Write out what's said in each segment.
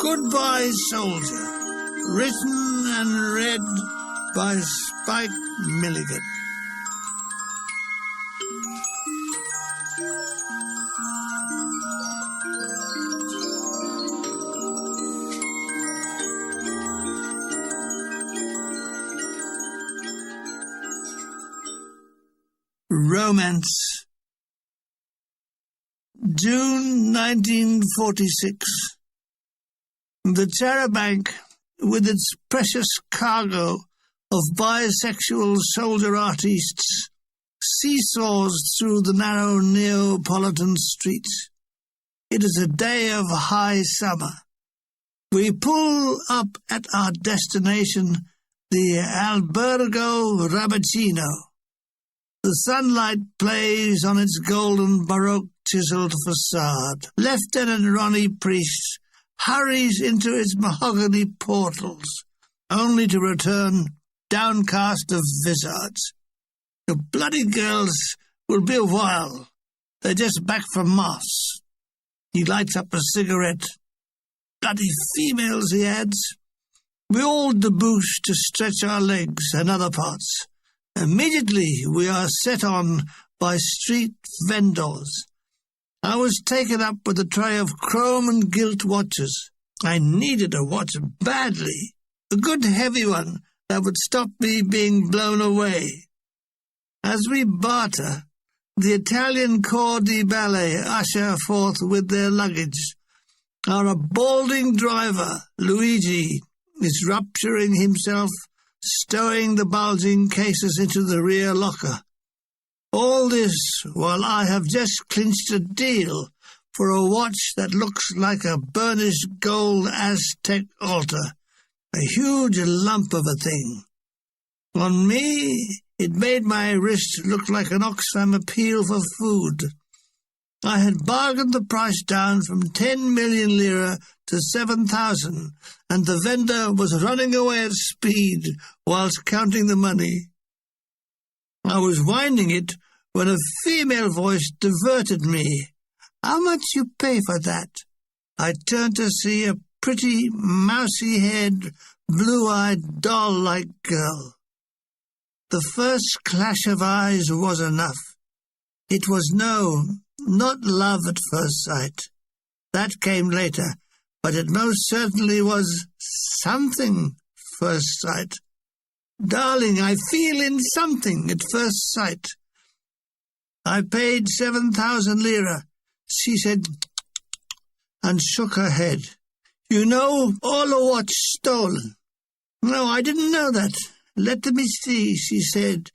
Goodbye, Soldier, written and read by Spike Milligan. Romance. June 1946. The Charabanc, with its precious cargo of bisexual soldier artists, seesaws through the narrow Neapolitan streets. It is a day of high summer. We pull up at our destination, the Albergo Rabacino. The sunlight plays on its golden Baroque chiseled facade. Lieutenant Ronnie Priest hurries into its mahogany portals, only to return downcast of visage. The bloody girls will be a while. They're just back from Mass. He lights up a cigarette. Bloody females, he adds. We all debouche to stretch our legs and other parts. Immediately we are set on by street vendors. I was taken up with a tray of chrome and gilt watches. I needed a watch badly, a good heavy one that would stop me being blown away. As we barter, the Italian corps di ballet usher forth with their luggage. Our balding driver, Luigi, is rupturing himself, stowing the bulging cases into the rear locker. All this while I have just clinched a deal for a watch that looks like a burnished gold Aztec altar, a huge lump of a thing. On me, it made my wrist look like an Oxfam appeal for food. I had bargained the price down from 10 million lira to 7,000, and the vendor was running away at speed whilst counting the money. I was winding it when a female voice diverted me. "How much you pay for that?" I turned to see a pretty, mousy-haired, blue-eyed, doll-like girl. The first clash of eyes was enough. It was not love at first sight. That came later, but it most certainly was something first sight. "Darling, I feel in something at first sight." I paid 7,000 lira. She said and shook her head. "You know, all the watch stolen." "No, I didn't know that. Let me see," she said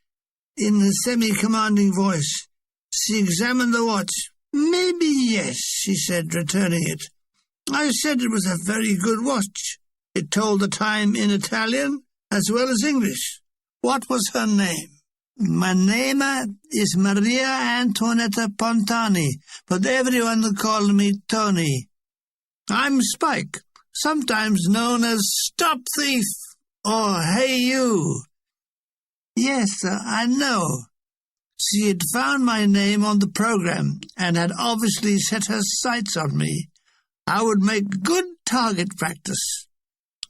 in a semi-commanding voice. She examined the watch. "Maybe yes," she said, returning it. I said it was a very good watch. It told the time in Italian as well as English. What was her name? "My name is Maria Antoinetta Pontani, but everyone called me Tony. I'm Spike, sometimes known as Stop Thief or Hey You." "Yes, sir, I know." She had found my name on the program and had obviously set her sights on me. I would make good target practice.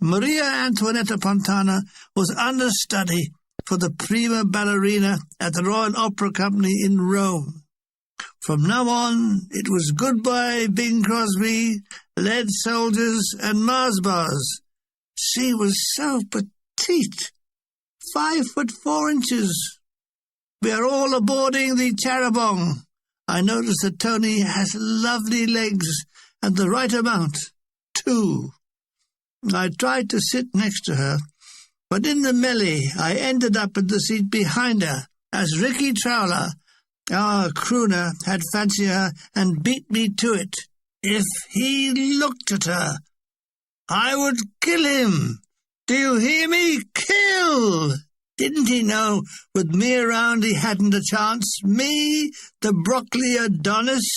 Maria Antoinetta Pontana was understudy for the prima ballerina at the Royal Opera Company in Rome. From now on, it was goodbye Bing Crosby, lead soldiers, and Mars bars. She was so petite, 5'4". We are all aboarding the Charabanc. I notice that Tony has lovely legs and the right amount, too. I tried to sit next to her, but in the melee I ended up in the seat behind her, as Ricky Trowler, our crooner, had fancied her and beat me to it. If he looked at her, I would kill him. Do you hear me? Kill! Didn't he know with me around he hadn't a chance? Me, the broccoli Adonis?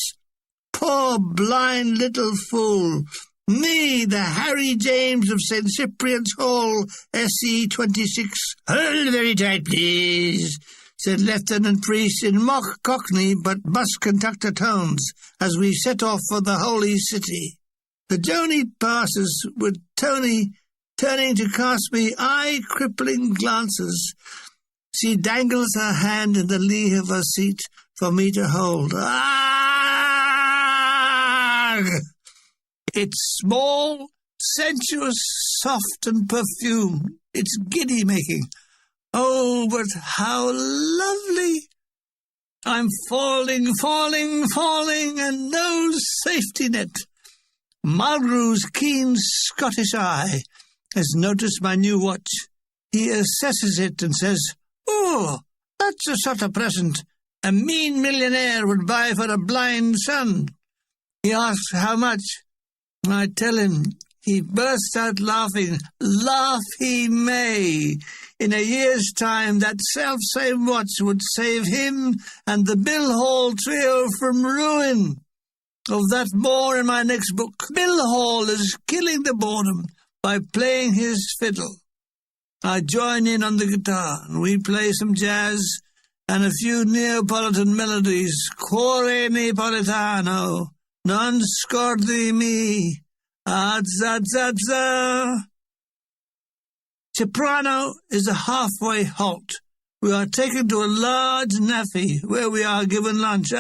Poor blind little fool. Me, the Harry James of St. Cyprian's Hall, SE 26. "Hold very tight, please," said Lieutenant Priest in mock Cockney but bus conductor tones as we set off for the Holy City. The journey passes with Tony turning to cast me eye-crippling glances. She dangles her hand in the lee of her seat for me to hold. Ah! It's small, sensuous, soft and perfumed. It's giddy-making. Oh, but how lovely! I'm falling, and no safety net. Mulgrew's keen Scottish eye has noticed my new watch. He assesses it and says, "Oh, that's a sort of present a mean millionaire would buy for a blind son." He asks how much. I tell him. He bursts out laughing. Laugh he may. In a year's time, that self-same watch would save him and the Bill Hall trio from ruin. Of that more in my next book. Bill Hall is killing the boredom by playing his fiddle. I join in on the guitar, and we play some jazz and a few Neapolitan melodies. Cuore Napolitano, non scordi mi, azza. Ceprano is a halfway halt. We are taken to a large naffy, where we are given lunch.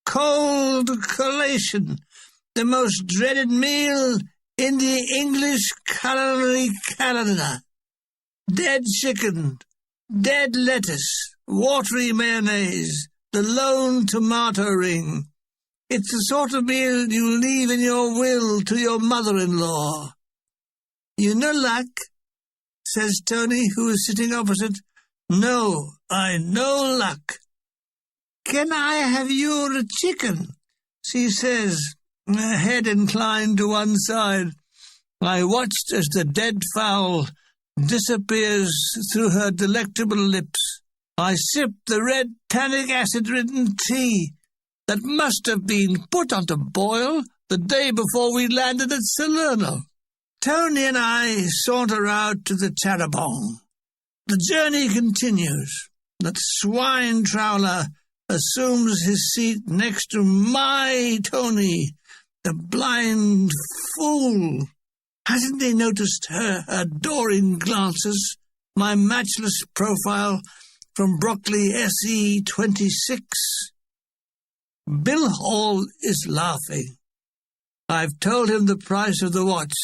Cold collation, the most dreaded meal in the English culinary calendar. Dead chicken, dead lettuce, watery mayonnaise, the lone tomato ring. It's the sort of meal you leave in your will to your mother-in-law. "You no luck?" says Tony, who is sitting opposite. "No, I no luck." "Can I have your chicken?" she says, her head inclined to one side. I watched as the dead fowl disappears through her delectable lips. I sipped the red tannic acid-ridden tea that must have been put on to boil the day before we landed at Salerno. Tony and I saunter out to the Charabanc. The journey continues. That swine trawler assumes his seat next to my Tony, the blind fool. Hasn't he noticed her adoring glances, my matchless profile from Broccoli SE 26? Bill Hall is laughing. I've told him the price of the watch.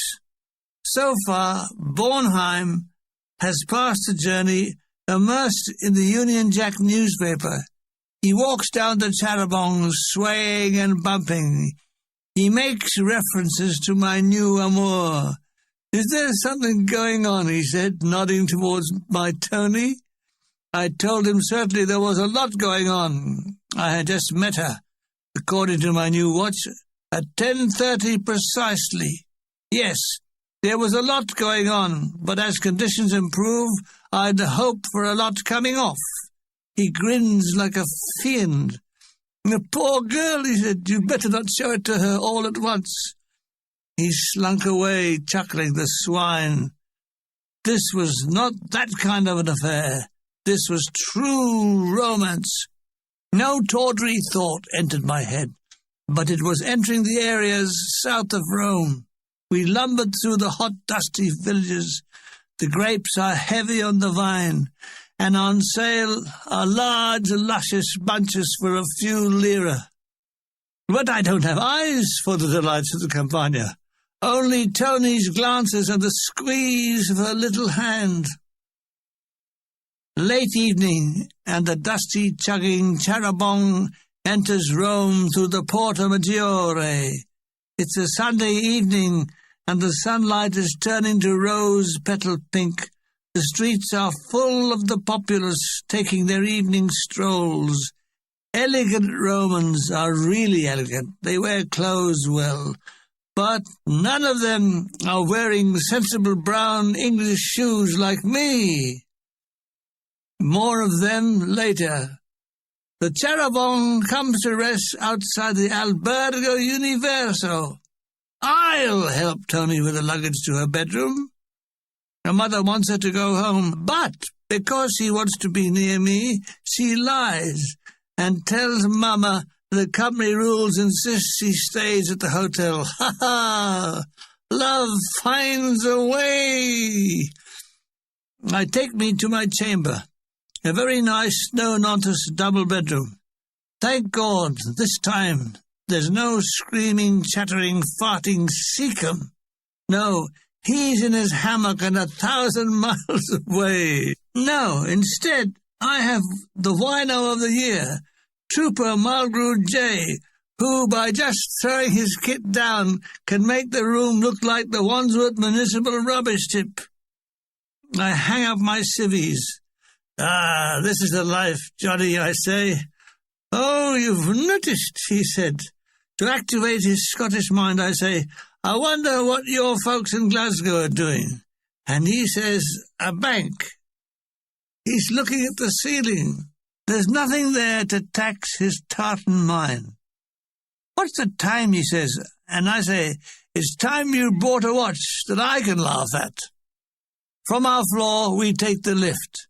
So far, Bornheim has passed the journey immersed in the Union Jack newspaper. He walks down the Charabanc, swaying and bumping. He makes references to my new amour. "Is there something going on?" he said, nodding towards my Tony. I told him certainly there was a lot going on. I had just met her, according to my new watch, at 10:30 precisely. Yes, there was a lot going on, but as conditions improve, I'd hope for a lot coming off. He grins like a fiend. "The poor girl," he said, "you'd better not show it to her all at once." He slunk away, chuckling, the swine. This was not that kind of an affair. This was true romance. No tawdry thought entered my head, but it was entering the areas south of Rome. We lumbered through the hot, dusty villages. The grapes are heavy on the vine, and on sale are large, luscious bunches for a few lire. But I don't have eyes for the delights of the Campagna. Only Tony's glances and the squeeze of her little hand. Late evening, and the dusty, chugging Charabanc enters Rome through the Porta Maggiore. It's a Sunday evening, and the sunlight is turning to rose-petal pink. The streets are full of the populace taking their evening strolls. Elegant Romans are really elegant. They wear clothes well, but none of them are wearing sensible brown English shoes like me. More of them later. The Charabanc comes to rest outside the Albergo Universo. I'll help Tony with the luggage to her bedroom. Her mother wants her to go home, but because she wants to be near me, she lies and tells Mama The company rules insist he stays at the hotel. Ha ha! Love finds a way! I take me to my chamber, a very nice, no-nonsense double bedroom. Thank God, this time there's no screaming, chattering, farting Seacombe. No, he's in his hammock and 1,000 miles away. No, instead, I have the wino of the year, Trooper Mulgrew J., who, by just throwing his kit down, can make the room look like the Wandsworth Municipal Rubbish Tip. I hang up my civvies. Ah, this is the life, Johnny, I say. Oh, you've noticed, he said. To activate his Scottish mind, I say, I wonder what your folks in Glasgow are doing. And he says, a bank. He's looking at the ceiling. There's nothing there to tax his tartan mind. What's the time, he says, and I say, it's time you bought a watch that I can laugh at. From our floor, we take the lift.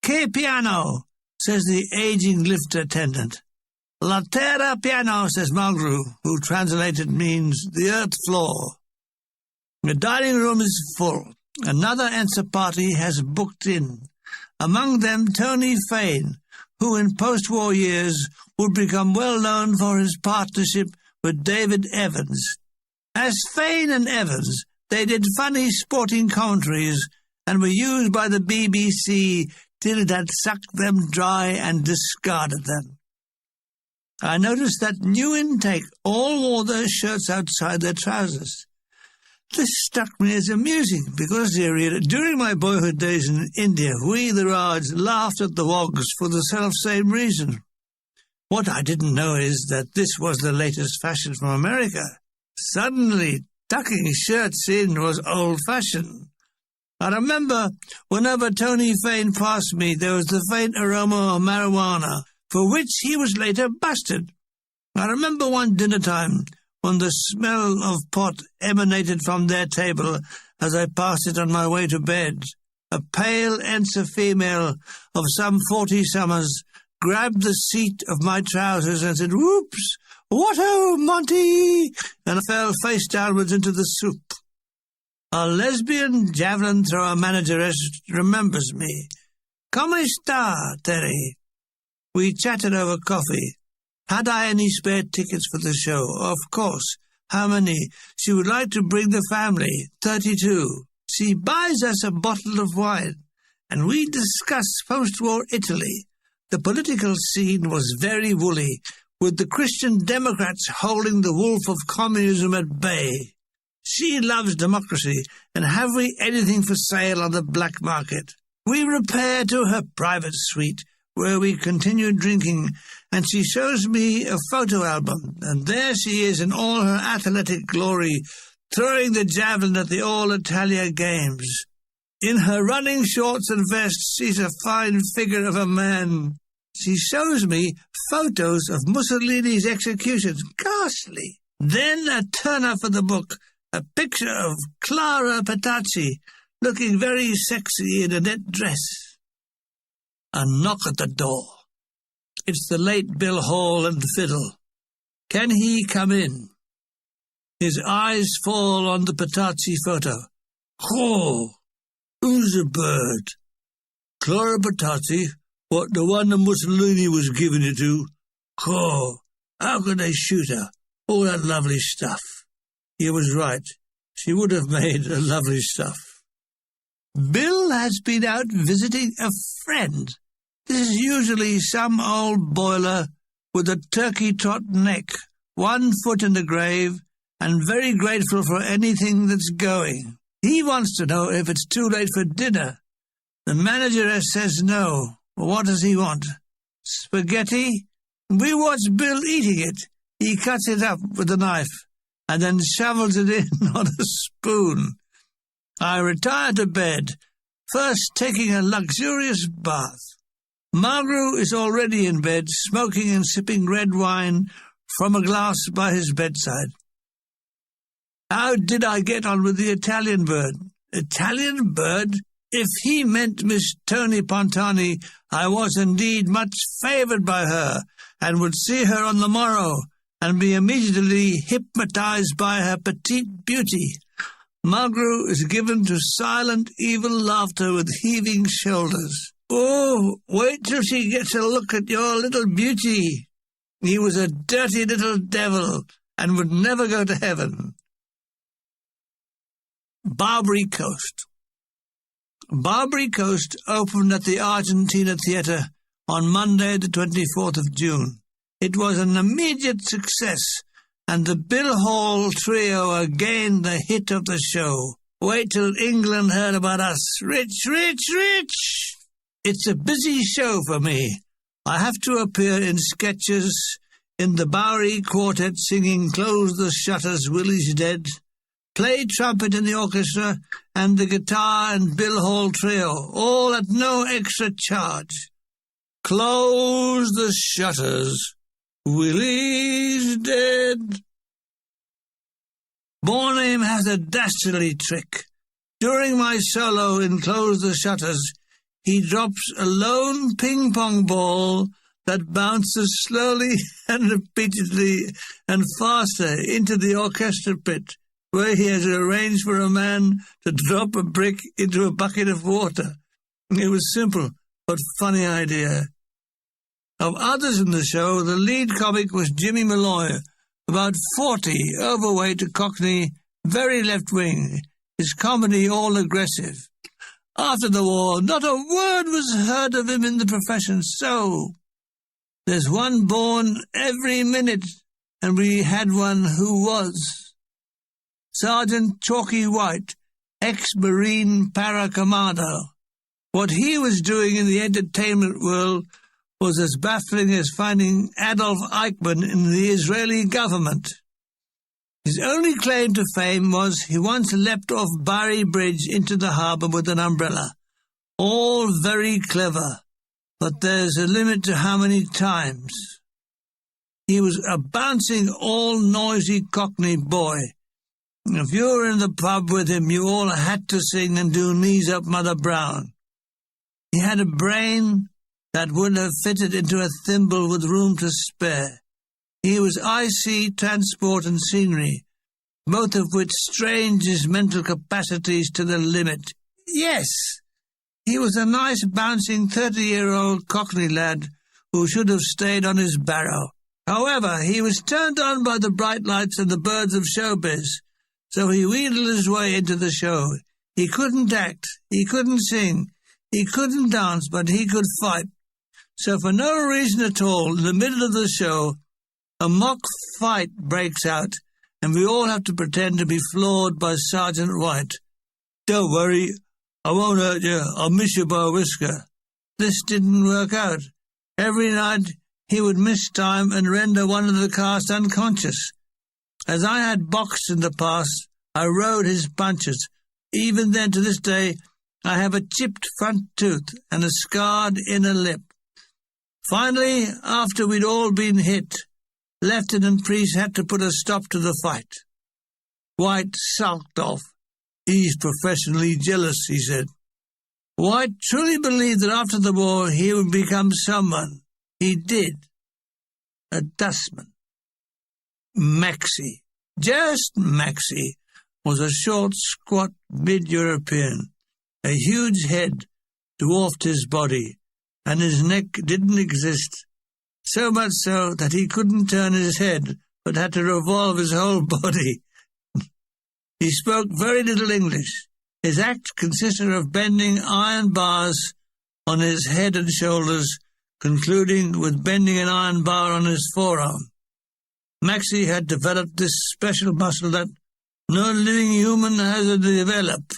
Che piano, says the aging lift attendant. La terra piano, says Mulgrew, who translated means the earth floor. The dining room is full. Another Ensa party has booked in. Among them Tony Fane, who in post-war years would become well known for his partnership with David Evans. As Fane and Evans, they did funny sporting commentaries and were used by the BBC till it had sucked them dry and discarded them. I noticed that new intake all wore their shirts outside their trousers. This struck me as amusing because, dear reader, during my boyhood days in India, we, the Raj, laughed at the Wogs for the self-same reason. What I didn't know is that this was the latest fashion from America. Suddenly, tucking shirts in was old-fashioned. I remember whenever Tony Fane passed me, there was the faint aroma of marijuana, for which he was later busted. I remember one dinner time when the smell of pot emanated from their table as I passed it on my way to bed. A pale Ensa female of some 40 summers grabbed the seat of my trousers and said, "Whoops! What-o, Monty!" and fell face downwards into the soup. A lesbian javelin thrower manageress remembers me. "Come sta, Terry?" We chatted over coffee. Had I any spare tickets for the show? Of course. How many? She would like to bring the family, 32. She buys us a bottle of wine, and we discuss post-war Italy. The political scene was very woolly, with the Christian Democrats holding the wolf of communism at bay. She loves democracy, and have we anything for sale on the black market? We repair to her private suite, where we continue drinking, and she shows me a photo album, and there she is in all her athletic glory, throwing the javelin at the All-Italia Games. In her running shorts and vest, she's a fine figure of a man. She shows me photos of Mussolini's executions. Ghastly. Then a turner for the book, a picture of Clara Petacci, looking very sexy in a net dress. A knock at the door. It's the late Bill Hall and fiddle. Can he come in? His eyes fall on the Petacci photo. Oh, who's a bird? Clara Petacci? What, the one that Mussolini was giving it to? Oh, how could they shoot her? All that lovely stuff. He was right. She would have made a lovely stuff. Bill has been out visiting a friend. This is usually some old boiler with a turkey-trot neck, 1 foot in the grave, and very grateful for anything that's going. He wants to know if it's too late for dinner. The manageress says no. What does he want? Spaghetti? We watch Bill eating it. He cuts it up with a knife and then shovels it in on a spoon. I retire to bed, first taking a luxurious bath. Mulgrew is already in bed, smoking and sipping red wine from a glass by his bedside. How did I get on with the Italian bird? Italian bird? If he meant Miss Tony Pontani, I was indeed much favoured by her, and would see her on the morrow and be immediately hypnotized by her petite beauty. Margot is given to silent, evil laughter with heaving shoulders. "Oh, wait till she gets a look at your little beauty. He was a dirty little devil and would never go to heaven." Barbary Coast. Barbary Coast opened at the Argentina Theatre on Monday the 24th of June. It was an immediate success, and the Bill Hall Trio gained the hit of the show. Wait till England heard about us. Rich, rich, rich! It's a busy show for me. I have to appear in sketches in the Bowery Quartet singing "Close the Shutters, Willie's Dead," play trumpet in the orchestra, and the guitar and Bill Hall Trio, all at no extra charge. Close the shutters, Willie's dead. Bornheim has a dastardly trick. During my solo in Close the Shutters, he drops a lone ping-pong ball that bounces slowly and repeatedly and faster into the orchestra pit, where he has arranged for a man to drop a brick into a bucket of water. It was simple, but funny idea. Of others in the show, the lead comic was Jimmy Malloy, about 40, overweight, a Cockney, very left-wing, his comedy all aggressive. After the war, not a word was heard of him in the profession, so there's one born every minute, and we had one who was. Sergeant Chalky White, ex-Marine para-commando. What he was doing in the entertainment world was as baffling as finding Adolf Eichmann in the Israeli government. His only claim to fame was he once leapt off Bari Bridge into the harbour with an umbrella. All very clever, but there's a limit to how many times. He was a bouncing, all-noisy Cockney boy. If you were in the pub with him, you all had to sing and do Knees Up, Mother Brown. He had a brain that would have fitted into a thimble with room to spare. He was IC, transport and scenery, both of which strained his mental capacities to the limit. Yes, he was a nice, bouncing 30-year-old Cockney lad who should have stayed on his barrow. However, he was turned on by the bright lights and the birds of showbiz, so he wheedled his way into the show. He couldn't act, he couldn't sing, he couldn't dance, but he could fight. So for no reason at all, in the middle of the show, a mock fight breaks out, and we all have to pretend to be floored by Sergeant White. "Don't worry, I won't hurt you, I'll miss you by a whisker." This didn't work out. Every night he would miss time and render one of the cast unconscious. As I had boxed in the past, I rode his punches. Even then, to this day, I have a chipped front tooth and a scarred inner lip. Finally, after we'd all been hit, Lieutenant Priest had to put a stop to the fight. White sulked off. "He's professionally jealous," he said. White truly believed that after the war he would become someone. He did. A dustman. Maxie, just Maxie, was a short, squat mid-European. A huge head dwarfed his body, and his neck didn't exist, so much so that he couldn't turn his head, but had to revolve his whole body. He spoke very little English. His act consisted of bending iron bars on his head and shoulders, concluding with bending an iron bar on his forearm. Maxie had developed this special muscle that no living human has to develop.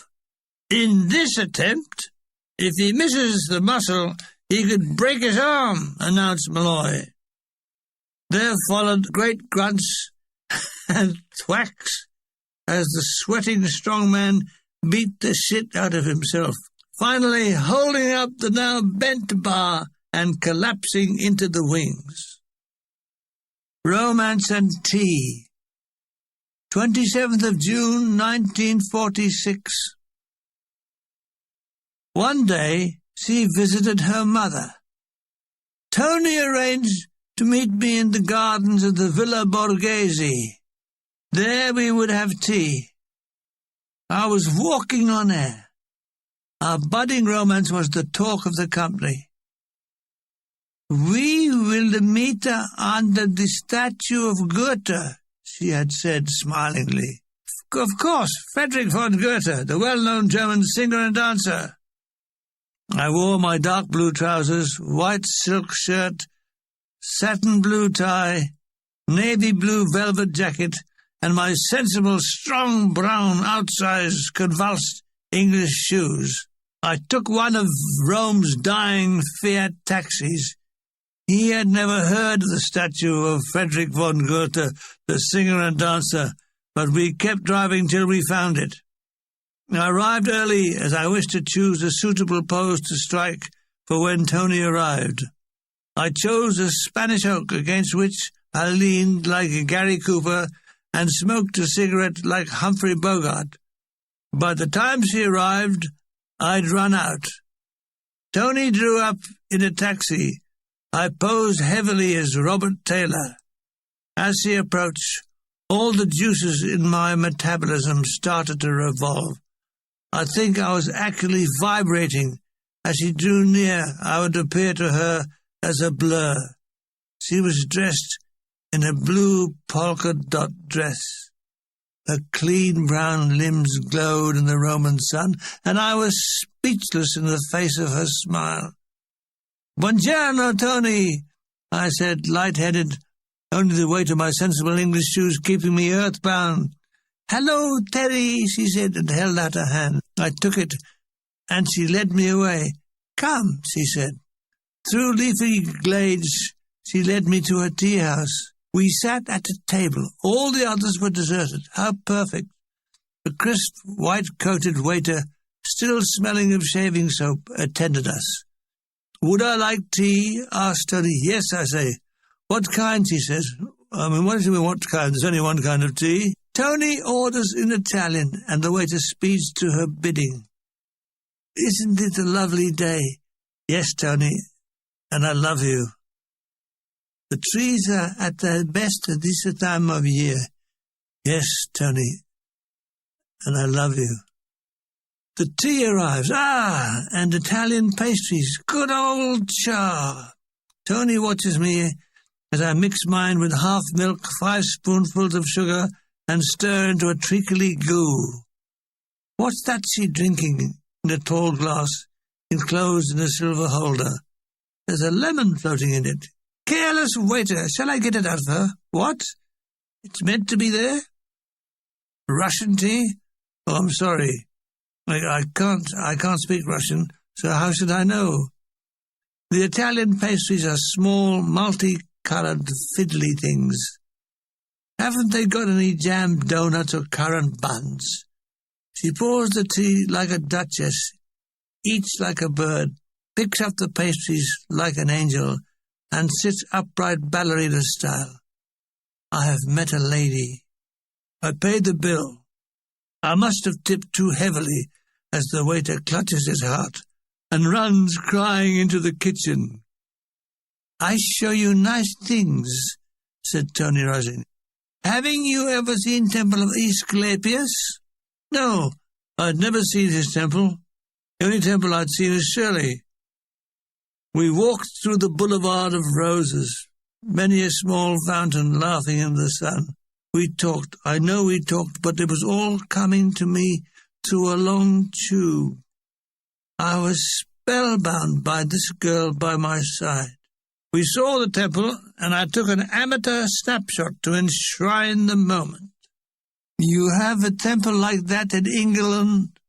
In this attempt, if he misses the muscle, he could break his arm, announced Malloy. There followed great grunts and thwacks as the sweating strong man beat the shit out of himself, finally holding up the now bent bar and collapsing into the wings. Romance and Tea. 27th of June, 1946. One day, she visited her mother. Tony arranged to meet me in the gardens of the Villa Borghese. There we would have tea. I was walking on air. Our budding romance was the talk of the company. "We will meet under the statue of Goethe," she had said smilingly. "Of course, Friedrich von Goethe, the well-known German singer and dancer." I wore my dark blue trousers, white silk shirt, satin blue tie, navy blue velvet jacket, and my sensible, strong, brown, outsized, convulsed English shoes. I took one of Rome's dying Fiat taxis. He had never heard of the statue of Friedrich von Goethe, the singer and dancer, but we kept driving till we found it. I arrived early, as I wished to choose a suitable pose to strike for when Tony arrived. I chose a Spanish oak against which I leaned like Gary Cooper and smoked a cigarette like Humphrey Bogart. By the time she arrived, I'd run out. Tony drew up in a taxi. I posed heavily as Robert Taylor. As he approached, all the juices in my metabolism started to revolve. I think I was actually vibrating. As she drew near, I would appear to her as a blur. She was dressed in a blue polka-dot dress. Her clean brown limbs glowed in the Roman sun, and I was speechless in the face of her smile. "Buongiorno, Tony," I said, light-headed, only the weight of my sensible English shoes keeping me earthbound. "Hello, Terry," she said, and held out her hand. I took it, and she led me away. "Come," she said. Through leafy glades, she led me to her tea house. We sat at a table. All the others were deserted. How perfect. The crisp, white-coated waiter, still smelling of shaving soap, attended us. "Would I like tea?" asked Tony. "Yes," I say. "What kind?" she says. What do we want kind? There's only one kind of tea. Tony orders in Italian, and the waiter speeds to her bidding. "Isn't it a lovely day?" "Yes, Tony, and I love you." "The trees are at their best at this time of year." "Yes, Tony, and I love you." The tea arrives. And Italian pastries. Good old Char. Tony watches me as I mix mine with half milk, 5 spoonfuls of sugar, and stir into a treacly goo. "What's that she drinking in a tall glass, enclosed in a silver holder? There's a lemon floating in it." "Careless waiter, shall I get it out of her?" "What? It's meant to be there?" "Russian tea?" "Oh, I'm sorry. I can't speak Russian, so how should I know?" The Italian pastries are small, multi-coloured, fiddly things. "Haven't they got any jam doughnuts or currant buns?" She pours the tea like a duchess, eats like a bird, picks up the pastries like an angel, and sits upright ballerina style. I have met a lady. I paid the bill. I must have tipped too heavily as the waiter clutches his heart and runs crying into the kitchen. "I show you nice things," said Tony, rising. "Having you ever seen Temple of Aesculapius?" "No, I'd never seen his temple. The only temple I'd seen is Shirley." We walked through the boulevard of roses, many a small fountain laughing in the sun. We talked, I know we talked, but it was all coming to me through a long tube. I was spellbound by this girl by my side. We saw the temple, and I took an amateur snapshot to enshrine the moment. "You have a temple like that in England?"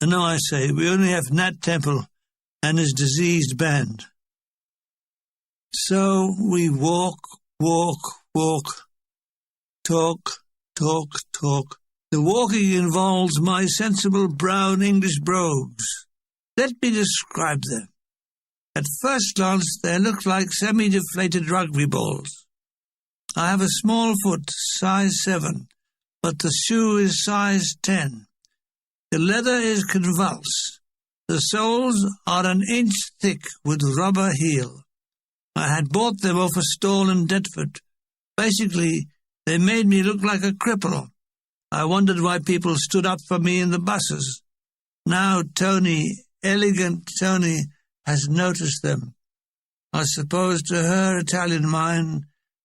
"No," I say, "we only have Nat Temple and his diseased band." So we walk, talk. The walking involves my sensible brown English brogues. Let me describe them. At first glance, they look like semi-deflated rugby balls. I have a small foot, size 7, but the shoe is size 10. The leather is convulsed. The soles are an inch thick with rubber heel. I had bought them off a stall in Deptford. Basically, they made me look like a cripple. I wondered why people stood up for me in the buses. Now Tony, elegant Tony, has noticed them. I suppose to her Italian mind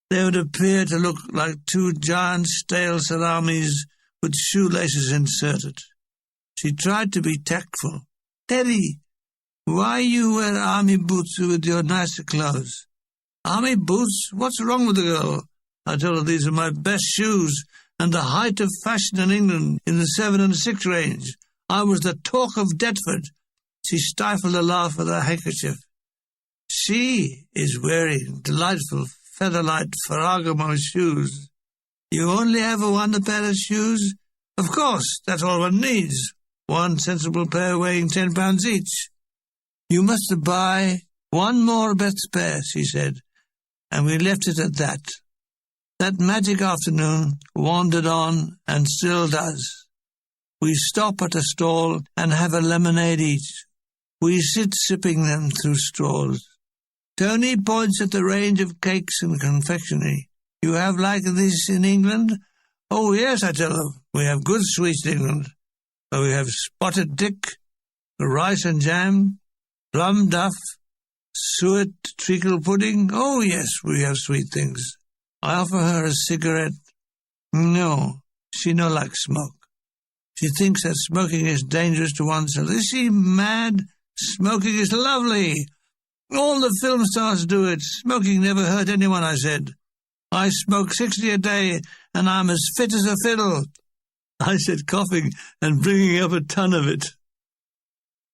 they would appear to look like two giant stale salamis with shoelaces inserted. She tried to be tactful. "Teddy, why you wear army boots with your nicer clothes?" "Army boots? What's wrong with the girl?" I told her these are my best shoes and the height of fashion in England in the 7 and 6 range. I was the talk of Deptford. She stifled a laugh with her handkerchief. She is wearing delightful feather-light Ferragamo shoes. "You only have one pair of shoes?" "Of course, that's all one needs. One sensible pair weighing 10 pounds each." "You must buy one more best pair," she said, and we left it at that. That magic afternoon wandered on and still does. We stop at a stall and have a lemonade each. We sit sipping them through straws. Tony points at the range of cakes and confectionery. "You have like this in England?" "Oh, yes," I tell her. "We have good sweets in England. But we have spotted dick, rice and jam, plum duff, suet treacle pudding. Oh, yes, we have sweet things." I offer her a cigarette. No, she no like smoke. She thinks that smoking is dangerous to oneself. Is she mad? Smoking is lovely. All the film stars do it. Smoking never hurt anyone, I said. I smoke 60 a day, and I'm as fit as a fiddle, I said, coughing and bringing up a ton of it.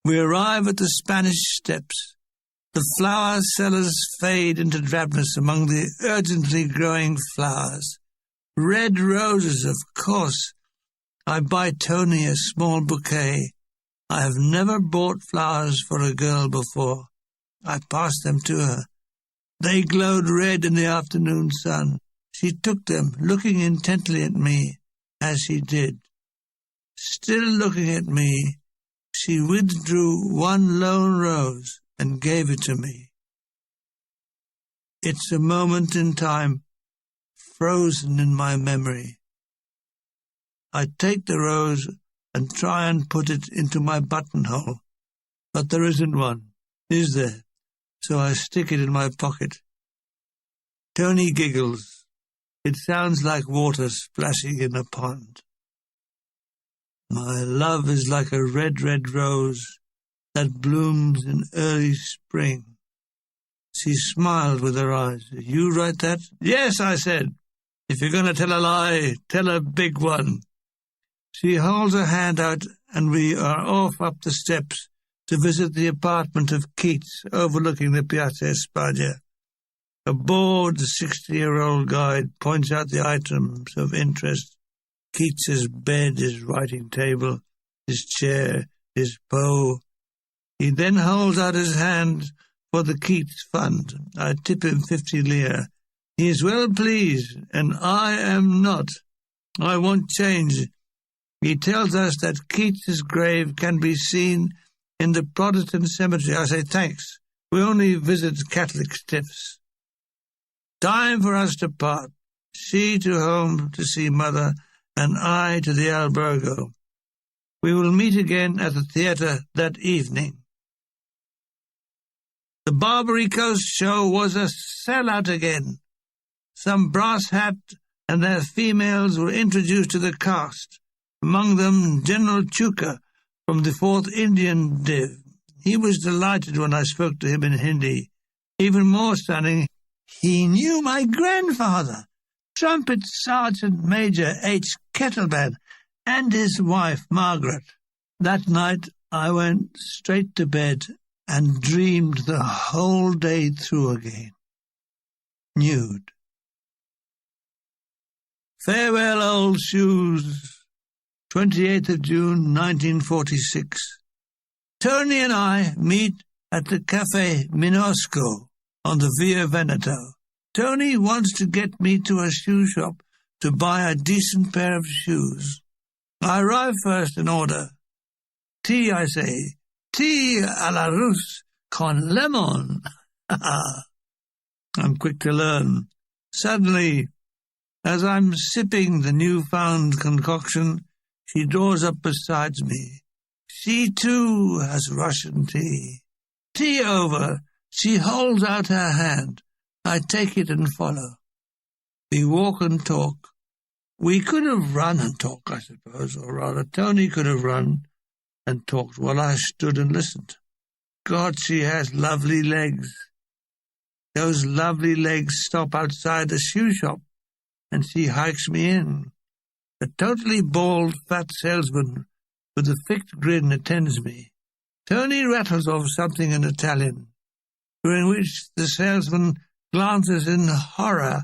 We arrive at the Spanish Steps. The flower sellers fade into drabness among the urgently growing flowers. Red roses, of course. I buy Tony a small bouquet. I have never bought flowers for a girl before. I pass them to her. They glowed red in the afternoon sun. She took them, looking intently at me, as she did. Still looking at me, she withdrew one lone rose and gave it to me. It's a moment in time, frozen in my memory. I take the rose and try and put it into my buttonhole, but there isn't one, is there? So I stick it in my pocket. Tony giggles. It sounds like water splashing in a pond. My love is like a red, red rose that blooms in early spring. She smiled with her eyes. You write that? Yes, I said. If you're going to tell a lie, tell a big one. She holds her hand out, and we are off up the steps to visit the apartment of Keats overlooking the Piazza España. A bored 60-year-old guide points out the items of interest. Keats's bed, his writing table, his chair, his bow. He then holds out his hand for the Keats Fund. I tip him 50 lire. He is well pleased, and I am not. I want change. He tells us that Keats's grave can be seen in the Protestant cemetery. I say, thanks. We only visit Catholic stiffs. Time for us to part. She to home to see mother, and I to the albergo. We will meet again at the theatre that evening. The Barbary Coast show was a sellout again. Some brass hat and their females were introduced to the cast. Among them, General Chuka from the 4th Indian Div. He was delighted when I spoke to him in Hindi. Even more stunning, he knew my grandfather, Trumpet Sergeant Major H. Kettleban, and his wife, Margaret. That night, I went straight to bed and dreamed the whole day through again. Nude. Farewell, old shoes. 28th of June, 1946. Tony and I meet at the Cafe Minosco on the Via Veneto. Tony wants to get me to a shoe shop to buy a decent pair of shoes. I arrive first and order. Tea, I say. Tea à la Russe con lemon. I'm quick to learn. Suddenly, as I'm sipping the newfound concoction, she draws up beside me. She, too, has Russian tea. Tea over, she holds out her hand. I take it and follow. We walk and talk. We could have run and talked, I suppose, or rather, Tony could have run and talked while I stood and listened. God, she has lovely legs. Those lovely legs stop outside the shoe shop, and she hikes me in. A totally bald, fat salesman with a fixed grin attends me. Tony rattles off something in Italian, during which the salesman glances in horror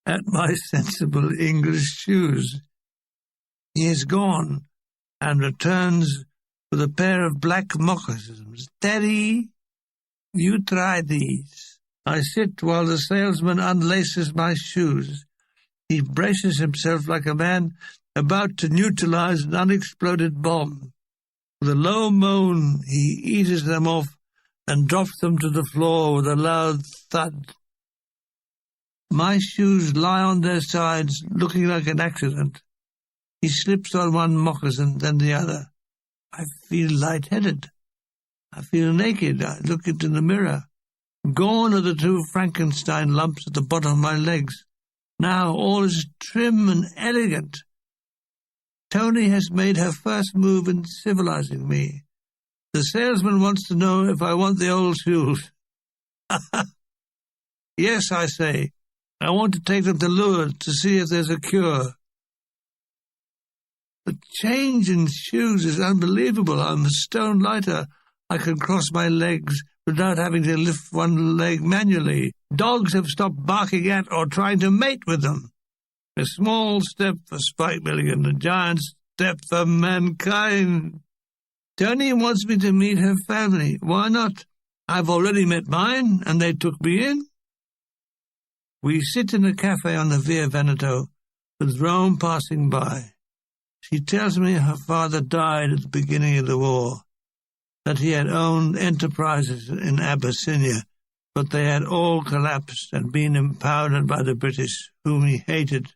at my sensible English shoes. He is gone, and returns with a pair of black moccasins. "Daddy, you try these." I sit while the salesman unlaces my shoes. He braces himself like a man about to neutralize an unexploded bomb. With a low moan, he eases them off and drops them to the floor with a loud thud. My shoes lie on their sides, looking like an accident. He slips on one moccasin, then the other. I feel lightheaded. I feel naked. I look into the mirror. Gone are the two Frankenstein lumps at the bottom of my legs. Now all is trim and elegant. Tony has made her first move in civilizing me. The salesman wants to know if I want the old shoes. Yes, I say. I want to take them to Lourdes to see if there's a cure. The change in shoes is unbelievable. I'm a stone lighter. I can cross my legs without having to lift one leg manually. Dogs have stopped barking at or trying to mate with them. A small step for Spike Milligan, a giant step for mankind. Tony wants me to meet her family. Why not? I've already met mine, and they took me in. We sit in a cafe on the Via Veneto, with Rome passing by. She tells me her father died at the beginning of the war, that he had owned enterprises in Abyssinia, but they had all collapsed and been impounded by the British, whom he hated.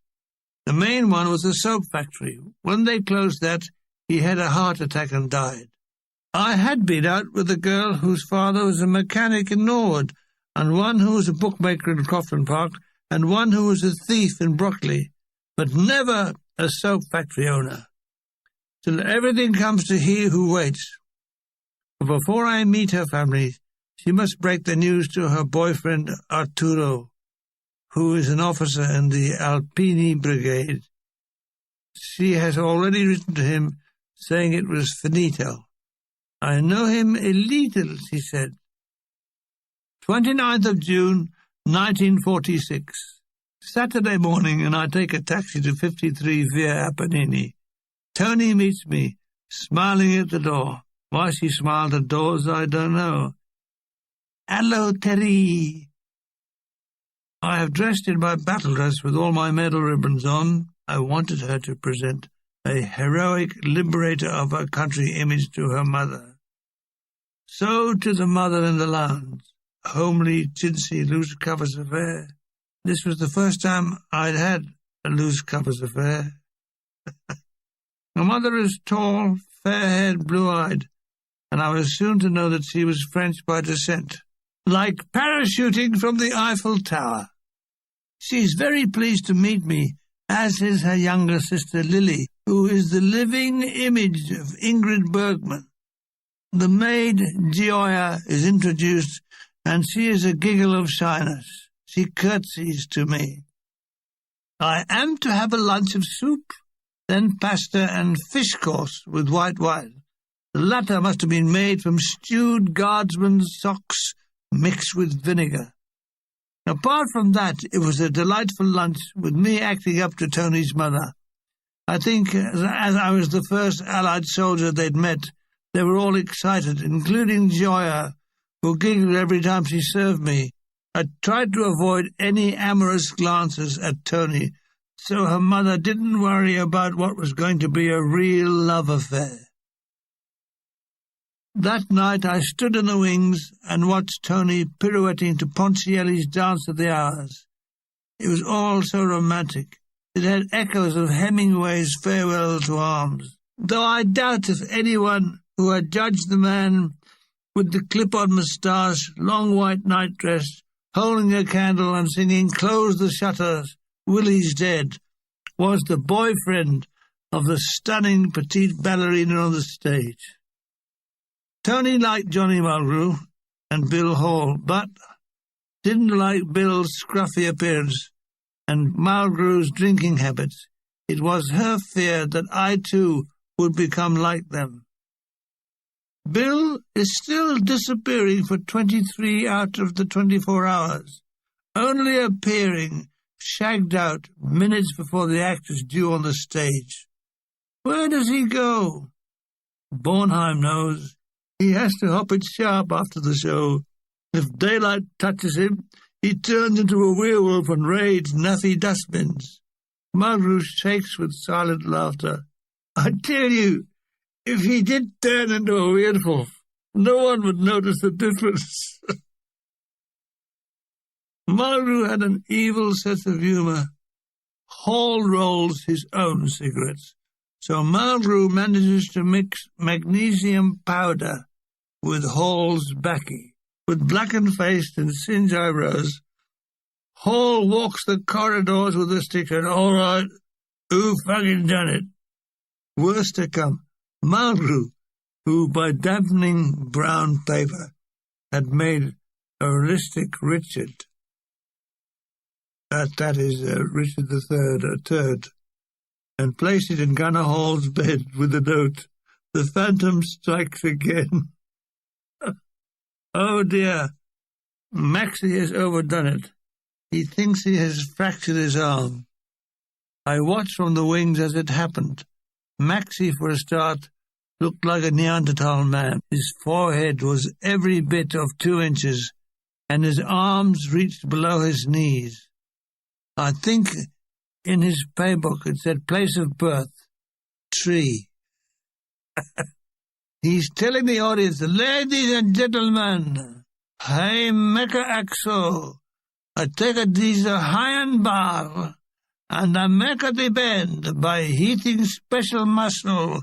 The main one was a soap factory. When they closed that, he had a heart attack and died. I had been out with a girl whose father was a mechanic in Norwood, and one who was a bookmaker in Crofton Park, and one who was a thief in Brockley, but never a soap factory owner. Till everything comes to he who waits. But before I meet her family, she must break the news to her boyfriend Arturo, who is an officer in the Alpini Brigade. She has already written to him, saying it was finito. I know him a little, she said. 29th of June, 1946. Saturday morning, and I take a taxi to 53 Via Apennini. Tony meets me, smiling at the door. Why she smiled at doors, I don't know. "Hello, Terry." I have dressed in my battle dress with all my medal ribbons on. I wanted her to present a heroic liberator of her country image to her mother. So to the mother in the lounge, homely, chintzy, loose covers affair. This was the first time I'd had a loose covers affair. Her mother is tall, fair-haired, blue-eyed, and I was soon to know that she was French by descent, like parachuting from the Eiffel Tower. She's very pleased to meet me, as is her younger sister Lily, who is the living image of Ingrid Bergman. The maid, Gioia, is introduced, and she is a giggle of shyness. She curtsies to me. I am to have a lunch of soup, then pasta and fish course with white wine. The latter must have been made from stewed guardsman's socks mixed with vinegar. Apart from that, it was a delightful lunch, with me acting up to Tony's mother. I think, as I was the first Allied soldier they'd met, they were all excited, including Gioia, who giggled every time she served me. I tried to avoid any amorous glances at Tony, so her mother didn't worry about what was going to be a real love affair. That night I stood in the wings and watched Tony pirouetting to Ponchielli's Dance of the Hours. It was all so romantic. It had echoes of Hemingway's Farewell to Arms, though I doubt if anyone who had judged the man with the clip-on moustache, long white nightdress, holding a candle and singing "Close the Shutters, Willie's Dead" was the boyfriend of the stunning petite ballerina on the stage. Tony liked Johnny Mulgrew and Bill Hall, but didn't like Bill's scruffy appearance and Mulgrew's drinking habits. It was her fear that I, too, would become like them. Bill is still disappearing for 23 out of the 24 hours, only appearing shagged out minutes before the act is due on the stage. Where does he go? Bornheim knows. He has to hop it sharp after the show. If daylight touches him, he turns into a werewolf and raids Nuffy dustbins. Mulgrew shakes with silent laughter. I tell you, if he did turn into a werewolf, no one would notice the difference. Mulgrew had an evil sense of humour. Hall rolls his own cigarettes, so Mulgrew manages to mix magnesium powder with Hall's baccy. With blackened-faced and singed eyebrows, Hall walks the corridors with a stick and, "All right, who fucking done it?" Worse to come, Mulgrew, who by dampening brown paper had made a realistic Richard, that is Richard III, a turd, and placed it in Gunner Hall's bed with the note, "The Phantom strikes again." Oh dear, Maxie has overdone it. He thinks he has fractured his arm. I watched from the wings as it happened. Maxie, for a start, looked like a Neanderthal man. His forehead was every bit of 2 inches, and his arms reached below his knees. I think in his paybook it said place of birth, tree. He's telling the audience, "Ladies and gentlemen, I make a axo. I take a diesel iron bar, and I make a the bend by heating special muscle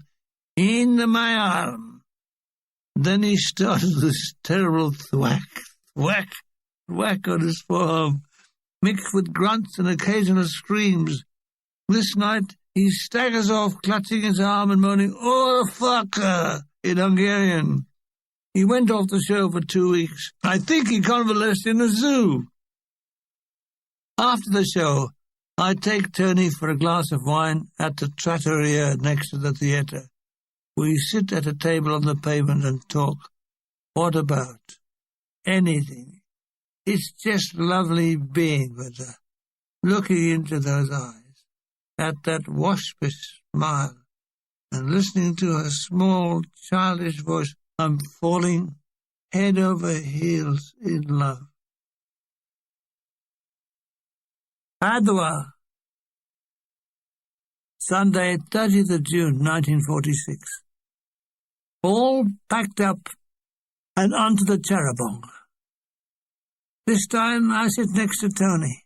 in my arm." Then he started this terrible thwack, whack, whack on his forearm, mixed with grunts and occasional screams. This night he staggers off, clutching his arm and moaning, "Oh, fucker!" in Hungarian. He went off the show for 2 weeks. I think he convalesced in a zoo. After the show, I take Tony for a glass of wine at the trattoria next to the theatre. We sit at a table on the pavement and talk. What about? Anything. It's just lovely being with her, looking into those eyes, at that waspish smile, and listening to her small, childish voice. I'm falling head over heels in love. Padua, Sunday, 30th of June, 1946. All packed up and onto the charabanc. This time I sit next to Tony.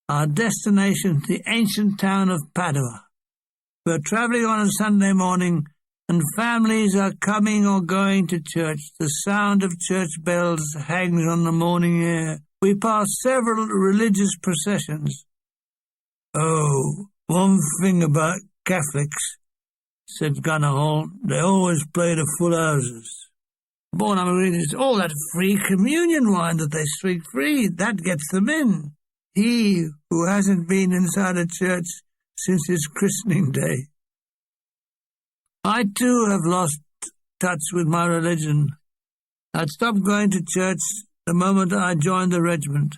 Our destination, the ancient town of Padua. We're travelling on a Sunday morning, and families are coming or going to church. The sound of church bells hangs on the morning air. We pass several religious processions. "Oh, one thing about Catholics," said Gunner Hall, "they always play the full houses. Bornheim readers, all that free communion wine that they streak free, that gets them in. He who hasn't been inside a church since his christening day." I too have lost touch with my religion. I'd stopped going to church the moment I joined the regiment.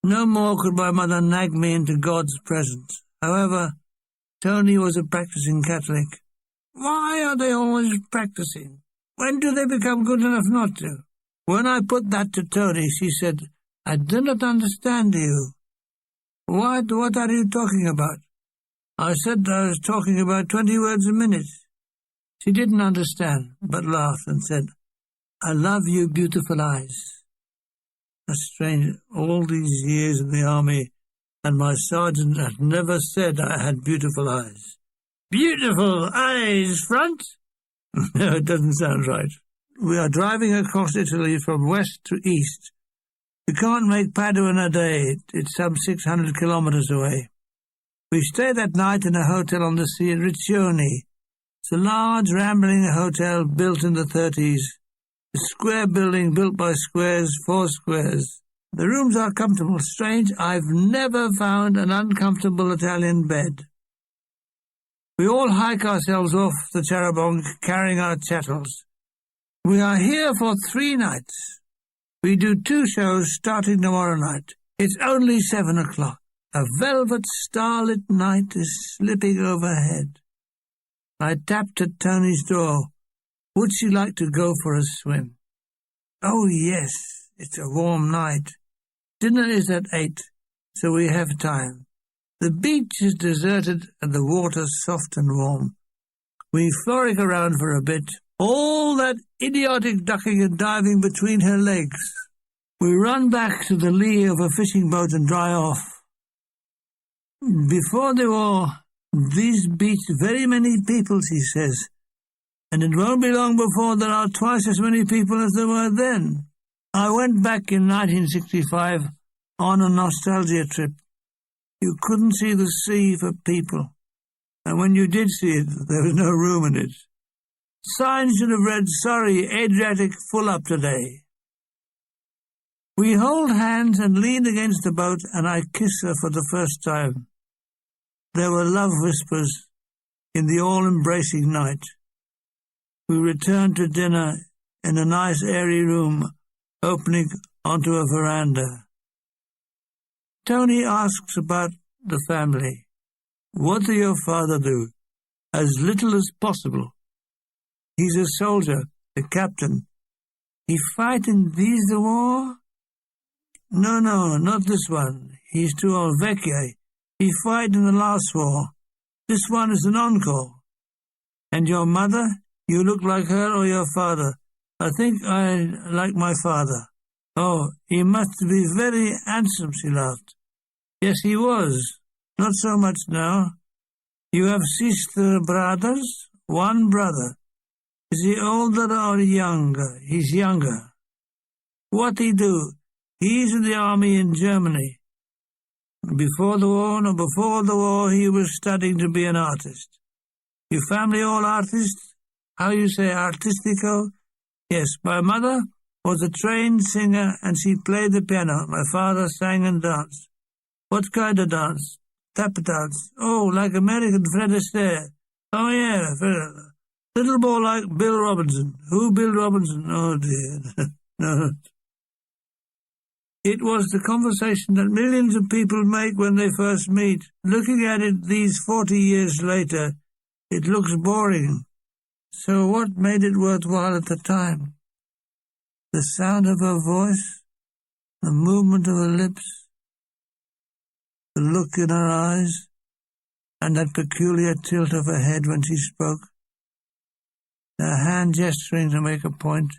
No more could my mother nag me into God's presence. However, Tony was a practicing Catholic. Why are they always practicing? When do they become good enough not to? When I put that to Tony, she said, "I do not understand you." What are you talking about? I said I was talking about 20 words a minute. She didn't understand, but laughed and said, "I love you, beautiful eyes." That's strange. All these years in the army, and my sergeant had never said I had beautiful eyes. Beautiful eyes, front? No, it doesn't sound right. We are driving across Italy from west to east. We can't make Padua in a day. It's some 600 kilometres away. We stay that night in a hotel on the sea at Riccione. It's a large, rambling hotel built in the 30s. A square building built by squares, 4 squares. The rooms are comfortable. Strange, I've never found an uncomfortable Italian bed. We all hike ourselves off the charabanc, carrying our chattels. We are here for 3 nights. We do 2 shows starting tomorrow night. It's only 7 o'clock. A velvet starlit night is slipping overhead. I tapped at Tony's door. Would she like to go for a swim? Oh, yes, it's a warm night. Dinner is at 8, so we have time. The beach is deserted and the water soft and warm. We frolic around for a bit. All that idiotic ducking and diving between her legs. We run back to the lee of a fishing boat and dry off. Before the war, these beached very many people, she says, and it won't be long before there are twice as many people as there were then. I went back in 1965 on a nostalgia trip. You couldn't see the sea for people, and when you did see it, there was no room in it. Signs should have read, "Sorry, Adriatic full up today." We hold hands and lean against the boat, and I kiss her for the first time. There were love whispers in the all-embracing night. We returned to dinner in a nice airy room opening onto a veranda. Tony asks about the family. What do your father do? As little as possible. He's a soldier, a captain. He fight in the war? No, not this one. He's too old, vecchio. He fight in the last war. This one is an encore. And your mother? You look like her or your father? I think I like my father. Oh, he must be very handsome, she laughed. Yes, he was. Not so much now. You have sister brothers? One brother. Is he older or younger? He's younger. What he do? He's in the army in Germany. Before the war, he was studying to be an artist. Your family all artists? How you say, artistico? Yes, my mother was a trained singer and she played the piano. My father sang and danced. What kind of dance? Tap dance. Oh, like American Fred Astaire. Oh, yeah, little more like Bill Robinson. Who, Bill Robinson? Oh, dear. No. It was the conversation that millions of people make when they first meet. Looking at it these 40 years later, it looks boring. So what made it worthwhile at the time? The sound of her voice, the movement of her lips, the look in her eyes, and that peculiar tilt of her head when she spoke. Her hand gesturing to make a point.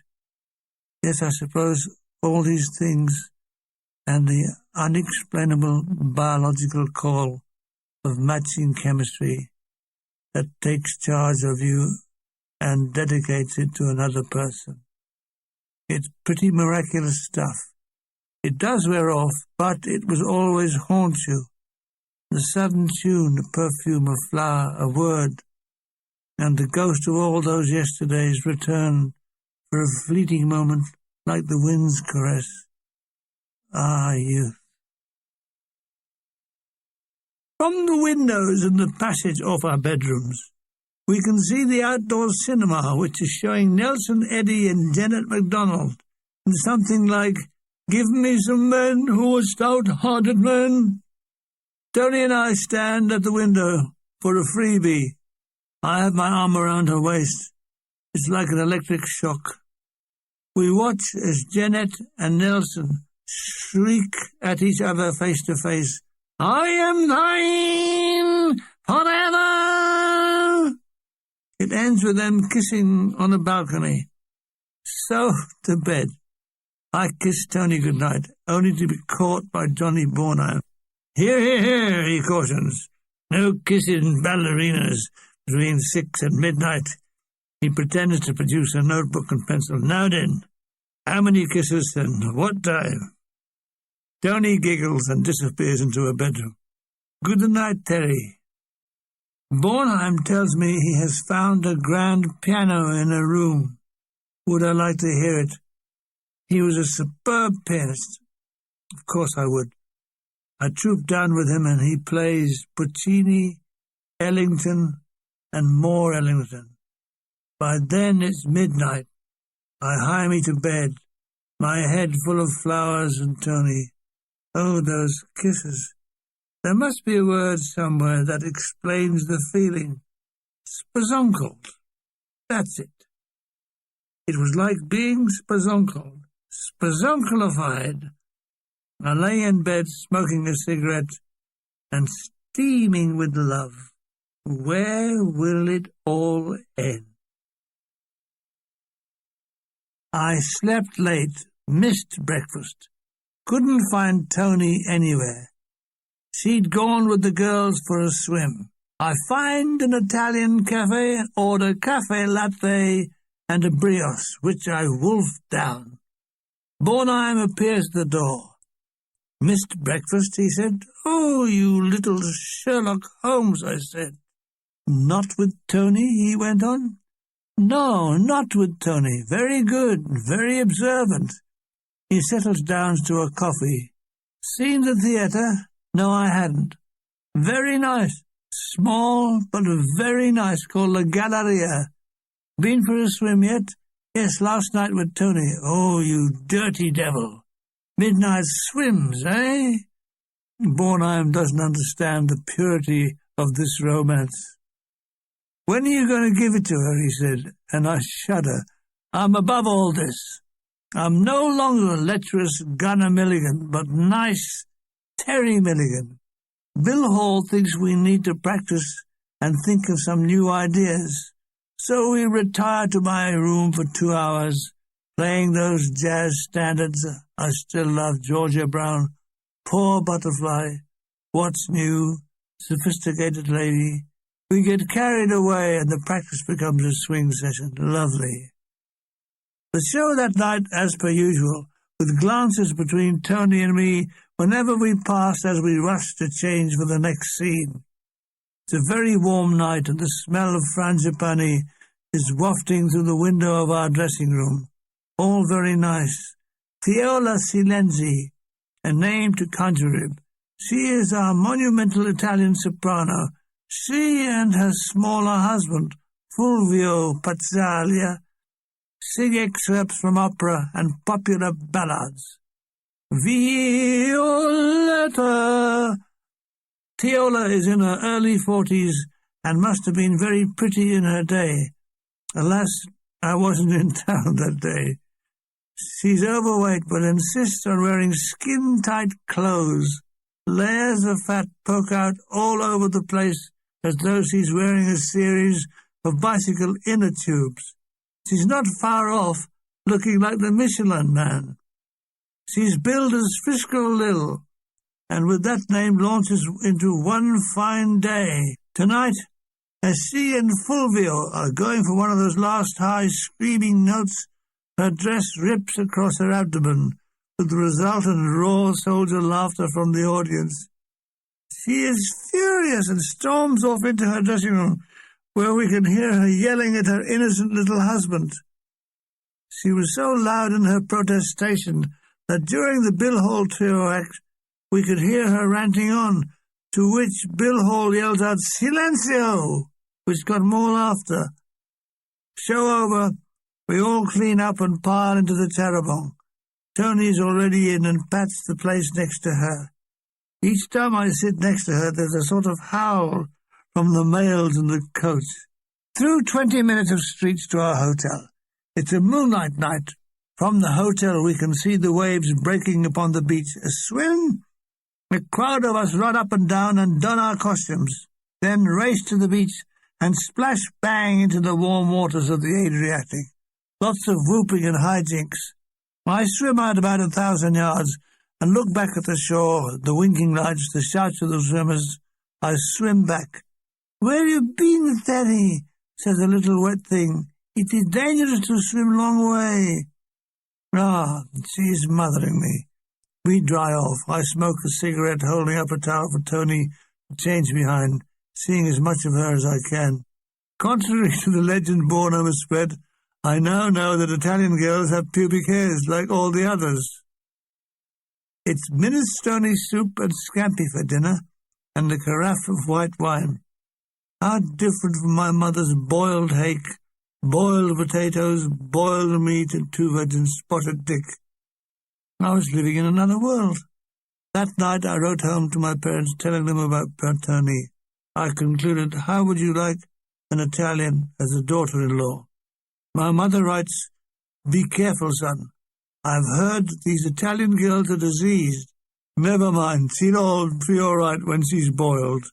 Yes, I suppose all these things, and the unexplainable biological call of matching chemistry that takes charge of you and dedicates it to another person. It's pretty miraculous stuff. It does wear off, but it will always haunt you. The sudden tune, the perfume, a flower, a word, and the ghost of all those yesterdays return for a fleeting moment like the wind's caress. Ah, youth. From the windows in the passage off our bedrooms, we can see the outdoor cinema, which is showing Nelson Eddy and Janet MacDonald in something like, "Give me some men who are stout-hearted men." Tony and I stand at the window for a freebie. I have my arm around her waist. It's like an electric shock. We watch as Janet and Nelson shriek at each other face to face. "I am thine forever!" It ends with them kissing on a balcony. So, to bed. I kissed Tony goodnight, only to be caught by Johnny Bornheim. "Here, here, here," he cautions. "No kissing ballerinas between 6 and midnight." He pretends to produce a notebook and pencil. "Now then, how many kisses and what time?" Tony giggles and disappears into a bedroom. "Good night, Terry." Bornheim tells me he has found a grand piano in a room. Would I like to hear it? He was a superb pianist. Of course I would. I troop down with him and he plays Puccini, Ellington, and more Ellington. By then it's midnight. I hie me to bed, my head full of flowers and Tony. Oh, those kisses. There must be a word somewhere that explains the feeling. Spazonkled. That's it. It was like being spazonkled, spazonklified. I lay in bed smoking a cigarette and steaming with love. Where will it all end? I slept late, missed breakfast, couldn't find Tony anywhere. She'd gone with the girls for a swim. I find an Italian cafe and order cafe latte and a brioche, which I wolfed down. Bornheim appears at the door. "Missed breakfast," he said. "Oh, you little Sherlock Holmes," I said. "Not with Tony?" he went on. "No, not with Tony. Very good, very observant." He settles down to a coffee. "Seen the theatre?" "No, I hadn't." "Very nice. Small, but very nice, called La Galleria." "Been for a swim yet?" "Yes, last night with Tony." "Oh, you dirty devil. Midnight swims, eh?" Bornheim doesn't understand the purity of this romance. "When are you going to give it to her?" he said, and I shudder. I'm above all this. I'm no longer lecherous Gunner Milligan, but nice Terry Milligan. Bill Hall thinks we need to practice and think of some new ideas. So we retire to my room for 2 hours, playing those jazz standards. I still love Georgia Brown, Poor Butterfly, What's New, Sophisticated Lady. We get carried away and the practice becomes a swing session. Lovely. The show that night, as per usual, with glances between Tony and me whenever we passed as we rushed to change for the next scene. It's a very warm night and the smell of frangipani is wafting through the window of our dressing room. All very nice. Fiola Silenzi, a name to conjure him. She is our monumental Italian soprano. She and her smaller husband, Fulvio Pazzalia, sing excerpts from opera and popular ballads. Violetta! Tiola is in her early 40s and must have been very pretty in her day. Alas, I wasn't in town that day. She's overweight but insists on wearing skin-tight clothes. Layers of fat poke out all over the place as though she's wearing a series of bicycle inner tubes. She's not far off, looking like the Michelin Man. She's billed as Frisco Lil, and with that name launches into One Fine Day. Tonight, as she and Fulvio are going for one of those last high screaming notes, her dress rips across her abdomen, with the resultant raw soldier laughter from the audience. She is furious and storms off into her dressing room, where we can hear her yelling at her innocent little husband. She was so loud in her protestation that during the Bill Hall trio act, we could hear her ranting on, to which Bill Hall yells out, "Silencio!" which got more laughter. Show over, we all clean up and pile into the Terrebonne. Tony's already in and pats the place next to her. Each time I sit next to her, there's a sort of howl from the males in the coach. Through 20 minutes of streets to our hotel. It's a moonlight night. From the hotel we can see the waves breaking upon the beach. A swim? A crowd of us run up and down and don our costumes, then race to the beach and splash bang into the warm waters of the Adriatic. Lots of whooping and hijinks. I swim out about 1,000 yards and look back at the shore, the winking lights, the shouts of the swimmers. I swim back. "Where you been, Thady?" says a little wet thing. "It is dangerous to swim long way." Ah, she's mothering me. We dry off. I smoke a cigarette, holding up a towel for Tony to change behind, seeing as much of her as I can. Contrary to the legend born over spread, I now know that Italian girls have pubic hairs like all the others. It's minestrone soup and scampi for dinner, and a carafe of white wine. How different from my mother's boiled hake, boiled potatoes, boiled meat, and 2 virgin spotted dick. I was living in another world. That night I wrote home to my parents, telling them about Tony. I concluded, how would you like an Italian as a daughter-in-law? My mother writes, "Be careful, son. I've heard these Italian girls are diseased. Never mind, she'll all be all right when she's boiled."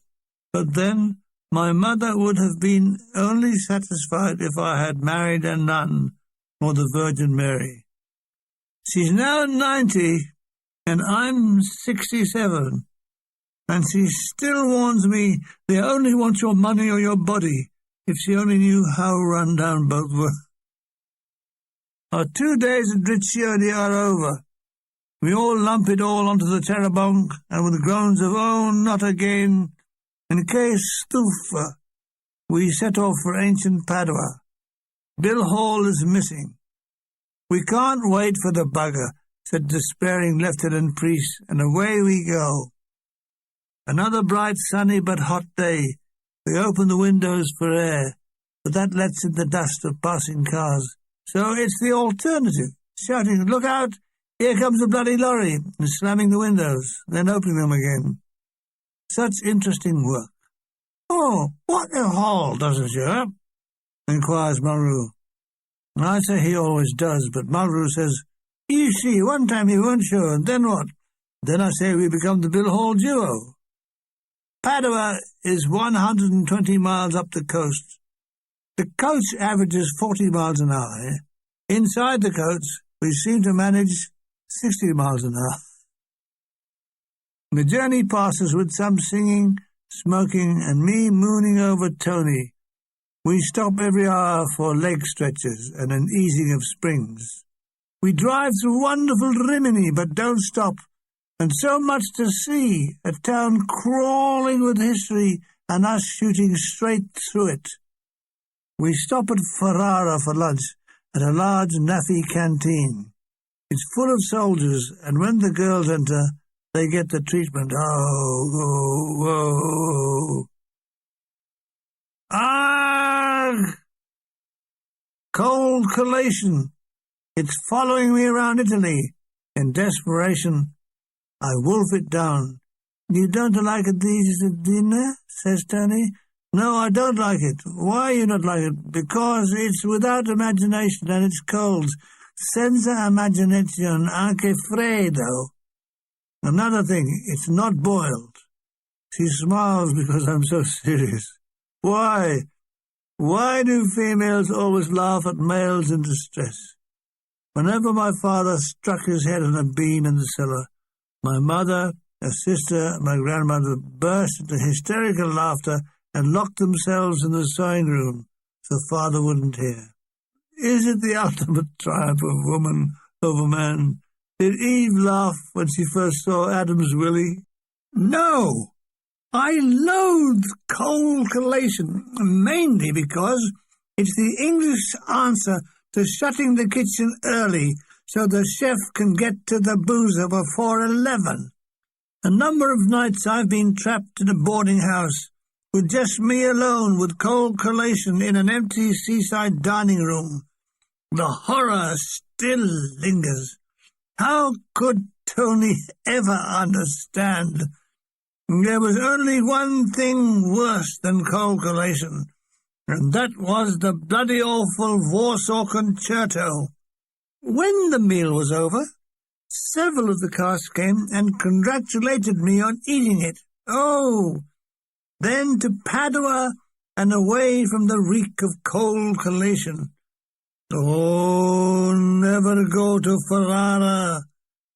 But then my mother would have been only satisfied if I had married a nun or the Virgin Mary. She's now 90, and I'm 67, and she still warns me they only want your money or your body. If she only knew how run down both were. Our 2 days at Riccioli are over. We all lump it all onto the charabanc, and with groans of "oh, not again," and "che stufa," we set off for ancient Padua. Bill Hall is missing. "We can't wait for the bugger," said despairing Lieutenant Priest, and away we go. Another bright, sunny but hot day. We open the windows for air, but that lets in the dust of passing cars. So it's the alternative, shouting, "Look out, here comes a bloody lorry," and slamming the windows, then opening them again. Such interesting work. "Oh, what a haul, doesn't she?" inquires Mulroux. I say he always does, but Mulroux says, "You see, one time he weren't sure, and then what?" Then I say we become the Bill Hall duo. Padua is 120 miles up the coast. The coach averages 40 miles an hour. Inside the coach, we seem to manage 60 miles an hour. The journey passes with some singing, smoking, and me mooning over Tony. We stop every hour for leg stretches and an easing of springs. We drive through wonderful Rimini, but don't stop. And so much to see, a town crawling with history and us shooting straight through it. We stop at Ferrara for lunch at a large Naffi canteen. It's full of soldiers, and when the girls enter, they get the treatment. Oh. Argh! Cold collation. It's following me around Italy. In desperation, I wolf it down. "You don't like these at dinner?" says Tony. "No, I don't like it." "Why you not like it?" "Because it's without imagination and it's cold. Senza immaginazione, anche freddo. Another thing, it's not boiled." She smiles because I'm so serious. Why? Why do females always laugh at males in distress? Whenever my father struck his head on a beam in the cellar, my mother, a sister, and my grandmother burst into hysterical laughter and locked themselves in the sewing room so father wouldn't hear. Is it the ultimate triumph of woman over man? Did Eve laugh when she first saw Adam's willy? No! I loathe cold collation, mainly because it's the English answer to shutting the kitchen early so the chef can get to the boozer before 11. A number of nights I've been trapped in a boarding house with just me alone with cold collation in an empty seaside dining room. The horror still lingers. How could Tony ever understand? There was only one thing worse than cold collation, and that was the bloody awful Warsaw Concerto. When the meal was over, several of the cast came and congratulated me on eating it. Oh! Then to Padua and away from the reek of cold collation. Oh, never go to Ferrara,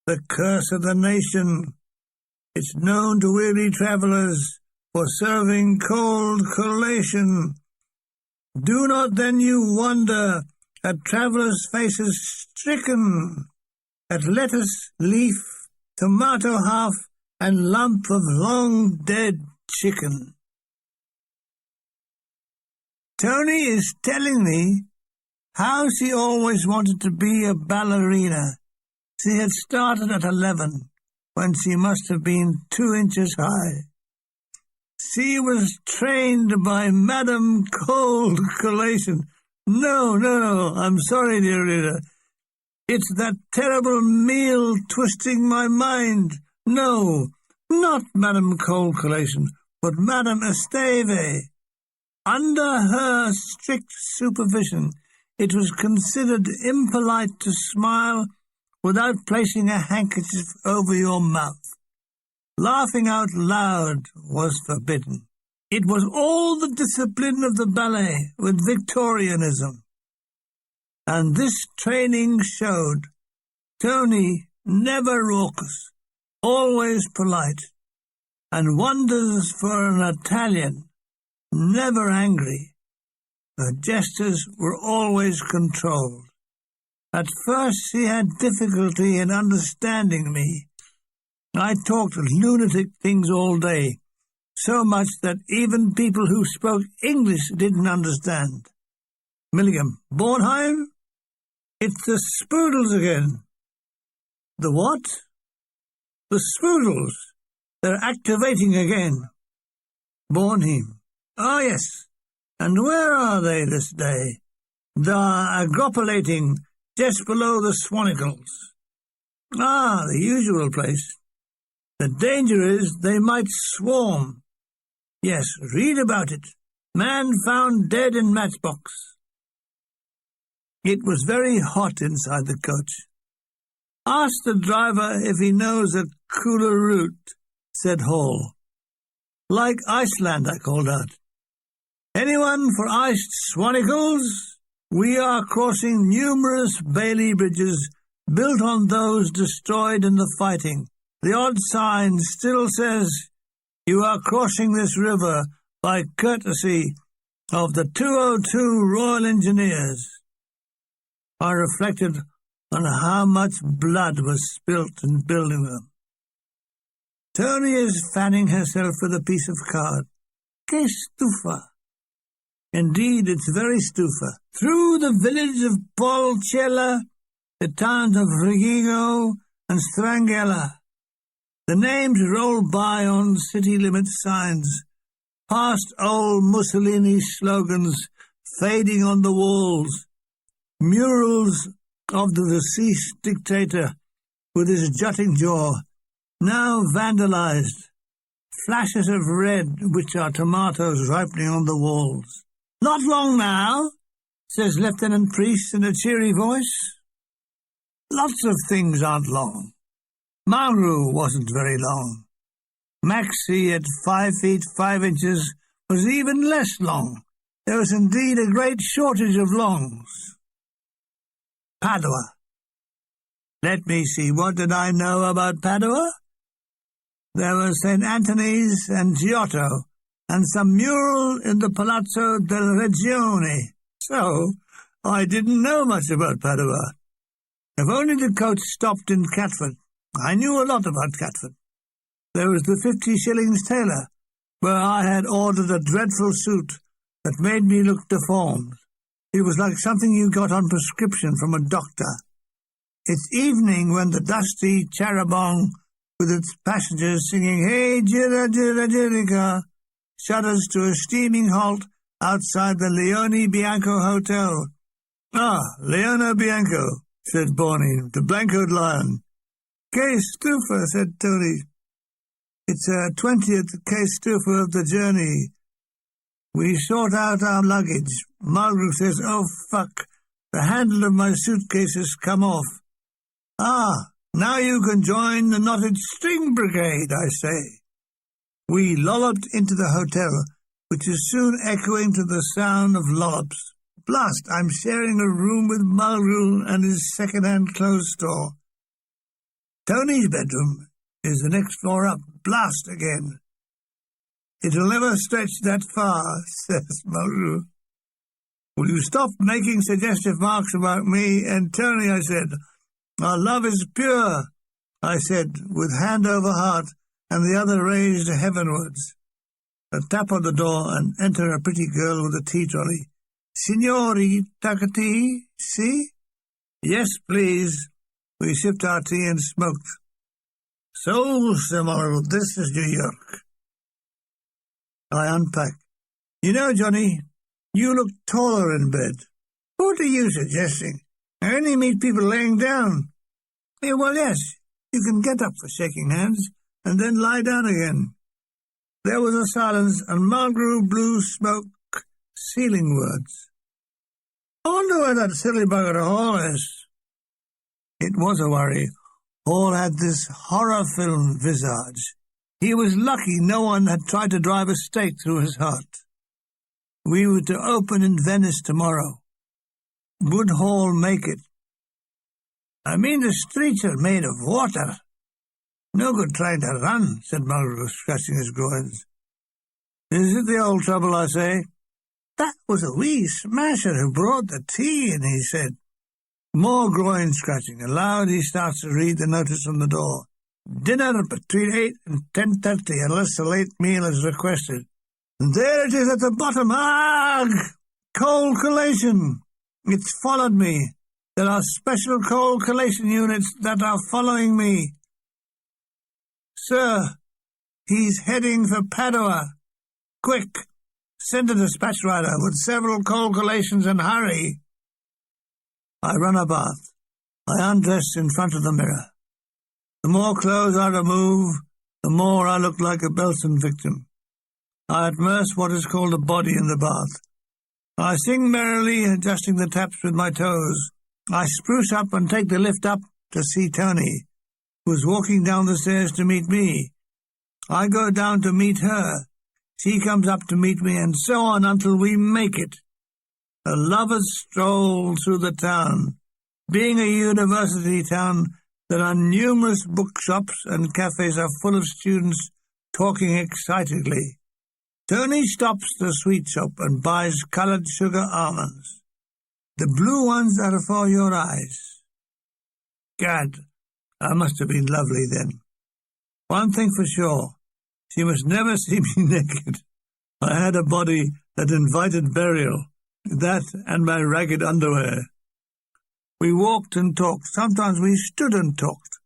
the curse of the nation. It's known to weary travellers for serving cold collation. Do not then you wonder at travellers' faces stricken, at lettuce, leaf, tomato half, and lump of long dead chicken. Tony is telling me how she always wanted to be a ballerina. She had started at 11, when she must have been 2 inches high. She was trained by Madame Cold Collation. No, I'm sorry, dear reader. It's that terrible meal twisting my mind. No, not Madame Cold Collation, but Madame Esteve. Under her strict supervision, it was considered impolite to smile without placing a handkerchief over your mouth. Laughing out loud was forbidden. It was all the discipline of the ballet with Victorianism. And this training showed Tony never raucous, always polite, and wonders for an Italian, never angry. Her gestures were always controlled. At first she had difficulty in understanding me. I talked lunatic things all day, so much that even people who spoke English didn't understand. Milligan, Bornheim? It's the Spoodles again. The what? The Spoodles. They're activating again. Bornheim. Oh, yes. And where are they this day? They're agropolating just below the Swanicles. Ah, the usual place. The danger is they might swarm. Yes, read about it. Man found dead in matchbox. It was very hot inside the coach. Ask the driver if he knows a cooler route, said Hall. Like Iceland, I called out. Anyone for iced Swanicles? We are crossing numerous Bailey bridges built on those destroyed in the fighting. The odd sign still says, you are crossing this river by courtesy of the 202 Royal Engineers. I reflected on how much blood was spilt in building them. Tony is fanning herself with a piece of card. Que stufa. Indeed, it's very stufa. Through the village of Polcella, the towns of Rigigo and Strangella, the names roll by on city limit signs, past old Mussolini slogans fading on the walls, murals of the deceased dictator with his jutting jaw, now vandalized, flashes of red which are tomatoes ripening on the walls. Not long now, says Lieutenant Priest in a cheery voice. Lots of things aren't long. Maru wasn't very long. Maxie at 5 feet 5 inches was even less long. There was indeed a great shortage of longs. Padua. Let me see, what did I know about Padua? There was St. Anthony's and Giotto, and some mural in the Palazzo del Regione. So, I didn't know much about Padua. If only the coach stopped in Catford. I knew a lot about Catford. There was the 50 shillings tailor, where I had ordered a dreadful suit that made me look deformed. It was like something you got on prescription from a doctor. It's evening when the dusty Charabong, with its passengers singing, Hey, Jira, Jira, Jirica, shudders to a steaming halt outside the Leone Bianco Hotel. Ah, Leone Bianco, said Borny, the blancoed lion. Que stufa, said Tony. It's a 20th que stufa of the journey. We sort out our luggage. Margaret says, oh, fuck, the handle of my suitcase has come off. Ah, now you can join the knotted string brigade, I say. We lolloped into the hotel which is soon echoing to the sound of lollops. Blast, I'm sharing a room with Mulgrew and his second-hand clothes store. Tony's bedroom is the next floor up. Blast again. It'll never stretch that far, says Mulgrew. Will you stop making suggestive marks about me and Tony, I said. Our love is pure, I said, with hand over heart and the other raised heavenwards. A tap on the door and enter a pretty girl with a tea trolley. Signori, tea, see? Yes, please. We sipped our tea and smoked. So, Sir Mulgrew, this is New York. I unpacked. You know, Johnny, you look taller in bed. What are you suggesting? I only meet people laying down. Yeah, well, yes, you can get up for shaking hands and then lie down again. There was a silence, and Mulgrew blew smoke, sealing words. I wonder where that silly bugger Hall is. It was a worry. Hall had this horror film visage. He was lucky no one had tried to drive a stake through his heart. We were to open in Venice tomorrow. Would Hall make it? I mean, the streets are made of water. No good trying to run, said Mulgrew, scratching his groins. Is it the old trouble, I say? That was a wee smasher who brought the tea in, he said. More groin scratching. Aloud he starts to read the notice on the door. Dinner between 8 and 10:30, unless a late meal is requested. And there it is at the bottom. Ugh! Cold collation. It's followed me. There are special cold collation units that are following me. Sir, he's heading for Padua. Quick, send a dispatch rider with several cold collations and hurry. I run a bath. I undress in front of the mirror. The more clothes I remove, the more I look like a Belton victim. I immerse what is called a body in the bath. I sing merrily, adjusting the taps with my toes. I spruce up and take the lift up to see Tony, who's walking down the stairs to meet me. I go down to meet her. She comes up to meet me, and so on until we make it. A lover's stroll through the town. Being a university town, there are numerous bookshops and cafes are full of students talking excitedly. Tony stops the sweet shop and buys coloured sugar almonds. The blue ones are for your eyes. Gad, I must have been lovely then. One thing for sure, she must never see me naked. I had a body that invited burial, that and my ragged underwear. We walked and talked. Sometimes we stood and talked.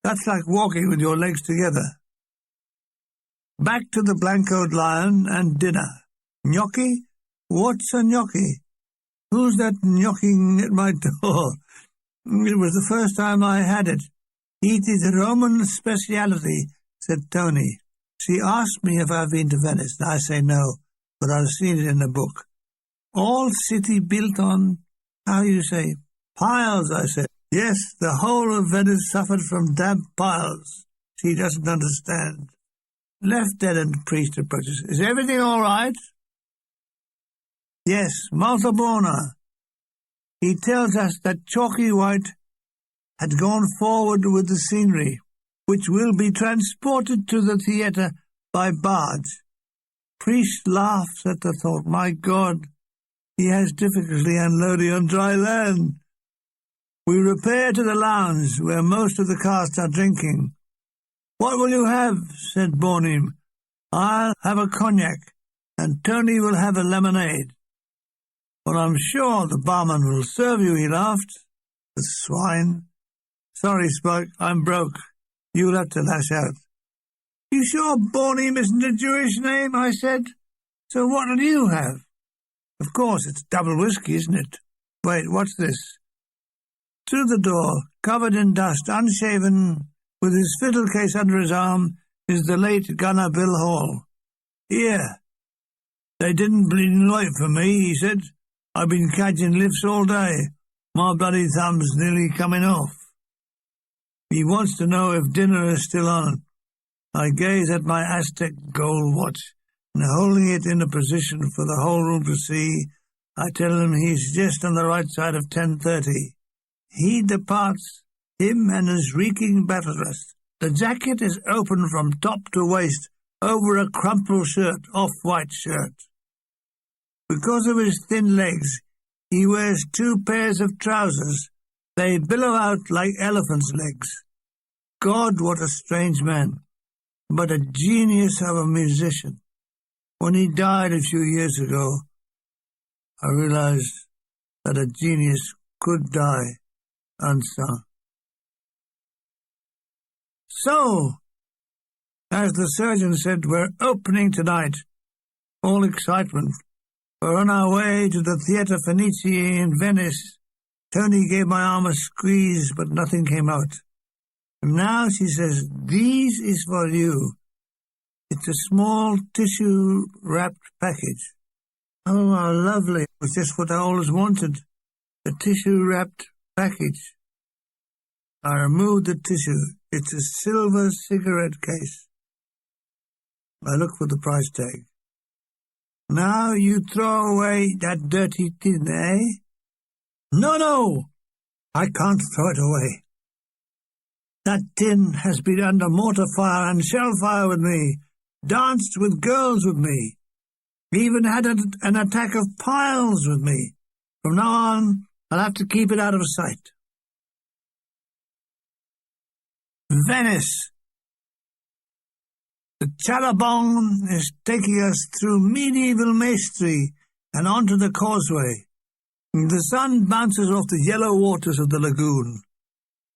That's like walking with your legs together. Back to the Blancoed Lion and dinner. Gnocchi? What's a gnocchi? Who's that knocking at my door? It was the first time I had it. It is a Roman speciality, said Tony. She asked me if I've been to Venice, and I say no, but I've seen it in a book. All city built on, how you say, piles, I said. Yes, the whole of Venice suffered from damp piles. She doesn't understand. Lieutenant Priest approaches. Is everything all right? Yes, molto buona. He tells us that Chalky White had gone forward with the scenery, which will be transported to the theatre by barge. Priest laughs at the thought. My God, he has difficulty unloading on dry land. We repair to the lounge, where most of the cast are drinking. What will you have? Said Borneem. I'll have a cognac, and Tony will have a lemonade. Well, I'm sure the barman will serve you, he laughed. The swine. Sorry, Spike, I'm broke. You'll have to lash out. You sure Borneem isn't a Jewish name? I said. So what'll you have? Of course, it's double whiskey, isn't it? Wait, what's this? Through the door, covered in dust, unshaven, with his fiddle case under his arm, is the late Gunner Bill Hall. Here. They didn't bleeding wait for me, he said. I've been catching lifts all day. My bloody thumb's nearly coming off. He wants to know if dinner is still on. I gaze at my Aztec gold watch. and holding it in a position for the whole room to see, I tell him he's just on the right side of 10:30. He departs, him and his reeking battle dress. The jacket is open from top to waist, over a crumpled shirt, off-white shirt. Because of his thin legs, he wears 2 pairs of trousers. They billow out like elephants' legs. God, what a strange man, but a genius of a musician. When he died a few years ago, I realized that a genius could die unsung. So, as the surgeon said, we're opening tonight. All excitement. We're on our way to the Theatre Venetian in Venice. Tony gave my arm a squeeze, but nothing came out. And now she says, "These is for you." It's a small tissue-wrapped package. Oh, how lovely. It was just what I always wanted. A tissue-wrapped package. I removed the tissue. It's a silver cigarette case. I look for the price tag. "Now you throw away that dirty tin, eh?" No, I can't throw it away. That tin has been under mortar fire and shell fire with me, danced with girls with me, even had an attack of piles with me. From now on, I'll have to keep it out of sight. Venice. The chalabanc is taking us through medieval masonry and onto the causeway. The sun bounces off the yellow waters of the lagoon.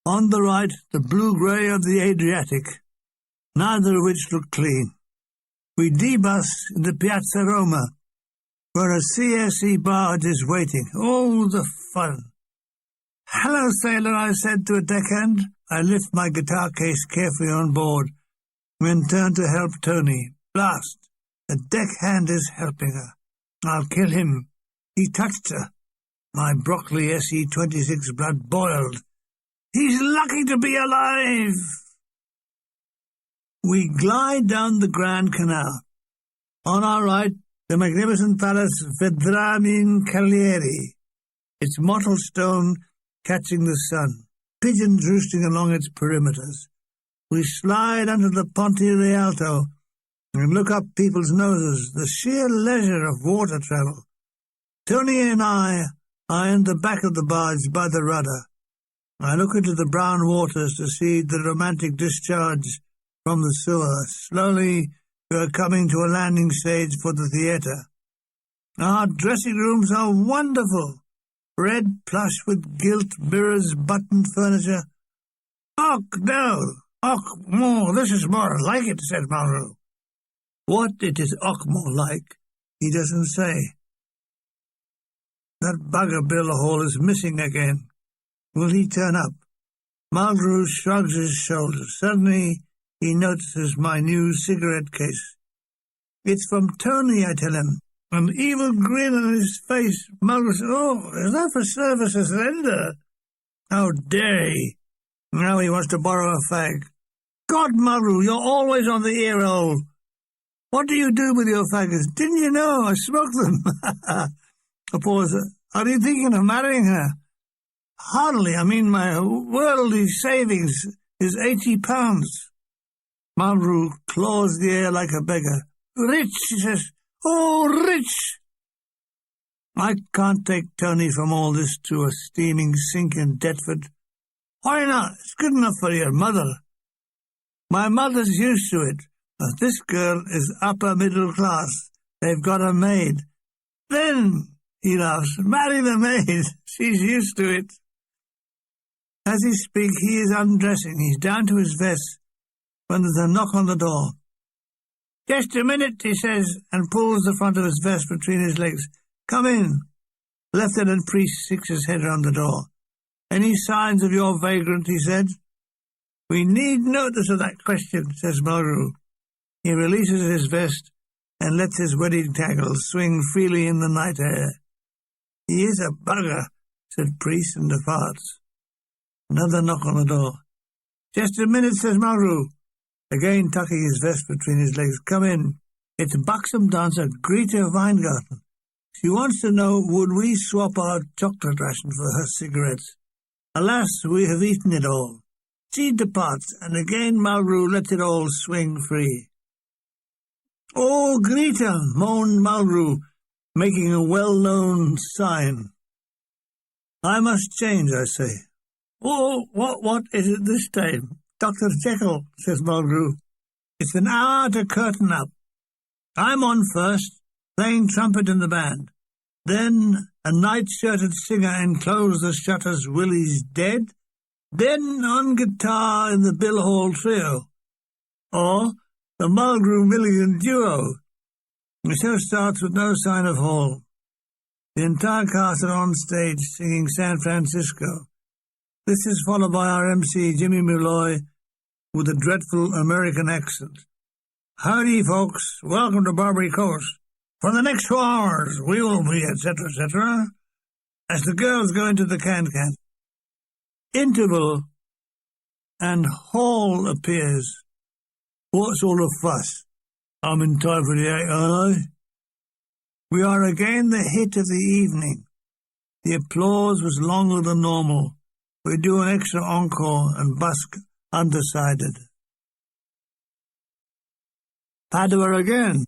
On the right, the blue-grey of the Adriatic, neither of which look clean. We debus in the Piazza Roma, where a CSE barge is waiting. Oh, the fun! "Hello, sailor," I said to a deckhand. I lift my guitar case carefully on board, then turn to help Tony. Blast! The deckhand is helping her. I'll kill him. He touched her. My broccoli SE-26 blood boiled. He's lucky to be alive! We glide down the Grand Canal. On our right, the magnificent palace Vedramin Calieri, its mottled stone catching the sun, pigeons roosting along its perimeters. We slide under the Ponte Rialto and look up people's noses, the sheer leisure of water travel. Tony and I are in the back of the barge by the rudder. I look into the brown waters to see the romantic discharge from the sewer. Slowly, we are coming to a landing stage for the theatre. Our dressing rooms are wonderful. Red plush with gilt mirrors, buttoned furniture. "Och, no! Och, more! This is more like it," said Malraux. What it is och more like, he doesn't say. That bugger Bill Hall is missing again. Will he turn up? Malraux shrugs his shoulders. Suddenly, he notices my new cigarette case. "It's from Tony," I tell him. An evil grin on his face. Malraux says, "Oh, is that for service as lender? How dare he? Now he wants to borrow a fag. God, Malraux, you're always on the ear hole. What do you do with your faggots? Didn't you know? I smoke them." A pause. "Are you thinking of marrying her?" "Hardly. I mean, my worldly savings is £80. Malraux claws the air like a beggar. "Rich," he says. "Oh, rich!" I can't take Tony from all this to a steaming sink in Deptford. Why not? It's good enough for your mother. My mother's used to it. But this girl is upper middle class. They've got a maid. Then, he laughs, marry the maid. She's used to it. As he speaks, he is undressing. He's down to his vest when there's a knock on the door. "Just a minute," he says, and pulls the front of his vest between his legs. "Come in." Lieutenant Priest sticks his head around the door. "Any signs of your vagrant?" he said. "We need notice of that question," says Malraux. He releases his vest and lets his wedding tackles swing freely in the night air. "He is a bugger," said Priest, and departs. Another knock on the door. "Just a minute," says Malraux, again tucking his vest between his legs. "Come in." It's buxom dancer Greta Weingarten. She wants to know, would we swap our chocolate ration for her cigarettes? Alas, we have eaten it all. She departs, and again Mulgrew lets it all swing free. "Oh, Greta," moaned Mulgrew, making a well-known sign. "I must change," I say. "Oh, what is it this time?" "Dr. Jekyll," says Mulgrew. "It's an hour to curtain up. I'm on first, playing trumpet in the band. Then a night-shirted singer enclosed the shutters, Willie's dead. Then on guitar in the Bill Hall trio, or the Mulgrew-Milligan duo. The show starts with no sign of Hall. The entire cast are on stage singing San Francisco. This is followed by our MC, Jimmy Malloy, with a dreadful American accent. "Howdy, folks. Welcome to Barbary Coast. For the next 2 hours, we will be, etc., etc." As the girls go into the can-can. Interval, and Hall appears. "What's all the fuss? I'm in time for the act, aren't I?" We are again the hit of the evening. The applause was longer than normal. We do an extra encore and busk undecided. Padua again.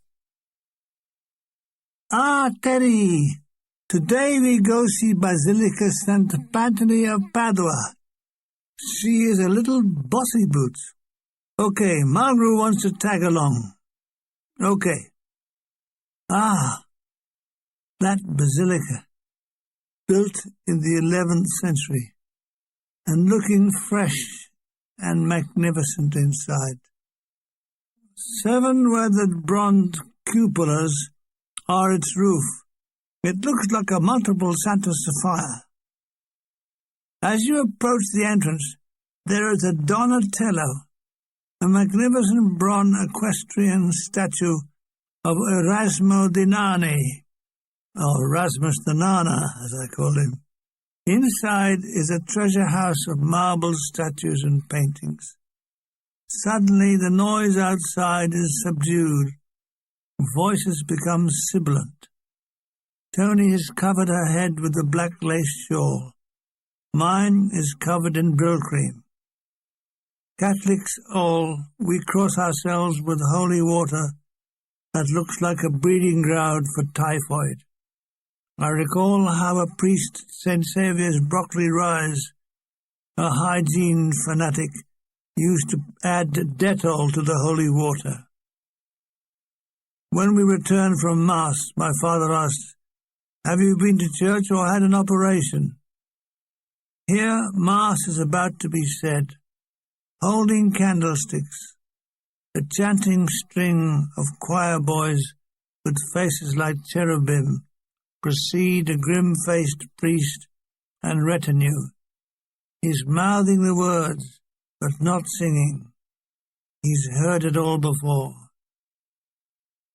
"Ah, Terry, today we go see Basilica Santa Pantani of Padua. She is a little bossy boots. Okay, Mulgrew wants to tag along. Okay. Ah, that basilica, built in the 11th century, and looking fresh and magnificent inside. 7 weathered bronze cupolas are its roof. It looks like a multiple Santa Sophia. As you approach the entrance, there is a Donatello, a magnificent bronze equestrian statue of Erasmo di Nani, or Erasmus the Nana, as I call him. Inside is a treasure house of marble statues and paintings. Suddenly the noise outside is subdued. Voices become sibilant. Tony has covered her head with a black lace shawl. Mine is covered in brill cream. Catholics all, we cross ourselves with holy water that looks like a breeding ground for typhoid. I recall how a priest, St. Saviour's Broccoli Rise, a hygiene fanatic, used to add Dettol to the holy water. When we returned from Mass, my father asked, "Have you been to church or had an operation?" Here, Mass is about to be said. Holding candlesticks, a chanting string of choir boys with faces like cherubim precede a grim-faced priest and retinue. He's mouthing the words, but not singing. He's heard it all before.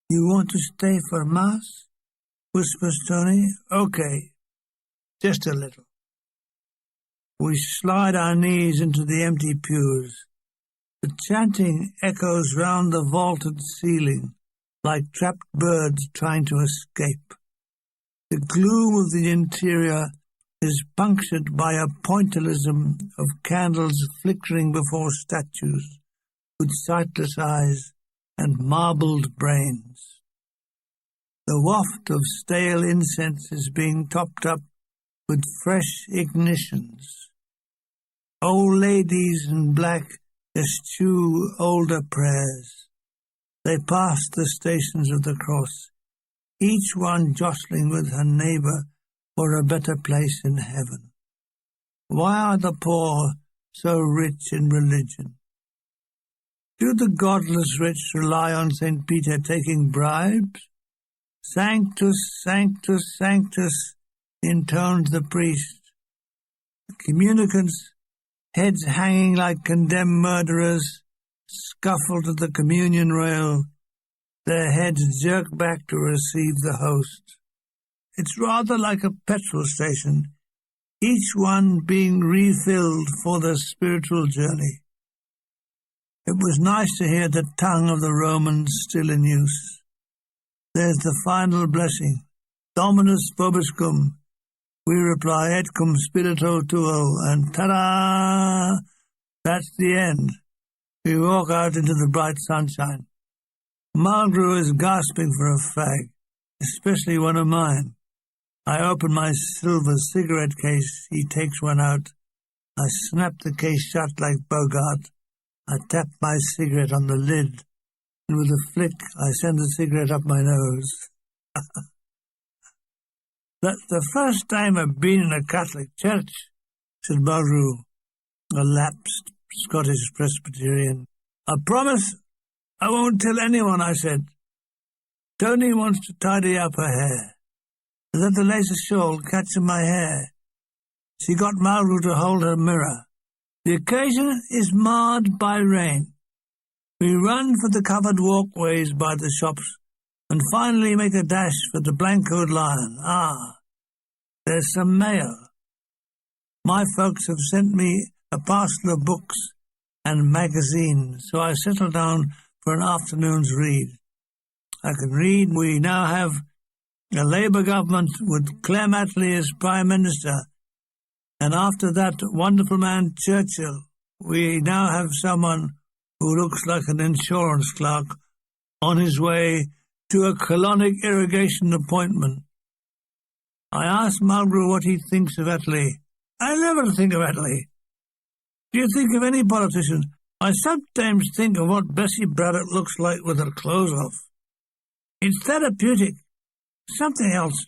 "You want to stay for Mass?" whispers Tony. "Okay, just a little." We slide our knees into the empty pews. The chanting echoes round the vaulted ceiling like trapped birds trying to escape. The gloom of the interior is punctured by a pointillism of candles flickering before statues with sightless eyes and marbled brains. The waft of stale incense is being topped up with fresh ignitions. Old ladies in black eschew older prayers. They pass the stations of the cross, each one jostling with her neighbour for a better place in heaven. Why are the poor so rich in religion? Do the godless rich rely on St. Peter taking bribes? Sanctus, sanctus, sanctus, intones the priest. The communicants, heads hanging like condemned murderers, scuffle to the communion rail, their heads jerk back to receive the host. It's rather like a petrol station, each one being refilled for their spiritual journey. It was nice to hear the tongue of the Romans still in use. There's the final blessing. Dominus vobiscum. We reply, et cum spirito tuo, and ta-da! That's the end. We walk out into the bright sunshine. Mulgrew is gasping for a fag, especially one of mine. I open my silver cigarette case. He takes one out. I snap the case shut like Bogart. I tap my cigarette on the lid, and with a flick, I send the cigarette up my nose. That's the first time I've been in a Catholic church, said Mulgrew, a lapsed Scottish Presbyterian. I promise I won't tell anyone, I said. Tony wants to tidy up her hair. Let the lace shawl catch in my hair. She got Mulgrew to hold her mirror. The occasion is marred by rain. We run for the covered walkways by the shops and finally make a dash for the Blancoed Lion. There's some mail. My folks have sent me a parcel of books and magazines, so I settle down for an afternoon's read. I can read we now have a Labour government with Clem Attlee as Prime Minister, and after that wonderful man Churchill, we now have someone who looks like an insurance clerk on his way to a colonic irrigation appointment. I asked Mulgrew what he thinks of Attlee. I never think of Attlee. Do you think of any politician? I sometimes think of what Bessie Braddock looks like with her clothes off. It's therapeutic. Something else.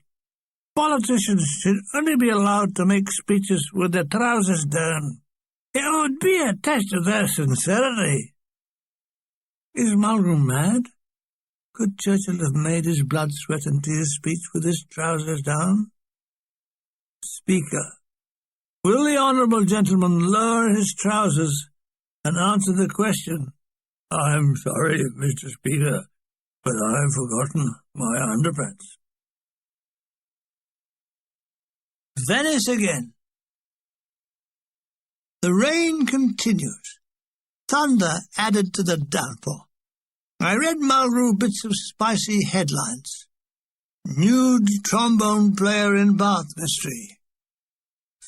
Politicians should only be allowed to make speeches with their trousers down. It would be a test of their sincerity. Is Mulgrew mad? Could Churchill have made his blood, sweat and tears speech with his trousers down? Speaker. Will the honourable gentleman lower his trousers and answer the question? I'm sorry, Mr. Speaker, but I've forgotten my underpants. Venice again. The rain continues. Thunder added to the downpour. I read Mulgrew bits of spicy headlines. Nude trombone player in Bath mystery.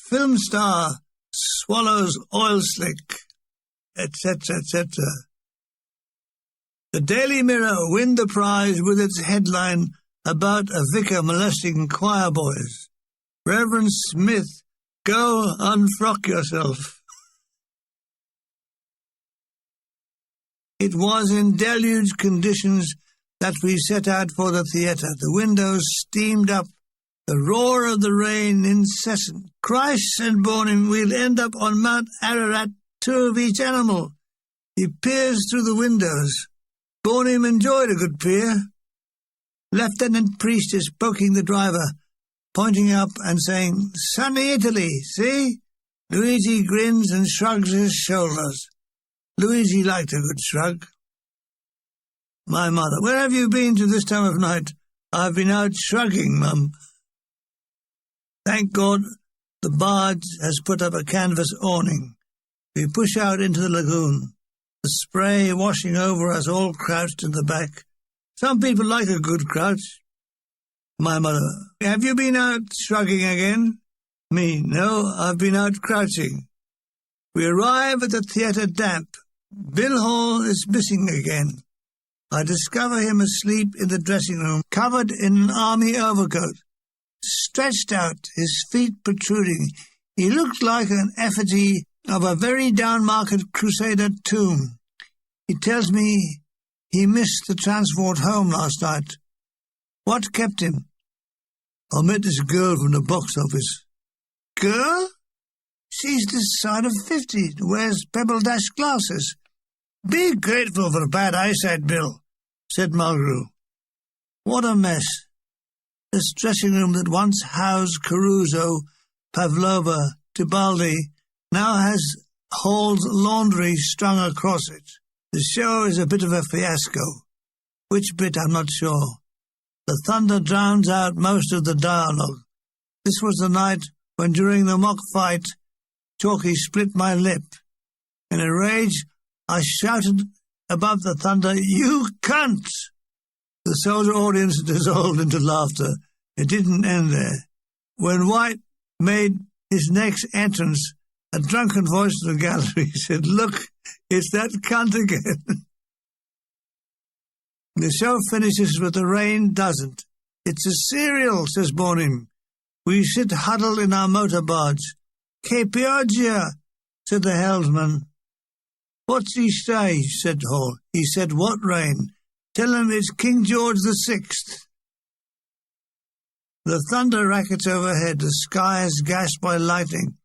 Film star swallows oil slick, etc., etc. The Daily Mirror win the prize with its headline about a vicar molesting choir boys. Reverend Smith, go unfrock yourself. It was in deluged conditions that we set out for the theatre. The windows steamed up, the roar of the rain incessant. Christ said Bonim, we'll end up on Mount Ararat, two of each animal. He peers through the windows. Bonim enjoyed a good peer. Lieutenant Priest is poking the driver, pointing up and saying, sunny Italy, see? Luigi grins and shrugs his shoulders. Luigi liked a good shrug. My mother, where have you been to this time of night? I've been out shrugging, Mum. Thank God the barge has put up a canvas awning. We push out into the lagoon, the spray washing over us all crouched in the back. Some people like a good crouch. My mother, have you been out shrugging again? Me, no, I've been out crouching. We arrive at the theatre damp. Bill Hall is missing again. I discover him asleep in the dressing room, covered in an army overcoat, stretched out, his feet protruding. He looked like an effigy of a very down-market crusader tomb. He tells me he missed the transport home last night. What kept him? I met this girl from the box office. Girl? She's this side of 50, wears pebble-dash glasses. Be grateful for bad eyesight, Bill, said Mulgrew. What a mess. This dressing room that once housed Caruso, Pavlova, Tibaldi, now has Hall's laundry strung across it. The show is a bit of a fiasco. Which bit, I'm not sure. The thunder drowns out most of the dialogue. This was the night when, during the mock fight, Chalky split my lip. In a rage, I shouted above the thunder, "You cunt!" The soldier audience dissolved into laughter. It didn't end there. When White made his next entrance, a drunken voice in the gallery said, "Look, it's that cunt again." The show finishes, but the rain doesn't. "It's a serial," says Bonim. "We sit huddled in our motor barge." "Che pioggia," said the helmsman. "What's he say?" said Hall. "He said, what rain? Tell him it's King George VI." The thunder rackets overhead. The sky is gashed by lightning.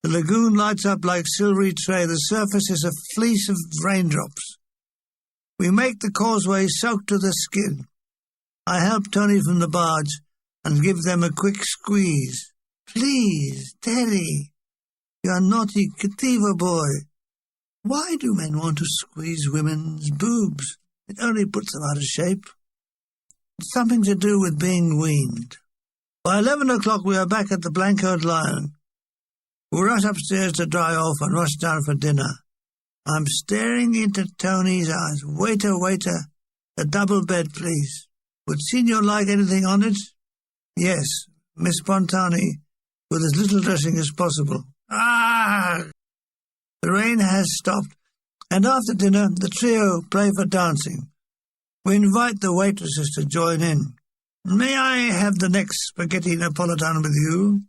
The lagoon lights up like silvery tray. The surface is a fleece of raindrops. We make the causeway soaked to the skin. I help Tony from the barge and give them a quick squeeze. "Please, Terry, you're a naughty cattiva boy." Why do men want to squeeze women's boobs? It only puts them out of shape. It's something to do with being weaned. By 11 o'clock we are back at the Blancoed Lion. We rush upstairs to dry off and rush down for dinner. I'm staring into Tony's eyes. "Waiter, waiter, a double bed, please. Would Signor like anything on it?" "Yes, Miss Spontani, with as little dressing as possible." Ah! The rain has stopped, and after dinner the trio play for dancing. We invite the waitresses to join in. "May I have the next spaghetti Napolitan with you?"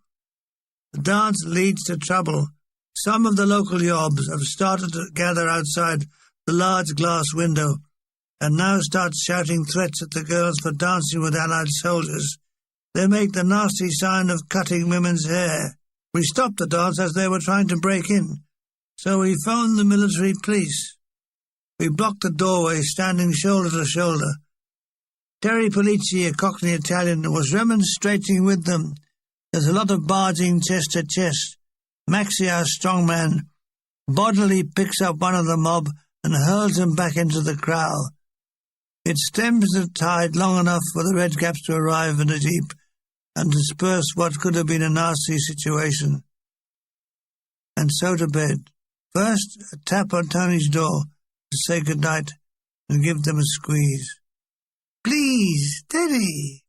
The dance leads to trouble. Some of the local yobs have started to gather outside the large glass window and now start shouting threats at the girls for dancing with Allied soldiers. They make the nasty sign of cutting women's hair. We stopped the dance as they were trying to break in, so we phoned the military police. We blocked the doorway, standing shoulder to shoulder. Terry Polizzi, a Cockney Italian, was remonstrating with them. There's a lot of barging chest to chest. Maxie, our strongman, bodily picks up one of the mob and hurls him back into the crowd. It stems the tide long enough for the redcaps to arrive in a jeep and disperse what could have been a nasty situation. And so to bed. First, a tap on Tony's door to say good night and give them a squeeze. "Please, Teddy."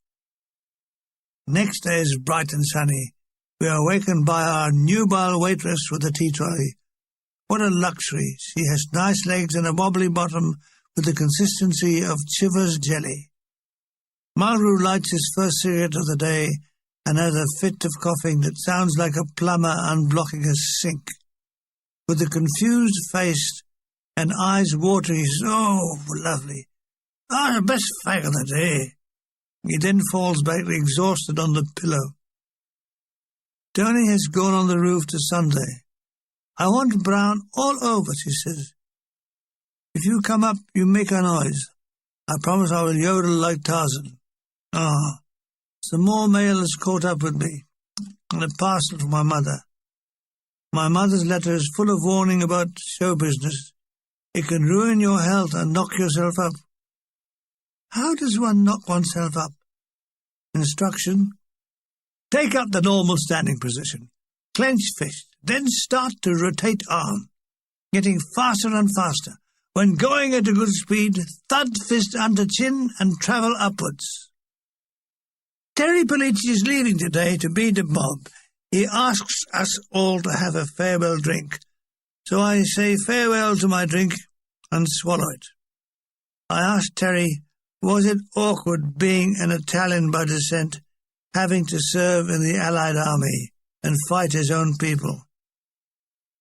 Next day is bright and sunny. We are awakened by our nubile waitress with a tea trolley. What a luxury. She has nice legs and a wobbly bottom with the consistency of Chivers jelly. Mulgrew lights his first cigarette of the day and has a fit of coughing that sounds like a plumber unblocking a sink. With a confused face and eyes watering, he says, "Oh, lovely. The best fag of the day." He then falls back exhausted on the pillow. Tony has gone on the roof to Sunday. "I want brown all over," she says. "If you come up, you make a noise. I promise I will yodel like Tarzan." Some more mail has caught up with me, and a parcel from my mother. My mother's letter is full of warning about show business. It can ruin your health and knock yourself up. How does one knock oneself up? Instruction: take up the normal standing position. Clench fist, then start to rotate arm, getting faster and faster. When going at a good speed, thud fist under chin and travel upwards. Terry Polizzi is leaving today to beat the mob. He asks us all to have a farewell drink. So I say farewell to my drink and swallow it. I asked Terry, was it awkward being an Italian by descent, having to serve in the Allied army and fight his own people?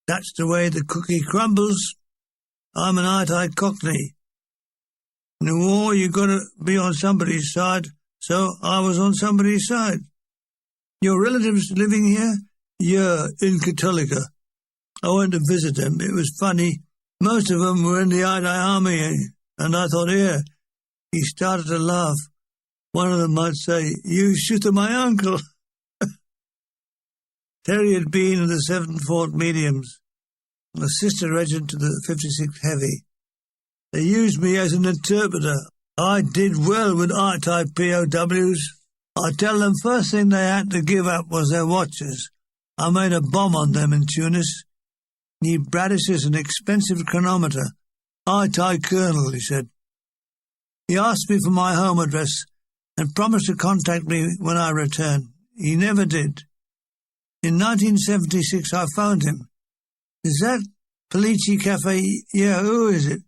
That's the way the cookie crumbles. I'm an eye-tight Cockney. In the war, you got to be on somebody's side, so I was on somebody's side. Your relatives living here? Yeah, in Cattolica. I went to visit them. It was funny. Most of them were in the Allied army, and I thought, yeah. He started to laugh. One of them might say, "You shoot my uncle." Terry had been in the 7th Fort Mediums, the sister regiment to the 56th Heavy. They used me as an interpreter. I did well with R-type POWs. I tell them first thing they had to give up was their watches. I made a bomb on them in Tunis. "Ye Bradish is an expensive chronometer. R-type colonel," he said. He asked me for my home address and promised to contact me when I returned. He never did. In 1976, I phoned him. Is that Felici Cafe? Yeah, who is it?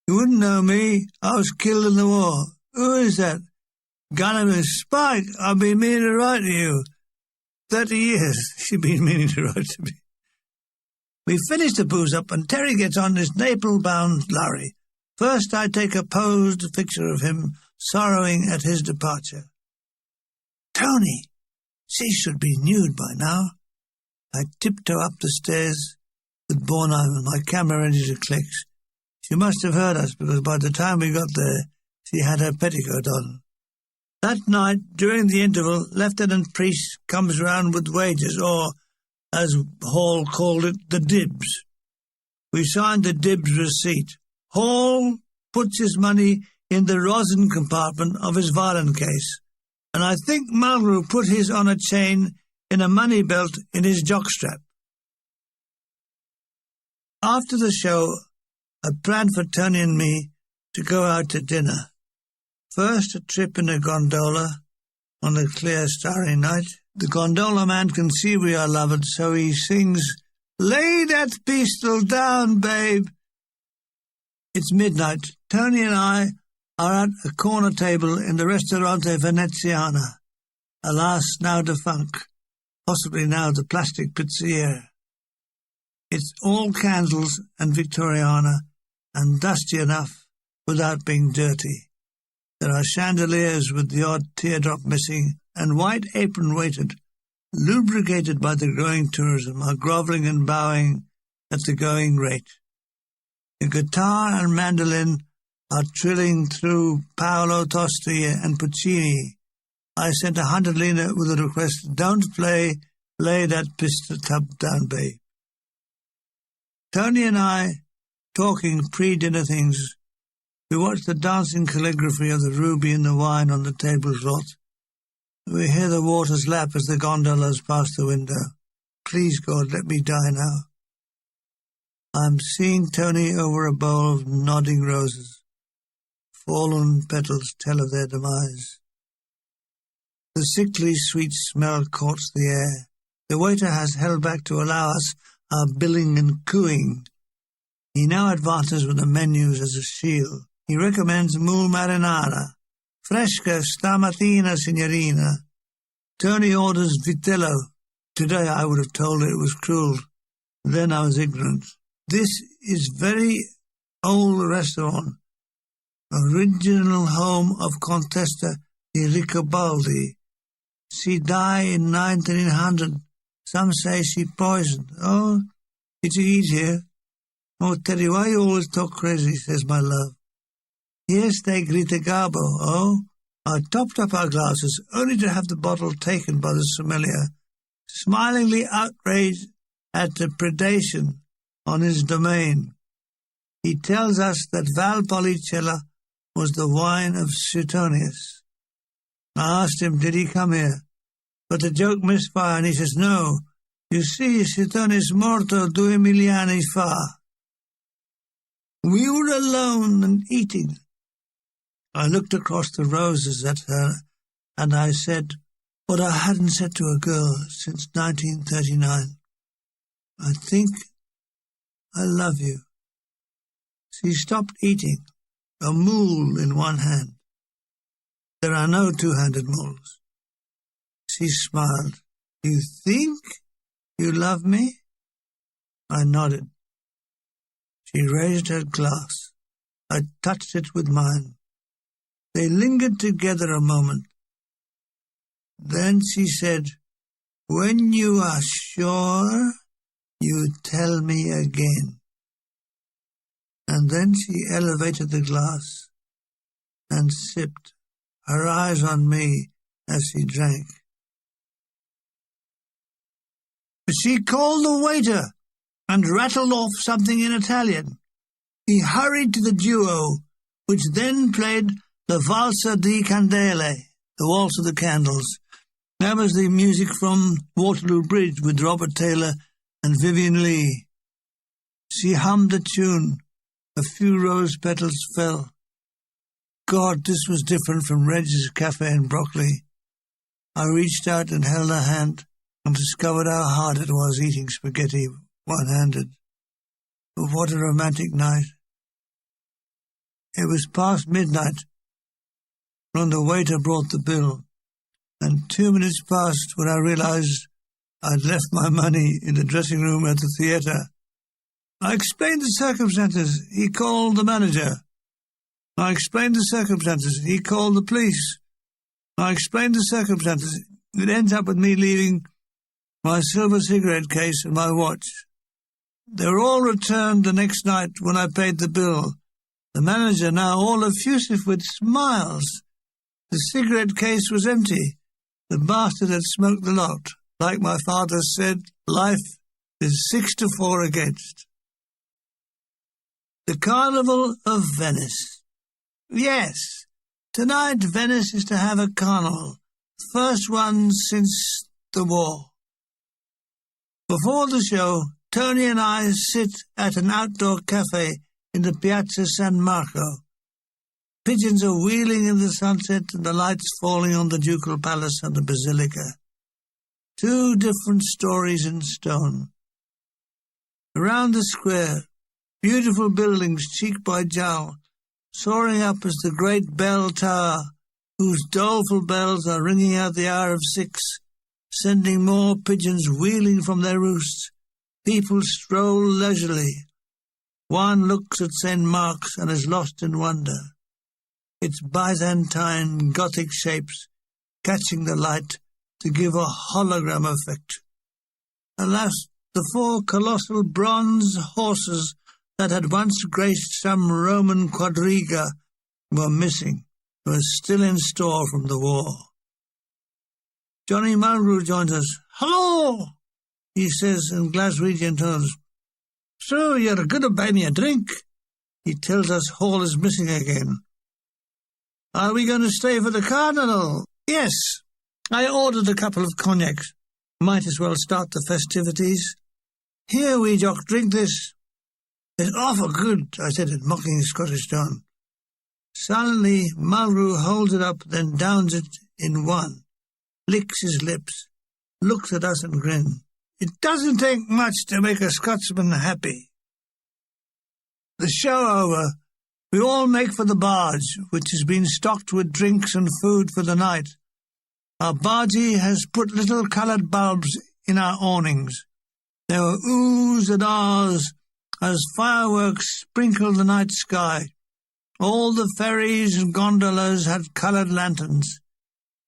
You wouldn't know me. I was killed in the war. Who is that? Gunner Spike. I've been meaning to write to you. 30 years she'd been meaning to write to me. We finished the booze up and Terry gets on this Naples-bound lorry. First I take a posed picture of him sorrowing at his departure. Tony, she should be nude by now. I tiptoe up the stairs with Bornheim and my camera ready to click. She must have heard us because by the time we got there, she had her petticoat on. That night, during the interval, Lieutenant Priest comes round with wages, or, as Hall called it, the dibs. We signed the dibs receipt. Hall puts his money in the rosin compartment of his violin case, and I think Mulgrew put his on a chain in a money belt in his jockstrap. After the show, I planned for Tony and me to go out to dinner. First, a trip in a gondola on a clear, starry night. The gondola man can see we are loved, so he sings, "Lay that pistol down, babe." It's midnight. Tony and I are at a corner table in the Ristorante Veneziana, alas, now defunct, possibly now the plastic pizzeria. It's all candles and Victoriana, and dusty enough without being dirty. There are chandeliers with the odd teardrop missing, and white apron-weighted, lubricated by the growing tourism, are grovelling and bowing at the going rate. The guitar and mandolin are trilling through Paolo Tosti and Puccini. I sent 100 lire with a request, "Don't play, lay that pistol tub down, babe." Tony and I, talking pre-dinner things, we watch the dancing calligraphy of the ruby and the wine on the tablecloth. We hear the waters lap as the gondolas pass the window. Please, God, let me die now. I'm seeing Tony over a bowl of nodding roses. Fallen petals tell of their demise. The sickly sweet smell courts the air. The waiter has held back to allow us our billing and cooing. He now advances with the menus as a shield. He recommends mule marinara. "Fresca stamattina, signorina." Tony orders vitello. Today I would have told her it was cruel. Then I was ignorant. This is very old restaurant. Original home of Contessa di Ricobaldi. She died in 1900. Some say she poisoned. Oh, did you eat here? Oh, Teddy, why you always talk crazy, says my love. Yes, they grita garbo. Oh, I topped up our glasses, only to have the bottle taken by the sommelier, smilingly outraged at the predation on his domain. He tells us that Valpolicella was the wine of Suetonius. I asked him, did he come here? But the joke misfired, and he says, no, you see, Suetonius morto 2 miliani fa. We were alone and eating. I looked across the roses at her, and I said what I hadn't said to a girl since 1939. I think I love you. She stopped eating, a mule in one hand. There are no two-handed mules. She smiled. You think you love me? I nodded. She raised her glass. I touched it with mine. They lingered together a moment. Then she said, when you are sure, you tell me again. And then she elevated the glass and sipped, her eyes on me as she drank. She called the waiter and rattled off something in Italian. He hurried to the duo, which then played the Valsa di Candele, the Waltz of the Candles. That was the music from Waterloo Bridge with Robert Taylor and Vivian Lee. She hummed the tune. A few rose petals fell. God, this was different from Reg's Cafe and Broccoli. I reached out and held her hand and discovered how hard it was eating spaghetti one-handed. But what a romantic night. It was past midnight when the waiter brought the bill, and 2 minutes passed when I realized I'd left my money in the dressing room at the theatre. I explained the circumstances. He called the manager. I explained the circumstances. He called the police. I explained the circumstances. It ends up with me leaving my silver cigarette case and my watch. They were all returned the next night when I paid the bill. The manager, now all effusive with smiles. The cigarette case was empty. The bastard had smoked the lot. Like my father said, life is 6-4 against. The Carnival of Venice. Yes, tonight Venice is to have a carnival. First one since the war. Before the show, Tony and I sit at an outdoor cafe in the Piazza San Marco. Pigeons are wheeling in the sunset and the lights falling on the Ducal Palace and the Basilica. 2 different stories in stone. Around the square, beautiful buildings cheek by jowl, soaring up as the great bell tower, whose doleful bells are ringing out the hour of 6, sending more pigeons wheeling from their roosts. People stroll leisurely. One looks at St. Mark's and is lost in wonder. Its Byzantine Gothic shapes catching the light to give a hologram effect. Alas, the 4 colossal bronze horses that had once graced some Roman quadriga were missing, were still in store from the war. Johnny Mulgrew joins us. "Hello," he says in Glaswegian tones. "So you're going to buy me a drink?" He tells us Hall is missing again. "Are we going to stay for the carnival?" "Yes. I ordered a couple of cognacs. Might as well start the festivities. Here, wee Jock, drink this." "It's awful good," I said in mocking Scottish tone. Silently, Mulgrew holds it up, then downs it in one, licks his lips, looks at us and grins. It doesn't take much to make a Scotsman happy. The show over, we all make for the barge, which has been stocked with drinks and food for the night. Our bargee has put little coloured bulbs in our awnings. There were oohs and ahs as fireworks sprinkled the night sky. All the ferries and gondolas had coloured lanterns.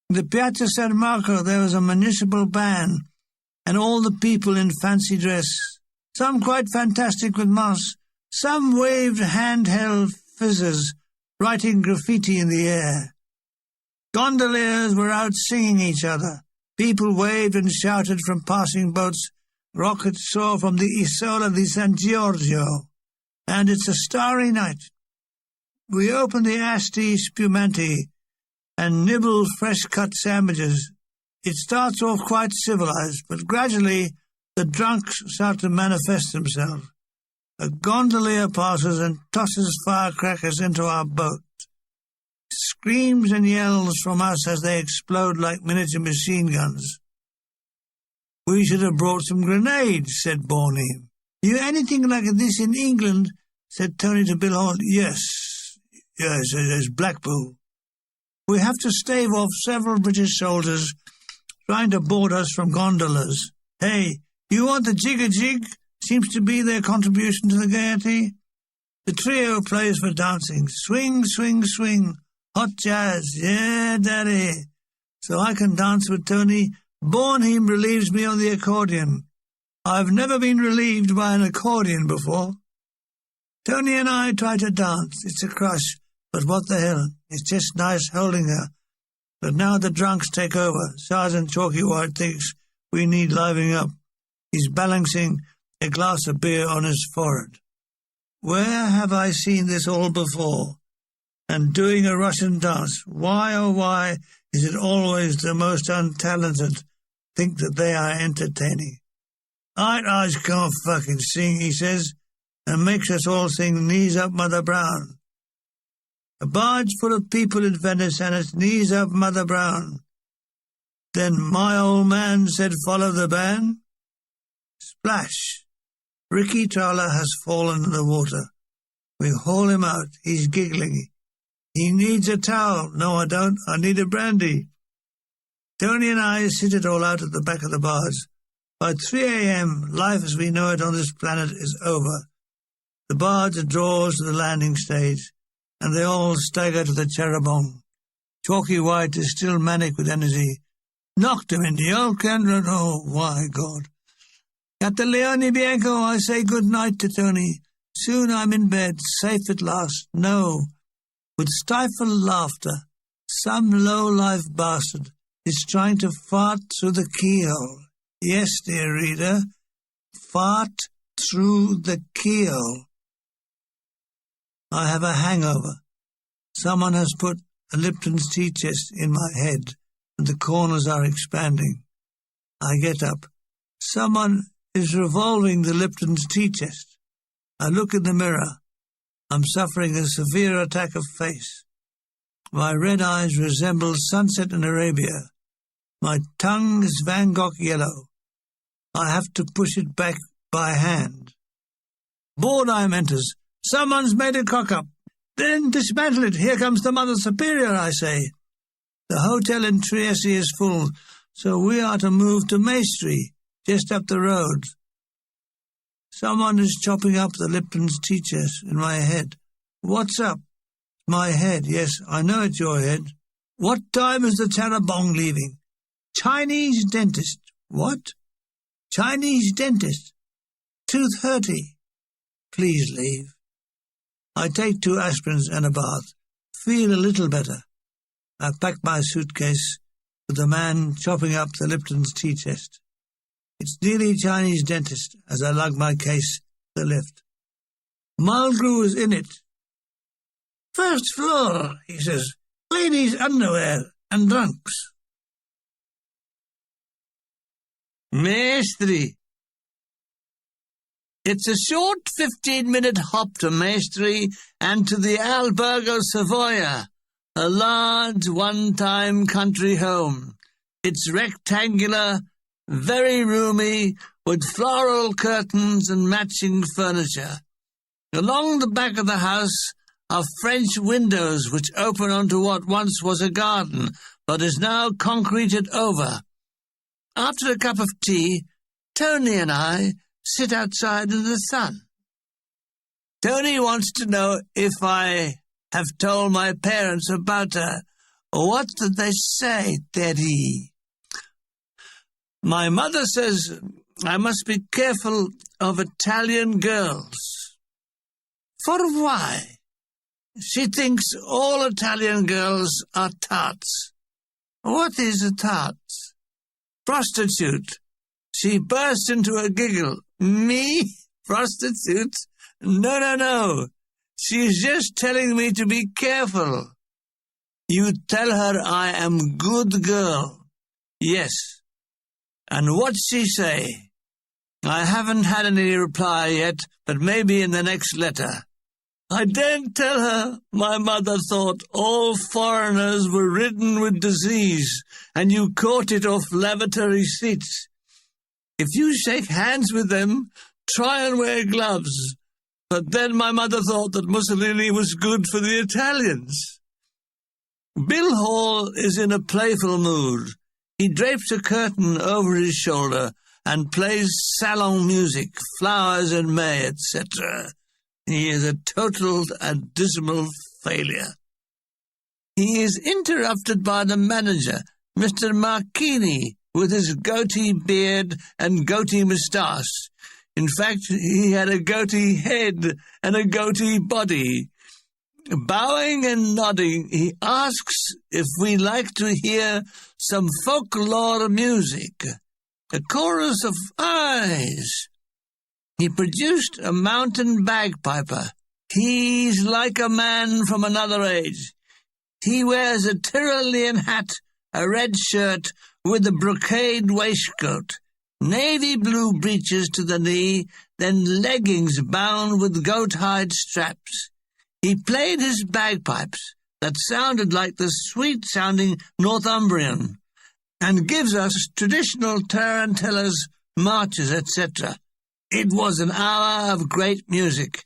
In the Piazza San Marco there was a municipal band, and all the people in fancy dress, some quite fantastic with moss, some waved handheld fizzers, writing graffiti in the air. Gondoliers were out singing each other. People waved and shouted from passing boats. Rockets saw from the Isola di San Giorgio. And it's a starry night. We open the Asti Spumanti and nibble fresh-cut sandwiches. It starts off quite civilized, but gradually the drunks start to manifest themselves. A gondolier passes and tosses firecrackers into our boat. Screams and yells from us as they explode like miniature machine guns. "We should have brought some grenades," said Borney. "You anything like this in England?" said Tony to Bill Hall. Yes, there's Blackpool. "We have to stave off several British soldiers trying to board us from gondolas. Hey, you want the jig-a-jig? Seems to be their contribution to the gaiety. The trio plays for dancing. Swing, swing, swing. Hot jazz. Yeah, daddy. So I can dance with Tony. Bornheim relieves me on the accordion. I've never been relieved by an accordion before. Tony and I try to dance. It's a crush, but what the hell? It's just nice holding her. But now the drunks take over. Sergeant Chalky White thinks we need livening up. He's balancing a glass of beer on his forehead. Where have I seen this all before? And doing a Russian dance. Why, oh why, is it always the most untalented think that they are entertaining? I can't fucking sing, he says, and makes us all sing Knees Up, Mother Brown. A barge full of people in Venice, and its knees up Mother Brown. Then my old man said, follow the band. Splash! Ricky Trawler has fallen in the water. We haul him out. He's giggling. He needs a towel. No, I don't. I need a brandy. Tony and I sit it all out at the back of the barge. By 3 a.m., life as we know it on this planet is over. The barge draws to the landing stage, and they all stagger to the Cherubong. Chalky White is still manic with energy. Knocked him in the old candle. Oh, my God. Cataleone Bianco, I say good night to Tony. Soon I'm in bed, safe at last. No. With stifled laughter, some low-life bastard is trying to fart through the keyhole. Yes, dear reader, fart through the keyhole. I have a hangover. Someone has put a Lipton's tea chest in my head, and the corners are expanding. I get up. Someone is revolving the Lipton's tea chest. I look in the mirror. I'm suffering a severe attack of face. My red eyes resemble sunset in Arabia. My tongue is Van Gogh yellow. I have to push it back by hand. Boredom enters. Someone's made a cock-up. Then dismantle it. Here comes the Mother Superior, I say. The hotel in Trieste is full, so we are to move to Maestri, just up the road. Someone is chopping up the Lipton's tea chest in my head. What's up? My head, yes, I know it's your head. What time is the Cherubong leaving? Chinese dentist. What? Chinese dentist. 2:30. Please leave. I take 2 aspirins and a bath. Feel a little better. I pack my suitcase with the man chopping up the Lipton's tea chest. It's nearly Chinese dentist as I lug my case to the lift. Mulgrew is in it. First floor, he says. Ladies' underwear and drunks. Maestri. It's a short 15-minute hop to Maestri and to the Albergo Savoia, a large one-time country home. It's rectangular, very roomy, with floral curtains and matching furniture. Along the back of the house are French windows which open onto what once was a garden, but is now concreted over. After a cup of tea, Tony and I sit outside in the sun. Tony wants to know if I have told my parents about her. What did they say, Daddy? My mother says I must be careful of Italian girls. For why? She thinks all Italian girls are tarts. What is a tart? Prostitute. She burst into a giggle. Me? Prostitute? No. She's just telling me to be careful. You tell her I am good girl. Yes. And what's she say? I haven't had any reply yet, but maybe in the next letter. I daren't tell her my mother thought all foreigners were ridden with disease, and you caught it off lavatory seats. If you shake hands with them, try and wear gloves. But then my mother thought that Mussolini was good for the Italians. Bill Hall is in a playful mood. He drapes a curtain over his shoulder and plays salon music, Flowers in May, etc. He is a total and dismal failure. He is interrupted by the manager, Mr. Marchini, with his goatee beard and goatee moustache. In fact, he had a goatee head and a goatee body. Bowing and nodding, he asks if we like to hear some folklore music. A chorus of eyes. He produced a mountain bagpiper. He's like a man from another age. He wears a Tyrolean hat, a red shirt with a brocade waistcoat, navy blue breeches to the knee, then leggings bound with goat hide straps. He played his bagpipes that sounded like the sweet-sounding Northumbrian, and gives us traditional tarantellas, marches, etc. It was an hour of great music,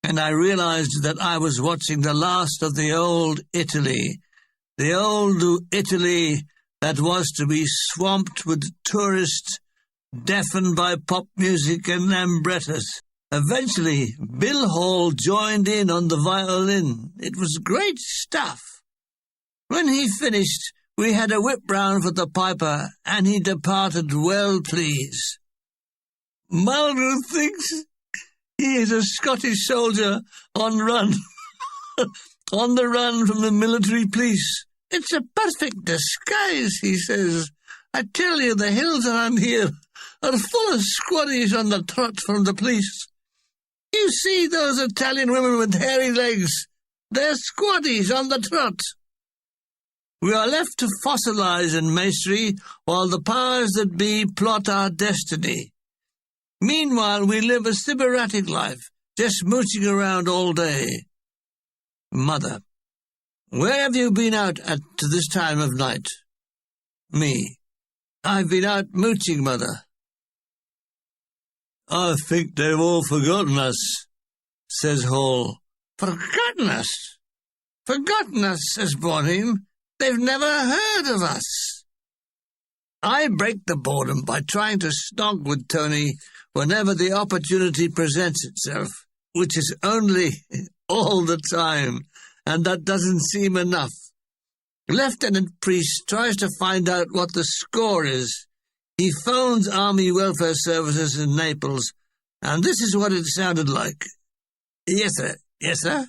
and I realized that I was watching the last of the old Italy that was to be swamped with tourists, deafened by pop music and lambrettas. Eventually, Bill Hall joined in on the violin. It was great stuff. When he finished, we had a whip round for the piper, and he departed well pleased. Mulgrew thinks he is a Scottish soldier on run, on the run from the military police. It's a perfect disguise, he says. I tell you, the hills around here are full of squaddies on the trot from the police. You see those Italian women with hairy legs? They're squaddies on the trot. We are left to fossilize in masonry while the powers that be plot our destiny. Meanwhile, we live a sybaritic life, just mooching around all day. Mother: where have you been out at to this time of night? Me: I've been out mooching, Mother. I think they've all forgotten us, says Hall. Forgotten us? Forgotten us, says Bonham. They've never heard of us. I break the boredom by trying to snog with Tony whenever the opportunity presents itself, which is only all the time, and that doesn't seem enough. Lieutenant Priest tries to find out what the score is. He phones Army Welfare Services in Naples, and this is what it sounded like. Yes, sir. Yes, sir.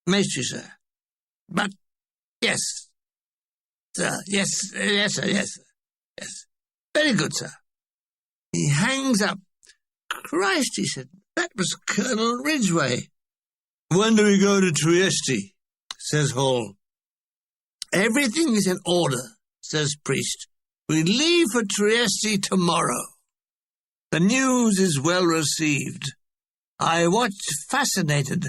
Maestri, sir. But, yes. Sir. Yes, yes, sir. Yes, sir. Yes. Very good, sir. He hangs up. Christ, he said, that was Colonel Ridgway. When do we go to Trieste? Says Hall. Everything is in order, says Priest. We leave for Trieste tomorrow. The news is well received. I watch fascinated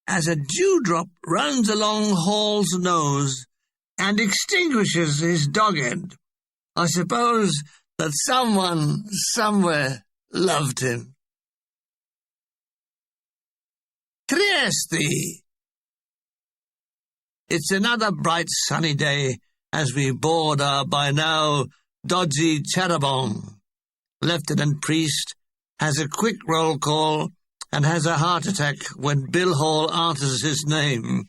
as a dewdrop runs along Hall's nose and extinguishes his dog end. I suppose that someone, somewhere, loved him. Trieste. It's another bright sunny day as we board our by now dodgy charabanc. Lieutenant Priest has a quick roll call and has a heart attack when Bill Hall answers his name.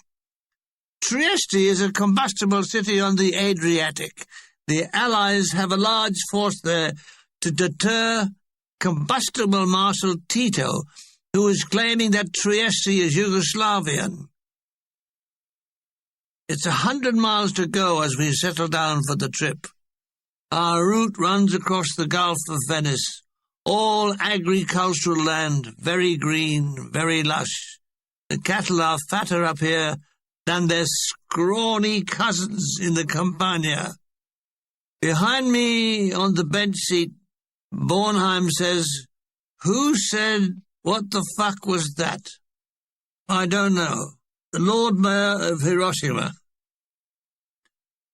Trieste is a combustible city on the Adriatic. The Allies have a large force there to deter combustible Marshal Tito, who is claiming that Trieste is Yugoslavian. It's 100 miles to go as we settle down for the trip. Our route runs across the Gulf of Venice, all agricultural land, very green, very lush. The cattle are fatter up here than their scrawny cousins in the Campania. Behind me on the bench seat, Bornheim says, "Who said, what the fuck was that?" I don't know. The Lord Mayor of Hiroshima.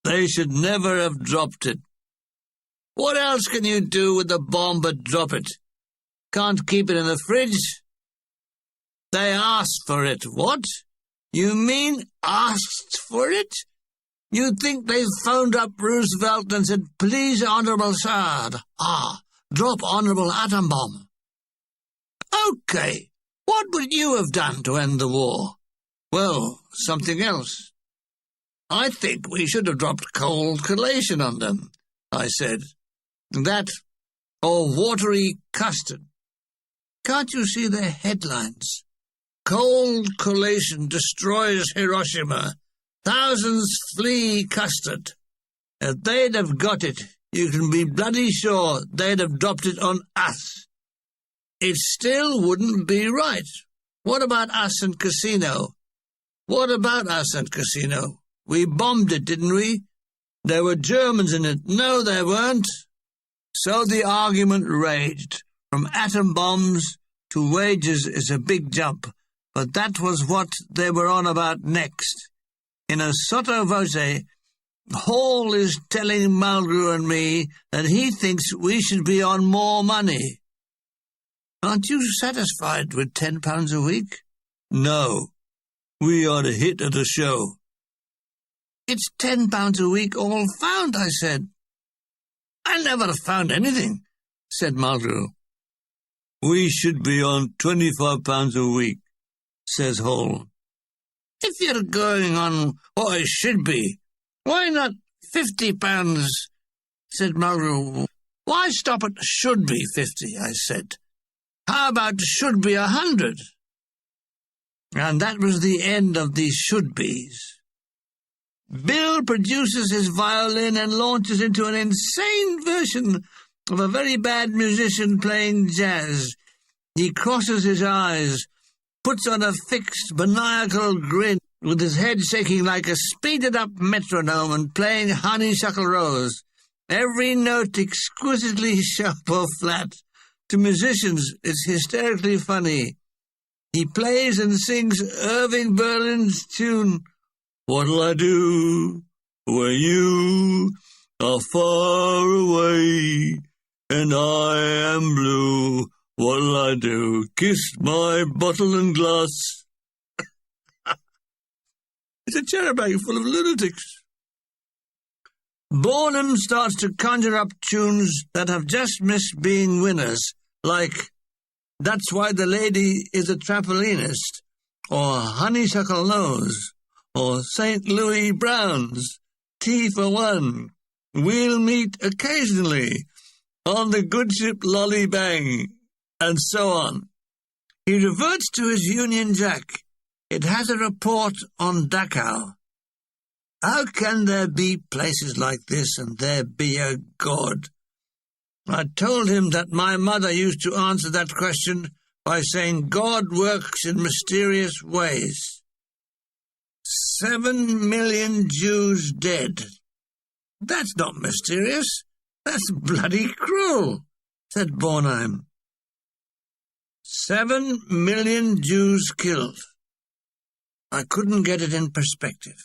They should never have dropped it. What else can you do with a bomb but drop it? Can't keep it in the fridge? They asked for it. What? You mean asked for it? You'd think they phoned up Roosevelt and said, "Please, Honourable Sir, drop Honourable Atom Bomb." Okay, what would you have done to end the war? Well, something else. I think we should have dropped cold collation on them, I said. That, or watery custard. Can't you see the headlines? Cold collation destroys Hiroshima. Thousands flee custard. If they'd have got it, you can be bloody sure they'd have dropped it on us. It still wouldn't be right. What about us and Casino? What about us and Casino? We bombed it, didn't we? There were Germans in it. No, there weren't. So the argument raged. From atom bombs to wages is a big jump, but that was what they were on about next. In a sotto voce, Hall is telling Mulgrew and me that he thinks we should be on more money. Aren't you satisfied with £10 a week? No. We are the hit of the show. It's £10 a week all found, I said. I never have found anything, said Mulgrew. We should be on £25 a week, says Hall. If you're going on what it should be, why not £50, said Mulgrew. Why stop at should be 50, I said. How about should be 100? And that was the end of the should-bes. Bill produces his violin and launches into an insane version of a very bad musician playing jazz. He crosses his eyes, puts on a fixed, maniacal grin, with his head shaking like a speeded-up metronome and playing Honeysuckle Rose, every note exquisitely sharp or flat. To musicians, it's hysterically funny. He plays and sings Irving Berlin's tune, What'll I do when you are far away and I am blue? What'll I do? Kiss my bottle and glass. It's a charabanc full of lunatics. Bornham starts to conjure up tunes that have just missed being winners, like That's Why the Lady is a Trampolinist, or Honeysuckle Nose, or St. Louis Brown's, Tea for One, We'll Meet Occasionally, On the Good Ship Lolly Bang, and so on. He reverts to his Union Jack. It has a report on Dachau. How can there be places like this and there be a God? I told him that my mother used to answer that question by saying God works in mysterious ways. 7 million Jews dead. That's not mysterious. That's bloody cruel, said Bornheim. 7 million Jews killed. I couldn't get it in perspective.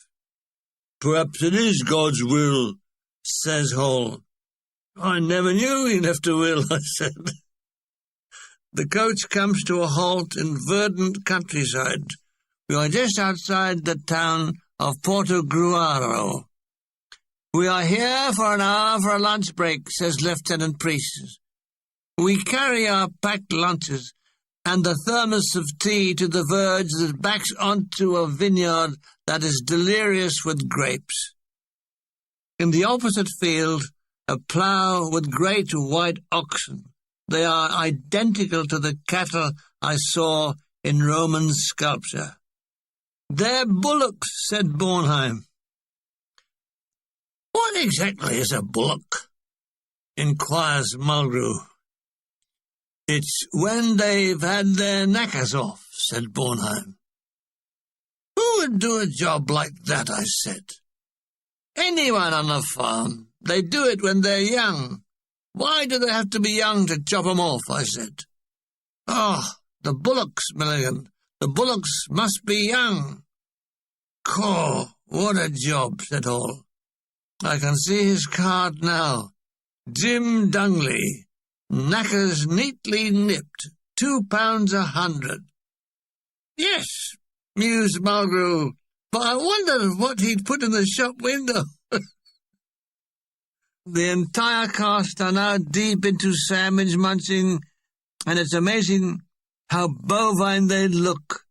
Perhaps it is God's will, says Hall. I never knew he left a will, I said. The coach comes to a halt in verdant countryside. We are just outside the town of Portogruaro. We are here for an hour for a lunch break, says Lieutenant Priest. We carry our packed lunches and the thermos of tea to the verge that backs onto a vineyard that is delirious with grapes. In the opposite field, a plough with great white oxen. They are identical to the cattle I saw in Roman sculpture. They're bullocks, said Bornheim. What exactly is a bullock? Inquires Mulgrew. It's when they've had their knackers off, said Bornheim. Who would do a job like that, I said. Anyone on a farm. They do it when they're young. Why do they have to be young to chop 'em off, I said. Oh, the bullocks, Milligan. The bullocks must be young. Caw, what a job, said Hall. I can see his card now. Jim Dungley. Knackers neatly nipped. £2 100. Yes, mused Mulgrew, but I wonder what he'd put in the shop window. The entire cast are now deep into sandwich munching, and it's amazing how bovine they look.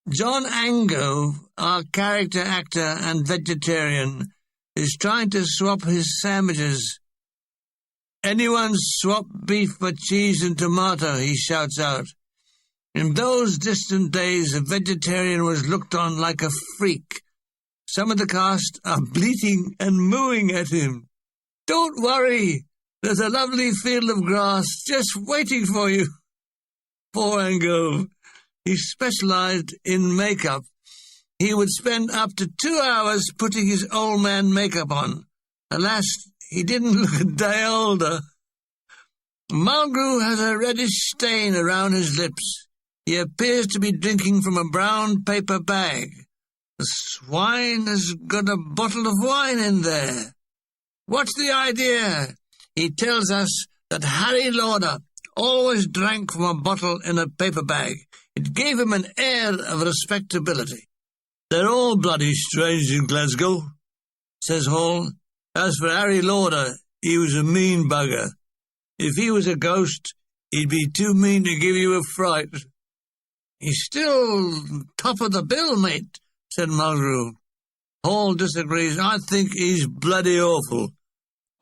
John Ango, our character actor and vegetarian, is trying to swap his sandwiches. Anyone swap beef for cheese and tomato, he shouts out. In those distant days, a vegetarian was looked on like a freak. Some of the cast are bleating and mooing at him. Don't worry, there's a lovely field of grass just waiting for you. Poor Ango. He specialized in makeup. He would spend up to 2 hours putting his old man makeup on. Alas, he didn't look a day older. Mulgrew has a reddish stain around his lips. He appears to be drinking from a brown paper bag. The swine has got a bottle of wine in there. What's the idea? He tells us that Harry Lauder always drank from a bottle in a paper bag. It gave him an air of respectability. They're all bloody strange in Glasgow, says Hall. As for Harry Lauder, he was a mean bugger. If he was a ghost, he'd be too mean to give you a fright. He's still top of the bill, mate, said Mulgrew. Hall disagrees. I think he's bloody awful.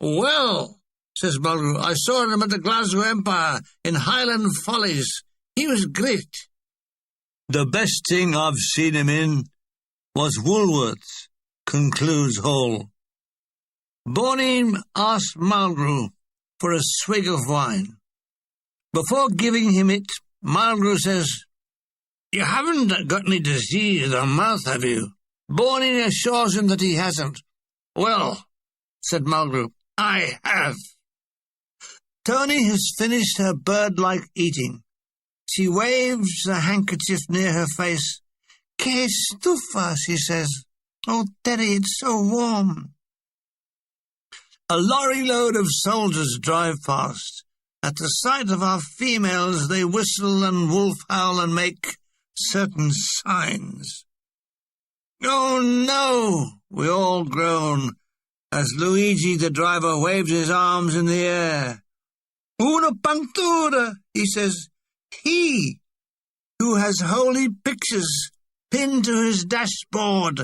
Well, says Mulgrew, I saw him at the Glasgow Empire in Highland Follies. He was great. The best thing I've seen him in was Woolworth's, concludes Hall. Bonin asks Mulgrew for a swig of wine. Before giving him it, Mulgrew says, You haven't got any disease of the mouth, have you? Bonin assures him that he hasn't. Well, said Mulgrew, I have. Tony has finished her bird-like eating. She waves a handkerchief near her face. Que stufa, she says. Oh, Terry, it's so warm. A lorry load of soldiers drive past. At the sight of our females, they whistle and wolf howl and make certain signs. Oh, no, we all groan, as Luigi, the driver, waves his arms in the air. Una punctura, he says. He, who has holy pictures pinned to his dashboard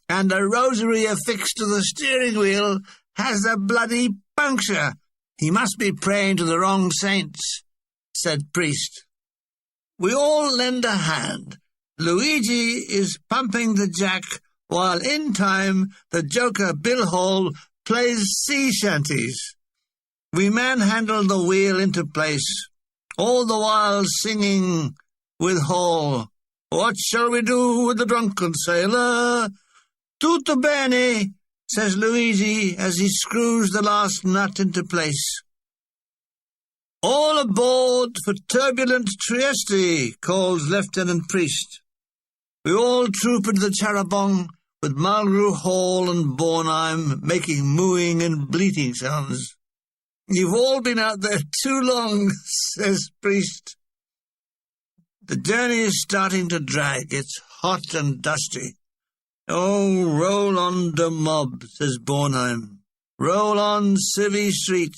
and a rosary affixed to the steering wheel, has a bloody puncture. He must be praying to the wrong saints, said priest. We all lend a hand. Luigi is pumping the jack, while in time the joker Bill Hall plays sea shanties. We manhandle the wheel into place, all the while singing with Hall, What shall we do with the drunken sailor? Tutto bene, says Luigi as he screws the last nut into place. All aboard for turbulent Trieste, calls Lieutenant Priest. We all troop into the Charabong, with Mulgrew, Hall and Bornheim making mooing and bleating sounds. You've all been out there too long, says Priest. The journey is starting to drag. It's hot and dusty. Oh, roll on the mob, says Bornheim. Roll on Civvy Street.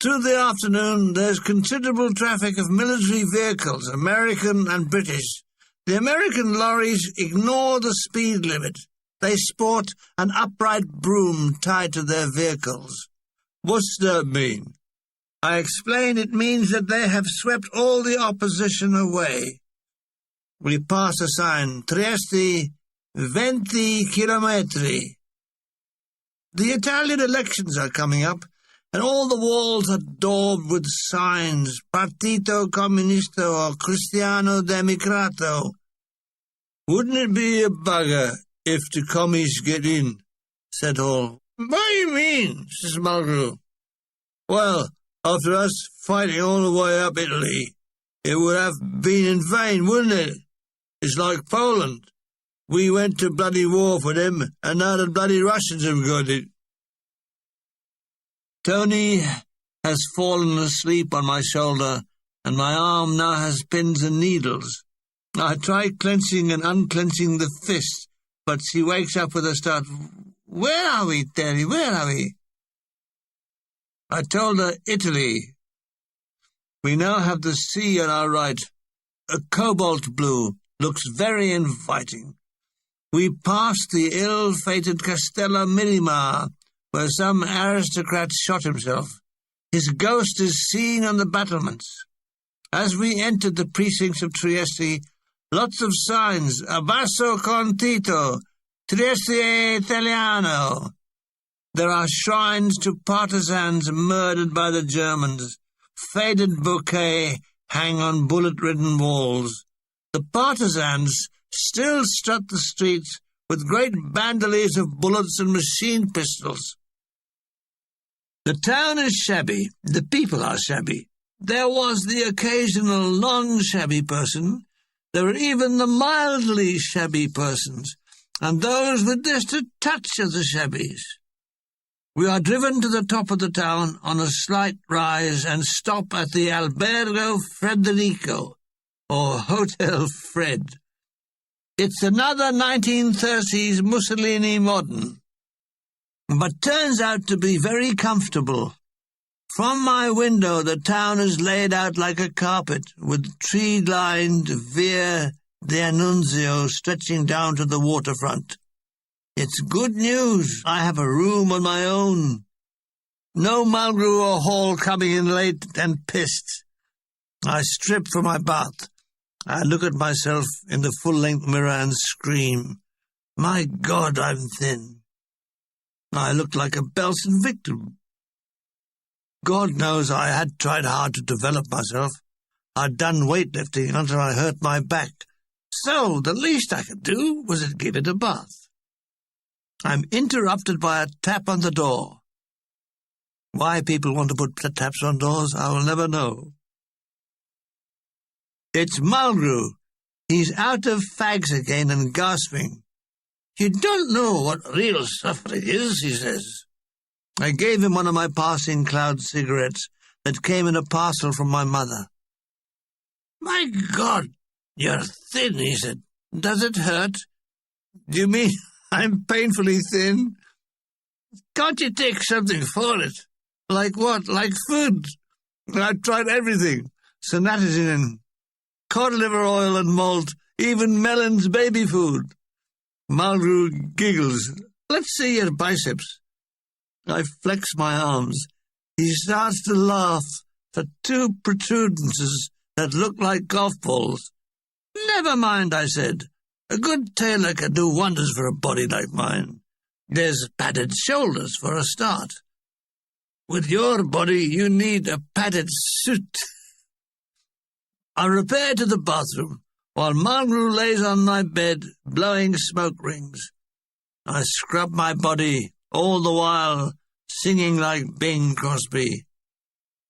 Through the afternoon, there's considerable traffic of military vehicles, American and British. The American lorries ignore the speed limit. They sport an upright broom tied to their vehicles. What's that mean? I explain it means that they have swept all the opposition away. We pass a sign, Trieste, 20 chilometri. The Italian elections are coming up, and all the walls are daubed with signs, Partito Comunista or Cristiano Democrato. Wouldn't it be a bugger if the commies get in? Said Hall. What do you mean? Says Mulgrew. Well, after us fighting all the way up Italy, it would have been in vain, wouldn't it? It's like Poland. We went to bloody war for them, and now the bloody Russians have got it. Tony has fallen asleep on my shoulder, and my arm now has pins and needles. I try clenching and unclenching the fist, but she wakes up with a start. Where are we, Terry? Where are we? I told her Italy. We now have the sea on our right. A cobalt blue, looks very inviting. We passed the ill-fated Castello Miramar, where some aristocrat shot himself. His ghost is seen on the battlements. As we entered the precincts of Trieste, lots of signs, Abbasso con Tito, Trieste Italiano. There are shrines to partisans murdered by the Germans. Faded bouquets hang on bullet-ridden walls. The partisans still strut the streets with great bandoliers of bullets and machine pistols. The town is shabby. The people are shabby. There was the occasional non-shabby person. There were even the mildly shabby persons, and those with just a touch of the shabbies. We are driven to the top of the town on a slight rise and stop at the Albergo Federico, or Hotel Fred. It's another 1930s Mussolini modern, but turns out to be very comfortable. From my window, the town is laid out like a carpet, with tree-lined Via d'Annunzio stretching down to the waterfront. It's good news. I have a room on my own. No Mulgrew or Hall coming in late and pissed. I strip for my bath. I look at myself in the full-length mirror and scream, "My God, I'm thin." I look like a Belsen victim. God knows I had tried hard to develop myself. I'd done weightlifting until I hurt my back. So the least I could do was to give it a bath. I'm interrupted by a tap on the door. Why people want to put taps on doors, I will never know. It's Mulgrew. He's out of fags again and gasping. "You don't know what real suffering is," he says. I gave him one of my passing cloud cigarettes that came in a parcel from my mother. "My God, you're thin," he said. "Does it hurt?" "Do you mean I'm painfully thin?" "Can't you take something for it?" "Like what? Like food?" "I've tried everything. Sanatizin, cod liver oil and malt, even Mellon's baby food." Mulgrew giggles. "Let's see your biceps." I flex my arms. He starts to laugh for two protuberances that look like golf balls. "Never mind," I said. "A good tailor can do wonders for a body like mine. There's padded shoulders for a start. With your body, you need a padded suit." I repair to the bathroom, while Mulgrew lays on my bed, blowing smoke rings. I scrub my body, all the while singing like Bing Crosby.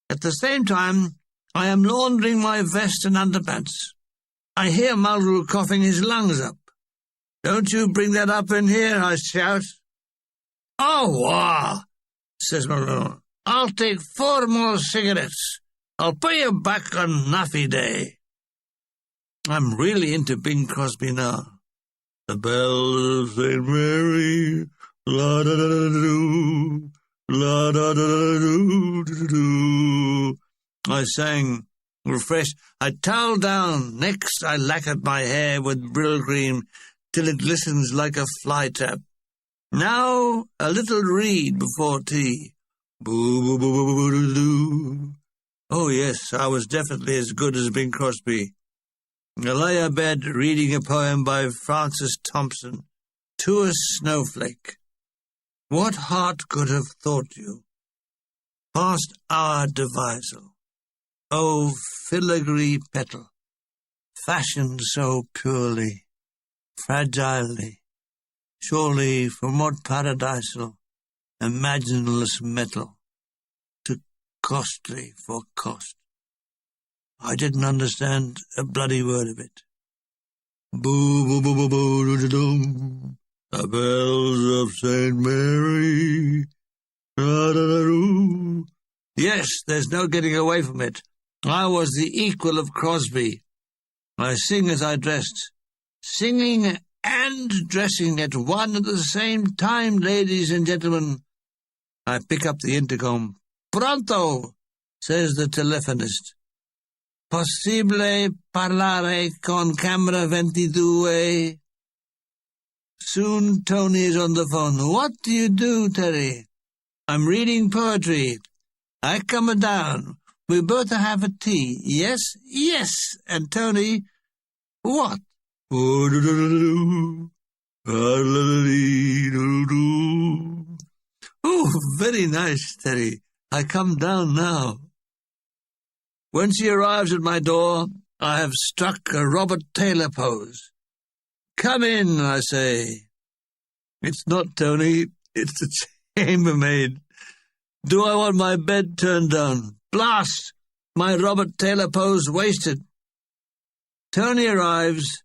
At the same time, I am laundering my vest and underpants. I hear Mulgrew coughing his lungs up. "Don't you bring that up in here," I shout. "Oh, wah," says Mulgrew. "I'll take 4 more cigarettes. I'll pay you back on Naffy Day." I'm really into Bing Crosby now. "The bells of St. Mary, la-da-da-da-doo, la-da-da-da-doo-doo-doo," I sang, refreshed. I towel down. Next I lacquered my hair with Brill cream till it glistens like a fly trap. Now a little read before tea. Boo-boo-boo-boo-boo-doo. Oh yes, I was definitely as good as Bing Crosby. I lay abed reading a poem by Francis Thompson, "To a Snowflake." What heart could have thought you? Past our devisal. O filigree petal, fashioned so purely, fragilely, surely from what paradisal, imagineless metal, too costly for cost. I didn't understand a bloody word of it. Boo-boo-boo-boo-boo-doo-doo-doo. The bells of St. Mary. Da-da-da-doo. Yes, there's no getting away from it. I was the equal of Crosby. I sing as I dressed. Singing and dressing at one and the same time, ladies and gentlemen. I pick up the intercom. "Pronto," says the telephonist. "Possibile parlare con camera 22? Soon Tony is on the phone. "What do you do, Terry?" "I'm reading poetry." "I come down. We both have a tea." "Yes, yes." And Tony, "What?" "Oh, very nice, Terry. I come down now." When she arrives at my door, I have struck a Robert Taylor pose. "Come in," I say. It's not Tony, it's the chambermaid. "Do I want my bed turned down?" "Blast! my Robert Taylor pose wasted. Tony arrives,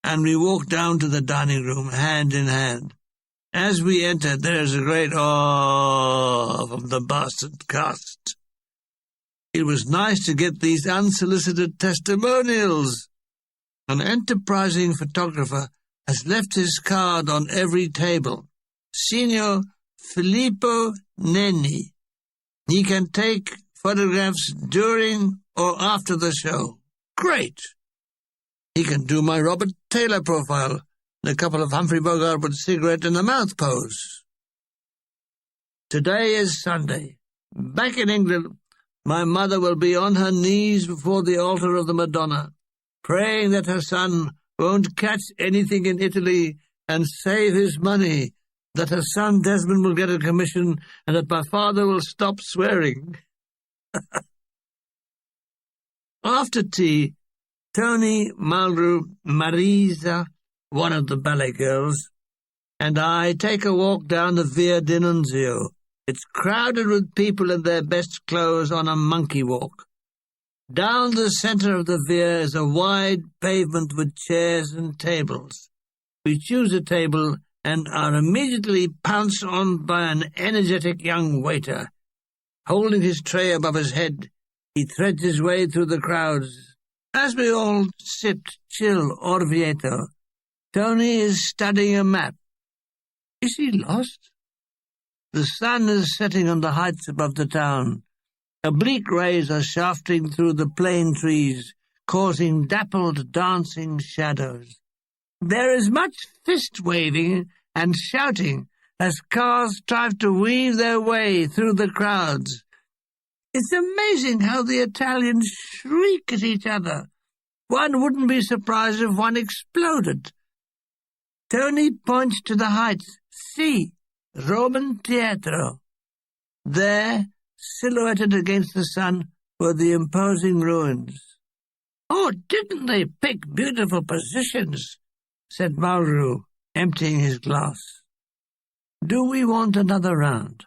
and we walk down to the dining room, hand in hand. As we enter, there is a great "oh" from the bastard cast. It was nice to get these unsolicited testimonials. An enterprising photographer has left his card on every table. Signor Filippo Nenni. He can take photographs during or after the show. Great! He can do my Robert Taylor profile and a couple of Humphrey Bogart with cigarette in the mouth pose. Today is Sunday. Back in England, my mother will be on her knees before the altar of the Madonna, praying that her son won't catch anything in Italy and save his money, that her son Desmond will get a commission, and that my father will stop swearing. After tea, Tony, Mulgrew, Marisa, one of the ballet girls, and I take a walk down the Via d'Annunzio. It's crowded with people in their best clothes on a monkey walk. Down the centre of the Via is a wide pavement with chairs and tables. We choose a table and are immediately pounced on by an energetic young waiter. Holding his tray above his head, he threads his way through the crowds. As we all sit chill orvieto, Tony is studying a map. Is he lost? The sun is setting on the heights above the town. Oblique rays are shafting through the plane trees, causing dappled, dancing shadows. There is much fist-waving and shouting as cars try to weave their way through the crowds. It's amazing how the Italians shriek at each other. One wouldn't be surprised if one exploded. Tony points to the heights. See, Roman Teatro. There, silhouetted against the sun, were the imposing ruins. "Oh, didn't they pick beautiful positions?" said Mulgrew, emptying his glass. "Do we want another round?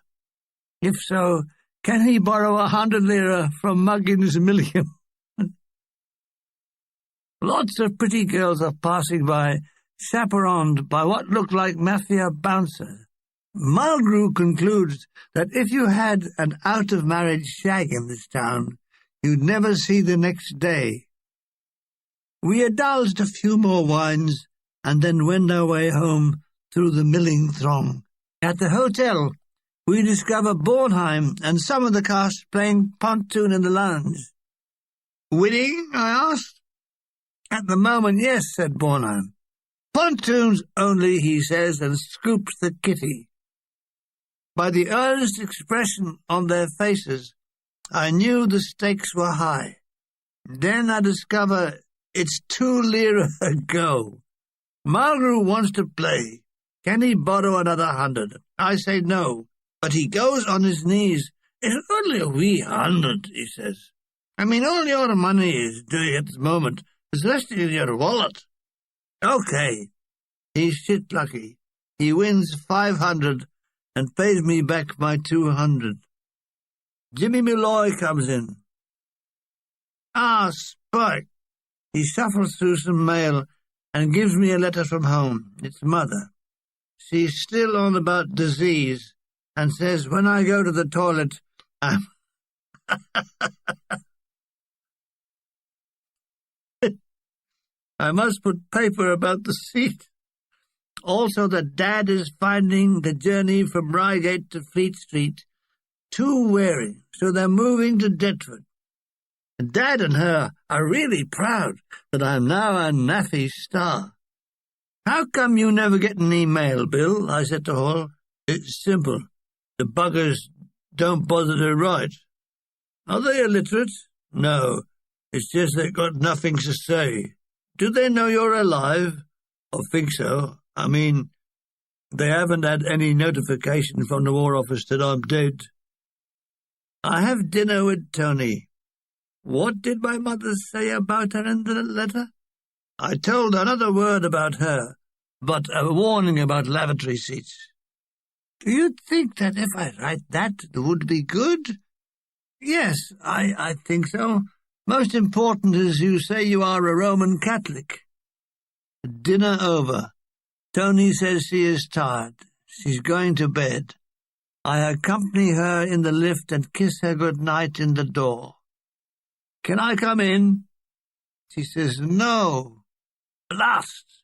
If so, can he borrow 100 lira from Muggins Milligan?" Lots of pretty girls are passing by, chaperoned by what look like mafia bouncers. Mulgrew concludes that if you had an out-of-marriage shag in this town, you'd never see the next day. We indulged a few more wines and then wend our way home through the milling throng. At the hotel, we discover Bornheim and some of the cast playing pontoon in the lounge. "Winning?" I asked. "At the moment, yes," said Bornheim. "Pontoons only," he says, and scoops the kitty. By the earnest expression on their faces, I knew the stakes were high. Then I discover it's 2 lira a go. Mulgrew wants to play. Can he borrow another 100? I say no, but he goes on his knees. "It's only a wee 100, he says. "I mean, all your money is doing at the moment is resting in your wallet." Okay. He's shit lucky. He wins 500 and pays me back my 200. Jimmy Malloy comes in. "Ah, Spike." He shuffles through some mail and gives me a letter from home. It's Mother. She's still on about disease and says when I go to the toilet, I must put paper about the seat. Also that Dad is finding the journey from Reigate to Fleet Street too wearing, so they're moving to Deptford. Dad and her are really proud that I'm now a naffy star. "How come you never get an email, Bill?" I said to Hall. "It's simple. The buggers don't bother to write." "Are they illiterate?" "No, it's just they've got nothing to say." "Do they know you're alive?" "I think so. I mean, they haven't had any notification from the War Office that I'm dead." I have dinner with Tony. What did my mother say about her in the letter? I told another word about her, but a warning about lavatory seats. Do you think that if I write that, it would be good? Yes, I think so. Most important is you say you are a Roman Catholic. Dinner over. Tony says she is tired. She's going to bed. I accompany her in the lift and kiss her good night in the door. Can I come in? She says no. Blast!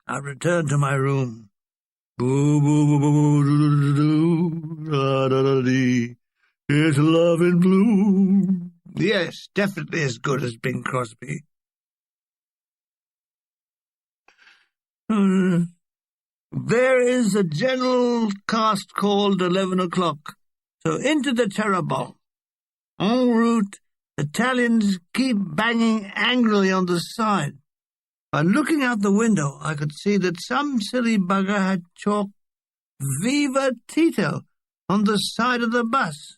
I return to my room. Boo, boo, boo, boo, doo, doo, doo, da, da, da, dee. It's love in bloom. Yes, definitely as good as Bing Crosby. There is a general cast called 11 o'clock. So into the Terrible. En route, Italians keep banging angrily on the side. By looking out the window, I could see that some silly bugger had chalked Viva Tito on the side of the bus.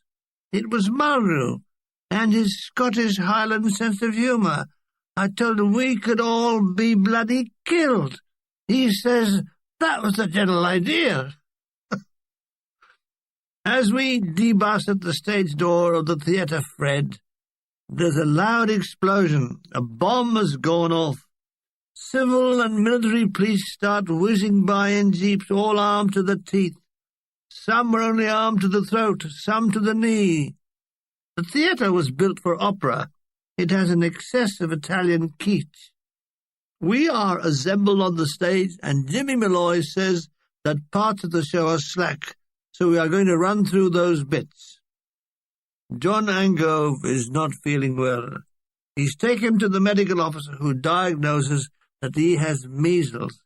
It was Mulgrew and his Scottish Highland sense of humour. I told him we could all be bloody killed. He says that was the general idea. As we debus at the stage door of the Theatre Fred, there's a loud explosion. A bomb has gone off. Civil and military police start whizzing by in jeeps, all armed to the teeth. Some were only armed to the throat, some to the knee. The theatre was built for opera. It has an excess of Italian kitsch. We are assembled on the stage, and Jimmy Malloy says that parts of the show are slack, so we are going to run through those bits. John Angove is not feeling well. He's taken to the medical officer, who diagnoses that he has measles.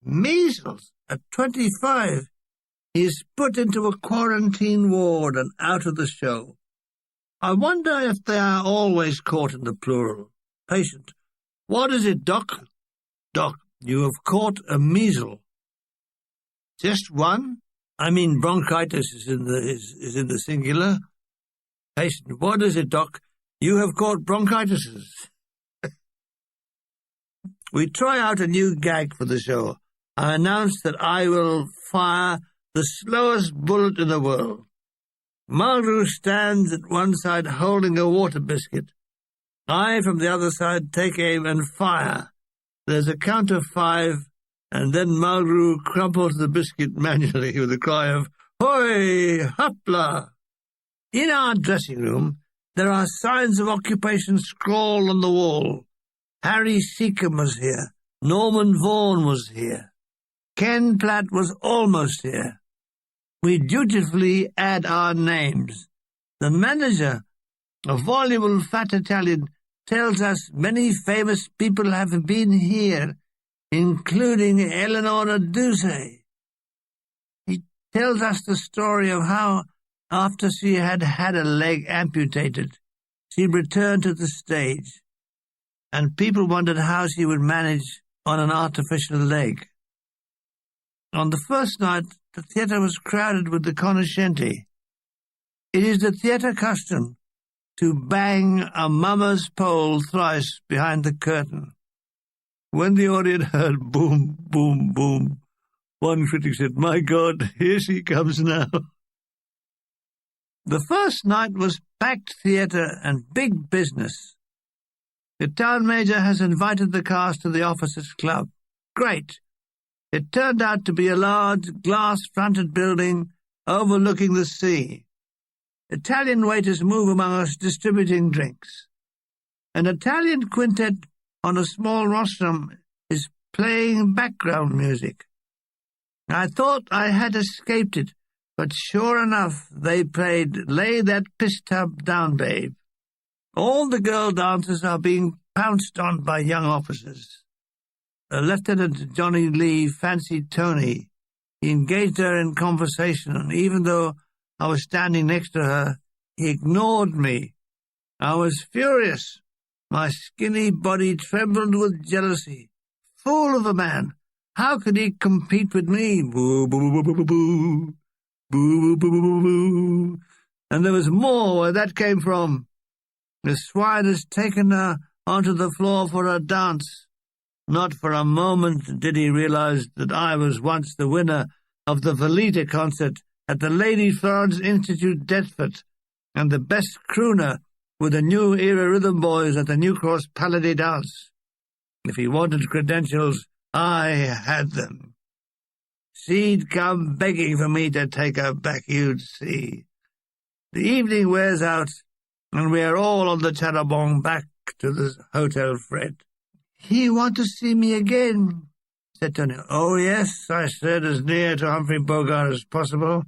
Measles? At 25? He is put into a quarantine ward and out of the show. I wonder if they are always caught in the plural. Patient: what is it, Doc? Doc: you have caught a measle. Just one? I mean, bronchitis is in the singular. Patient: what is it, Doc? You have caught bronchitis. We try out a new gag for the show. I announce that I will fire the slowest bullet in the world. Mulgrew stands at one side holding a water biscuit. I, from the other side, take aim and fire. There's a count of 5, and then Mulgrew crumples the biscuit manually with a cry of, "Hoi! Hopla!" In our dressing room, there are signs of occupation scrawled on the wall. Harry Seacombe was here. Norman Vaughan was here. Ken Platt was almost here. We dutifully add our names. The manager, a voluble fat Italian, tells us many famous people have been here, including Eleonora Duse. He tells us the story of how, after she had had a leg amputated, she returned to the stage, and people wondered how she would manage on an artificial leg. On the first night, the theatre was crowded with the conoscenti. It is the theatre custom to bang a mama's pole thrice behind the curtain. When the audience heard boom, boom, boom, one critic said, "My God, here she comes now." The first night was packed theatre and big business. The town major has invited the cast to the officers' club. Great. It turned out to be a large, glass-fronted building overlooking the sea. Italian waiters move among us distributing drinks. An Italian quintet on a small rostrum is playing background music. I thought I had escaped it, but sure enough, they played "Lay That Piss Tub Down, Babe." All the girl dancers are being pounced on by young officers. Lieutenant Johnny Lee fancied Tony. He engaged her in conversation, and even though I was standing next to her, he ignored me. I was furious. My skinny body trembled with jealousy. Fool of a man! How could he compete with me? Boo, boo, boo, boo, boo, boo. Boo, boo, boo, boo, boo. And there was more where that came from. The swine has taken her onto the floor for a dance. Not for a moment did he realize that I was once the winner of the Velita concert at the Lady Florence Institute, Deptford. and the best crooner with the New Era Rhythm Boys at the New Cross Paladie Dance. If he wanted credentials, I had them. She'd come begging for me to take her back, you'd see. The evening wears out, and we are all on the charbon back to the Hotel Fred. "He want to see me again," said Tony. "Oh, yes," I said, as near to Humphrey Bogart as possible.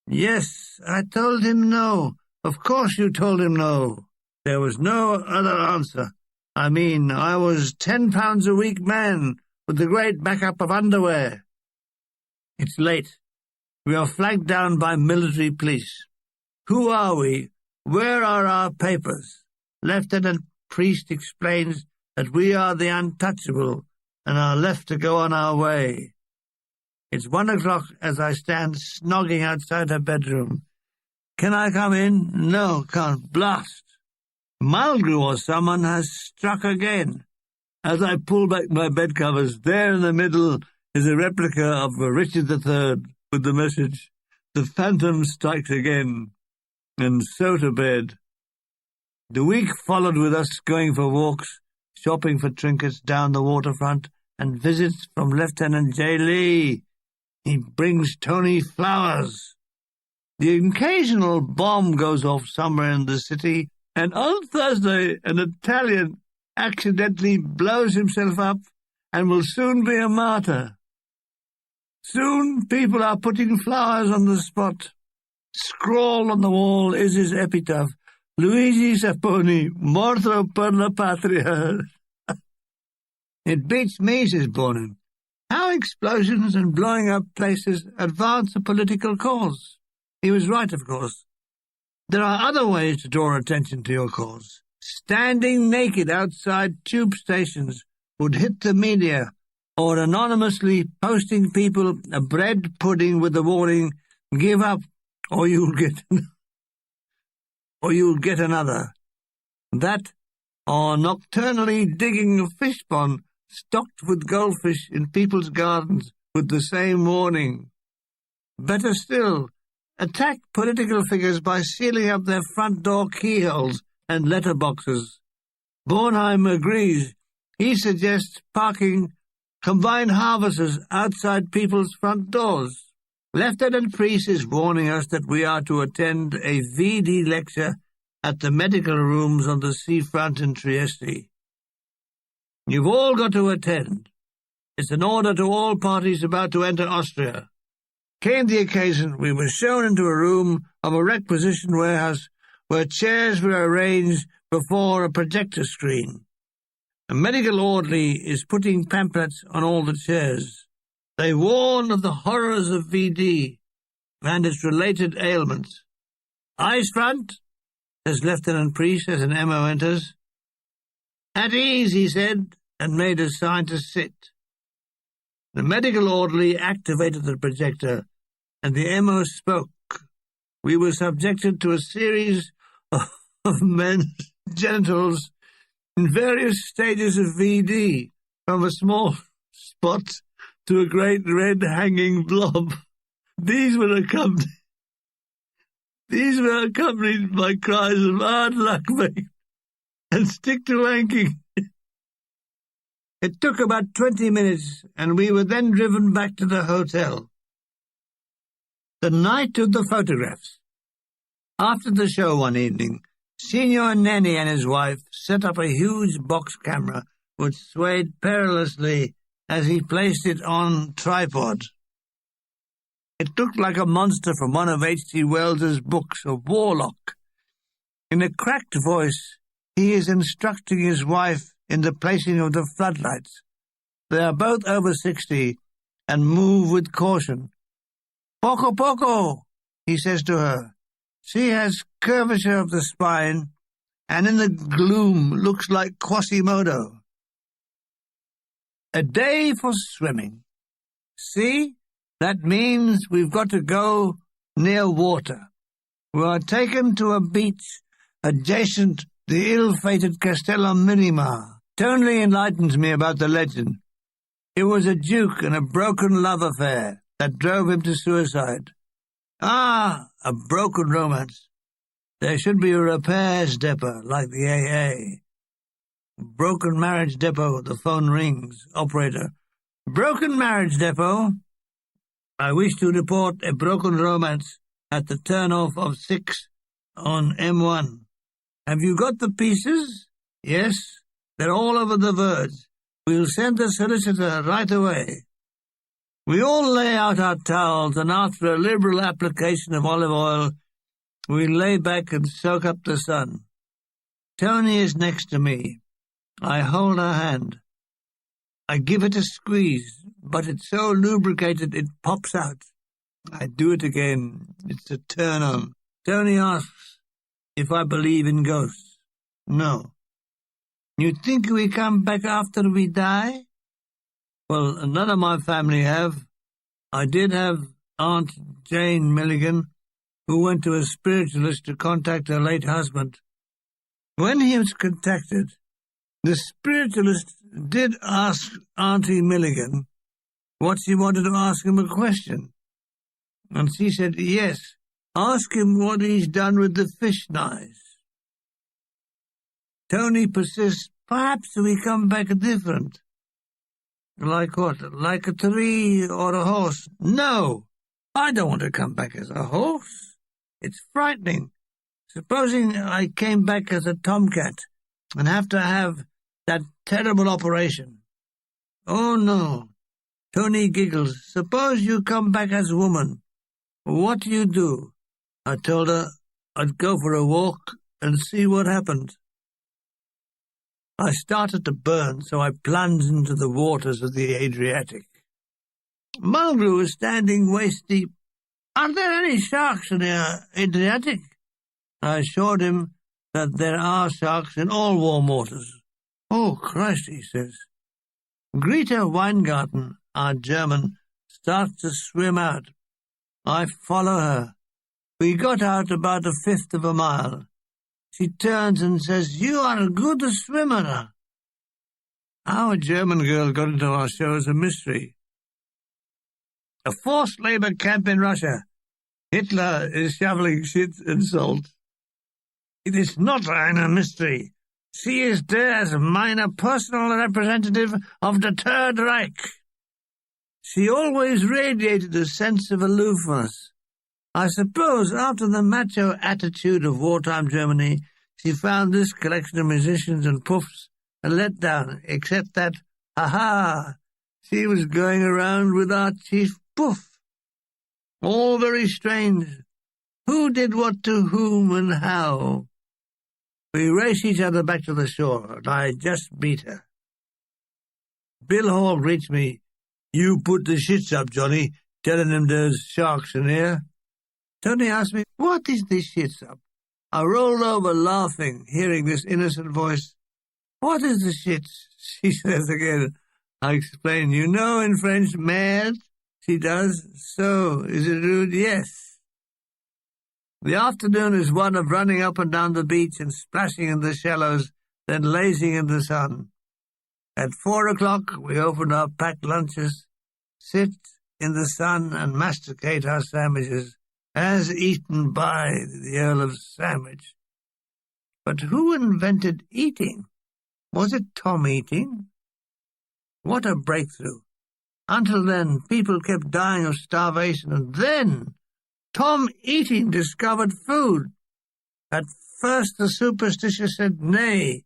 "Yes, I told him no. Of course you told him no." There was no other answer. I mean, I was £10 a week man with the great backup of underwear. It's late. We are flagged down by military police. Who are we? Where are our papers? Lieutenant Priest explains that we are the untouchable and are left to go on our way. It's 1 o'clock as I stand snogging outside her bedroom. "Can I come in?" "No, can't." "Blast! Mulgrew or someone has struck again." As I pull back my bed covers, there in the middle is a replica of Richard III with the message, "The Phantom strikes again," and so to bed. The week followed with us going for walks, shopping for trinkets down the waterfront, and visits from Lieutenant J. Lee. He brings Tony flowers. The occasional bomb goes off somewhere in the city, and on Thursday an Italian accidentally blows himself up and will soon be a martyr. Soon people are putting flowers on the spot. Scrawled on the wall is his epitaph, "Luigi Saponi, morto per la patria." "It beats me," says Bonin, "how explosions and blowing up places advance a political cause." He was right, of course. There are other ways to draw attention to your cause. Standing naked outside tube stations would hit the media, or anonymously posting people a bread pudding with the warning, "Give up, or you'll get another." That, or nocturnally digging a fish pond stocked with goldfish in people's gardens with the same warning. Better still, attack political figures by sealing up their front door keyholes and letterboxes. Bornheim agrees. He suggests parking combined harvesters outside people's front doors. Lieutenant Priest is warning us that we are to attend a VD lecture at the medical rooms on the seafront in Trieste. You've all got to attend. It's an order to all parties about to enter Austria. Came the occasion, we were shown into a room of a requisition warehouse where chairs were arranged before a projector screen. A medical orderly is putting pamphlets on all the chairs. They warn of the horrors of VD and its related ailments. "Eyes front," says Lieutenant Priest as an MO enters. "At ease," he said, and made a sign to sit. The medical orderly activated the projector, and the MO spoke. We were subjected to a series of men's genitals in various stages of VD, from a small spot to a great red hanging blob. These were accompanied by cries of "Hard luck, mate," and "Stick to wanking." It took about 20 minutes, and we were then driven back to the hotel. The night of the photographs. After the show one evening, Signor Nenni and his wife set up a huge box camera which swayed perilously as he placed it on tripod. It looked like a monster from one of H.G. Wells's books, a warlock. In a cracked voice, he is instructing his wife in the placing of the floodlights. They are both over 60 and move with caution. "Poco poco," he says to her. She has curvature of the spine and in the gloom looks like Quasimodo. A day for swimming. See, that means we've got to go near water. We are taken to a beach adjacent the ill-fated Castello Minima. Tonley enlightens me about the legend. It was a duke and a broken love affair that drove him to suicide. Ah, a broken romance. There should be a repairs depot, like the AA. Broken marriage depot, the phone rings. Operator. Broken marriage depot. I wish to report a broken romance at the turn-off of 6 on M1. Have you got the pieces? Yes, they're all over the verge. We'll send the solicitor right away. We all lay out our towels, and after a liberal application of olive oil, we lay back and soak up the sun. Tony is next to me. I hold her hand. I give it a squeeze, but it's so lubricated it pops out. I do it again. It's a turn-on. Tony asks if I believe in ghosts. No. You think we come back after we die? Well, none of my family have. I did have Aunt Jane Milligan, who went to a spiritualist to contact her late husband. When he was contacted, the spiritualist did ask Auntie Milligan what she wanted to ask him a question. And she said, yes, ask him what he's done with the fish knives. Tony persists, perhaps we come back different. Like what? Like a tree or a horse? No, I don't want to come back as a horse. It's frightening. Supposing I came back as a tomcat and have to have that terrible operation. Oh, no. Tony giggles. Suppose you come back as a woman. What do you do? I told her I'd go for a walk and see what happened. I started to burn, so I plunged into the waters of the Adriatic. Mulgrew was standing waist-deep. Are there any sharks in the Adriatic? I assured him that there are sharks in all warm waters. Oh, Christ, he says. Greta Weingarten, our German, starts to swim out. I follow her. We got out about a fifth of a mile. She turns and says, you are a good swimmer. How a German girl got into our show is a mystery. A forced labor camp in Russia. Hitler is shoveling shit and salt. It is not a mystery. She is there as mine personal representative of the Third Reich. She always radiated a sense of aloofness. I suppose after the macho attitude of wartime Germany, she found this collection of musicians and puffs a letdown, except that, she was going around with our chief puff. All very strange. Who did what to whom and how? We race each other back to the shore, and I just beat her. Bill Hall greets me. You put the shits up, Johnny, telling him there's sharks in here. Tony asked me, what is this shits up? I rolled over laughing, hearing this innocent voice. What is the shits? She says again. I explain, you know in French, merde? She does. So, is it rude? Yes. The afternoon is one of running up and down the beach and splashing in the shallows, then lazing in the sun. At 4 o'clock, we open our packed lunches, sit in the sun and masticate our sandwiches, as eaten by the Earl of Sandwich. But who invented eating? Was it Tom Eating? What a breakthrough. Until then, people kept dying of starvation, and then Tom Eating discovered food. At first the superstitious said, nay,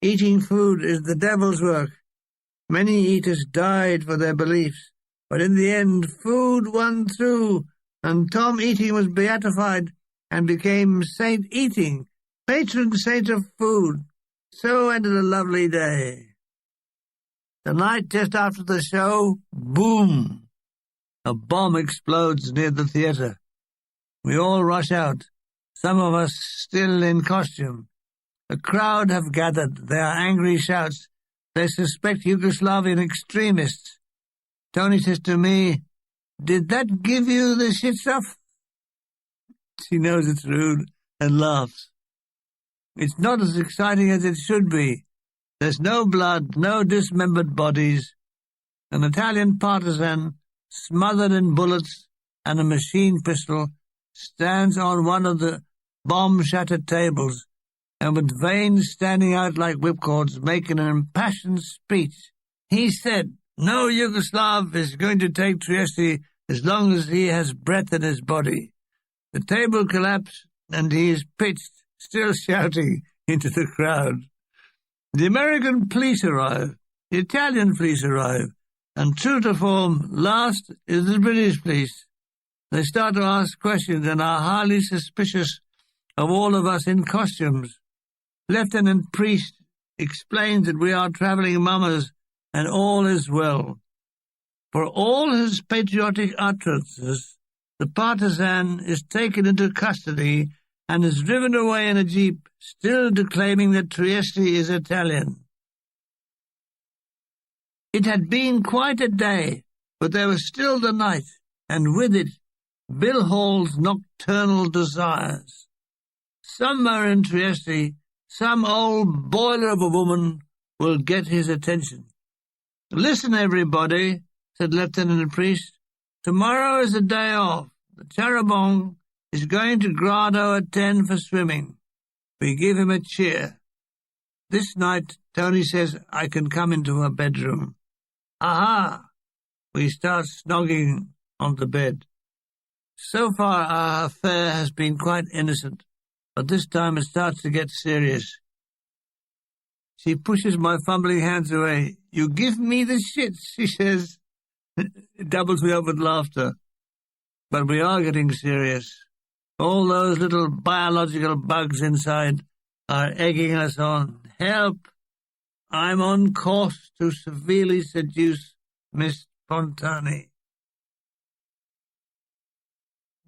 eating food is the devil's work. Many eaters died for their beliefs, but in the end food won through, and Tom Eating was beatified and became Saint Eating, patron saint of food. So ended a lovely day. The night just after the show, boom! A bomb explodes near the theatre. We all rush out, some of us still in costume. A crowd have gathered, their angry shouts. They suspect Yugoslavian extremists. Tony says to me, did that give you the shit stuff? She knows it's rude and laughs. It's not as exciting as it should be. There's no blood, no dismembered bodies. An Italian partisan, smothered in bullets and a machine pistol, stands on one of the bomb-shattered tables, and with veins standing out like whipcords, making an impassioned speech. He said, "No Yugoslav is going to take Trieste as long as he has breath in his body." The table collapsed, and he is pitched, still shouting, into the crowd. The American police arrive, the Italian police arrive, and true to form, last is the British police. They start to ask questions and are highly suspicious of all of us in costumes. Lieutenant Priest explains that we are travelling mummers and all is well. For all his patriotic utterances, the partisan is taken into custody and is driven away in a jeep, still declaiming that Trieste is Italian. It had been quite a day, but there was still the night, and with it, Bill Hall's nocturnal desires. Somewhere in Trieste, some old boiler of a woman will get his attention. "Listen, everybody," said Lieutenant Priest. "Tomorrow is a day off. The Charabanc is going to Grado at 10 for swimming. We give him a cheer. This night, Tony says I can come into her bedroom. Aha! We start snogging on the bed. So far, our affair has been quite innocent, but this time it starts to get serious. She pushes my fumbling hands away. "You give me the shits," she says. It doubles me up with laughter. But we are getting serious. All those little biological bugs inside are egging us on. Help! I'm on course to severely seduce Miss Pontani.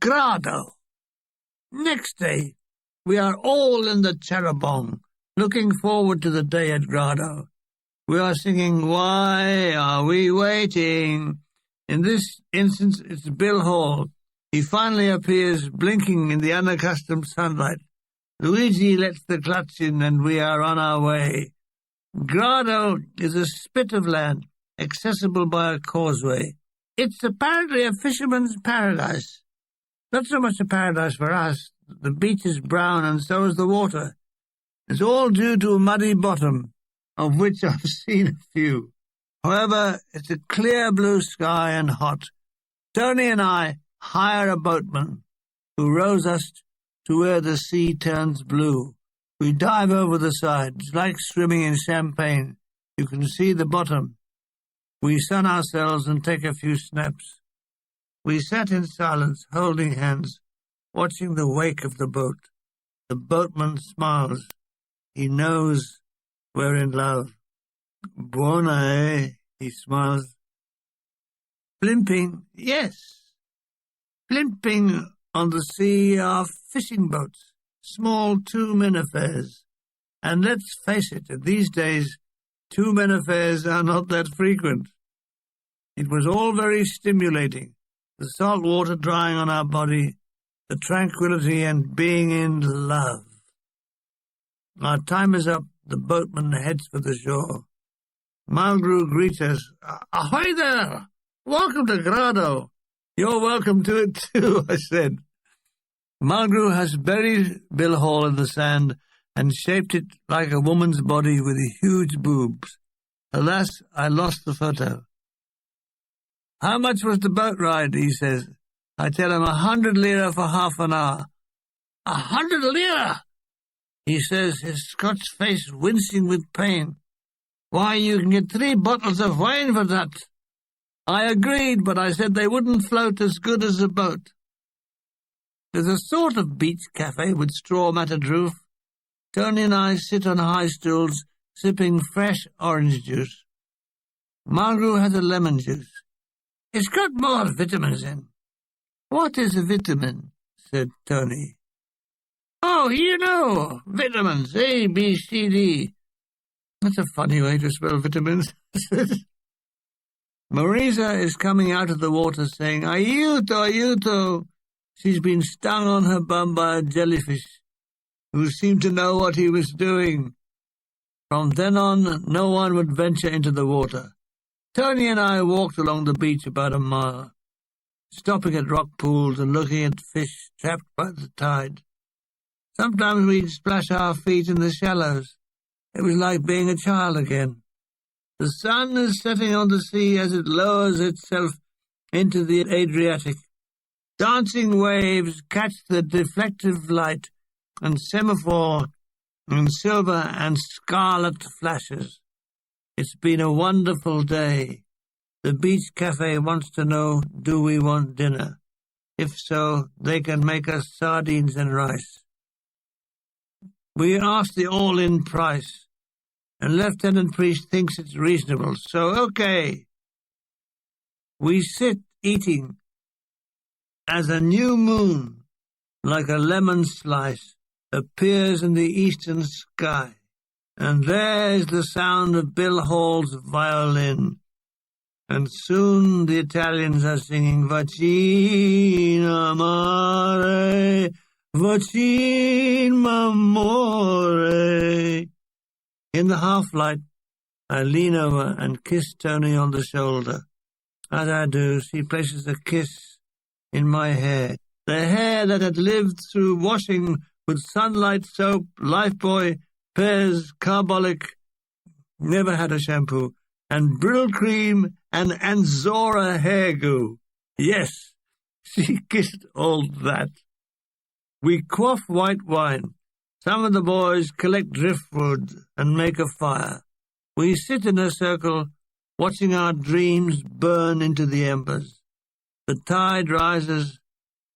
Grado. Next day, we are all in the Charabanc, looking forward to the day at Grado. We are singing, "Why Are We Waiting?" In this instance, it's Bill Hall. He finally appears, blinking in the unaccustomed sunlight. Luigi lets the clutch in, and we are on our way. Grado is a spit of land, accessible by a causeway. It's apparently a fisherman's paradise. Not so much a paradise for us. The beach is brown, and so is the water. It's all due to a muddy bottom, of which I've seen a few. However, it's a clear blue sky and hot. Tony and I hire a boatman who rows us to where the sea turns blue. We dive over the side. It's like swimming in champagne. You can see the bottom. We sun ourselves and take a few snaps. We sat in silence, holding hands, watching the wake of the boat. The boatman smiles. He knows we're in love. "Buona, eh?" he smiles. Plimping, yes. Plimping on the sea are fishing boats, small two-men affairs. And let's face it, these days, two-men affairs are not that frequent. It was all very stimulating. The salt water drying on our body, the tranquility and being in love. Our time is up. The boatman heads for the shore. Malgru greets us. "Ahoy there! Welcome to Grado." "You're welcome to it too," I said. Malgru has buried Bill Hall in the sand and shaped it like a woman's body with huge boobs. Alas, I lost the photo. "How much was the boat ride?" he says. I tell him 100 lira for half an hour. 100 lira! He says, his Scotch face wincing with pain. "Why, you can get 3 bottles of wine for that." I agreed, but I said they wouldn't float as good as a boat. There's a sort of beach cafe with straw-matted roof. Tony and I sit on high stools, sipping fresh orange juice. Margaret has a lemon juice. "It's got more vitamins in." "What is a vitamin?" said Tony. "Oh, you know, vitamins, A, B, C, D. That's a funny way to spell vitamins. Marisa is coming out of the water saying, "Aiuto, aiuto." She's been stung on her bum by a jellyfish, who seemed to know what he was doing. From then on, no one would venture into the water. Tony and I walked along the beach about a mile, stopping at rock pools and looking at fish trapped by the tide. Sometimes we'd splash our feet in the shallows. It was like being a child again. The sun is setting on the sea as it lowers itself into the Adriatic. Dancing waves catch the deflective light, and semaphore in silver and scarlet flashes. It's been a wonderful day. The beach cafe wants to know, do we want dinner? If so, they can make us sardines and rice. We asked the all-in price, and Lieutenant Priest thinks it's reasonable, so okay. We sit eating as a new moon, like a lemon slice, appears in the eastern sky, and there's the sound of Bill Hall's violin, and soon the Italians are singing Vaccina mare, vaccina amore. In the half-light, I lean over and kiss Tony on the shoulder. As I do, she places a kiss in my hair, the hair that had lived through washing with Sunlight soap, Lifebuoy, Pears, Carbolic, never had a shampoo, and Brill cream and Anzora hair goo. Yes, she kissed all that. We quaff white wine. Some of the boys collect driftwood and make a fire. We sit in a circle, watching our dreams burn into the embers. The tide rises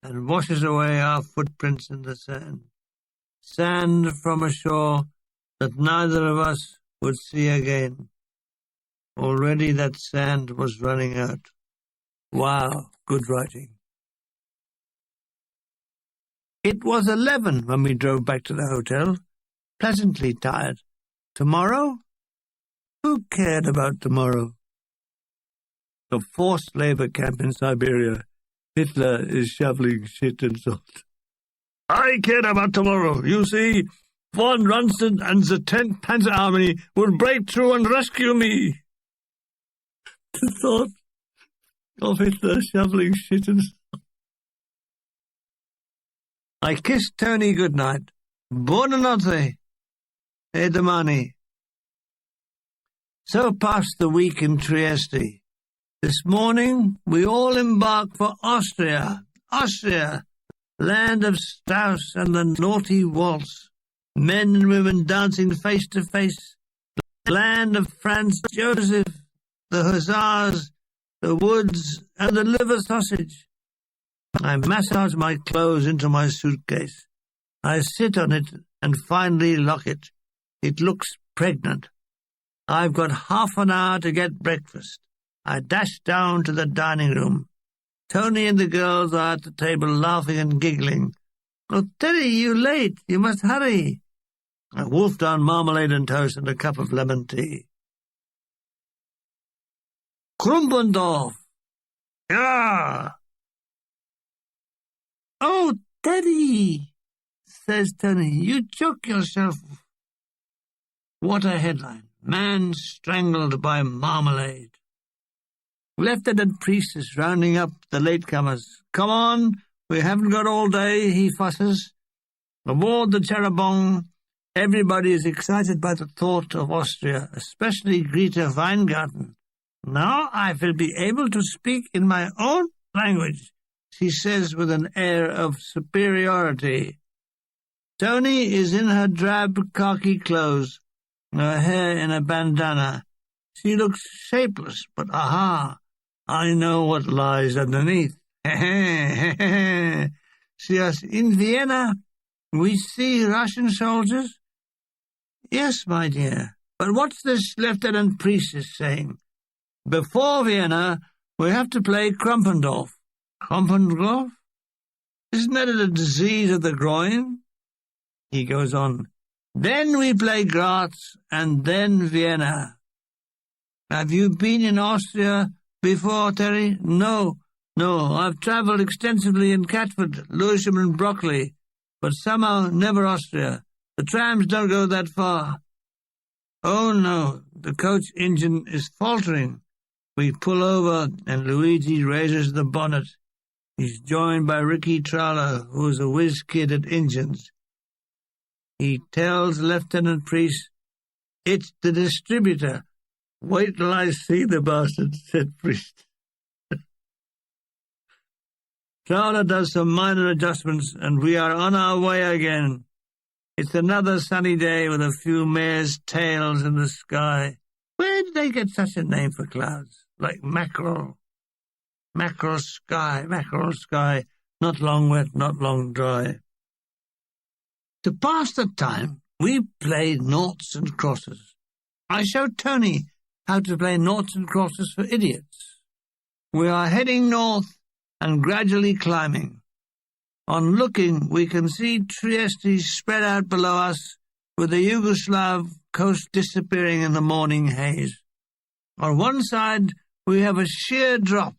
and washes away our footprints in the sand. Sand from a shore that neither of us would see again. Already that sand was running out. Wow, good writing. It was 11 when we drove back to the hotel, pleasantly tired. Tomorrow? Who cared about tomorrow? The forced labor camp in Siberia. Hitler is shoveling shit and salt. I cared about tomorrow. You see, von Rundstedt and the 10th Panzer Army will break through and rescue me. The thought of Hitler shoveling shit and salt. I kissed Tony goodnight. Buonanotte, e domani. So passed the week in Trieste. This morning we all embark for Austria. Austria, land of Strauss and the naughty waltz. Men and women dancing face to face. Land of Franz Joseph, the hussars, the woods, and the liver sausage. I massage my clothes into my suitcase. I sit on it and finally lock it. It looks pregnant. I've got half an hour to get breakfast. I dash down to the dining room. Tony and the girls are at the table laughing and giggling. Oh, Teddy, you're late. You must hurry. I wolf down marmalade and toast and a cup of lemon tea. Krumpendorf. Yeah. Oh, Teddy, says Tony, you choke yourself. What a headline. Man strangled by marmalade. Lieutenant Priest is rounding up the latecomers. Come on, we haven't got all day, he fusses. Aboard the Cherubong, everybody is excited by the thought of Austria, especially Greta Weingarten. Now I will be able to speak in my own language, she says with an air of superiority. Tony is in her drab khaki clothes, her hair in a bandana. She looks shapeless, but aha, I know what lies underneath. She says, in Vienna, we see Russian soldiers? Yes, my dear, but what's this Lieutenant Priest is saying? Before Vienna, we have to play Krumpendorf. Krumpendorf? Isn't that a disease of the groin? He goes on, then we play Graz, and then Vienna. Have you been in Austria before, Terry? No, I've travelled extensively in Catford, Lewisham and Brockley, but somehow never Austria. The trams don't go that far. Oh, no, the coach engine is faltering. We pull over, and Luigi raises the bonnet. He's joined by Ricky Trowler, who's a whiz kid at engines. He tells Lieutenant Priest, "It's the distributor." "Wait till I see the bastard," said Priest. Trawler does some minor adjustments, and we are on our way again. It's another sunny day with a few mares' tails in the sky. Where did they get such a name for clouds? Like mackerel. Mackerel sky, not long wet, not long dry. To pass the time, we play noughts and crosses. I showed Tony how to play noughts and crosses for idiots. We are heading north and gradually climbing. On looking, we can see Trieste spread out below us, with the Yugoslav coast disappearing in the morning haze. On one side, we have a sheer drop.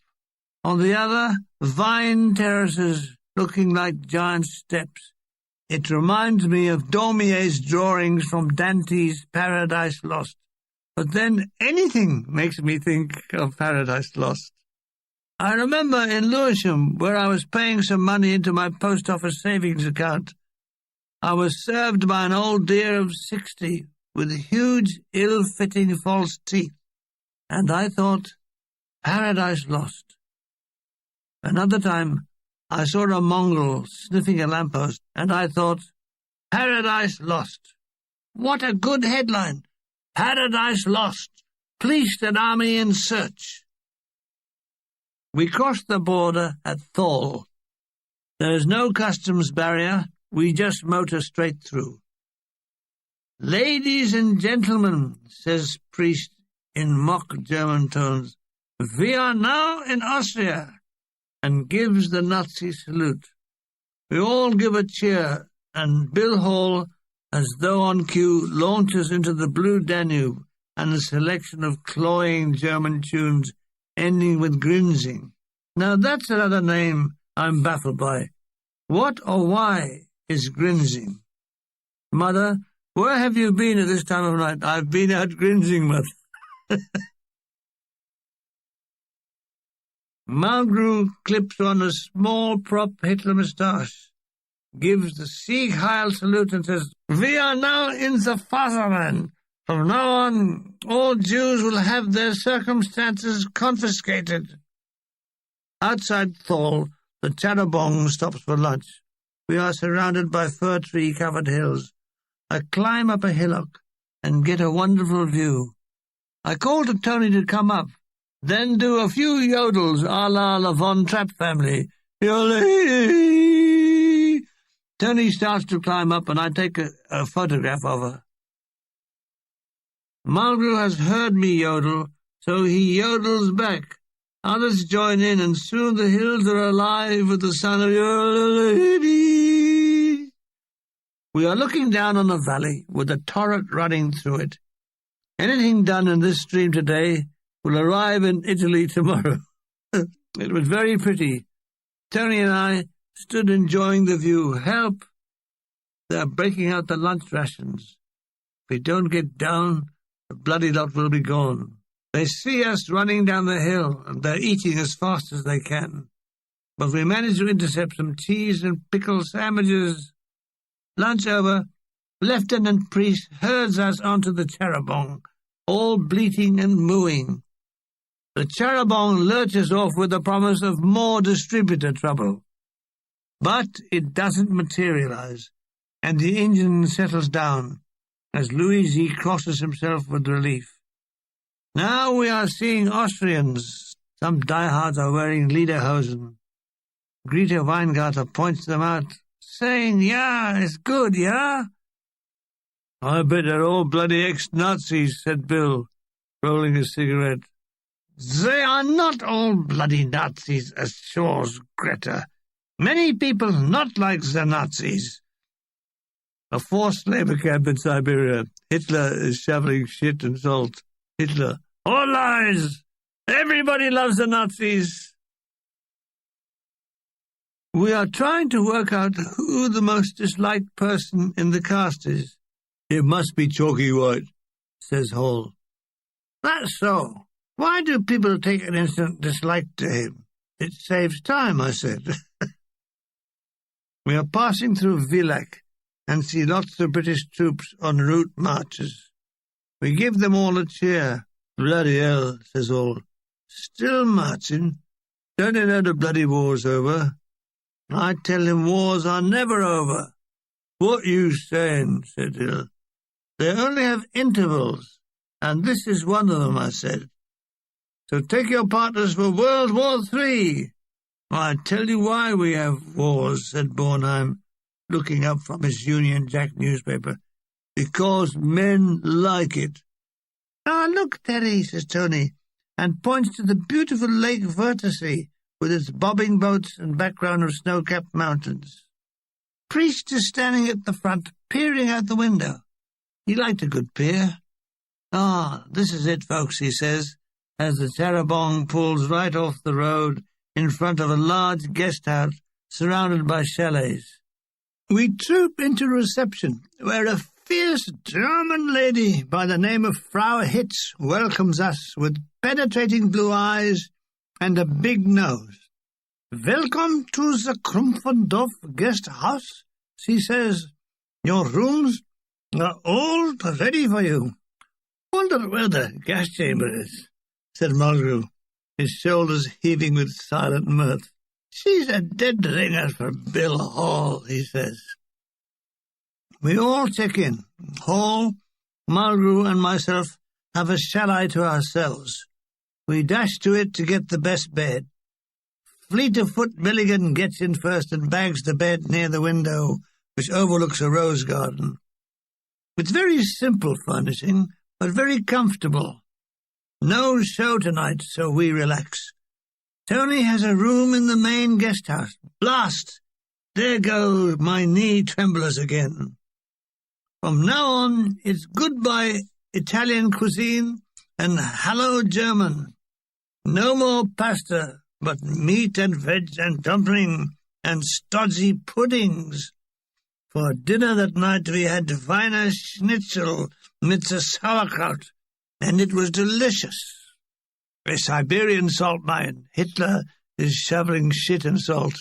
On the other, vine terraces looking like giant steps. It reminds me of Daumier's drawings from Dante's Paradise Lost. But then anything makes me think of Paradise Lost. I remember in Lewisham, where I was paying some money into my post office savings account, I was served by an old dear of 60 with huge, ill-fitting false teeth, and I thought, Paradise Lost. Another time, I saw a mongrel sniffing a lamppost, and I thought, Paradise Lost. What a good headline! Paradise Lost. Police and army in search. We crossed the border at Thal. There is no customs barrier. We just motor straight through. "Ladies and gentlemen," says Priest in mock German tones, "we are now in Austria," and gives the Nazi salute. We all give a cheer, and Bill Hall, as though on cue, launches into the Blue Danube and a selection of cloying German tunes ending with Grinzing. Now that's another name I'm baffled by. What or why is Grinzing? Mother, where have you been at this time of night? I've been out Grinzing, Mother. Malgrew clips on a small prop Hitler moustache, gives the Sieg Heil salute and says, "We are now in the Fatherland. From now on, all Jews will have their circumstances confiscated." Outside Thal, the Chadabong stops for lunch. We are surrounded by fir tree-covered hills. I climb up a hillock and get a wonderful view. I call to Tony to come up, then do a few yodels a la the Von Trapp family. Yodel. Tony starts to climb up, and I take a photograph of her. Malgrew has heard me yodel, so he yodels back. Others join in, and soon the hills are alive with the sound of yodel. We are looking down on a valley with a torrent running through it. Anything done in this stream today will arrive in Italy tomorrow. It was very pretty. Tony and I stood enjoying the view. Help! They are breaking out the lunch rations. If we don't get down, the bloody lot will be gone. They see us running down the hill, and they're eating as fast as they can. But we manage to intercept some cheese and pickle sandwiches. Lunch over, Lieutenant Priest herds us onto the Chadabong, all bleating and mooing. The Chadabong lurches off with the promise of more distributor trouble. But it doesn't materialize, and the engine settles down as Luigi crosses himself with relief. Now we are seeing Austrians. Some diehards are wearing lederhosen. Greta Weingarter points them out, saying, "Yeah, it's good, yeah?" "I bet they're all bloody ex-Nazis," said Bill, rolling a cigarette. "They are not all bloody Nazis, assures Greta. Many people not like the Nazis." A forced labor camp in Siberia. Hitler is shoveling shit and salt. Hitler, "All lies! Everybody loves the Nazis." We are trying to work out who the most disliked person in the cast is. "It must be Chalky White," says Hall. "That's so. Why do people take an instant dislike to him?" "It saves time," I said. We are passing through Villach, and see lots of British troops en route marches. We give them all a cheer. Bloody hell, says all. Still marching? Don't you know the bloody war's over? I tell him wars are never over. What you saying, said Hill. They only have intervals, and this is one of them, I said. So take your partners for World War III. I tell you why we have wars, said Bornheim, looking up from his Union Jack newspaper. Because men like it. Ah, look, Terry, says Tony, and points to the beautiful Lake Vertisea with its bobbing boats and background of snow-capped mountains. Priest is standing at the front, peering out the window. He liked a good peer. Ah, this is it, folks, he says, as the Tarabong pulls right off the road in front of a large guest house surrounded by chalets. We troop into reception, where a fierce German lady by the name of Frau Hitz welcomes us with penetrating blue eyes and a big nose. Welcome to the Krumpfendorf guest house, she says. Your rooms are all ready for you. Wonder where the gas chamber is, said Mulgrew, his shoulders heaving with silent mirth. She's a dead ringer for Bill Hall, he says. We all check in. Hall, Mulgrew, and myself have a chalet to ourselves. We dash to it to get the best bed. Fleet-of-foot Milligan gets in first and bags the bed near the window, which overlooks a rose garden. It's very simple furnishing, but very comfortable. No show tonight, so we relax. Tony has a room in the main guest house. Blast! There go my knee tremblers again. From now on, it's goodbye Italian cuisine and hello German. No more pasta, but meat and veg and dumpling and stodgy puddings. For dinner that night we had Wiener Schnitzel with the sauerkraut, and it was delicious. A Siberian salt mine. Hitler is shoveling shit and salt.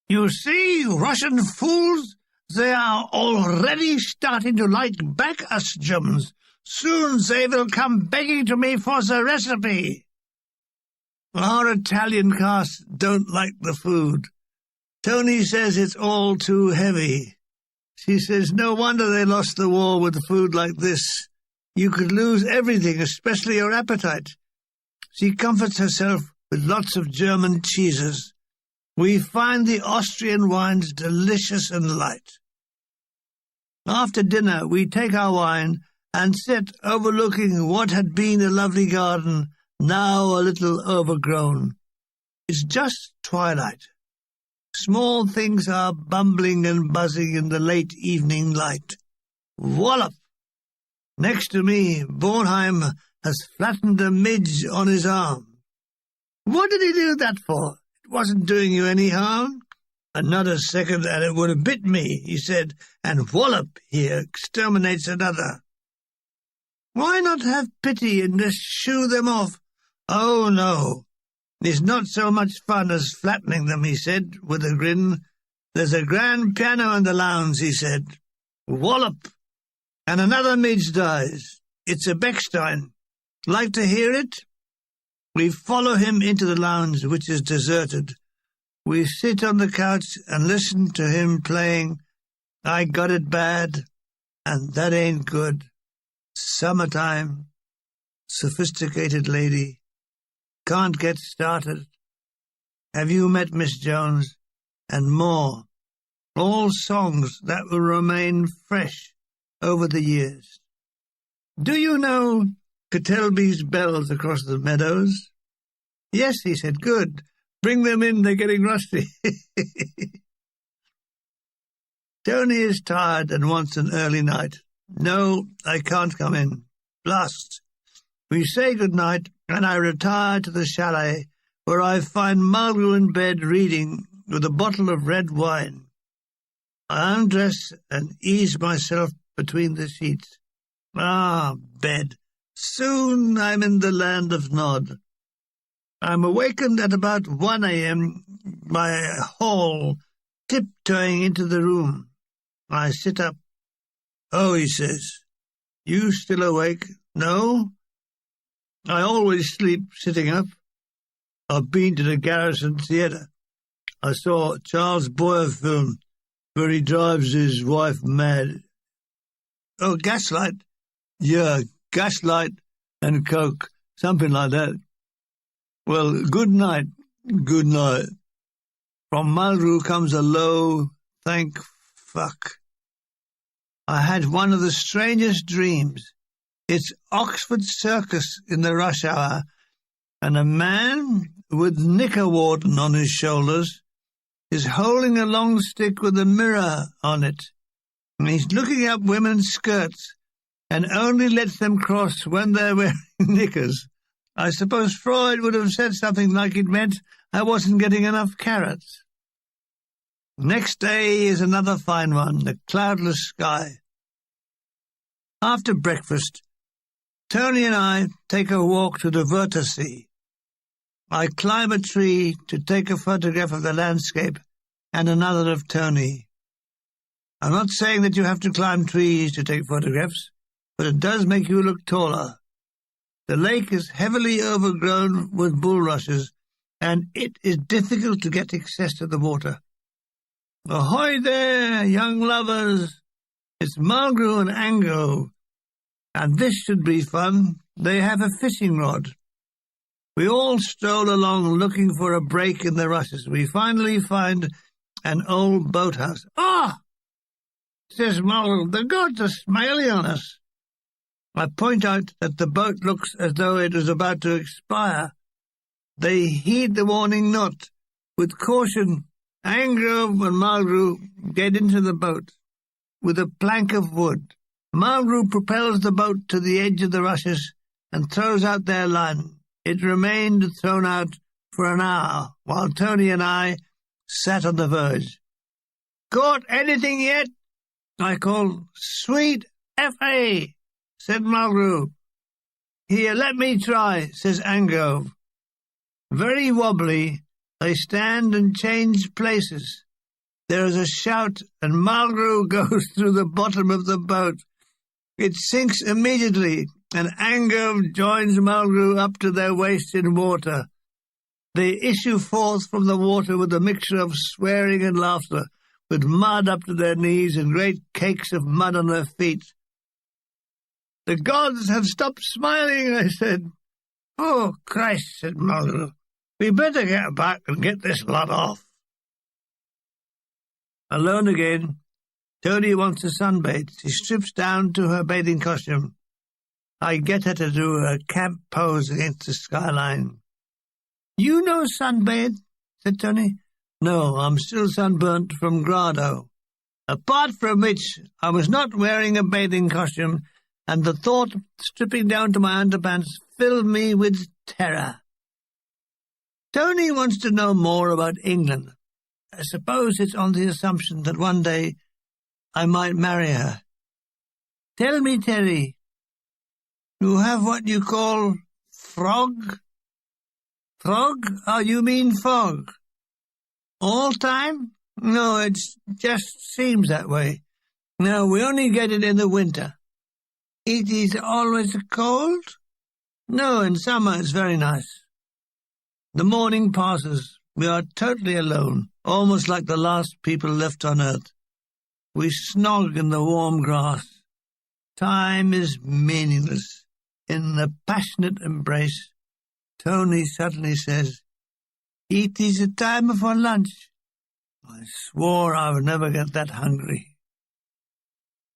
You see, Russian fools, they are already starting to like back us Germans. Soon they will come begging to me for the recipe. Our Italian cast don't like the food. Tony says it's all too heavy. She says no wonder they lost the war with food like this. You could lose everything, especially your appetite. She comforts herself with lots of German cheeses. We find the Austrian wines delicious and light. After dinner, we take our wine and sit overlooking what had been a lovely garden, now a little overgrown. It's just twilight. Small things are bumbling and buzzing in the late evening light. Wallop! Next to me, Bornheim has flattened a midge on his arm. What did he do that for? It wasn't doing you any harm. Another second and it would have bit me, he said, and wallop, he exterminates another. Why not have pity and just shoo them off? Oh, no. It's not so much fun as flattening them, he said, with a grin. There's a grand piano in the lounge, he said. Wallop! And another midge dies. It's a Bechstein. Like to hear it? We follow him into the lounge, which is deserted. We sit on the couch and listen to him playing I Got It Bad, and That Ain't Good. Summertime. Sophisticated lady. Can't get started. Have you met Miss Jones? And more. All songs that will remain fresh over the years. Do you know Catelby's bells across the meadows? Yes, he said, good. Bring them in, they're getting rusty. Tony is tired and wants an early night. No, I can't come in. Blast. We say good night, and I retire to the chalet, where I find Mulgrew in bed reading with a bottle of red wine. I undress and ease myself between the sheets. Ah, bed. Soon I'm in the land of Nod. I'm awakened at about 1 a.m. by Hall tiptoeing into the room. I sit up. "Oh," he says, "you still awake?" "No, I always sleep sitting up. I've been to the Garrison Theatre. I saw a Charles Boyer film where he drives his wife mad." "Oh, Gaslight?" "Yeah, Gaslight and Coke, something like that." "Well, good night." "Good night." From Mulgrew comes a low, "Thank fuck." I had one of the strangest dreams. It's Oxford Circus in the rush hour, and a man with knicker-warden on his shoulders is holding a long stick with a mirror on it, and he's looking up women's skirts and only lets them cross when they're wearing knickers. I suppose Freud would have said something like it meant I wasn't getting enough carrots. Next day is another fine one, the cloudless sky. After breakfast, Tony and I take a walk to the Wörthersee. I climb a tree to take a photograph of the landscape and another of Tony. I'm not saying that you have to climb trees to take photographs, but it does make you look taller. The lake is heavily overgrown with bulrushes, and it is difficult to get access to the water. "Ahoy there, young lovers! It's Mulgrew and Ango, and this should be fun. They have a fishing rod." We all stroll along looking for a break in the rushes. We finally find an old boathouse. "Ah!" says Mulgrew, "the gods are smiling on us." I point out that the boat looks as though it was about to expire. They heed the warning not. With caution, Angrove and Mulgrew get into the boat with a plank of wood. Mulgrew propels the boat to the edge of the rushes and throws out their line. It remained thrown out for an hour, while Tony and I sat on the verge. "Caught anything yet?" I called. "Sweet F.A., said Mulgrew. "Here, let me try," says Angrove. Very wobbly, they stand and change places. There is a shout, and Mulgrew goes through the bottom of the boat. It sinks immediately, and Angrove joins Mulgrew up to their waist in water. They issue forth from the water with a mixture of swearing and laughter, with mud up to their knees and great cakes of mud on their feet. "The gods have stopped smiling," I said. "Oh, Christ," said Mulgrew. "We better get back and get this lot off." Alone again, Tony wants to sunbathe. She strips down to her bathing costume. I get her to do a camp pose against the skyline. "You no sunbathe?" said Tony. "No, I'm still sunburnt from Grado. Apart from which, I was not wearing a bathing costume, and the thought of stripping down to my underpants filled me with terror." Tony wants to know more about England. I suppose it's on the assumption that one day I might marry her. "Tell me, Terry, you have what you call frog?" "Frog? Oh, you mean fog. All time?" "No, it just seems that way. No, we only get it in the winter." "It is always cold?" "No, in summer it's very nice." The morning passes. We are totally alone, almost like the last people left on earth. We snog in the warm grass. Time is meaningless. In the passionate embrace, Tony suddenly says, "It is the time for lunch." I swore I would never get that hungry.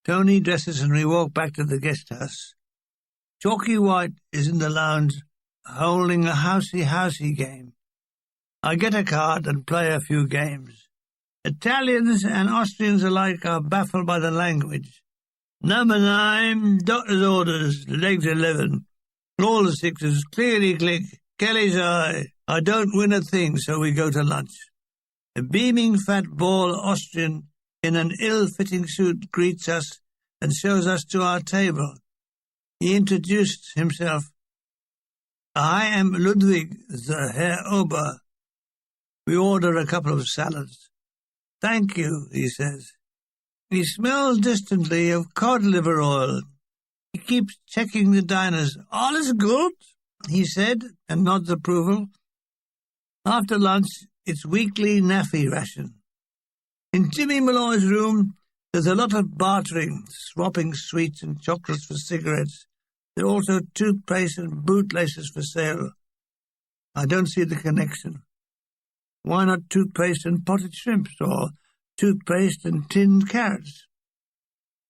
Tony dresses and we walk back to the guest house. Chalky White is in the lounge holding a housey game. I get a card and play a few games. Italians and Austrians alike are baffled by the language. Number 9, doctor's orders, legs 11. All the sixes, clearly click, Kelly's eye. I don't win a thing, so we go to lunch. A beaming fat bald Austrian in an ill-fitting suit greets us and shows us to our table. He introduced himself. "I am Ludwig, the Herr Ober." We order a couple of salads. "Thank you," he says. He smells distantly of cod liver oil. He keeps checking the diners. All is good, he said, and nods approval. After lunch, it's weekly naffy ration. In Jimmy Malloy's room, there's a lot of bartering, swapping sweets and chocolates for cigarettes. There are also toothpaste and bootlaces for sale. I don't see the connection. Why not toothpaste and potted shrimps, or toothpaste and tinned carrots?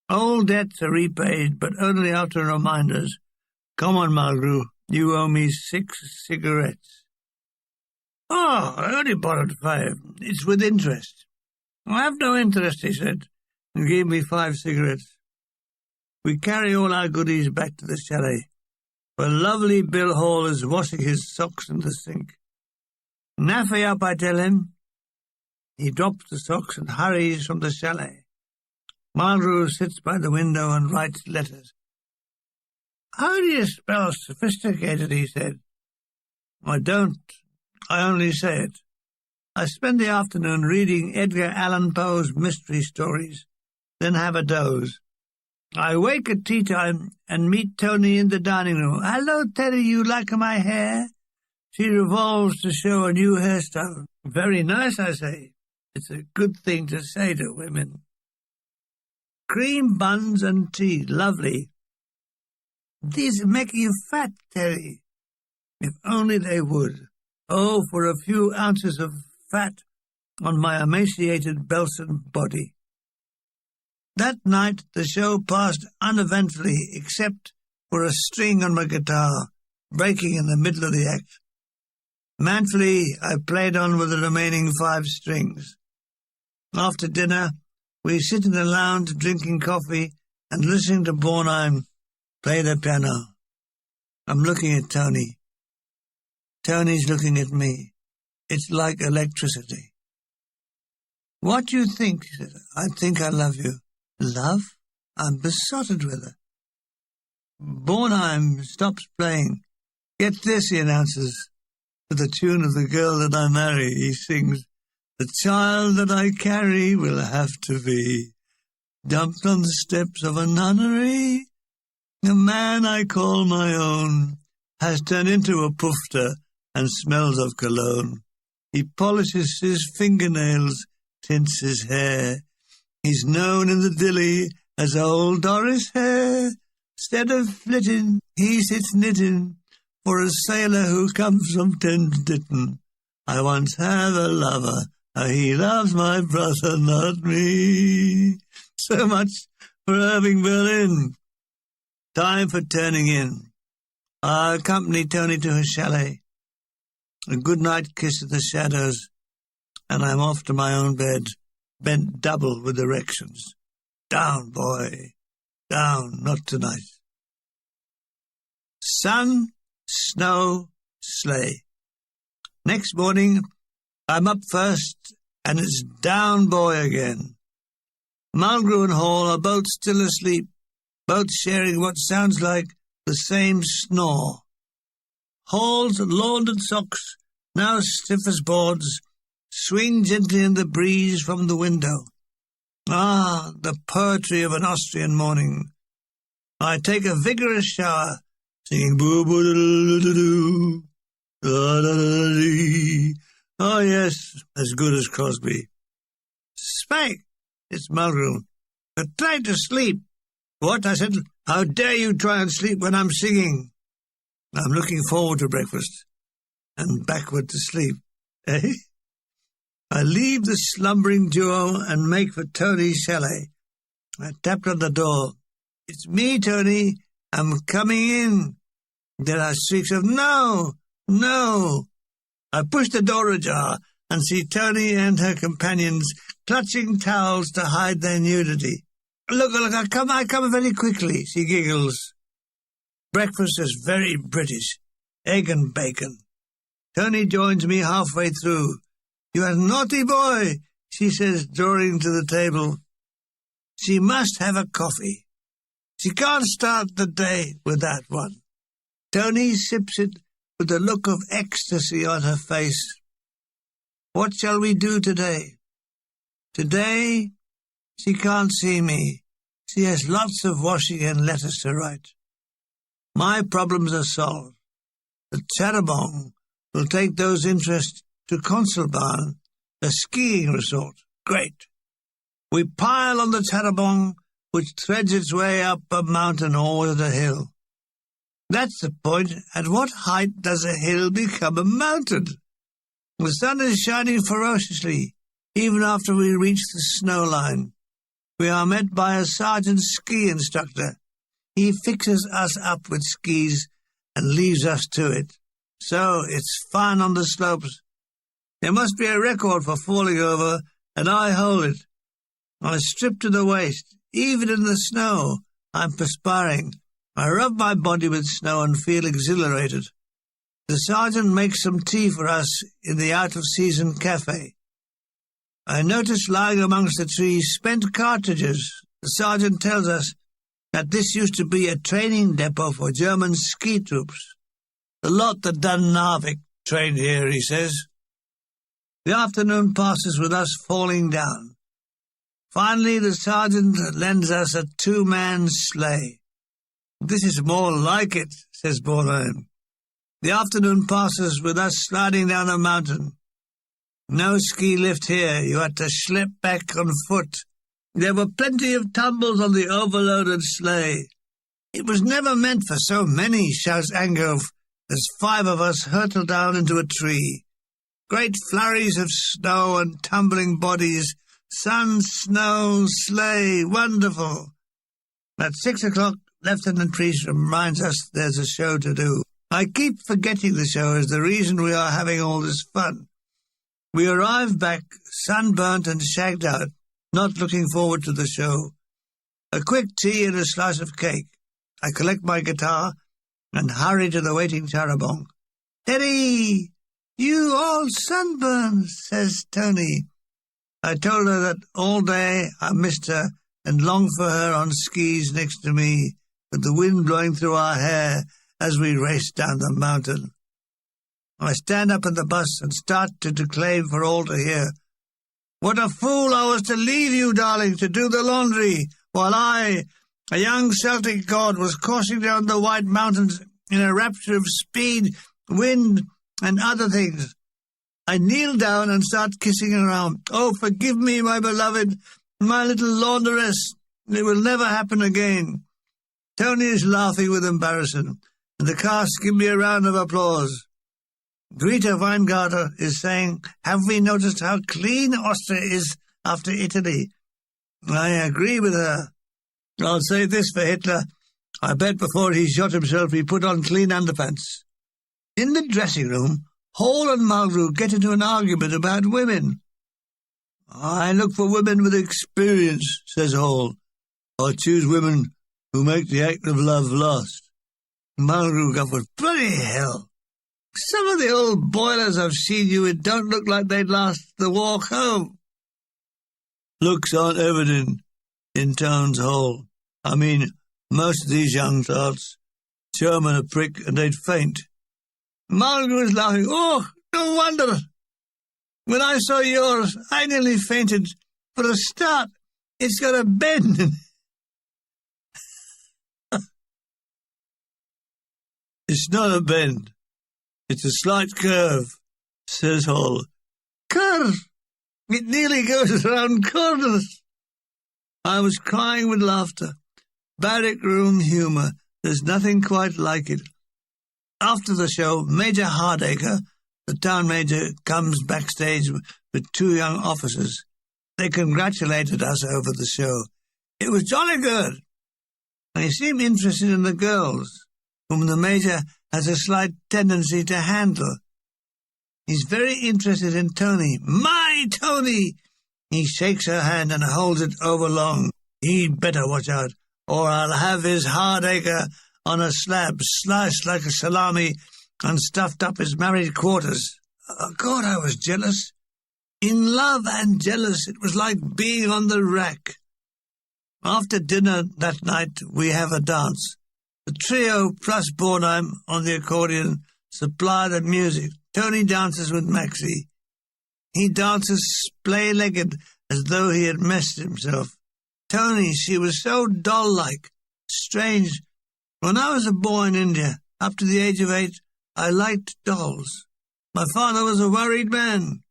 Old debts are repaid, but only after reminders. Come on, Mulgrew, you owe me 6 cigarettes. Oh, I only borrowed 5. It's with interest. I have no interest, he said, and gave me 5 cigarettes. We carry all our goodies back to the chalet, where lovely Bill Hall is washing his socks in the sink. Naffy up, I tell him. He drops the socks and hurries from the chalet. Mulgrew sits by the window and writes letters. How do you spell sophisticated, he said. I don't. I only say it. I spend the afternoon reading Edgar Allan Poe's mystery stories, then have a doze. I wake at tea time and meet Tony in the dining room. Hello, Teddy, you like my hair? She revolves to show a new hairstyle. Very nice, I say. It's a good thing to say to women. Cream buns and tea, lovely. These make you fat, Terry. If only they would. Oh, for a few ounces of fat on my emaciated Belson body. That night the show passed uneventfully, except for a string on my guitar, breaking in the middle of the act. Manfully, I played on with the remaining 5 strings. After dinner, we sit in the lounge drinking coffee and listening to Bornheim play the piano. I'm looking at Tony. Tony's looking at me. It's like electricity. What do you think? She said. I think I love you. Love? I'm besotted with her. Bornheim stops playing. Get this, he announces. To the tune of The Girl That I Marry, he sings, the child that I carry will have to be dumped on the steps of a nunnery. The man I call my own has turned into a poofter and smells of cologne. He polishes his fingernails, tints his hair. He's known in the dilly as Old Doris Hare. Instead of flitting, he sits knitting for a sailor who comes from Tenditton. I once had a lover, he loves my brother, not me. So much for Irving Berlin. Time for turning in. I accompany Tony to her chalet. A good-night kiss in the shadows, and I'm off to my own bed, bent double with erections. Down, boy. Down, not tonight. Sun, snow, sleigh. Next morning, I'm up first, and it's down, boy, again. Mulgrew and Hall are both still asleep, both sharing what sounds like the same snore. Hall's laundered socks, now stiff as boards, swing gently in the breeze from the window. Ah, the poetry of an Austrian morning. I take a vigorous shower, singing boo-boo-doo-doo-doo, da-da-da-dee. Oh, yes, as good as Crosby. Spike, it's Mulgrew. You're trying to sleep. What? I said, how dare you try and sleep when I'm singing? I'm looking forward to breakfast and backward to sleep. Eh? I leave the slumbering duo and make for Tony's chalet. I tapped on the door. It's me, Tony. I'm coming in. There are shrieks of no, no. I push the door ajar and see Tony and her companions clutching towels to hide their nudity. Look, I come very quickly, she giggles. Breakfast is very British. Egg and bacon. Tony joins me halfway through. You are a naughty boy, she says, drawing to the table. She must have a coffee. She can't start the day without one. Tony sips it with a look of ecstasy on her face. What shall we do today? Today, She can't see me. She has lots of washing and letters to write. My problems are solved. The Charbon will take those interests to Conselbahn, a skiing resort. Great. We pile on the Charbon, which threads its way up a mountain or at a hill. That's the point. At what height does a hill become a mountain? The sun is shining ferociously, even after we reach the snow line. We are met by a sergeant ski instructor. He fixes us up with skis and leaves us to it. So it's fun on the slopes. There must be a record for falling over, and I hold it. I strip to the waist. Even in the snow, I'm perspiring. I rub my body with snow and feel exhilarated. The sergeant makes some tea for us in the out-of-season cafe. I notice lying amongst the trees spent cartridges. The sergeant tells us that this used to be a training depot for German ski troops. The lot that done Narvik trained here, he says. The afternoon passes with us falling down. Finally, the sergeant lends us a two-man sleigh. This is more like it, says Bornheim. The afternoon passes with us sliding down a mountain. No ski lift here. You had to slip back on foot. There were plenty of tumbles on the overloaded sleigh. It was never meant for so many, shouts Angove, as 5 of us hurtle down into a tree. Great flurries of snow and tumbling bodies. Sun, snow, sleigh, wonderful. At 6 o'clock, Lieutenant Trieste reminds us there's a show to do. I keep forgetting the show is the reason we are having all this fun. We arrive back, sunburnt and shagged out, not looking forward to the show. A quick tea and a slice of cake. I collect my guitar and hurry to the waiting Charbon. "Teddy, you all sunburned," says Tony. I told her that all day I missed her and longed for her on skis next to me, with the wind blowing through our hair as we raced down the mountain. I stand up in the bus and start to declaim for all to hear. What a fool I was to leave you, darling, to do the laundry, while I, a young Celtic god, was coursing down the White Mountains in a rapture of speed, wind, and other things. I kneel down and start kissing her arm. "Oh, forgive me, my beloved, my little laundress. It will never happen again." Tony is laughing with embarrassment, and the cast give me a round of applause. Greta Weingarter is saying, "Have we noticed how clean Austria is after Italy?" I agree with her. I'll say this for Hitler. I bet before he shot himself he put on clean underpants. In the dressing room, Hall and Mulgrew get into an argument about women. "I look for women with experience," says Hall. "I choose women who make the act of love last." Mulgrew goes, "Bloody hell. Some of the old boilers I've seen you in don't look like they'd last the walk home." "Looks aren't everything," intones Hall. "I mean, most of these young tarts. Show 'em a prick and they'd faint." Mulgrew is laughing. "Oh, no wonder. When I saw yours, I nearly fainted. For a start, it's got a bend." "It's not a bend. It's a slight curve," says Hall. "Curve? It nearly goes around corners." I was crying with laughter. Barrack room humour. There's nothing quite like it. After the show, Major Hardacre, the town major, comes backstage with 2 young officers. They congratulated us over the show. It was jolly good. They seem interested in the girls, whom the major has a slight tendency to handle. He's very interested in Tony. "My Tony!" He shakes her hand and holds it overlong. He'd better watch out, or I'll have his Hardacre on a slab, sliced like a salami, and stuffed up his married quarters. God, I was jealous. In love and jealous, it was like being on the rack. After dinner that night, we have a dance. The trio plus Bornheim on the accordion supply the music. Tony dances with Maxie. He dances splay-legged as though he had messed himself. Tony, she was so doll-like. Strange. When I was a boy in India, up to the age of 8, I liked dolls. My father was a worried man.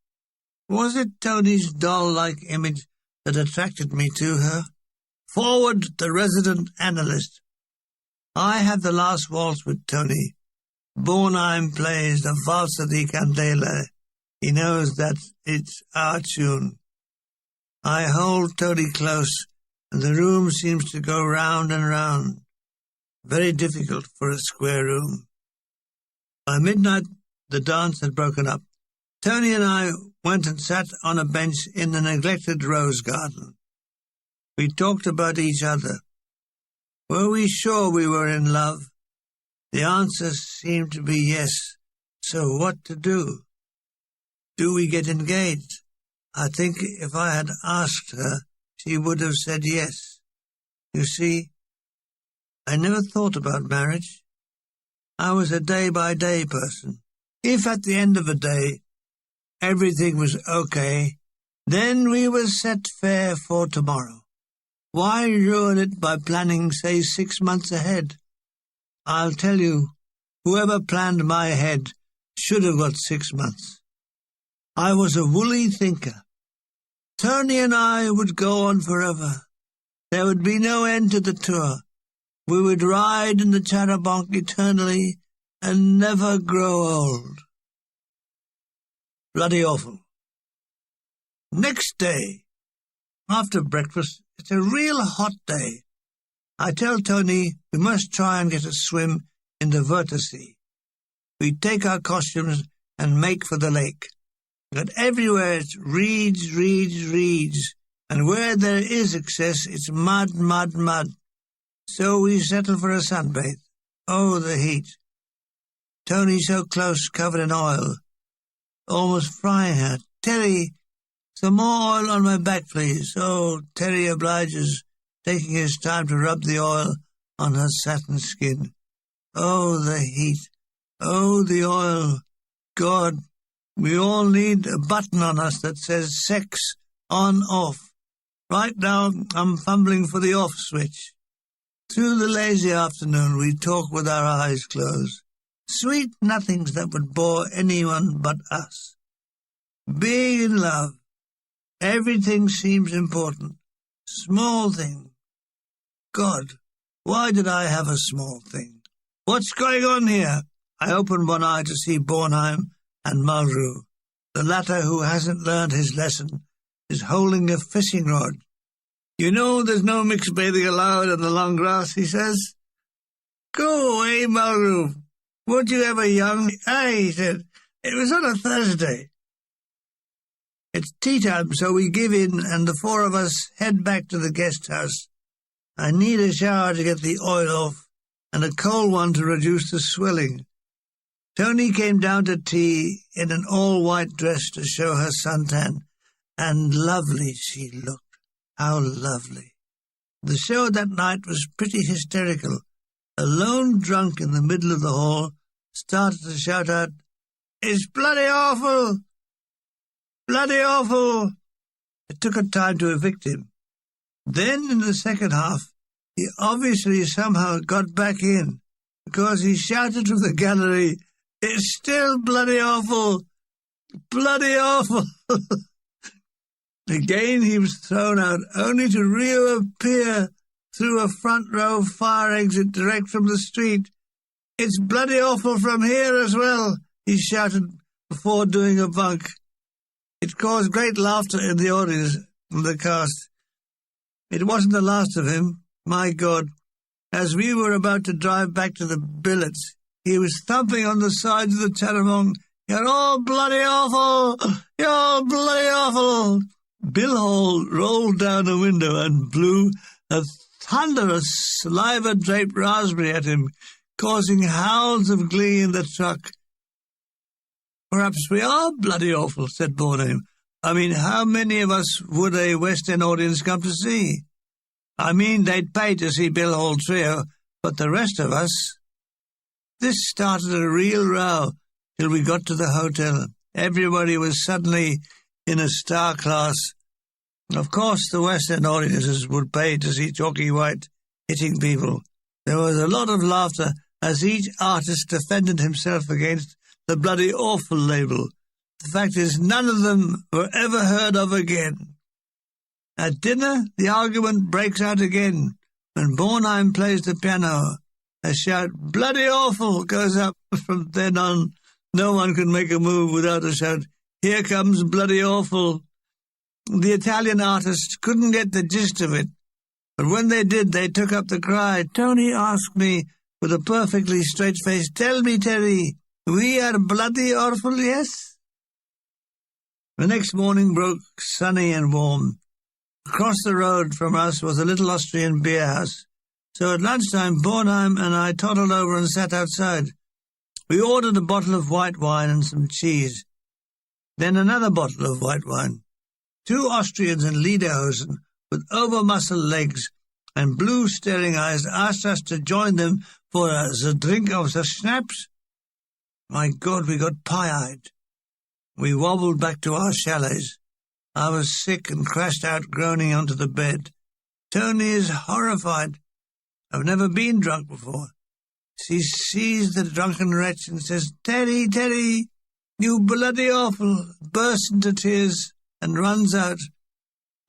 Was it Tony's doll-like image that attracted me to her? Forward, the resident analyst. I have the last waltz with Tony. Bornheim plays the Valsa di Candela. He knows that it's our tune. I hold Tony close, and the room seems to go round and round. Very difficult for a square room. By midnight, the dance had broken up. Tony and I went and sat on a bench in the neglected rose garden. We talked about each other. Were we sure we were in love? The answer seemed to be yes. So what to do? Do we get engaged? I think if I had asked her, she would have said yes. You see, I never thought about marriage. I was a day-by-day person. If at the end of a day everything was okay, then we were set fair for tomorrow. Why ruin it by planning, say, 6 months ahead? I'll tell you, whoever planned my head should have got 6 months. I was a woolly thinker. Tony and I would go on forever. There would be no end to the tour. We would ride in the charabanc eternally and never grow old. Bloody awful. Next day, after breakfast, it's a real hot day. I tell Tony we must try and get a swim in the Wörthersee. We take our costumes and make for the lake. But everywhere it's reeds, reeds, reeds, and where there is excess, it's mud, mud, mud. So we settle for a sunbathe. Oh, the heat. Tony so close, covered in oil, almost frying her. Terry, some more oil on my back, please. Oh, Terry obliges, taking his time to rub the oil on her satin skin. Oh, the heat. Oh, the oil. God, we all need a button on us that says sex on, off. Right now, I'm fumbling for the off switch. Through the lazy afternoon, we talk with our eyes closed. Sweet nothings that would bore anyone but us. Being in love, everything seems important. Small thing. God, why did I have a small thing? What's going on here? I opened one eye to see Bornheim and Mulgrew. The latter, who hasn't learned his lesson, is holding a fishing rod. You know there's no mixed bathing allowed in the long grass, he says. Go away, Mulgrew. Weren't you ever young? Aye, he said. It was on a Thursday. It's tea time, so we give in, and the 4 of us head back to the guest house. I need a shower to get the oil off, and a cold one to reduce the swelling. Tony came down to tea in an all-white dress to show her suntan, and lovely she looked. How lovely. The show that night was pretty hysterical. A lone drunk in the middle of the hall started to shout out, "It's bloody awful! Bloody awful!" It took a time to evict him. Then, in the second half, he obviously somehow got back in, because he shouted from the gallery, "It's still bloody awful! Bloody awful!" Again he was thrown out, only to reappear through a front-row fire exit direct from the street. "It's bloody awful from here as well," he shouted before doing a bunk. It caused great laughter in the audience from the cast. It wasn't the last of him, my God. As we were about to drive back to the billets, he was thumping on the sides of the charabanc. "You're all bloody awful! You're all bloody awful!" Bill Hall rolled down a window and blew a thunderous saliva-draped raspberry at him, causing howls of glee in the truck. "Perhaps we are bloody awful," said Bornheim. "I mean, how many of us would a West End audience come to see? I mean, they'd pay to see Bill Hall Trio, but the rest of us..." This started a real row till we got to the hotel. Everybody was suddenly in a star class. Of course, the West End audiences would pay to see Chalky White hitting people. There was a lot of laughter as each artist defended himself against the bloody awful label. The fact is, none of them were ever heard of again. At dinner, the argument breaks out again when Bornheim plays the piano. A shout, "Bloody awful," goes up. From then on, no one could make a move without a shout, "Here comes bloody awful." The Italian artists couldn't get the gist of it, but when they did, they took up the cry. Tony asked me with a perfectly straight face, "Tell me, Terry, we are bloody awful, yes?" The next morning broke sunny and warm. Across the road from us was a little Austrian beer house, so at lunchtime Bornheim and I toddled over and sat outside. We ordered a bottle of white wine and some cheese, then another bottle of white wine. Two Austrians in lederhosen with over-muscled legs and blue staring eyes asked us to join them for the drink of the schnapps. My God, we got pie-eyed. We wobbled back to our chalets. I was sick and crashed out groaning onto the bed. Tony is horrified. I've never been drunk before. She sees the drunken wretch and says, "Terry, Terry, you bloody awful," bursts into tears and runs out.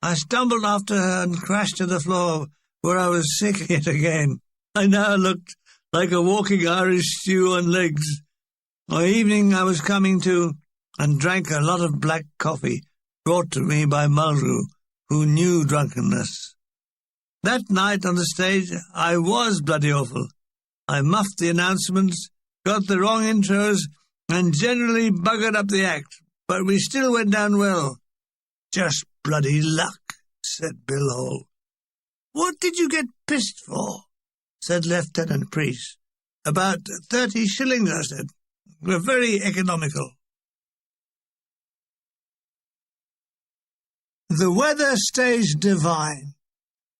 I stumbled after her and crashed to the floor, where I was sick yet again. I now looked like a walking Irish stew on legs. By evening I was coming to and drank a lot of black coffee, brought to me by Mulgrew, who knew drunkenness. That night on the stage, I was bloody awful. I muffed the announcements, got the wrong intros, and generally buggered up the act, but we still went down well. "Just bloody luck," said Bill Hall. "What did you get pissed for?" said Lieutenant Priest. "About 30 shillings, I said. We're very economical." The weather stays divine.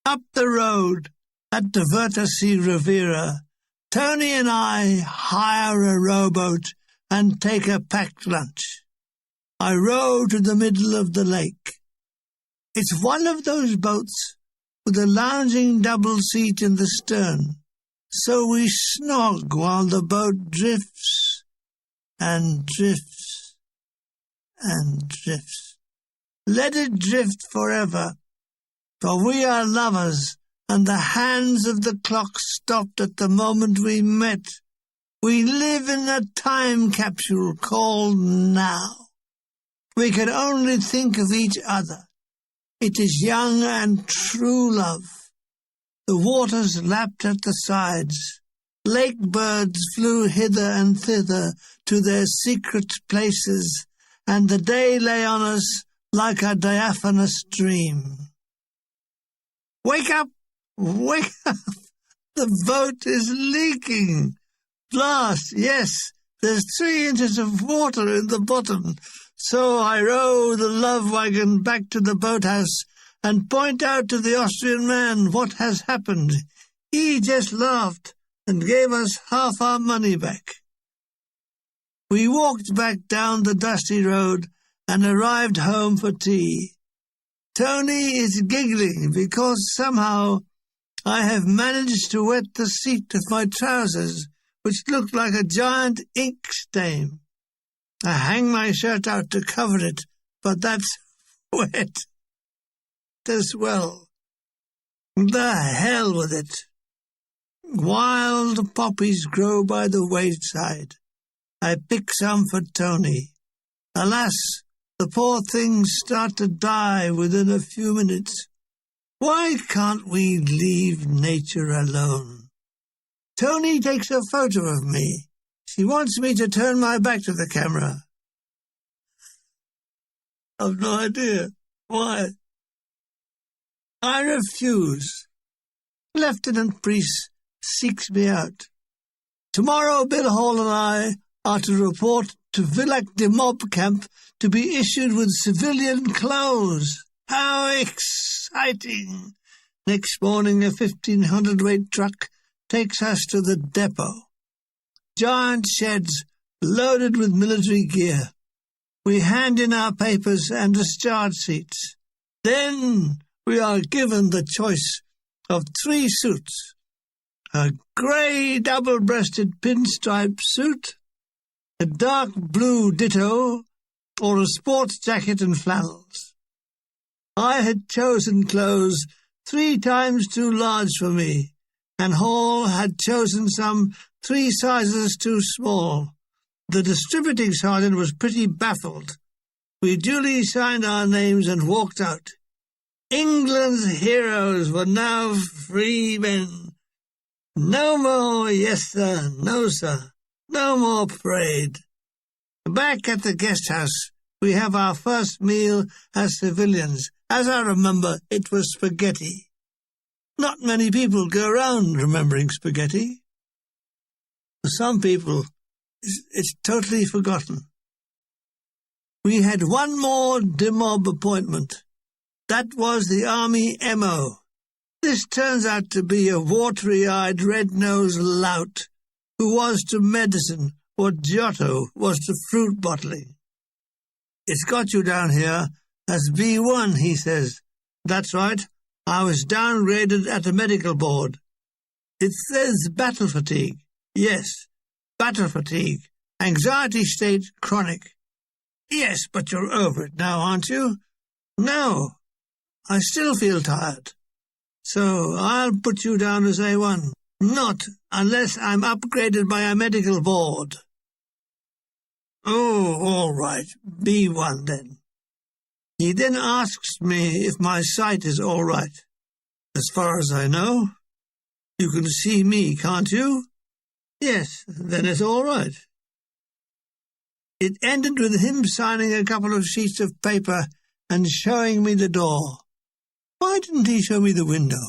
Up the road, at the Vertasea Riviera, Tony and I hire a rowboat and take a packed lunch. I row to the middle of the lake. It's one of those boats with a lounging double seat in the stern, so we snog while the boat drifts and drifts and drifts. Let it drift forever, for we are lovers, and the hands of the clock stopped at the moment we met. We live in a time capsule called now. We can only think of each other. It is young and true love. The waters lapped at the sides. Lake birds flew hither and thither to their secret places, and the day lay on us like a diaphanous dream. "Wake up! Wake up! The boat is leaking! Blast, yes, there's 3 inches of water in the bottom." So I row the love wagon back to the boathouse and point out to the Austrian man what has happened. He just laughed and gave us half our money back. We walked back down the dusty road and arrived home for tea. Tony is giggling because somehow I have managed to wet the seat of my trousers, which looked like a giant ink stain. I hang my shirt out to cover it, but that's wet as well. The hell with it. Wild poppies grow by the wayside. I pick some for Tony. Alas, the poor things start to die within a few minutes. Why can't we leave nature alone? Tony takes a photo of me. She wants me to turn my back to the camera. I've no idea why. I refuse. Lieutenant Priest seeks me out. Tomorrow Bill Hall and I are to report to Villac de Mob Camp to be issued with civilian clothes. How exciting! Next morning a 1,500-weight truck takes us to the depot. Giant sheds loaded with military gear. We hand in our papers and discharge sheets. Then we are given the choice of 3 suits: a grey double-breasted pinstripe suit, a dark blue ditto, or a sports jacket and flannels. I had chosen clothes 3 times too large for me, and Hall had chosen some 3 sizes too small. The distributing sergeant was pretty baffled. We duly signed our names and walked out. England's heroes were now free men. No more yes sir, no sir, no more parade. Back at the guest house, we have our first meal as civilians. As I remember, it was spaghetti. Not many people go round remembering spaghetti. For some people, it's totally forgotten. We had one more demob appointment. That was the Army MO. This turns out to be a watery-eyed, red-nosed lout who was to medicine what Giotto was to fruit bottling. It's got you down here as B1, he says. That's right. I was downgraded at the medical board. It says battle fatigue. Yes, battle fatigue. Anxiety state chronic. Yes, but you're over it now, aren't you? No, I still feel tired. So I'll put you down as A1. Not unless I'm upgraded by a medical board. Oh, all right, B1 then. He then asks me if my sight is all right. As far as I know, you can see me, can't you? Yes, then it's all right. It ended with him signing a couple of sheets of paper and showing me the door. Why didn't he show me the window?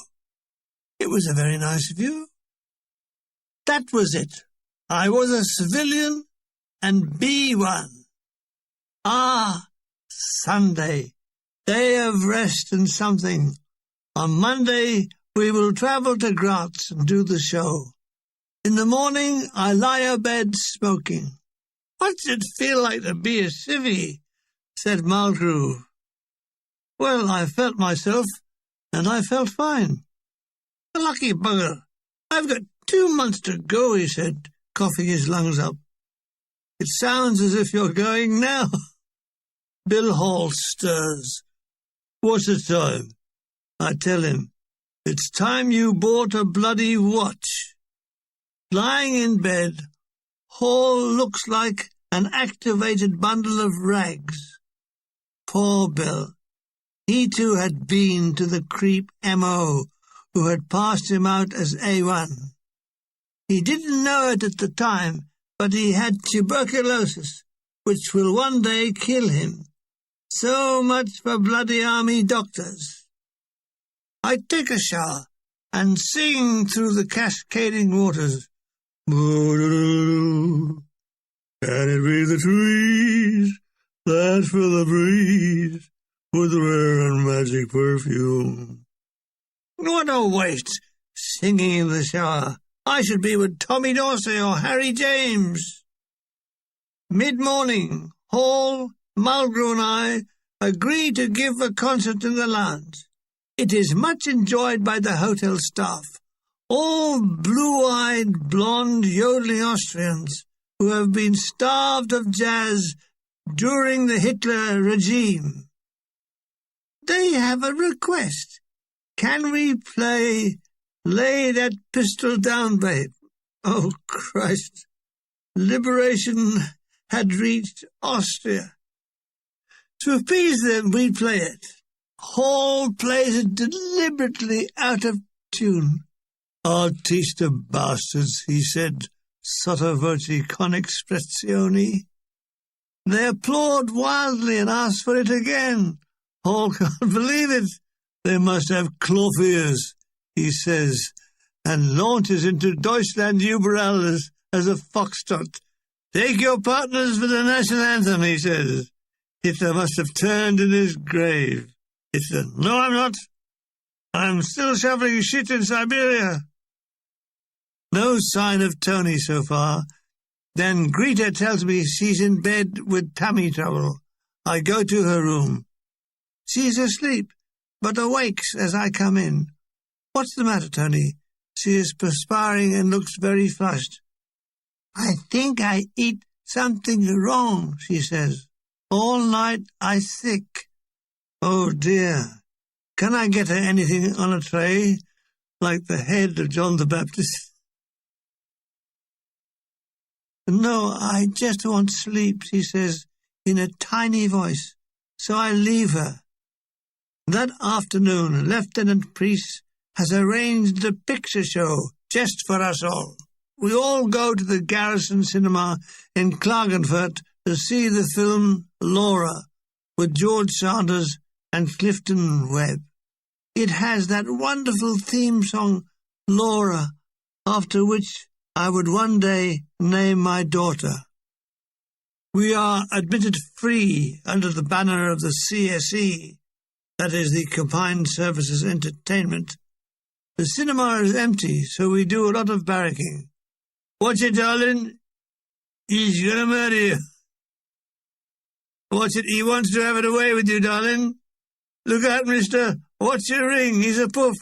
It was a very nice view. That was it. I was a civilian and B1. Ah, Sunday, day of rest and something. On Monday, we will travel to Graz and do the show. In the morning, I lie abed smoking. What's it feel like to be a civvy? Said Mulgrew. Well, I felt myself, and I felt fine. A lucky bugger. I've got 2 months to go, he said, coughing his lungs up. It sounds as if you're going now. Bill Hall stirs. What's the time? I tell him, it's time you bought a bloody watch. Lying in bed, Hall looks like an activated bundle of rags. Poor Bill. He too had been to the creep M.O., who had passed him out as A1. He didn't know it at the time, but he had tuberculosis, which will one day kill him. So much for bloody army doctors. I take a shower and sing through the cascading waters. Can it be the trees that fill the breeze with rare and magic perfume? What a waste, singing in the shower. I should be with Tommy Dorsey or Harry James. Mid-morning, Hall, Mulgrew and I agree to give a concert in the lounge. It is much enjoyed by the hotel staff, all blue-eyed, blonde, yodeling Austrians who have been starved of jazz during the Hitler regime. They have a request. Can we play Lay That Pistol Down, Babe? Oh, Christ. Liberation had reached Austria. To appease them, we play it. Hall plays it deliberately out of tune. I'll teach the bastards, he said, sotto voce con expressione. They applaud wildly and ask for it again. Hall can't believe it. They must have cloth ears, he says, and launches into Deutschland überall as a foxtrot. Take your partners for the national anthem, he says. Hitler must have turned in his grave. Hitler, no, I'm not. I'm still shoveling shit in Siberia. No sign of Tony so far. Then Greta tells me she's in bed with tummy trouble. I go to her room. She's asleep, but awakes as I come in. "What's the matter, Tony?" She is perspiring and looks very flushed. "I think I eat something wrong," she says. "All night I sick." "Oh, dear. Can I get her anything on a tray, like the head of John the Baptist?" "No, I just want sleep," she says in a tiny voice. So I leave her. That afternoon, Lieutenant Priest has arranged a picture show just for us all. We all go to the Garrison Cinema in Klagenfurt to see the film Laura with George Sanders and Clifton Webb. It has that wonderful theme song, Laura, after which I would one day name my daughter. We are admitted free under the banner of the CSE, that is the Combined Services Entertainment. The cinema is empty, so we do a lot of barracking. "Watch it, darling. He's gonna murder you." "Watch it, he wants to have it away with you, darling. Look out, mister. Watch your ring, he's a puff."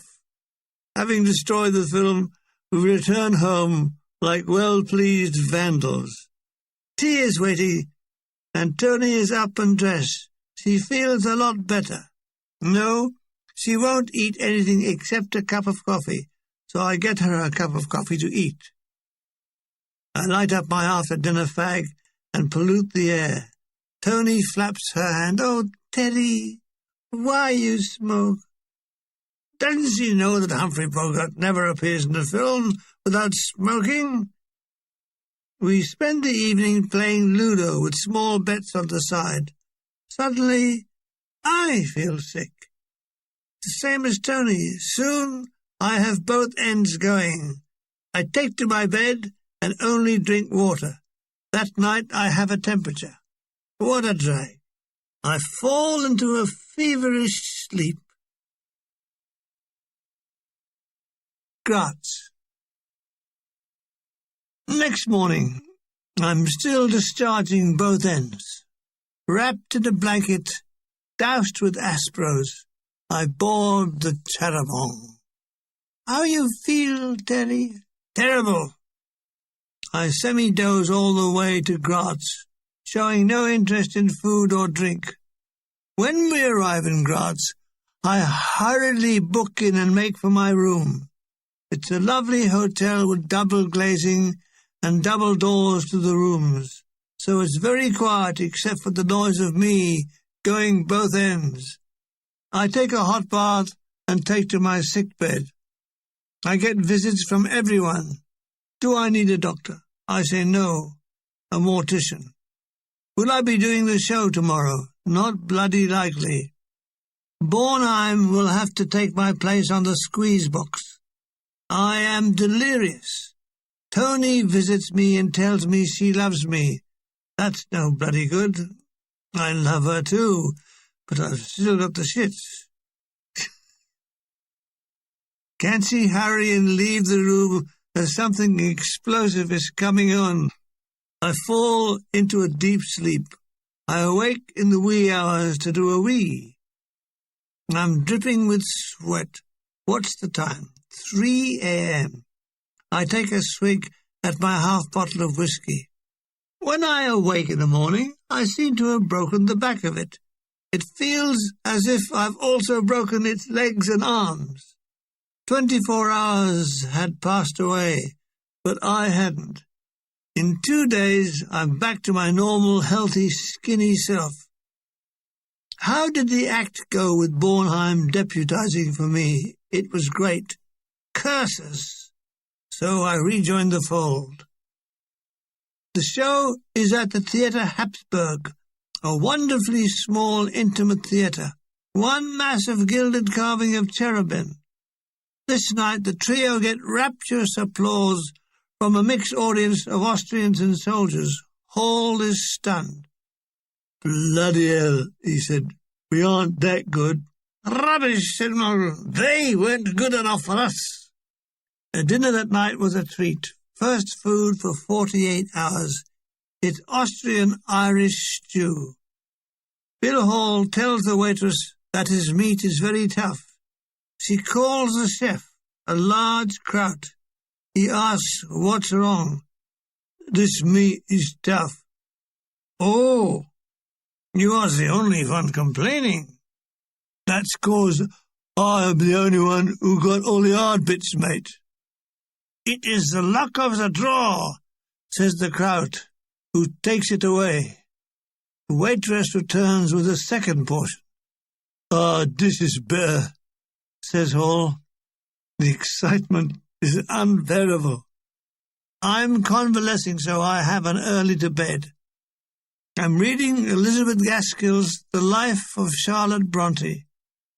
Having destroyed the film, we return home like well-pleased vandals. Tea is waiting, and Tony is up and dressed. She feels a lot better. No, she won't eat anything except a cup of coffee, so I get her a cup of coffee to eat. I light up my after-dinner fag and pollute the air. Tony flaps her hand. "Oh, Teddy, why you smoke?" Doesn't she know that Humphrey Bogart never appears in a film without smoking? We spend the evening playing Ludo with small bets on the side. Suddenly, I feel sick. The same as Tony. Soon I have both ends going. I take to my bed and only drink water. That night I have a temperature. What a drag. I fall into a feverish sleep. Graz. Next morning, I'm still discharging both ends. Wrapped in a blanket, doused with Aspros, I board the Terrebonne. "How you feel, Terry?" "Terrible." I semi-doze all the way to Graz, showing no interest in food or drink. When we arrive in Graz, I hurriedly book in and make for my room. It's a lovely hotel with double glazing and double doors to the rooms, so it's very quiet except for the noise of me going both ends. I take a hot bath and take to my sick bed. I get visits from everyone. Do I need a doctor? I say no, a mortician. Will I be doing the show tomorrow? Not bloody likely. Bornheim will have to take my place on the squeeze box. I am delirious. Tony visits me and tells me she loves me. That's no bloody good. I love her too, but I've still got the shits. Can't she hurry and leave the room as something explosive is coming on? I fall into a deep sleep. I awake in the wee hours to do a wee. I'm dripping with sweat. What's the time? 3 a.m. I take a swig at my half bottle of whiskey. When I awake in the morning, I seem to have broken the back of it. It feels as if I've also broken its legs and arms. 24 hours had passed away, but I hadn't. In 2 days, I'm back to my normal, healthy, skinny self. How did the act go with Bornheim deputizing for me? It was great. Curses! So I rejoined the fold. The show is at the Theatre Habsburg, a wonderfully small, intimate theatre, one massive gilded carving of cherubim. This night the trio get rapturous applause from a mixed audience of Austrians and soldiers. Hall is stunned. "Bloody hell," he said, "we aren't that good." "Rubbish," said Morgan. "They weren't good enough for us." The dinner that night was a treat. First food for 48 hours. It's Austrian-Irish stew. Bill Hall tells the waitress that his meat is very tough. She calls the chef, a large kraut. He asks, "What's wrong?" "This meat is tough." "Oh, you are the only one complaining." "That's 'cause I am the only one who got all the hard bits, mate." "It is the luck of the draw," says the kraut, who takes it away. The waitress returns with a second portion. "Ah, this is better," says Hall. The excitement is unbearable. I'm convalescing, so I have an early to bed. I'm reading Elizabeth Gaskell's The Life of Charlotte Bronte.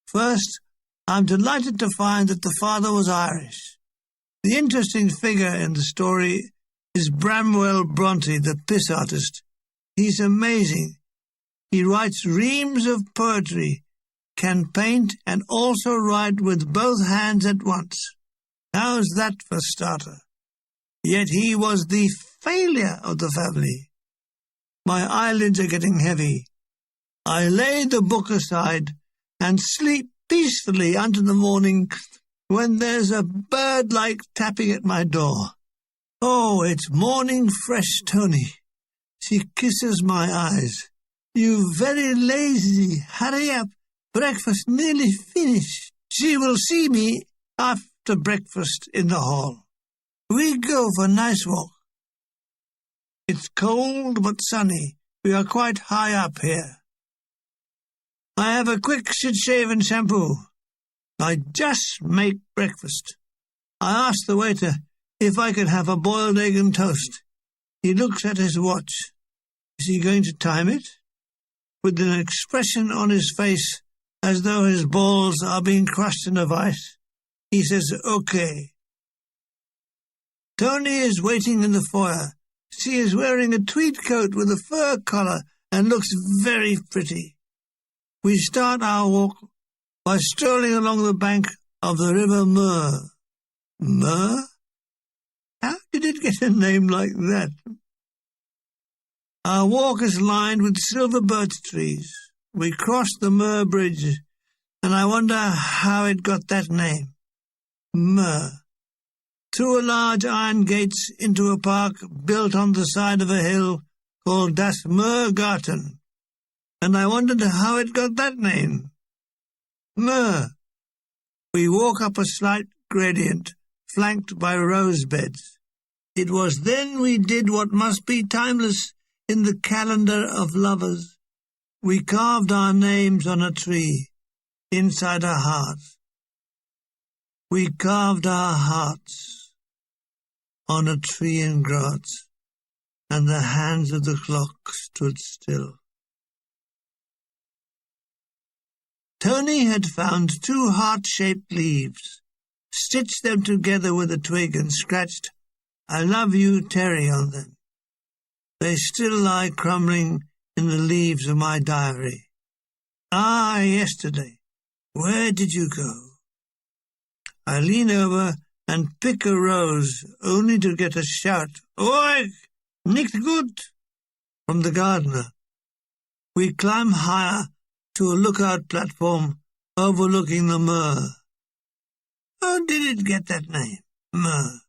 First, I'm delighted to find that the father was Irish. The interesting figure in the story is Bramwell Bronte, the piss artist. He's amazing. He writes reams of poetry, can paint, and also write with both hands at once. How's that for starter? Yet he was the failure of the family. My eyelids are getting heavy. I lay the book aside and sleep peacefully until the morning, when there's a bird-like tapping at my door. Oh, it's morning fresh Tony. She kisses my eyes. "You very lazy. Hurry up. Breakfast nearly finished." She will see me after breakfast in the hall. We go for a nice walk. It's cold but sunny. We are quite high up here. I have a quick shave and shampoo. I just make breakfast. I ask the waiter if I could have a boiled egg and toast. He looks at his watch. Is he going to time it? With an expression on his face as though his balls are being crushed in a vice, he says, "Okay." Tony is waiting in the foyer. She is wearing a tweed coat with a fur collar and looks very pretty. We start our walk by strolling along the bank of the River Mur. Mur? How did it get a name like that? Our walk is lined with silver birch trees. We cross the Mur Bridge, and I wonder how it got that name. Mur. Through a large iron gates into a park built on the side of a hill called Das Murgarten, and I wondered how it got that name. Mur. We walk up a slight gradient, flanked by rose beds. It was then we did what must be timeless in the calendar of lovers. We carved our names on a tree, inside our hearts. We carved our hearts on a tree in Graz, and the hands of the clock stood still. Tony had found 2 heart-shaped leaves, stitched them together with a twig and scratched "I love you, Terry" on them. They still lie crumbling in the leaves of my diary. Ah, yesterday, where did you go? I lean over and pick a rose, only to get a shout, "Oi, nicht gut," from the gardener. We climb higher to a lookout platform overlooking the Mur. How did it get that name, Mur?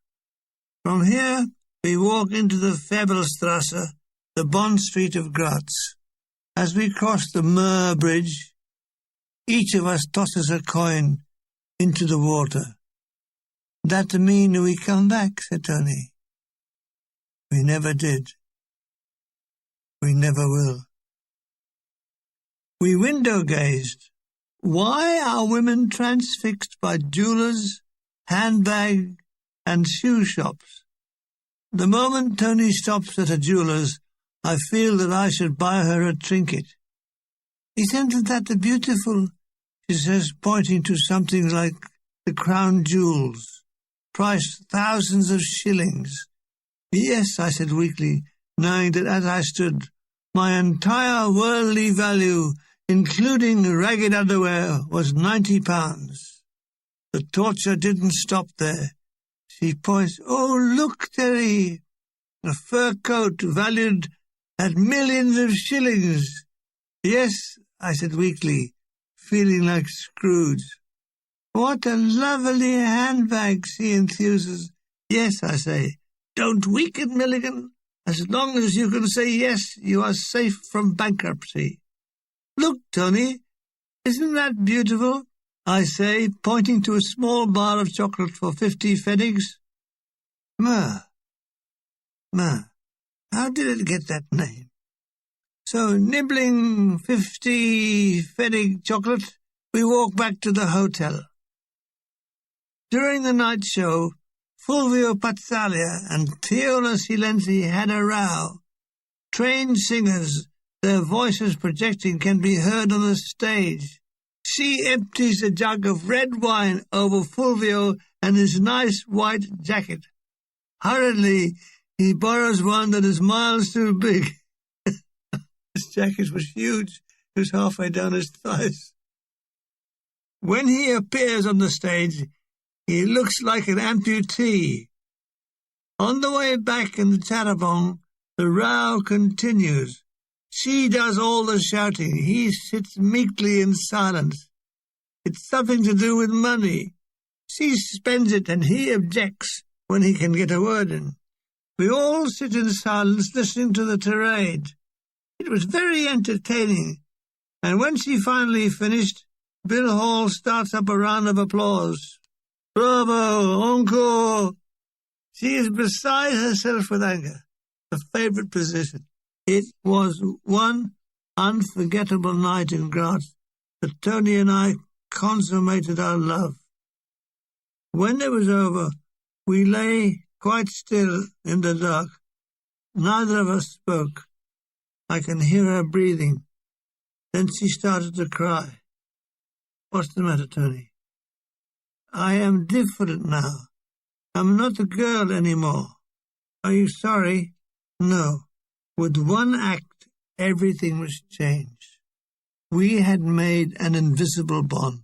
From here, we walk into the Fabelstrasse, the Bond Street of Graz. As we cross the Mur Bridge, each of us tosses a coin into the water. "That mean we come back," said Tony. We never did. We never will. We window-gazed. Why are women transfixed by jewellers, handbag, and shoe shops? The moment Tony stops at a jeweller's, I feel that I should buy her a trinket. "Isn't that beautiful?" she says, pointing to something like the crown jewels, priced thousands of shillings. "Yes," I said weakly, knowing that as I stood, my entire worldly value, including ragged underwear, was £90. The torture didn't stop there. She points, "Oh, look, Terry, a fur coat valued at millions of shillings." "Yes," I said weakly, feeling like Scrooge. "What a lovely handbag," she enthuses. "Yes," I say. "Don't weaken, Milligan. As long as you can say yes, you are safe from bankruptcy." "Look, Tony, isn't that beautiful?" I say, pointing to a small bar of chocolate for 50 pfennigs. How did it get that name? So, nibbling 50 pfennig chocolate, we walk back to the hotel. During the night show, Fulvio Pazzalia and Teola Silenzi had a row. Trained singers, their voices projecting, can be heard on the stage. She empties a jug of red wine over Fulvio and his nice white jacket. Hurriedly, he borrows one that is miles too big. His jacket was huge. It was halfway down his thighs. When he appears on the stage, he looks like an amputee. On the way back in the charabanc, the row continues. She does all the shouting. He sits meekly in silence. It's something to do with money. She spends it and he objects when he can get a word in. We all sit in silence listening to the tirade. It was very entertaining, and when she finally finished, Bill Hall starts up a round of applause. "Bravo, encore!" She is beside herself with anger, a favourite position. It was one unforgettable night in Graz that Tony and I consummated our love. When it was over, we lay quite still in the dark. Neither of us spoke. I can hear her breathing. Then she started to cry. "What's the matter, Tony?" "I am different now. I'm not a girl anymore." "Are you sorry?" "No." With one act, everything was changed. We had made an invisible bond.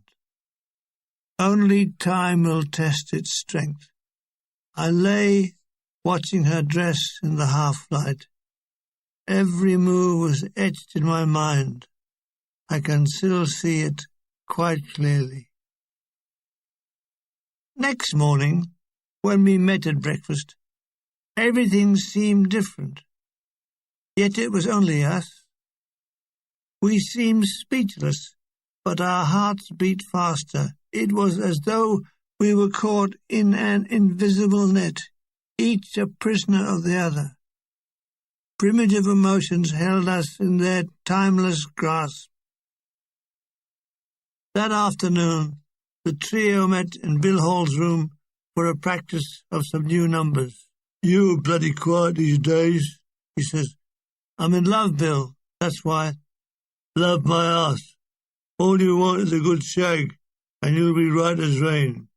Only time will test its strength. I lay watching her dress in the half-light. Every move was etched in my mind. I can still see it quite clearly. Next morning, when we met at breakfast, everything seemed different. Yet it was only us. We seemed speechless, but our hearts beat faster. It was as though we were caught in an invisible net, each a prisoner of the other. Primitive emotions held us in their timeless grasp. That afternoon, the trio met in Bill Hall's room for a practice of some new numbers. "You are bloody quiet these days," he says. "I'm in love, Bill, that's why." "Love my ass. All you want is a good shag, and you'll be right as rain.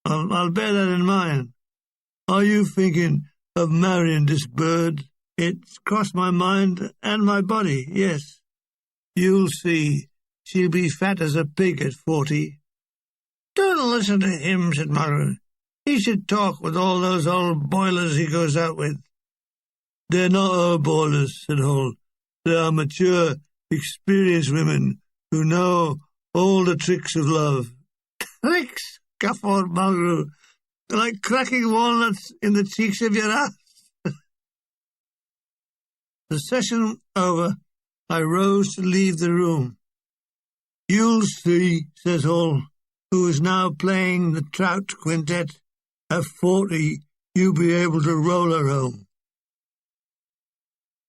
I'll bear that in mind. Are you thinking of marrying this bird?" "It's crossed my mind and my body, yes." "You'll see. She'll be fat as a pig at 40. "Don't listen to him," said Margaret. "He should talk with all those old boilers he goes out with." "They're not our boilers," said Hall. "They are mature, experienced women who know all the tricks of love." "Tricks?" guffawed Margaret. "Like cracking walnuts in the cheeks of your ass." The session over, I rose to leave the room. "You'll see," says Hall, who is now playing the Troupe quintet. "At 40, you'll be able to roll her home."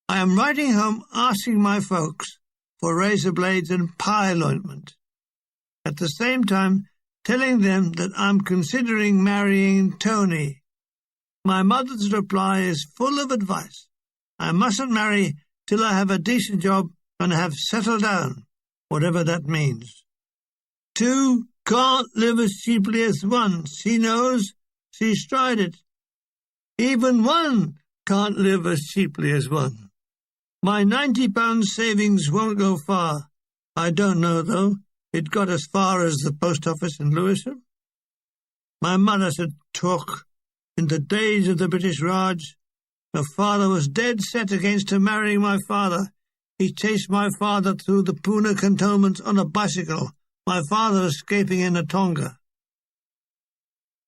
I am writing home asking my folks for razor blades and pile ointment. At the same time, telling them that I'm considering marrying Tony. My mother's reply is full of advice. I mustn't marry till I have a decent job and have settled down, whatever that means. Two can't live as cheaply as one. She knows. She's tried it. Even one can't live as cheaply as one. My £90 savings won't go far. I don't know, though. It got as far as the post office in Lewisham. My mother said, "Talk. In the days of the British Raj, her father was dead set against her marrying my father. He chased my father through the Pune cantonments on a bicycle, my father escaping in a tonga.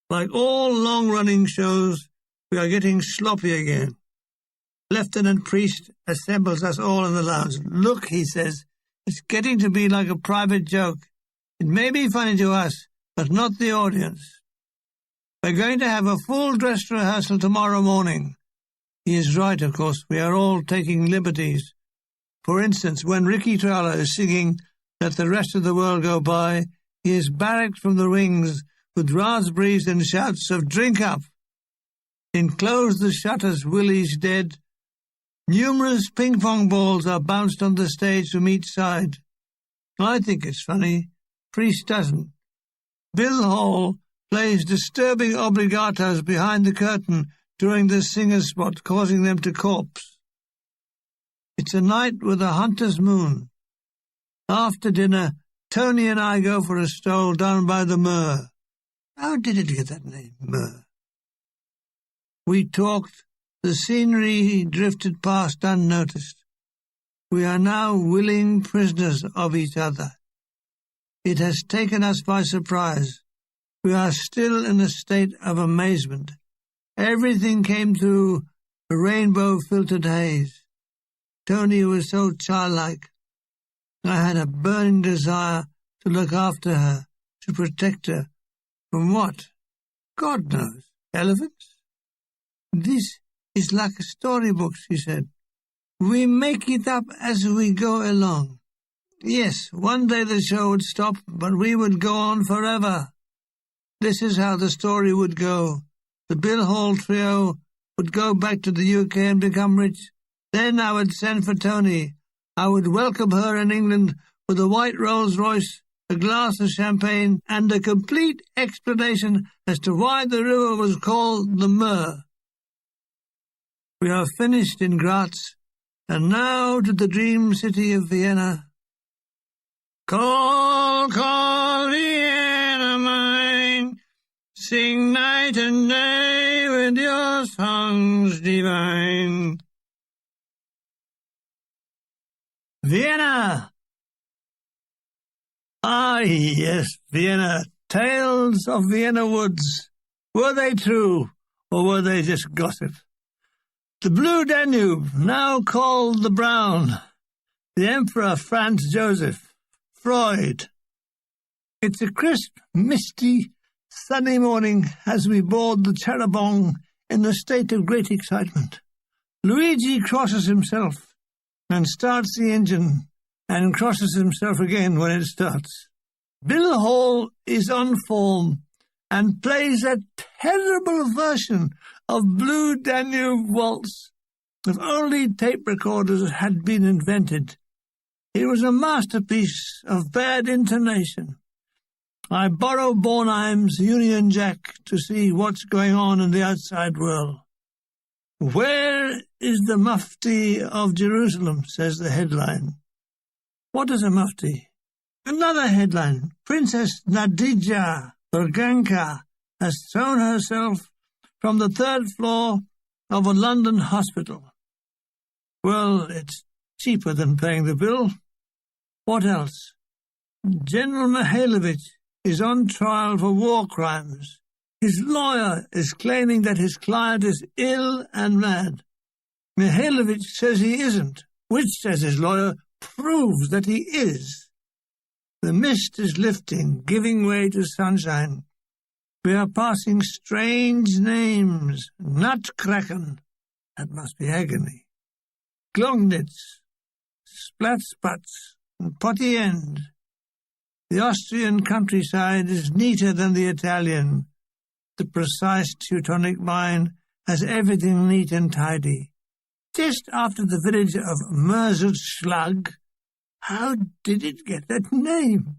Like all long-running shows, we are getting sloppy again. Lieutenant Priest assembles us all in the lounge. Look, he says, it's getting to be like a private joke. It may be funny to us, but not the audience. We're going to have a full dress rehearsal tomorrow morning. He is right, of course. We are all taking liberties. For instance, when Ricky Trowler is singing Let the Rest of the World Go By, he is barracked from the wings with raspberries and shouts of drink up. In Close the Shutters, Willie's Dead, numerous ping-pong balls are bounced on the stage from each side. I think it's funny. Priest doesn't. Bill Hall plays disturbing obligatos behind the curtain during the singer's spot, causing them to corpse. It's a night with a hunter's moon. After dinner, Tony and I go for a stroll down by the Mur. How did it get that name, Mur? We talked. The scenery drifted past unnoticed. We are now willing prisoners of each other. It has taken us by surprise. We are still in a state of amazement. Everything came through a rainbow-filtered haze. Tony was so childlike. I had a burning desire to look after her, to protect her. From what? God knows. Elephants? This is like a storybook, she said. We make it up as we go along. Yes, one day the show would stop, but we would go on forever. This is how the story would go. The Bill Hall trio would go back to the UK and become rich. Then I would send for Tony. I would welcome her in England with a white Rolls-Royce, a glass of champagne, and a complete explanation as to why the river was called the Mur. We are finished in Graz, and now to the dream city of Vienna. Call, call, Vienna mine, sing night and day with your songs divine. Vienna! Ah, yes, Vienna. Tales of Vienna woods. Were they true, or were they just gossip? The Blue Danube, now called the Brown. The Emperor Franz Joseph. Freud. It's a crisp, misty, sunny morning as we board the Charabanc in a state of great excitement. Luigi crosses himself and starts the engine and crosses himself again when it starts. Bill Hall is on form and plays a terrible version of Blue Danube Waltz. If only tape recorders had been invented. It was a masterpiece of bad intonation. I borrow Bornheim's Union Jack to see what's going on in the outside world. Where is the Mufti of Jerusalem, says the headline. What is a Mufti? Another headline. Princess Nadija Berganka has thrown herself from the third floor of a London hospital. Well, it's cheaper than paying the bill. What else? General Mihailovich is on trial for war crimes. His lawyer is claiming that his client is ill and mad. Mihailovich says he isn't, which, says his lawyer, proves that he is. The mist is lifting, giving way to sunshine. We are passing strange names. Nutkraken, that must be agony. Glognitz, Splatspats, and Potty End. The Austrian countryside is neater than the Italian. The precise Teutonic mind has everything neat and tidy. Just after the village of Merzelschlag, how did it get that name?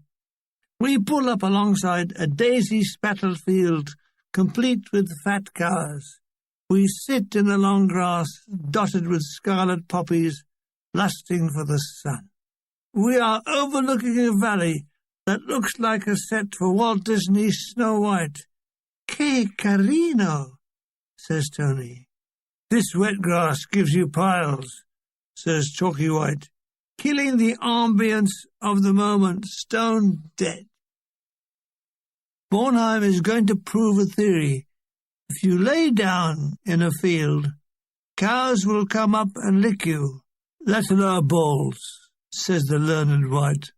We pull up alongside a daisy-spattled field, complete with fat cows. We sit in the long grass, dotted with scarlet poppies, lusting for the sun. We are overlooking a valley that looks like a set for Walt Disney's Snow White. Que carino, says Tony. This wet grass gives you piles, says Chalky White. Que killing the ambience of the moment, stone dead. Bornheim is going to prove a theory. If you lay down in a field, cows will come up and lick you. That's our balls, says the learned White.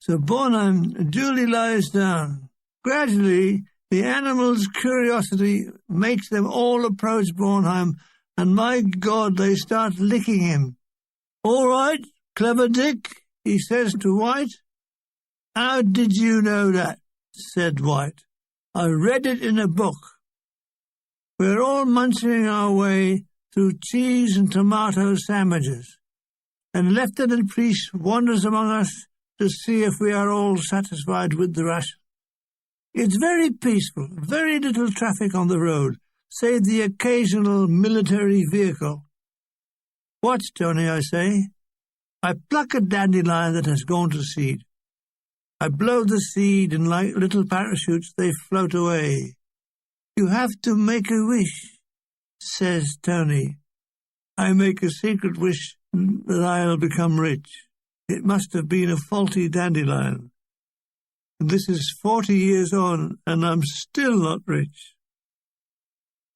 So Bornheim duly lies down. Gradually, the animal's curiosity makes them all approach Bornheim, and my God, they start licking him. "All right, clever Dick," he says to White. "How did you know that?" said White. "I read it in a book." We're all munching our way through cheese and tomato sandwiches, and Lieutenant Priest wanders among us to see if we are all satisfied with the ration. It's very peaceful, very little traffic on the road, save the occasional military vehicle. "Watch, Tony," I say. I pluck a dandelion that has gone to seed. I blow the seed, and like little parachutes they float away. "You have to make a wish," says Tony. I make a secret wish that I'll become rich. It must have been a faulty dandelion. This is 40 years on, and I'm still not rich.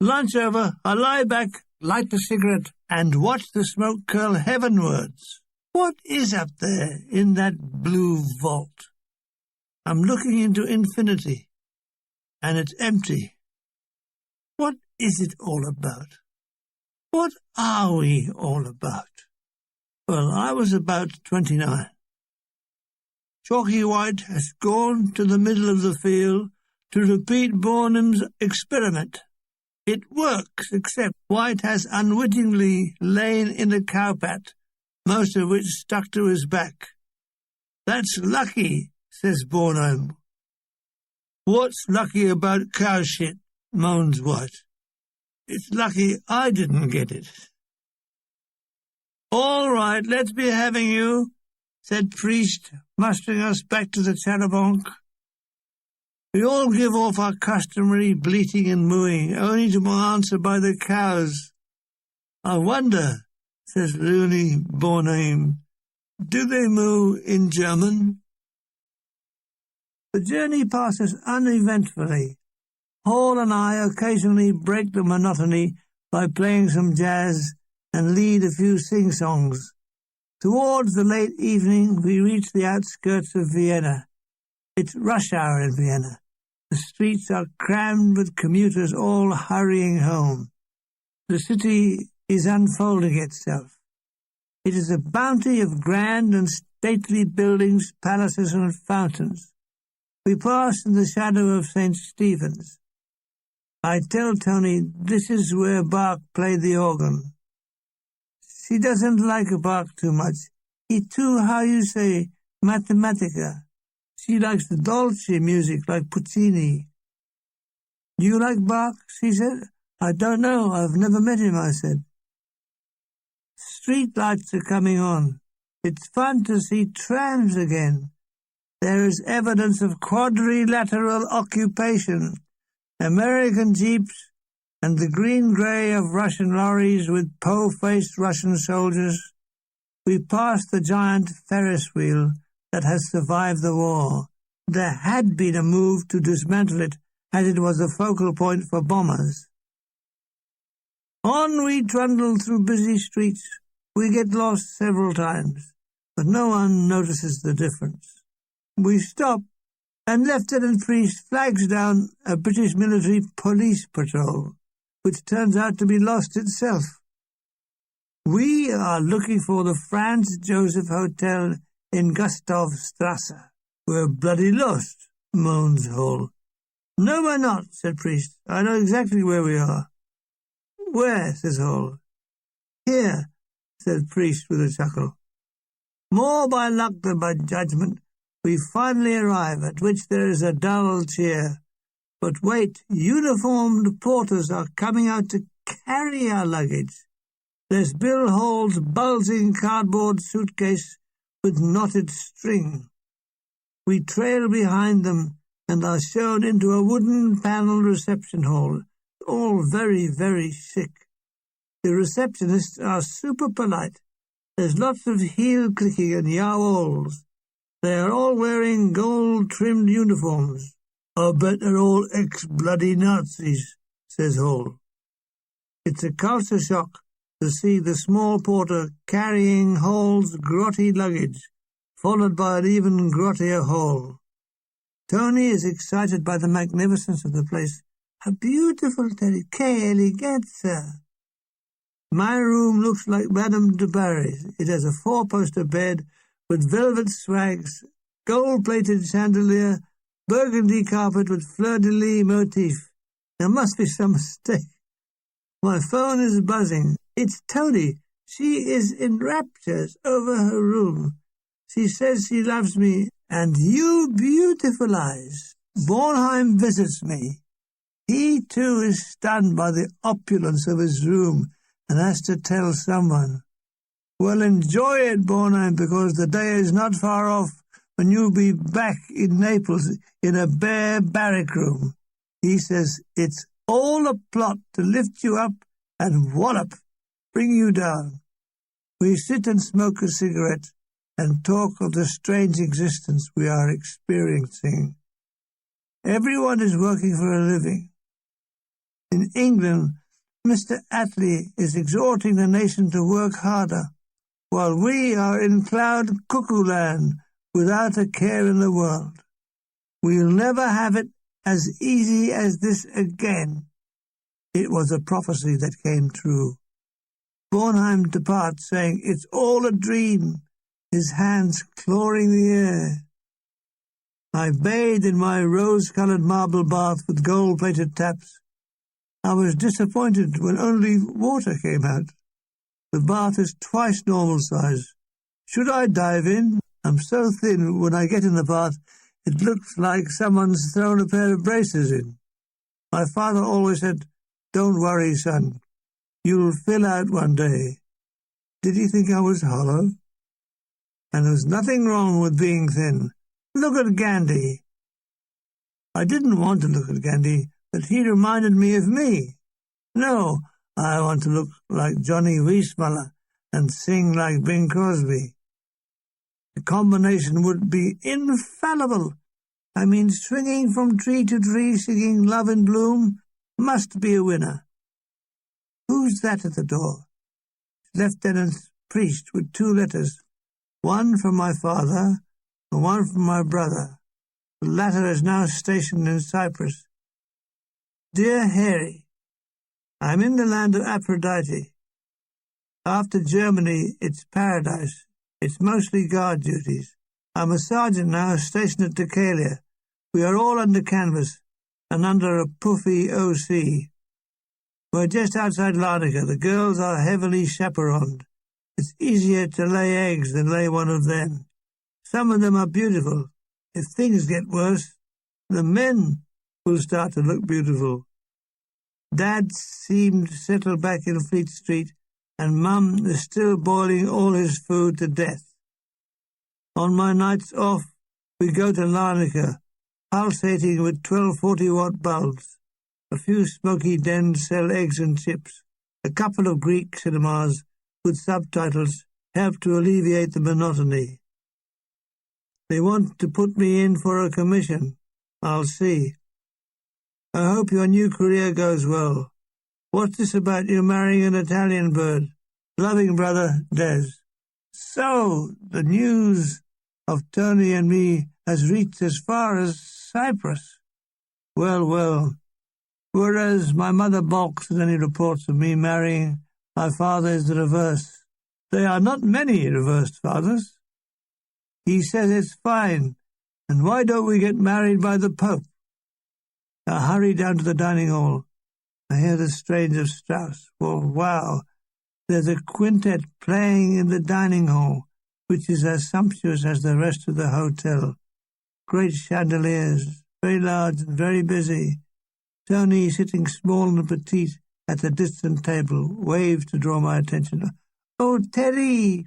Lunch over, I lie back, light the cigarette, and watch the smoke curl heavenwards. What is up there in that blue vault? I'm looking into infinity, and it's empty. What is it all about? What are we all about? Well, I was about 29. Chalky White has gone to the middle of the field to repeat Bornham's experiment. It works, except White has unwittingly lain in a cowpat, most of which stuck to his back. "That's lucky," says Bornheim. "What's lucky about cow shit?" moans White. "It's lucky I didn't get it." "All right, let's be having you," said Priest, mustering us back to the charabanc. We all give off our customary bleating and mooing, only to be answered by the cows. "I wonder," says Looney Bornheim, "do they moo in German?" The journey passes uneventfully. Hall and I occasionally break the monotony by playing some jazz and lead a few sing-songs. Towards the late evening, we reach the outskirts of Vienna. It's rush hour in Vienna. The streets are crammed with commuters all hurrying home. The city is unfolding itself. It is a bounty of grand and stately buildings, palaces and fountains. We pass in the shadow of St. Stephen's. I tell Tony this is where Bach played the organ. She doesn't like Bach too much. He too, how you say, mathematica. She likes the dolce music like Puccini. "You like Bach?" she said. "I don't know. I've never met him," I said. Street lights are coming on. It's fun to see trams again. There is evidence of quadrilateral occupation. American jeeps and the green-grey of Russian lorries with po-faced Russian soldiers. We pass the giant Ferris wheel that has survived the war. There had been a move to dismantle it, as it was a focal point for bombers. On we trundle through busy streets. We get lost several times, but no one notices the difference. We stop, and Lieutenant Priest flags down a British military police patrol, which turns out to be lost itself. "We are looking for the Franz Joseph Hotel in Gustavstrasse. We're bloody lost," moans Hall. "No, we're not," said Priest. "I know exactly where we are." "Where?" says Hall. "Here," said Priest with a chuckle. More by luck than by judgment, we finally arrive, at which there is a dull cheer. But wait, uniformed porters are coming out to carry our luggage. There's Bill Hall's bulging cardboard suitcase with knotted string. We trail behind them and are shown into a wooden-panelled reception hall, all very, very chic. The receptionists are super polite. There's lots of heel clicking and yowls. They are all wearing gold-trimmed uniforms. I bet they're all ex-bloody Nazis, says Hall. It's a culture shock to see the small porter carrying Hall's grotty luggage, followed by an even grottier Hall. Tony is excited by the magnificence of the place. A beautiful Terry, che eleganza. My room looks like Madame de Barry's. It has a four-poster bed with velvet swags, gold-plated chandelier, burgundy carpet with fleur-de-lis motif. There must be some mistake. My phone is buzzing. It's Tony. She is in raptures over her room. She says she loves me, and you beautiful eyes. Bornheim visits me. He, too, is stunned by the opulence of his room and has to tell someone. Well, enjoy it, Bornheim, because the day is not far off when you'll be back in Naples in a bare barrack room. He says it's all a plot to lift you up and wallop, bring you down. We sit and smoke a cigarette and talk of the strange existence we are experiencing. Everyone is working for a living. In England, Mr. Attlee is exhorting the nation to work harder, while we are in cloud cuckoo land without a care in the world. We'll never have it as easy as this again. It was a prophecy that came true. Bornheim departs, saying, it's all a dream, his hands clawing the air. I bathed in my rose-coloured marble bath with gold-plated taps. I was disappointed when only water came out. The bath is twice normal size. Should I dive in? I'm so thin when I get in the bath, it looks like someone's thrown a pair of braces in. My father always said, don't worry, son. You'll fill out one day. Did he think I was hollow? And there's nothing wrong with being thin. Look at Gandhi. I didn't want to look at Gandhi, but he reminded me of me. No, I want to look like Johnny Weissmuller and sing like Bing Crosby. The combination would be infallible. I mean, swinging from tree to tree, singing Love in Bloom must be a winner. Who's that at the door? Lieutenant Priest with 2 letters, one from my father and one from my brother. The latter is now stationed in Cyprus. Dear Harry, I'm in the land of Aphrodite. After Germany, it's paradise. It's mostly guard duties. I'm a sergeant now, stationed at Decalia. We are all under canvas and under a puffy OC. We're just outside Larnaca. The girls are heavily chaperoned. It's easier to lay eggs than lay one of them. Some of them are beautiful. If things get worse, the men will start to look beautiful. Dad seemed settled back in Fleet Street, and Mum is still boiling all his food to death. On my nights off, we go to Larnaca, pulsating with 1240-watt bulbs. A few smoky dens sell eggs and chips. A couple of Greek cinemas with subtitles help to alleviate the monotony. They want to put me in for a commission. I'll see. I hope your new career goes well. What's this about you marrying an Italian bird? Loving brother, Des. So, the news of Tony and me has reached as far as Cyprus. Well, well. Whereas my mother balks at any reports of me marrying, my father is the reverse. There are not many reversed fathers. He says it's fine, and why don't we get married by the Pope? I hurry down to the dining hall. I hear the strains of Strauss. Well, wow, there's a quintet playing in the dining hall, which is as sumptuous as the rest of the hotel. Great chandeliers, very large and very busy. Tony, sitting small and petite at the distant table, waved to draw my attention. Oh, Terry,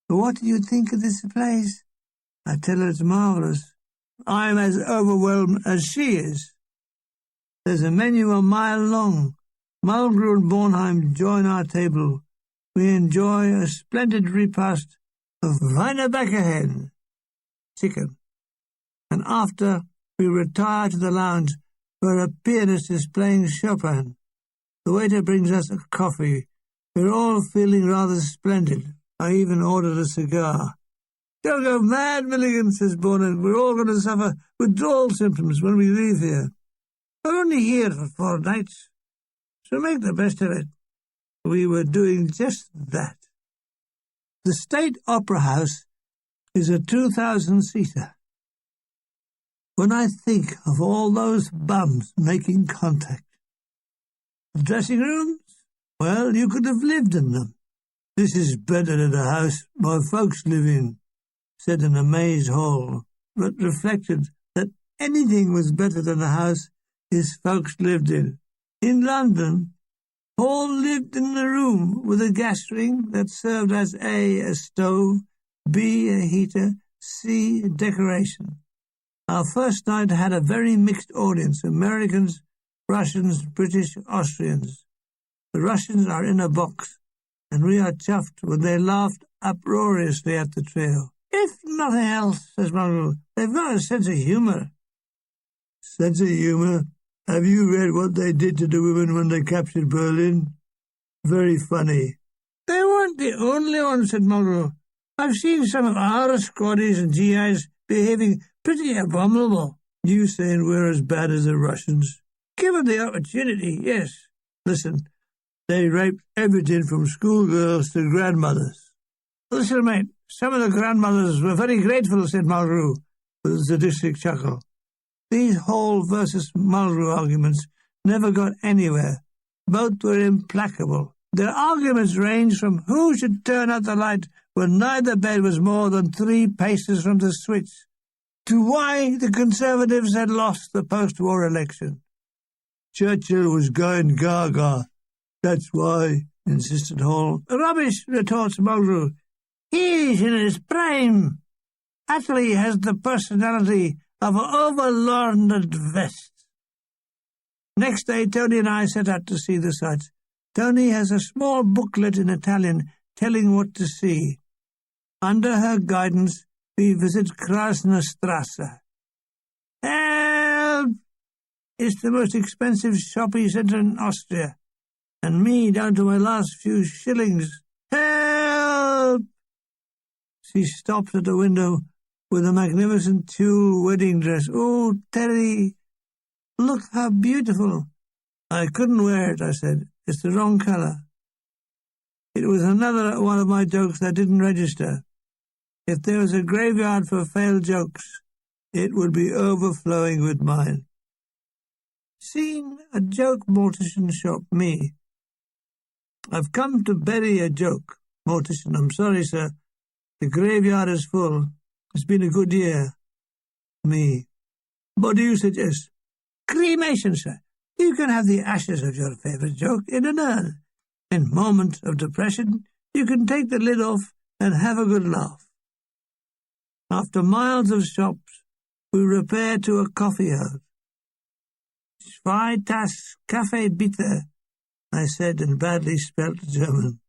what do you think of this place? I tell her it's marvellous. I'm as overwhelmed as she is. There's a menu a mile long. Mulgrew and Bornheim join our table. we enjoy a splendid repast of Weinerbäckerhen, chicken, and after we retire to the lounge where a pianist is playing Chopin. The waiter brings us a coffee. We're all feeling rather splendid. I even ordered a cigar. "Don't go mad, Milligan," says Bonnet. "We're all going to suffer withdrawal symptoms when we leave here. We're only here for 4 nights, so make the best of it." We were doing just that. The State Opera House is a 2,000-seater. When I think of all those bums making contact. The dressing rooms? Well, you could have lived in them. "This is better than the house my folks live in," said an amazed Hall, but reflected that anything was better than the house his folks lived in. In London, Hall lived in a room with a gas ring that served as a stove, B, a heater, C, a decoration. Our first night had a very mixed audience, Americans, Russians, British, Austrians. The Russians are in a box, and we are chuffed when they laughed uproariously at the trio. "If nothing else," says Monroe, "they've got a sense of humour." "Sense of humour? Have you read what they did to the women when they captured Berlin? Very funny." "They weren't the only ones," said Monroe. "I've seen some of our squaddies and GIs behaving pretty abominable." "You saying we're as bad as the Russians?" "Given the opportunity, yes. Listen, they raped everything from schoolgirls to grandmothers." "Listen, mate, some of the grandmothers were very grateful," said Mulrew, with a sadistic chuckle. These Hall versus Mulrew arguments never got anywhere. Both were implacable. Their arguments ranged from who should turn out the light when neither bed was more than 3 paces from the switch, to why the Conservatives had lost the post-war election. "Churchill was going gaga. That's why," insisted Hall. "Rubbish," retorts Mulrew. "He's in his prime. Attlee has the personality of an overlorded vest." Next day, Tony and I set out to see the sights. Tony has a small booklet in Italian telling what to see. Under her guidance, we visit Krasnerstrasse. Help! It's the most expensive shopping centre in Austria, and me down to my last few shillings. Help! She stops at the window with a magnificent tulle wedding dress. "Oh, Terry, look how beautiful." "I couldn't wear it," I said. "It's the wrong colour." It was another one of my jokes that didn't register. If there was a graveyard for failed jokes, it would be overflowing with mine. Seen a joke mortician shop, me. "I've come to bury a joke." Mortician: "I'm sorry, sir. The graveyard is full. It's been a good year." Me: "What do you suggest?" "Cremation, sir. You can have the ashes of your favourite joke in an urn. In moments of depression, you can take the lid off and have a good laugh." After miles of shops, we repair to a coffee house. "Zwei Tass Kaffee bitte," I said in badly spelt German.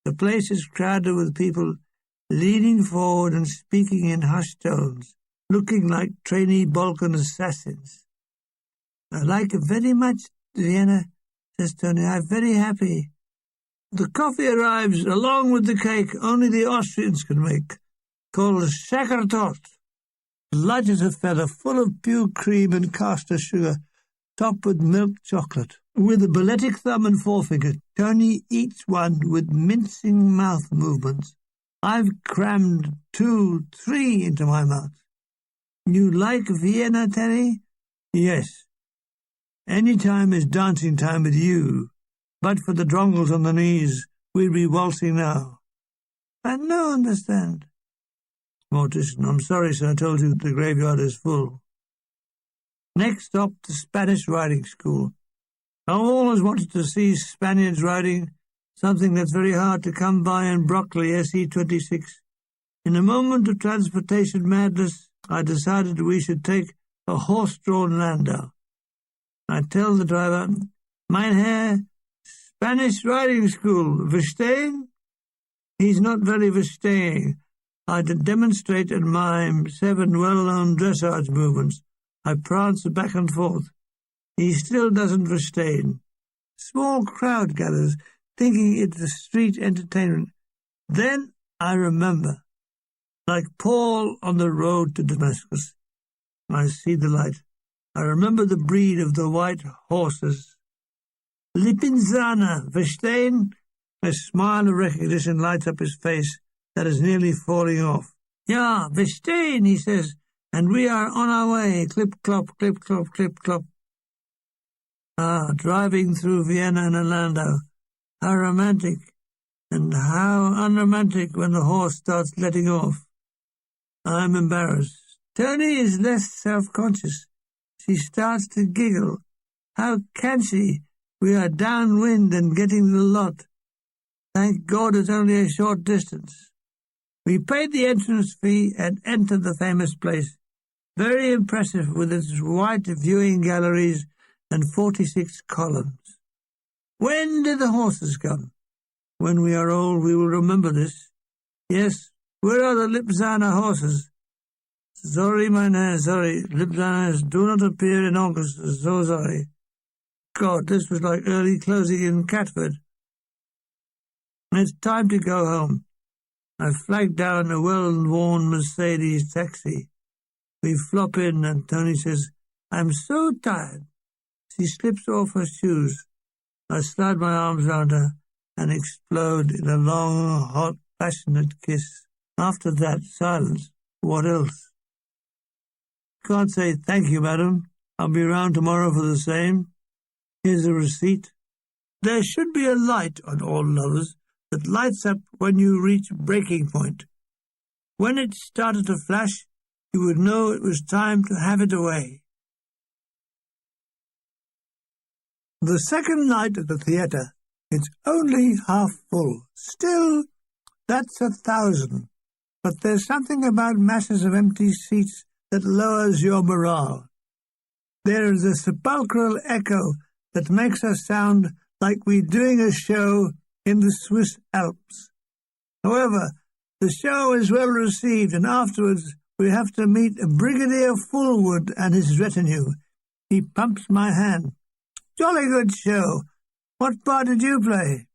The place is crowded with people leaning forward and speaking in hushed tones, looking like trainee Balkan assassins. "I like very much, Vienna," says Tony. "I'm very happy." The coffee arrives along with the cake only the Austrians can make, called Schackertort. Light as a feather, full of pure cream and caster sugar, topped with milk chocolate. With a balletic thumb and forefinger, Tony eats one with mincing mouth movements. I've crammed 2, 3 into my mouth. "You like Vienna, Terry?" "Yes. Any time is dancing time with you. But for the drongles on the knees, we'd be waltzing now." "I no understand." Mortician: "I'm sorry, sir. I told you the graveyard is full." Next stop, the Spanish riding school. I've always wanted to see Spaniards riding, something that's very hard to come by in Broccoli SE26. In a moment of transportation madness, I decided we should take a horse-drawn landau. I tell the driver, "Mein Herr, Spanish riding school. Verstehen? He's not very verstehen. I demonstrate and mime 7 well-known dressage movements. I prance back and forth. He still doesn't verstehen. Small crowd gathers, thinking it's a street entertainment. Then I remember. Like Paul on the road to Damascus. I see the light. I remember the breed of the white horses. Lipinzana, verstehen? A smile of recognition lights up his face that is nearly falling off. Ja, verstehen, he says, and we are on our way. Clip-clop, clip-clop, clip-clop. Driving through Vienna and Orlando. How romantic, and how unromantic when the horse starts letting off. I'm embarrassed. Tony is less self-conscious. She starts to giggle. How can she? We are downwind and getting the lot. Thank God it's only a short distance. We paid the entrance fee and entered the famous place. Very impressive with its white viewing galleries and 46 columns. When did the horses come? When we are old we will remember this. Yes, where are the Lipzana horses? Sorry, meine, sorry. Lipzanas do not appear in August. So sorry. God, this was like early closing in Catford. It's time to go home. I flag down a well-worn Mercedes taxi. We flop in and Tony says, I'm so tired. She slips off her shoes. I slide my arms round her and explode in a long, hot, passionate kiss. After that, silence. What else? Can't say thank you, madam. I'll be round tomorrow for the same. Here's a receipt. There should be a light on all lovers that lights up when you reach breaking point. When it started to flash, you would know it was time to have it away. The second night at the theatre, it's only half full. Still, that's 1,000. But there's something about masses of empty seats that lowers your morale. There is a sepulchral echo that makes us sound like we're doing a show in the Swiss Alps. However, the show is well received, and afterwards we have to meet Brigadier Fullwood and his retinue. He pumps my hand. Jolly good show. What part did you play?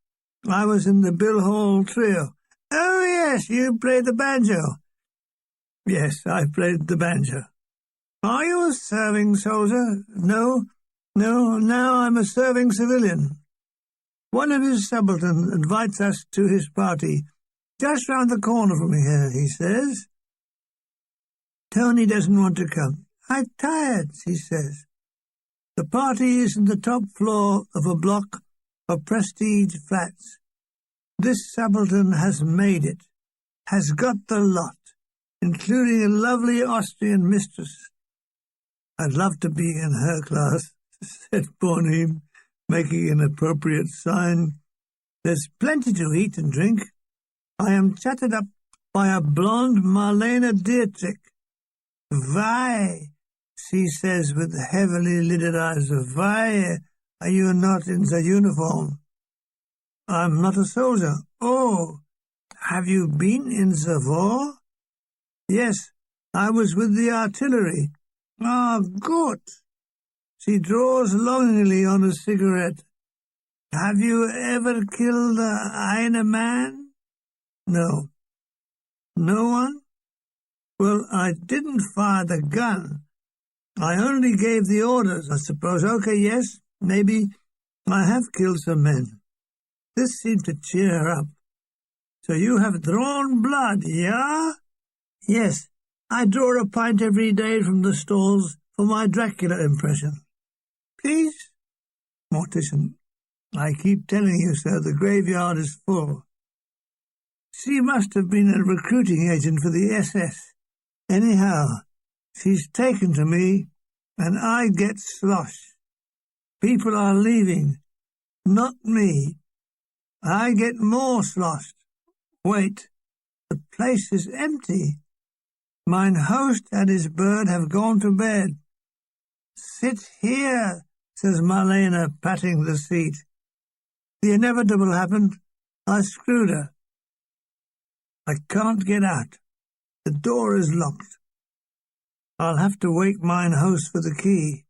I was in the Bill Hall trio. Oh, yes, you played the banjo. Yes, I played the banjo. Are you a serving soldier? No, now I'm a serving civilian. One of his subalterns invites us to his party. Just round the corner from here, he says. Tony doesn't want to come. I'm tired, she says. The party is in the top floor of a block of prestige flats. This subaltern has made it, has got the lot, including a lovely Austrian mistress. I'd love to be in her class, said Bornheim, making an appropriate sign. There's plenty to eat and drink. I am chatted up by a blonde Marlene Dietrich. Why, she says with heavily lidded eyes, why are you not in the uniform? I'm not a soldier. Oh, have you been in the war? Yes, I was with the artillery. Ah, good. She draws longingly on a cigarette. Have you ever killed a man? No. No one? Well, I didn't fire the gun. I only gave the orders, I suppose. Okay, yes, maybe I have killed some men. This seemed to cheer her up. So you have drawn blood, yeah? Yes, I draw a pint every day from the stalls for my Dracula impression. Please? Mortician, I keep telling you, sir, the graveyard is full. She must have been a recruiting agent for the SS. Anyhow, she's taken to me, and I get slosh. People are leaving, not me. I get more sloshed. Wait, the place is empty. Mine host and his bird have gone to bed. Sit here, says Marlena, patting the seat. The inevitable happened. I screwed her. I can't get out. The door is locked. I'll have to wake mine host for the key.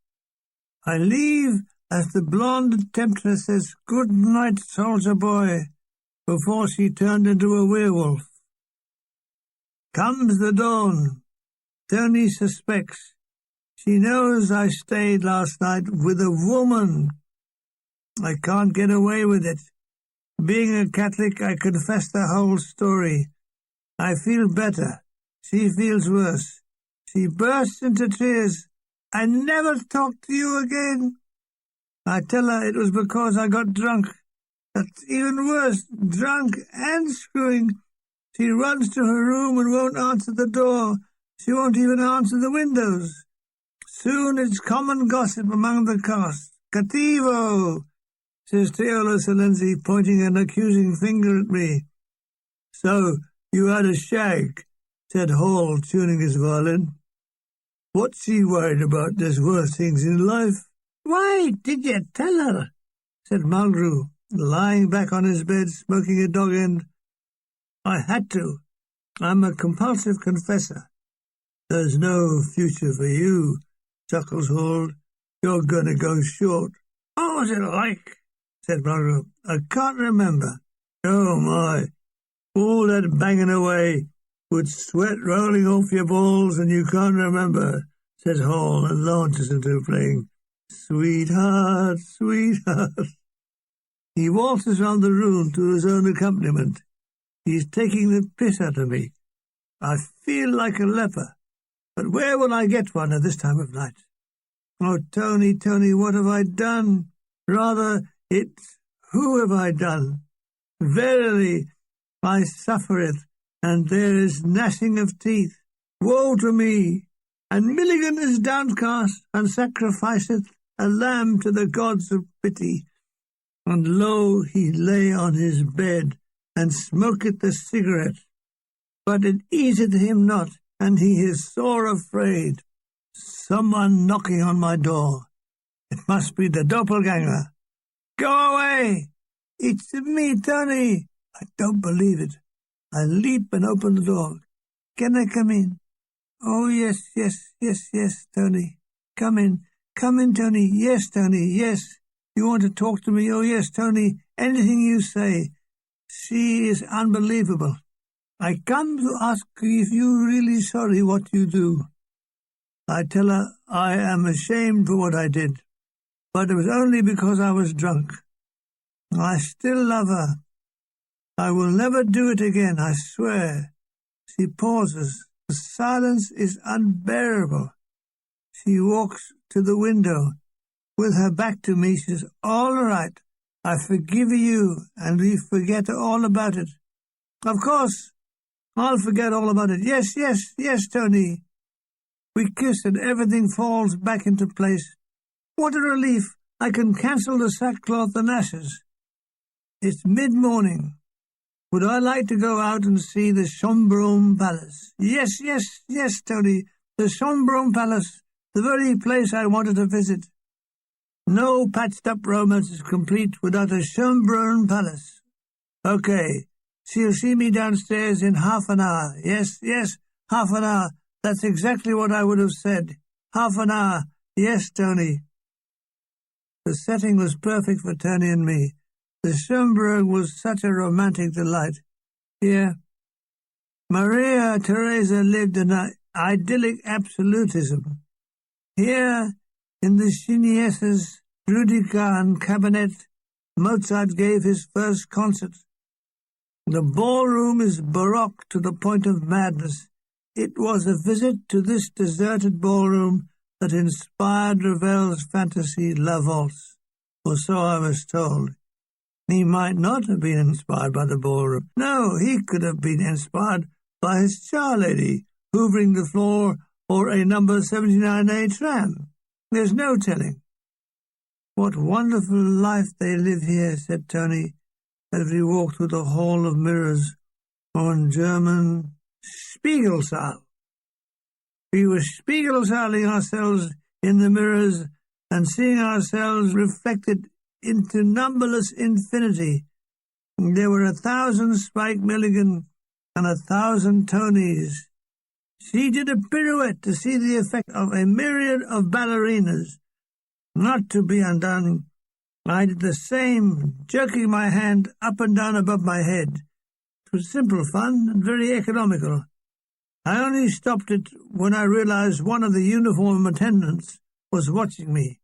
I leave as the blonde temptress says, "Good night, soldier boy," before she turned into a werewolf. Comes the dawn. Tony suspects. She knows I stayed last night with a woman. I can't get away with it. Being a Catholic, I confess the whole story. I feel better. She feels worse. She bursts into tears. "I never talk to you again." I tell her it was because I got drunk. That's even worse, drunk and screwing. She runs to her room and won't answer the door. She won't even answer the windows. Soon it's common gossip among the cast. "Cattivo," says Teola Salenzi, pointing an accusing finger at me. "So you had a shag," said Hall, tuning his violin. "What's she worried about? There's worse things in life." "Why did you tell her?" said Mulgrew, lying back on his bed, smoking a dog end. "I had to. I'm a compulsive confessor." "There's no future for you," chuckles Hall. "You're going to go short." "What was it like?" said Mulgrew. "I can't remember." "Oh, my. All that banging away, with sweat rolling off your balls, and you can't remember," says Hall, and launches into playing "Sweetheart, Sweetheart." He waltzes round the room to his own accompaniment. He's taking the piss out of me. I feel like a leper, but where will I get one at this time of night? Oh, Tony, Tony, what have I done? Rather, it's who have I done? Verily, I suffer it, and there is gnashing of teeth. Woe to me! And Milligan is downcast, and sacrificeth a lamb to the gods of pity. And lo, he lay on his bed, and smoketh the cigarette. But it easeth him not, and he is sore afraid. Someone knocking on my door. It must be the doppelganger. "Go away! It's me, Tony!" I don't believe it. I leap and open the door. "Can I come in?" "Oh, yes, Tony. Come in, Tony. Yes, Tony, yes. You want to talk to me? Oh, yes, Tony. Anything you say." She is unbelievable. "I come to ask if you're really sorry what you do." I tell her I am ashamed for what I did, but it was only because I was drunk. I still love her. I will never do it again, I swear. She pauses. The silence is unbearable. She walks to the window. With her back to me, she says, "All right, I forgive you, and we forget all about it." "Of course, I'll forget all about it. Yes, Tony." We kiss and everything falls back into place. What a relief. I can cancel the sackcloth and ashes. It's mid-morning. Would I like to go out and see the Schönbrunn Palace? Yes, Tony, the Schönbrunn Palace, the very place I wanted to visit. No patched-up romance is complete without a Schönbrunn Palace. Okay, she'll see me downstairs in half an hour. Yes, half an hour. That's exactly what I would have said. Half an hour. Yes, Tony. The setting was perfect for Tony and me. The Schönbrunn was such a romantic delight. Here, Maria Theresa lived an idyllic absolutism. Here, in the Chinieses, Rudica and Cabinet, Mozart gave his first concert. The ballroom is baroque to the point of madness. It was a visit to this deserted ballroom that inspired Ravel's fantasy La Valse, or so I was told. He might not have been inspired by the ballroom. No, he could have been inspired by his charlady, hoovering the floor, or a number 79A tram. There's no telling. What wonderful life they live here, said Tony, as we walked through the hall of mirrors, or in German, Spiegelsaal. We were Spiegelsaling ourselves in the mirrors and seeing ourselves reflected into numberless infinity. There were 1,000 Spike Milligan and 1,000 Tonys. She did a pirouette to see the effect of a myriad of ballerinas. Not to be undone, I did the same, jerking my hand up and down above my head. It was simple fun and very economical. I only stopped it when I realized one of the uniform attendants was watching me.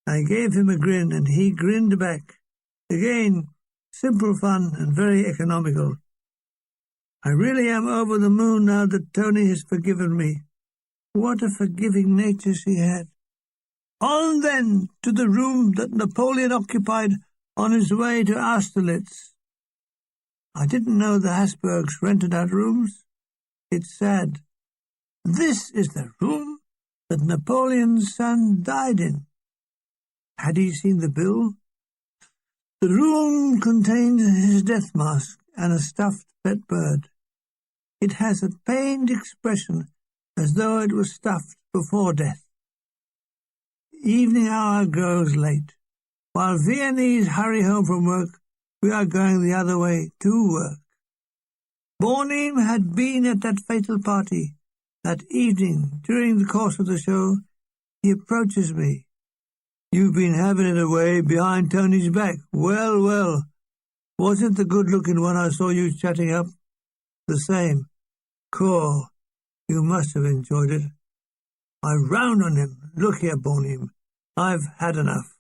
I gave him a grin, and he grinned back. Again, simple fun and very economical. I really am over the moon now that Tony has forgiven me. What a forgiving nature she had. On then to the room that Napoleon occupied on his way to Austerlitz. I didn't know the Habsburgs rented out rooms. It's sad. This is the room that Napoleon's son died in. Had he seen the bill? The room contains his death mask and a stuffed pet bird. It has a pained expression, as though it was stuffed before death. Evening hour grows late. While Viennese hurry home from work, we are going the other way to work. Borneem had been at that fatal party. That evening, during the course of the show, he approaches me. You've been having it away behind Tony's back. Well, well. Wasn't the good-looking one I saw you chatting up? The same. Cool. You must have enjoyed it. I round on him. Look here, Borneem. I've had enough.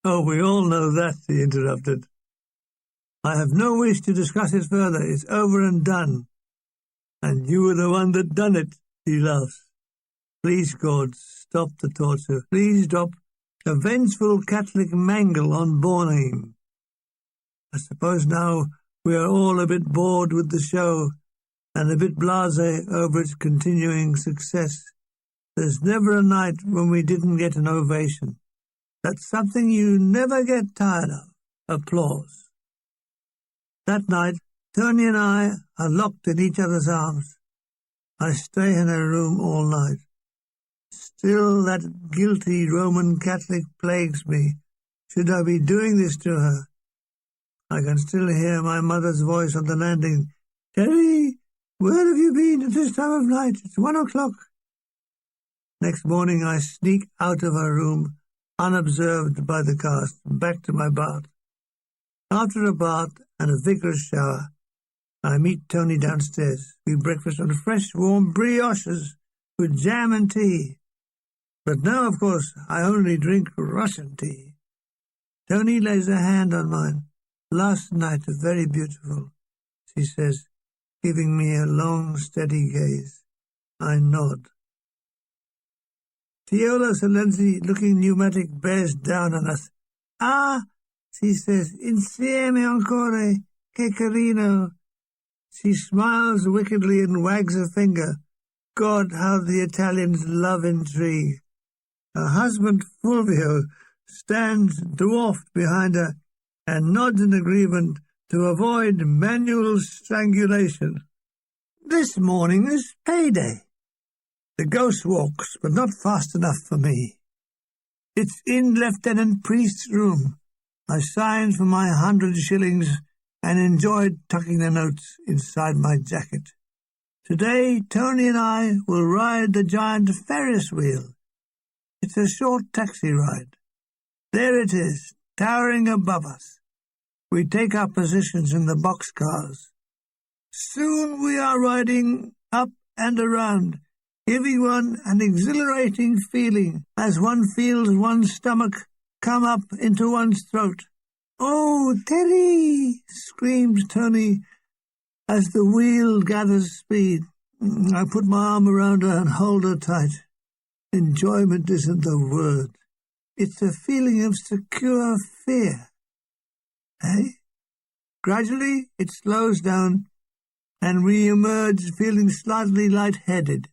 Oh, we all know that, he interrupted. I have no wish to discuss it further. It's over and done. And you were the one that done it, he laughs. Please, God, stop the torture. Please drop a vengeful Catholic mangle on Borneem. I suppose now we are all a bit bored with the show and a bit blasé over its continuing success. There's never a night when we didn't get an ovation. That's something you never get tired of. Applause. That night, Tony and I are locked in each other's arms. I stay in her room all night. Still that guilty Roman Catholic plagues me. Should I be doing this to her? I can still hear my mother's voice on the landing. Terry, where have you been at this time of night? It's 1 o'clock. Next morning I sneak out of her room, unobserved by the cast, back to my bath. After a bath and a vigorous shower, I meet Tony downstairs. We breakfast on fresh, warm brioches with jam and tea. But now, of course, I only drink Russian tea. Tony lays a hand on mine. Last night, very beautiful, she says, giving me a long, steady gaze. I nod. Tiola Salenzi, looking pneumatic, bears down on us. Ah, she says, insieme ancora, che carino. She smiles wickedly and wags a finger. God, how the Italians love intrigue. Her husband, Fulvio, stands dwarfed behind her and nods in agreement to avoid manual strangulation. This morning is payday. The ghost walks, but not fast enough for me. It's in Lieutenant Priest's room. I signed for my 100 shillings and enjoyed tucking the notes inside my jacket. Today, Tony and I will ride the giant Ferris wheel. It's a short taxi ride. There it is, towering above us. We take our positions in the boxcars. Soon we are riding up and around, giving one an exhilarating feeling as one feels one's stomach come up into one's throat. Oh, Terry! Screams Tony as the wheel gathers speed. I put my arm around her and hold her tight. Enjoyment isn't the word. It's a feeling of secure fear. Eh? Gradually it slows down, and we emerge feeling slightly light-headed.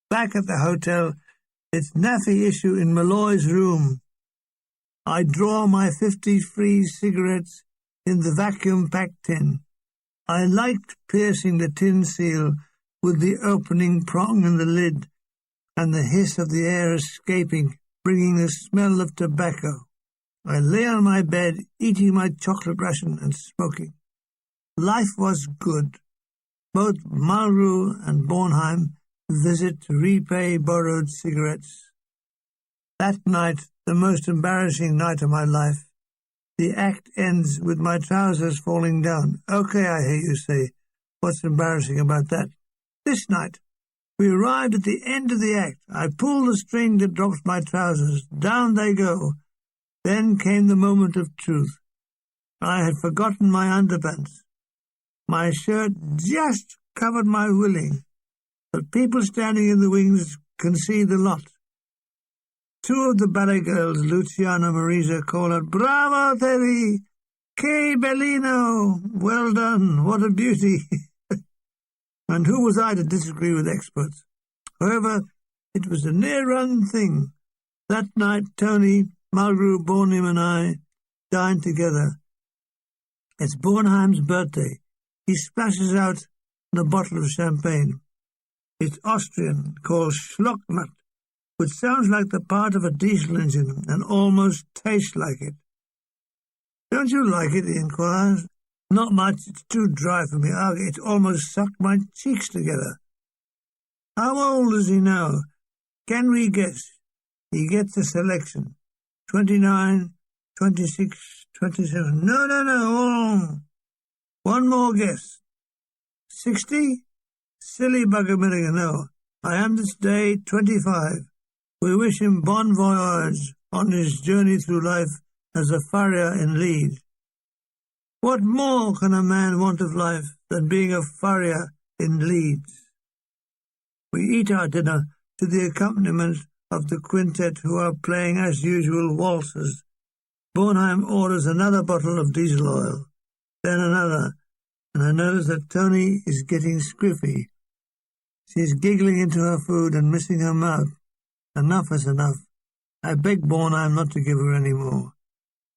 Back at the hotel, it's naffy issue in Malloy's room. I draw my 50 free cigarettes in the vacuum-packed tin. I liked piercing the tin seal with the opening prong in the lid, and the hiss of the air escaping, bringing the smell of tobacco. I lay on my bed, eating my chocolate ration and smoking. Life was good. Both Malraux and Bornheim visit to repay borrowed cigarettes. That night, the most embarrassing night of my life, the act ends with my trousers falling down. Okay, I hear you say, what's embarrassing about that? This night, we arrived at the end of the act. I pulled the string that drops my trousers. Down they go. Then came the moment of truth. I had forgotten my underpants. My shirt just covered my willing, but people standing in the wings can see the lot. Two of the ballet girls, Luciana and Marisa, call out, "Bravo, Terry! Che bellino! Well done! What a beauty!" And who was I to disagree with experts? However, it was a near-run thing. That night, Tony, Malraux, Bornheim and I dined together. It's Bornheim's birthday. He splashes out a bottle of champagne. It's Austrian, called Schlocknacht, which sounds like the part of a diesel engine and almost tastes like it. "Don't you like it?" he inquires. "Not much. It's too dry for me. It almost sucked my cheeks together." "How old is he now?" "Can we guess?" He gets a selection. 29, 26, 27. No. Oh. One more guess. 60? Silly bugger, Milligan. No. I am this day 25. We wish him bon voyage on his journey through life as a farrier in Leeds. What more can a man want of life than being a farrier in Leeds? We eat our dinner to the accompaniment of the quintet, who are playing as usual waltzes. Bornheim orders another bottle of diesel oil, then another, and I notice that Tony is getting squiffy. She's giggling into her food and missing her mouth. Enough is enough. I beg Bornheim not to give her any more.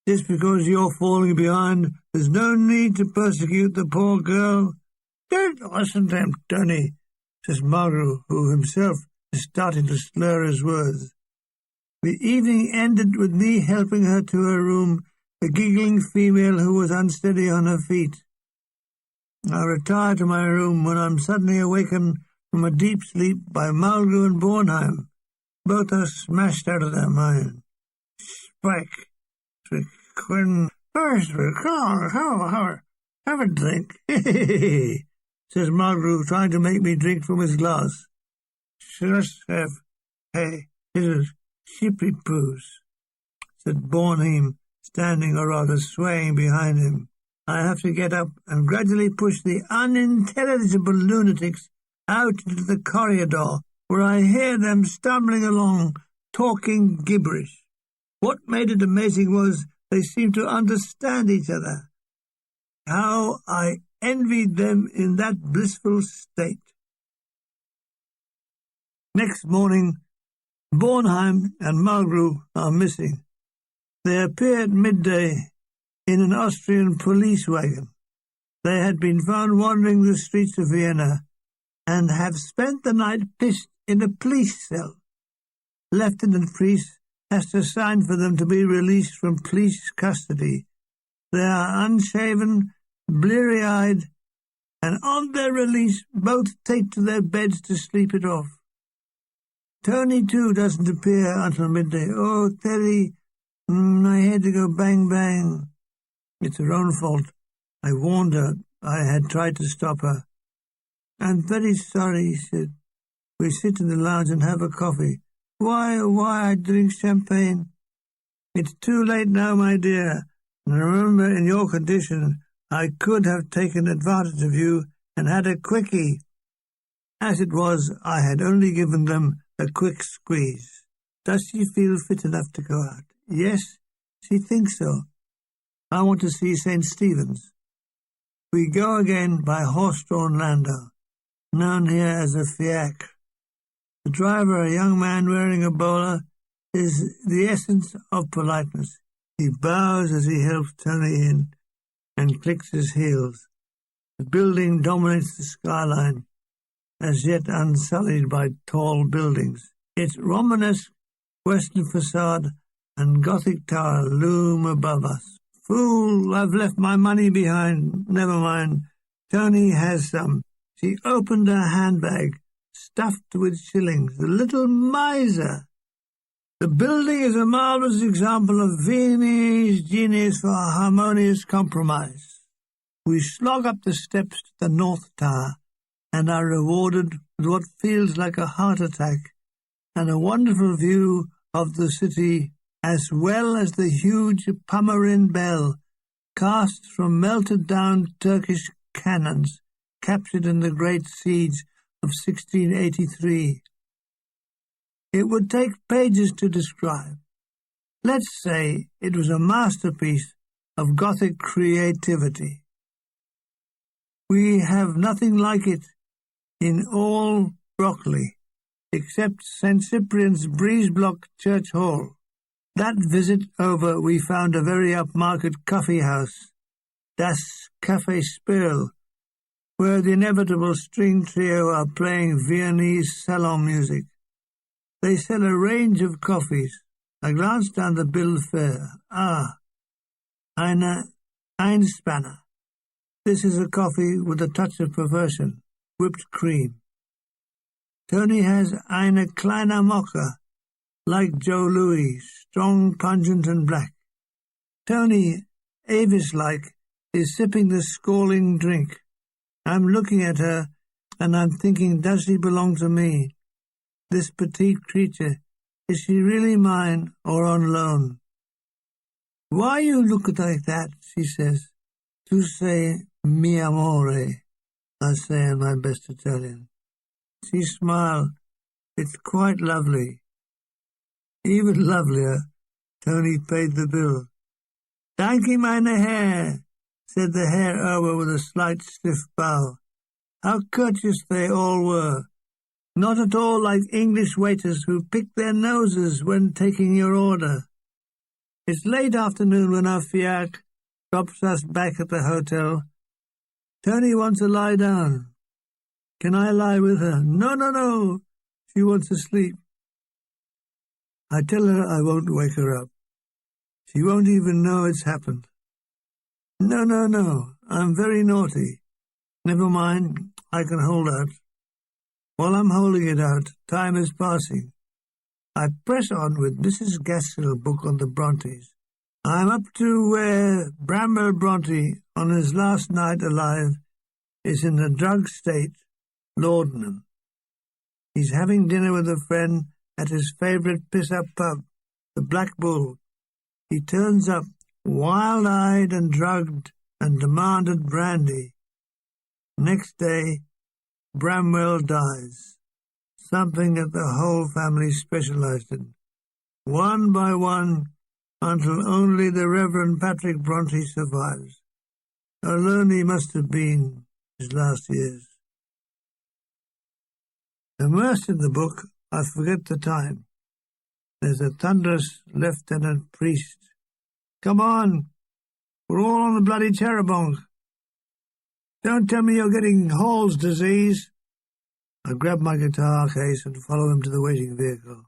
Just because you're falling behind, there's no need to persecute the poor girl. Don't listen to him, Tony, says Malraux, who himself is starting to slur his words. The evening ended with me helping her to her room, a giggling female who was unsteady on her feet. I retire to my room when I'm suddenly awakened from a deep sleep by Malraux and Bornheim. Both are smashed out of their mind. Spike, Quinn, first, have a drink, says Malraux, trying to make me drink from his glass. Just have, hey, little sheepy poos, said Bornheim, standing or rather swaying behind him. I have to get up and gradually push the unintelligible lunatics out into the corridor, where I hear them stumbling along, talking gibberish. What made it amazing was they seemed to understand each other. How I envied them in that blissful state. Next morning, Bornheim and Malraux are missing. They appear at midday in an Austrian police wagon. They had been found wandering the streets of Vienna and have spent the night pissed in a police cell. Lieutenant Priest has to sign for them to be released from police custody. They are unshaven, bleary-eyed, and on their release both take to their beds to sleep it off. Tony, too, doesn't appear until midday. Oh, Terry, I had to go bang, bang. It's her own fault. I warned her. I had tried to stop her. I'm very sorry, he said. We sit in the lounge and have a coffee. Why, I drink champagne. It's too late now, my dear. And remember, in your condition, I could have taken advantage of you and had a quickie. As it was, I had only given them a quick squeeze. Does she feel fit enough to go out? Yes, she thinks so. I want to see St. Stephen's. We go again by horse-drawn landau, known here as a fiacre. The driver, a young man wearing a bowler, is the essence of politeness. He bows as he helps Tony in and clicks his heels. The building dominates the skyline, as yet unsullied by tall buildings. Its Romanesque western facade and Gothic tower loom above us. Fool, I've left my money behind. Never mind. Tony has some. She opened her handbag, stuffed with shillings. The little miser! The building is a marvellous example of Viennese genius for harmonious compromise. We slog up the steps to the North Tower and are rewarded with what feels like a heart attack and a wonderful view of the city, as well as the huge Pomeranian bell cast from melted-down Turkish cannons captured in the Great Siege of 1683. It would take pages to describe. Let's say it was a masterpiece of Gothic creativity. We have nothing like it in all Broccoli, except St. Cyprian's breeze-block church hall. That visit over, we found a very upmarket coffee house, Das Café Spirl, where the inevitable string trio are playing Viennese salon music. They sell a range of coffees. I glanced down the bill of fare. Eine Einspanner. This is a coffee with a touch of perversion, whipped cream. Tony has eine kleine Mocha, like Joe Louis, strong, pungent, and black. Tony, Avis-like, is sipping the scalding drink. I'm looking at her, and I'm thinking, does she belong to me? This petite creature, is she really mine or on loan? Why you look like that, she says. Tu sei mi amore, I say in my best Italian. She smiled. It's quite lovely. Even lovelier, Tony paid the bill. Danke, meine Herr, said the Herr Ober with a slight stiff bow. How courteous they all were. Not at all like English waiters who pick their noses when taking your order. It's late afternoon when our fiacre drops us back at the hotel. Tony wants to lie down. Can I lie with her? No. She wants to sleep. I tell her I won't wake her up. She won't even know it's happened. No, I'm very naughty. Never mind, I can hold out. While I'm holding it out, time is passing. I press on with Mrs. Gaskell's book on the Brontes. I'm up to where Bramwell Bronte, on his last night alive, is in a drugged state, laudanum. He's having dinner with a friend at his favourite piss-up pub, the Black Bull. He turns up, wild-eyed and drugged, and demanded brandy. Next day, Bramwell dies, something that the whole family specialised in, one by one, until only the Reverend Patrick Bronte survives. How lonely must have been his last years. Immersed in the book, I forget the time. There's a thunderous lieutenant priest. Come on, we're all on the bloody Cherubonk. Don't tell me you're getting Hall's disease. I grab my guitar case and follow him to the waiting vehicle.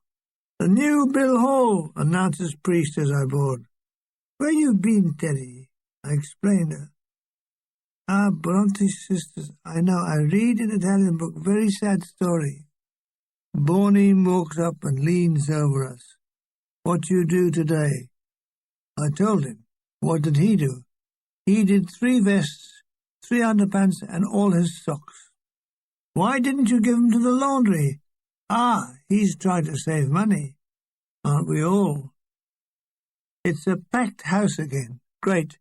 The new Bill Hall, announces priest as I board. Where you been, Teddy? I explained her. Bronte's sisters. I know, I read in Italian book, very sad story. Borny walks up and leans over us. What you do today? I told him. What did he do? He did 3 vests, 3 underpants, and all his socks. Why didn't you give them to the laundry? He's trying to save money. Aren't we all? It's a packed house again. Great.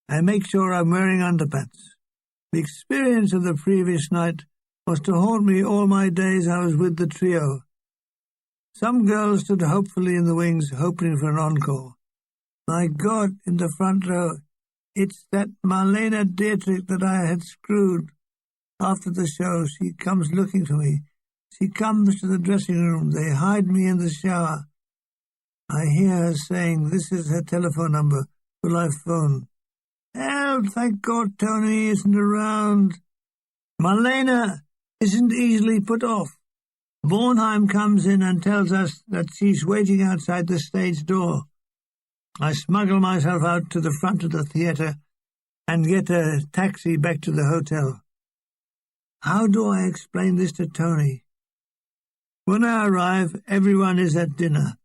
I make sure I'm wearing underpants. The experience of the previous night was to haunt me all my days I was with the trio. Some girls stood hopefully in the wings, hoping for an encore. My God, in the front row, it's that Marlena Dietrich that I had screwed. After the show, she comes looking for me. She comes to the dressing room. They hide me in the shower. I hear her saying this is her telephone number. Will I phone? Help, thank God Tony isn't around. Marlena isn't easily put off. Bornheim comes in and tells us that she's waiting outside the stage door. I smuggle myself out to the front of the theatre and get a taxi back to the hotel. How do I explain this to Tony? When I arrive, everyone is at dinner.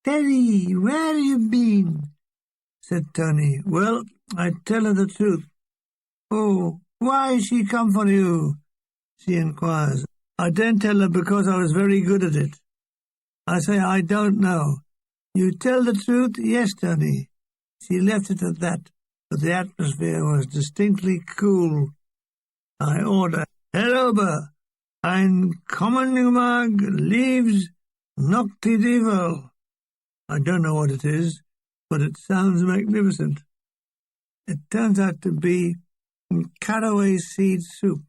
"Teddy, where have you been?" said Tony. "Well, I tell her the truth." "Oh, why has she come for you?" she inquires. I don't tell her because I was very good at it. I say I don't know. "You tell the truth?" "Yes, Tony." She left it at that, but the atmosphere was distinctly cool. I order, "Herr ein Kommendmag leaves Noctidival." I don't know what it is, but it sounds magnificent. It turns out to be caraway seed soup.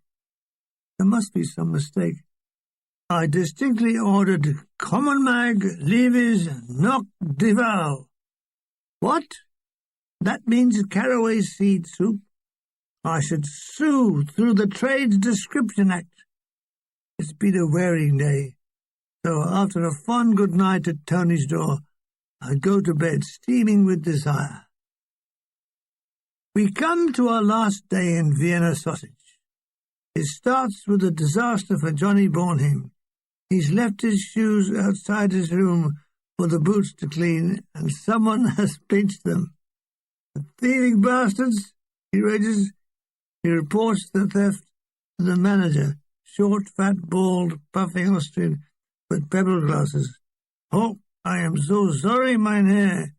There must be some mistake. I distinctly ordered Kommendmag leaves Noctidival. What? That means caraway seed soup? I should sue through the Trades Description Act. It's been a wearing day, so after a fond good night at Tony's door, I go to bed steaming with desire. We come to our last day in Vienna sausage. It starts with a disaster for Johnny Bornheim. He's left his shoes outside his room for the boots to clean, and someone has pinched them. "The thieving bastards!" he rages. He reports the theft to the manager, short, fat, bald, puffing Austrian with pebble glasses. "Oh, I am so sorry, mynheer."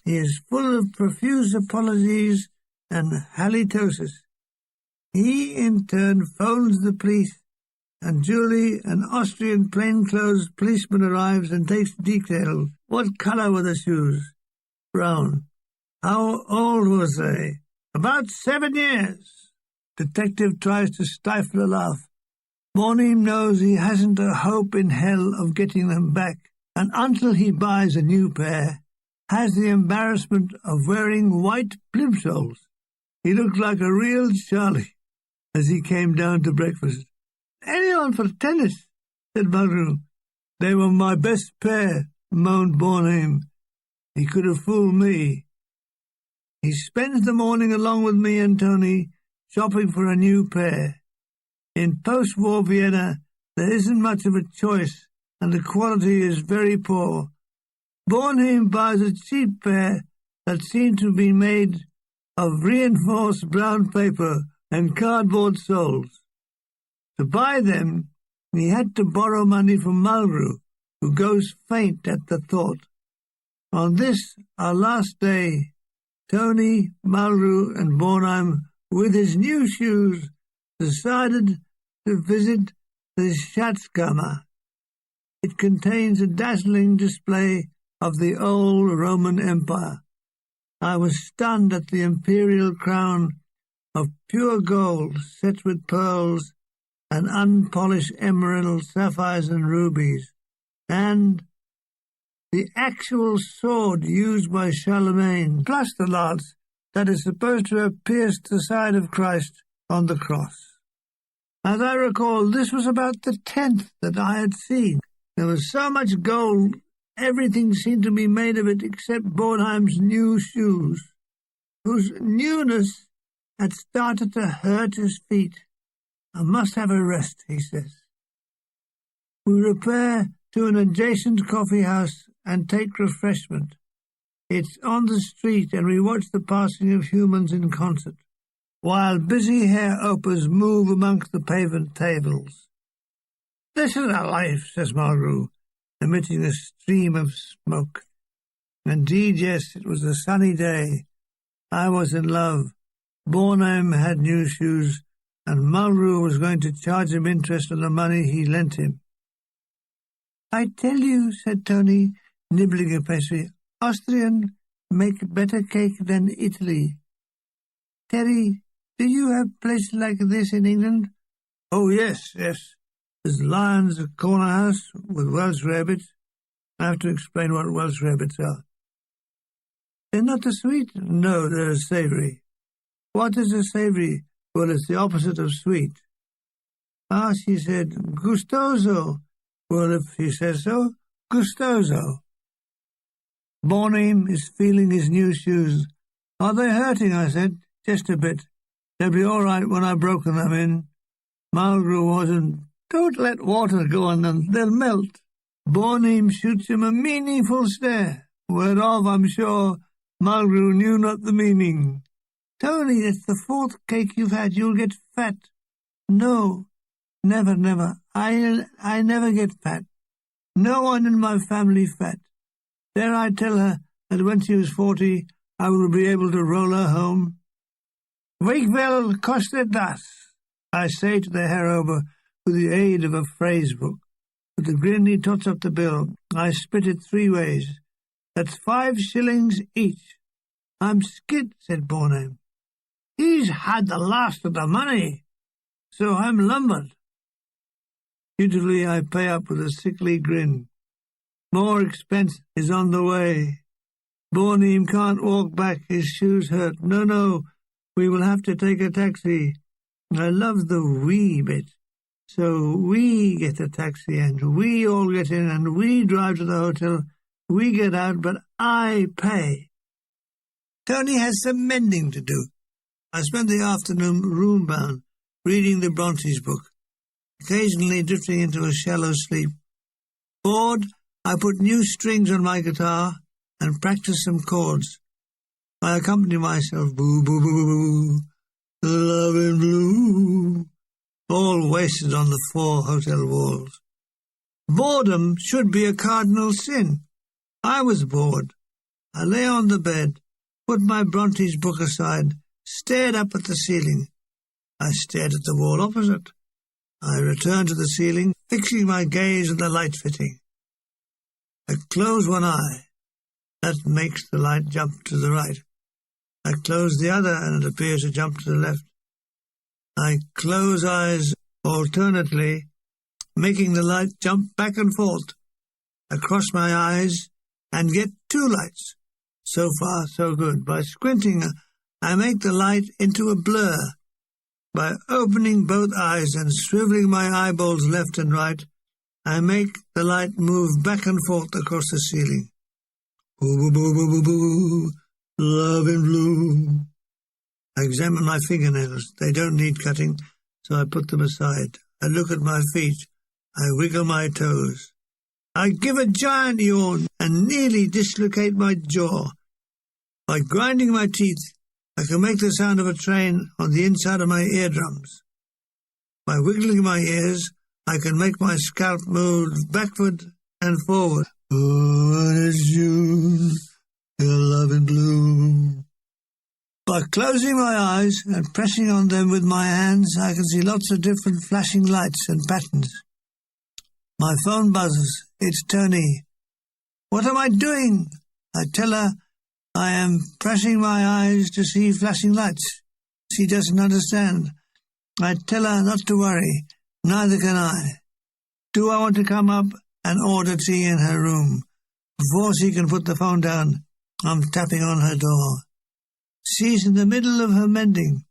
He is full of profuse apologies and halitosis. He, in turn, phones the police, and Julie, an Austrian plainclothes policeman, arrives and takes details. "What colour were the shoes?" "Brown." "How old was they?" "About 7 years." Detective tries to stifle a laugh. Bornheim knows he hasn't a hope in hell of getting them back, and until he buys a new pair, has the embarrassment of wearing white plimsolls. He looked like a real Charlie as he came down to breakfast. "Anyone for tennis?" said Mulgrew. "They were my best pair," moaned Bornheim. He could have fooled me. He spends the morning along with me and Tony shopping for a new pair. In post-war Vienna, there isn't much of a choice, and the quality is very poor. Bornheim buys a cheap pair that seemed to be made of reinforced brown paper and cardboard soles. To buy them, he had to borrow money from Mulgrew, who goes faint at the thought. On this, our last day, Tony, Mulgrew, and Bornheim, with his new shoes, decided to visit the Schatzkammer. It contains a dazzling display of the old Roman Empire. I was stunned at the imperial crown of pure gold set with pearls and unpolished emeralds, sapphires, and rubies, and the actual sword used by Charlemagne, plus the lance that is supposed to have pierced the side of Christ on the cross. As I recall, this was about the 10th that I had seen. There was so much gold, everything seemed to be made of it except Bornheim's new shoes, whose newness had started to hurt his feet. "I must have a rest," he says. We repair to an adjacent coffee house and take refreshment. It's on the street, and we watch the passing of humans in concert, while busy hair-opers move amongst the pavement tables. "This is a life," says Mulgrew, emitting a stream of smoke. Indeed, yes, it was a sunny day. I was in love. Bornheim had new shoes, and Mulgrew was going to charge him interest on the money he lent him. "I tell you," said Tony, nibbling a pastry, "Austrian make better cake than Italy. Terry, do you have places like this in England?" "Oh, yes. There's Lyon's corner house with Welsh rabbits." I have to explain what Welsh rabbits are. "They're not the sweet?" "No, they're savoury." "What is a savoury?" "Well, it's the opposite of sweet." "Ah," she said, "gustoso." "Well, if he says so, gustoso." Bornheim is feeling his new shoes. Are they hurting? I said. Just a bit. They'll be all right when I've broken them in. Mulgrew wasn't. Don't let water go on them. They'll melt. Bornheim shoots him a meaningful stare, whereof I'm sure Mulgrew knew not the meaning. Tony, it's the fourth cake you've had. You'll get fat. No, never, never. I never get fat. No one in my family fat. Dare I tell her that when she was 40, I will be able to roll her home? Week kostet das, I say to the herober with the aid of a phrase book. With a grin he tots up the bill. I split it 3 ways. That's 5 shillings each. I'm skid, said Bornheim. He's had the last of the money, so I'm lumbered. Dutifully I pay up with a sickly grin. More expense is on the way. Bornheim can't walk back, his shoes hurt. No, we will have to take a taxi. I love the we bit. So we get a taxi and we all get in and we drive to the hotel. We get out, but I pay. Tony has some mending to do. I spent the afternoon room-bound, reading the Brontes book, occasionally drifting into a shallow sleep. Bored, I put new strings on my guitar and practice some chords. I accompany myself, boo, boo, boo, boo, boo, love and blue, all wasted on the 4 hotel walls. Boredom should be a cardinal sin. I was bored. I lay on the bed, put my Brontes book aside, stared up at the ceiling. I stared at the wall opposite. I returned to the ceiling, fixing my gaze on the light fitting. I close one eye. That makes the light jump to the right. I close the other, and it appears to jump to the left. I close eyes alternately, making the light jump back and forth. I cross my eyes and get 2 lights. So far, so good. By squinting, I make the light into a blur. By opening both eyes and swiveling my eyeballs left and right, I make the light move back and forth across the ceiling. Boo, boo, boo, boo, boo, boo, love in blue. I examine my fingernails. They don't need cutting, so I put them aside. I look at my feet. I wiggle my toes. I give a giant yawn and nearly dislocate my jaw. By grinding my teeth, I can make the sound of a train on the inside of my eardrums. By wiggling my ears, I can make my scalp move backward and forward. Oh, and it's June, your love in blue. By closing my eyes and pressing on them with my hands, I can see lots of different flashing lights and patterns. My phone buzzes. It's Tony. What am I doing? I tell her I am pressing my eyes to see flashing lights. She doesn't understand. I tell her not to worry. Neither can I. Do I want to come up and order tea in her room? Before she can put the phone down, I'm tapping on her door. She's in the middle of her mending.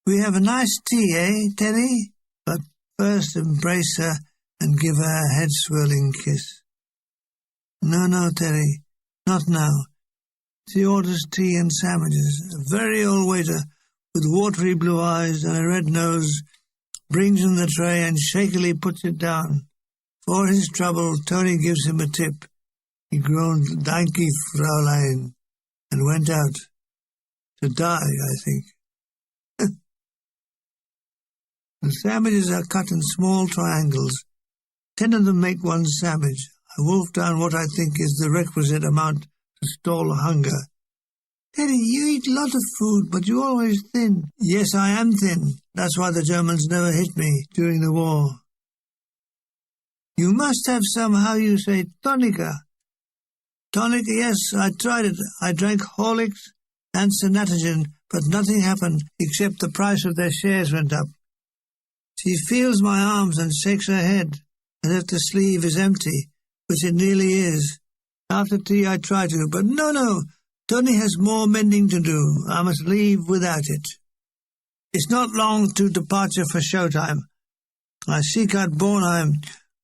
We have a nice tea, eh, Terry? But first embrace her and give her a head-swirling kiss. No, Terry, not now. She orders tea and sandwiches. A very old waiter with watery blue eyes and a red nose brings in the tray and shakily puts it down. For his trouble, Tony gives him a tip. He groaned, "Danke, Fräulein," and went out. To die, I think. The sandwiches are cut in small triangles. 10 of them make one sandwich. I wolf down what I think is the requisite amount to stall hunger. Teddy, you eat a lot of food, but you're always thin. Yes, I am thin. That's why the Germans never hit me during the war. You must have some, how you say, tonica. Tonic, yes, I tried it. I drank Horlicks and Sanatogen, but nothing happened except the price of their shares went up. She feels my arms and shakes her head, as if the sleeve is empty, which it nearly is. After tea I try to, but no, Tony has more mending to do. I must leave without it. It's not long to departure for showtime. I seek out Bornheim,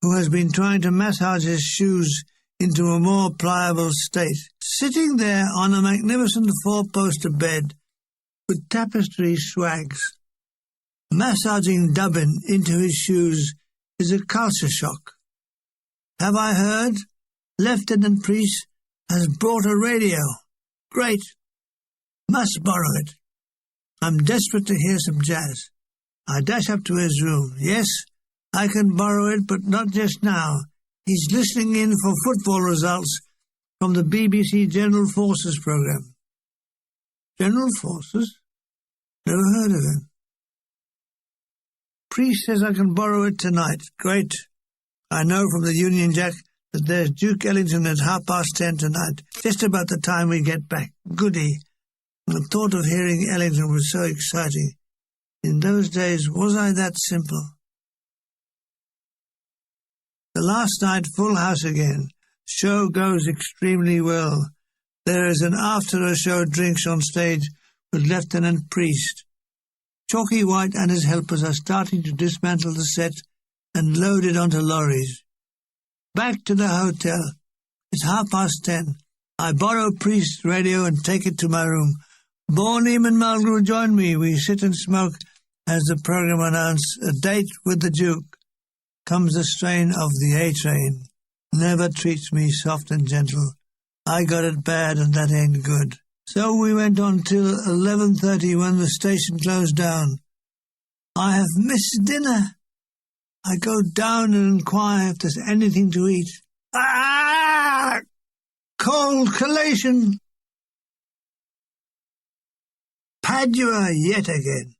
who has been trying to massage his shoes into a more pliable state. Sitting there on a magnificent four-poster bed with tapestry swags, massaging Dublin into his shoes is a culture shock. Have I heard? Lieutenant Priest has brought a radio. Great. Must borrow it. I'm desperate to hear some jazz. I dash up to his room. Yes, I can borrow it, but not just now. He's listening in for football results from the BBC General Forces programme. General Forces? Never heard of him. Priest says I can borrow it tonight. Great. I know from the Union Jack that there's Duke Ellington at 10:30 tonight, just about the time we get back. Goody. The thought of hearing Ellington was so exciting. In those days, was I that simple? The last night, full house again. Show goes extremely well. There is an after-a-show drinks on stage with Lieutenant Priest. Chalky White and his helpers are starting to dismantle the set and load it onto lorries. Back to the hotel. It's 10:30. I borrow Priest's radio and take it to my room. Borneem and Mulgrew join me. We sit and smoke as the program announces a date with the Duke. Comes the strain of the A-Train. Never treats me soft and gentle. I got it bad and that ain't good. So we went on till 11:30 when the station closed down. I have missed dinner. I go down and inquire if there's anything to eat. Ah! Cold collation. Padua yet again.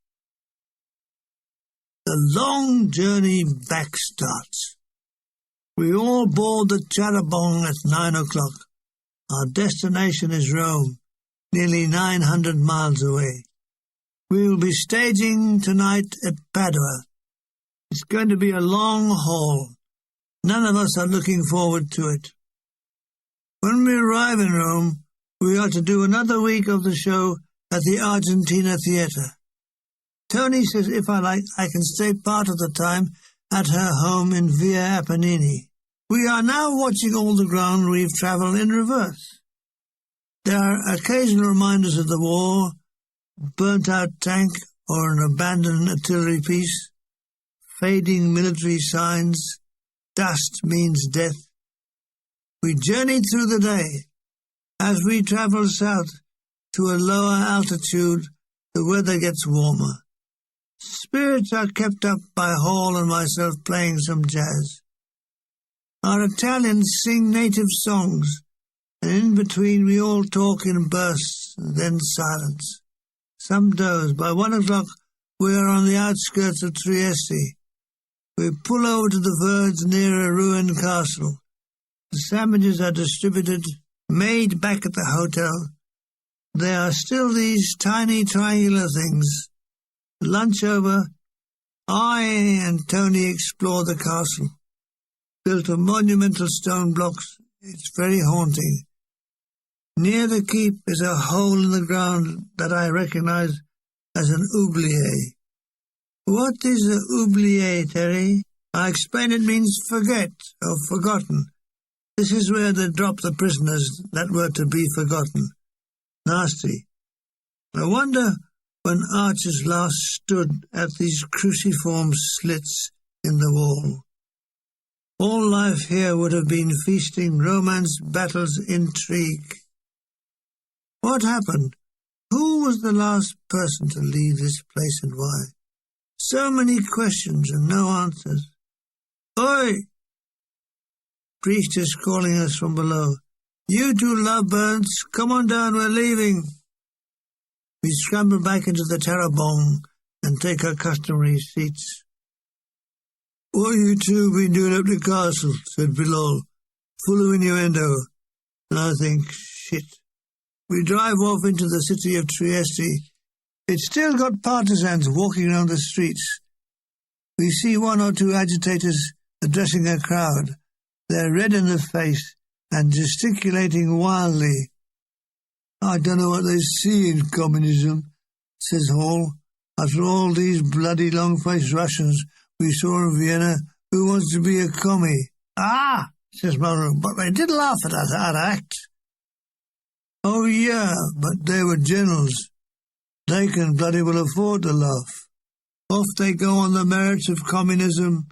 The long journey back starts. We all board the charabanc at 9 o'clock. Our destination is Rome, nearly 900 miles away. We will be staging tonight at Padua. It's going to be a long haul. None of us are looking forward to it. When we arrive in Rome, we are to do another week of the show at the Argentina Theatre. Tony says if I like, I can stay part of the time at her home in Via Apennini. We are now watching all the ground we've travelled in reverse. There are occasional reminders of the war, burnt-out tank or an abandoned artillery piece, fading military signs, dust means death. We journey through the day. As we travel south to a lower altitude, the weather gets warmer. Spirits are kept up by Hall and myself playing some jazz. Our Italians sing native songs, and in between we all talk in bursts, and then silence. Some doze. By 1 o'clock we are on the outskirts of Trieste. We pull over to the verge near a ruined castle. The sandwiches are distributed, made back at the hotel. There are still these tiny triangular things. Lunch over, I and Tony explore the castle. Built of monumental stone blocks, it's very haunting. Near the keep is a hole in the ground that I recognize as an oubliette. What is an oubliette, Terry? I explain it means forget or forgotten. This is where they drop the prisoners that were to be forgotten. Nasty. I wonder when archers last stood at these cruciform slits in the wall. All life here would have been feasting, romance, battles, intrigue. What happened? Who was the last person to leave this place and why? So many questions and no answers. Oi! Priest is calling us from below. You two lovebirds, come on down, we're leaving. We scramble back into the charabanc and take our customary seats. What you two been doing up the castle? Said Bilal, full of innuendo. And I think, shit. We drive off into the city of Trieste. It's still got partisans walking around the streets. We see one or two agitators addressing a crowd. They're red in the face and gesticulating wildly. I don't know what they see in communism, says Hall. After all these bloody long-faced Russians we saw in Vienna, who wants to be a commie? Ah, says Mulgrew, but they did laugh at us, our act. Oh, yeah, but they were generals. They can bloody well afford to laugh. Off they go on the merits of communism.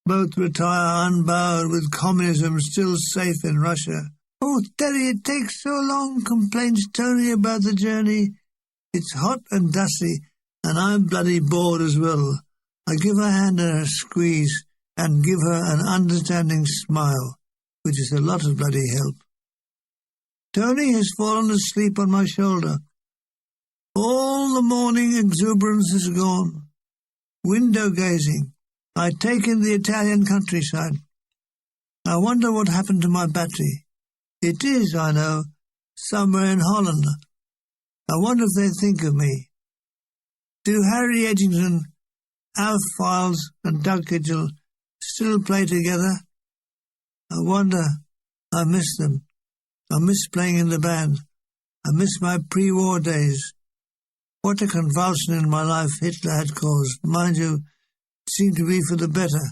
Both retire unbowed, with communism still safe in Russia. Oh, Terry, it takes so long, complains Tony about the journey. It's hot and dusty, and I'm bloody bored as well. I give her hand a squeeze and give her an understanding smile, which is a lot of bloody help. Tony has fallen asleep on my shoulder. All the morning exuberance is gone. Window gazing. I take in the Italian countryside. I wonder what happened to my battery. It is, I know, somewhere in Holland. I wonder if they think of me. Do Harry Edgington, Alf Files and Doug Kitchell still play together? I wonder. I miss them. I miss playing in the band. I miss my pre-war days. What a convulsion in my life Hitler had caused. Mind you, it seemed to be for the better.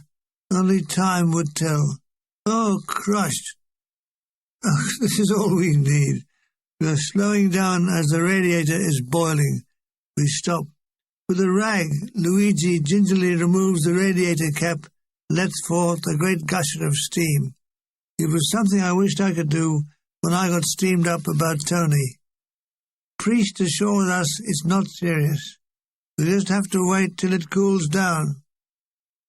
Only time would tell. Oh, crushed. Oh, this is all we need. We are slowing down as the radiator is boiling. We stop. With a rag, Luigi gingerly removes the radiator cap, lets forth a great gusher of steam. It was something I wished I could do when I got steamed up about Tony. Priest assures us it's not serious. We just have to wait till it cools down.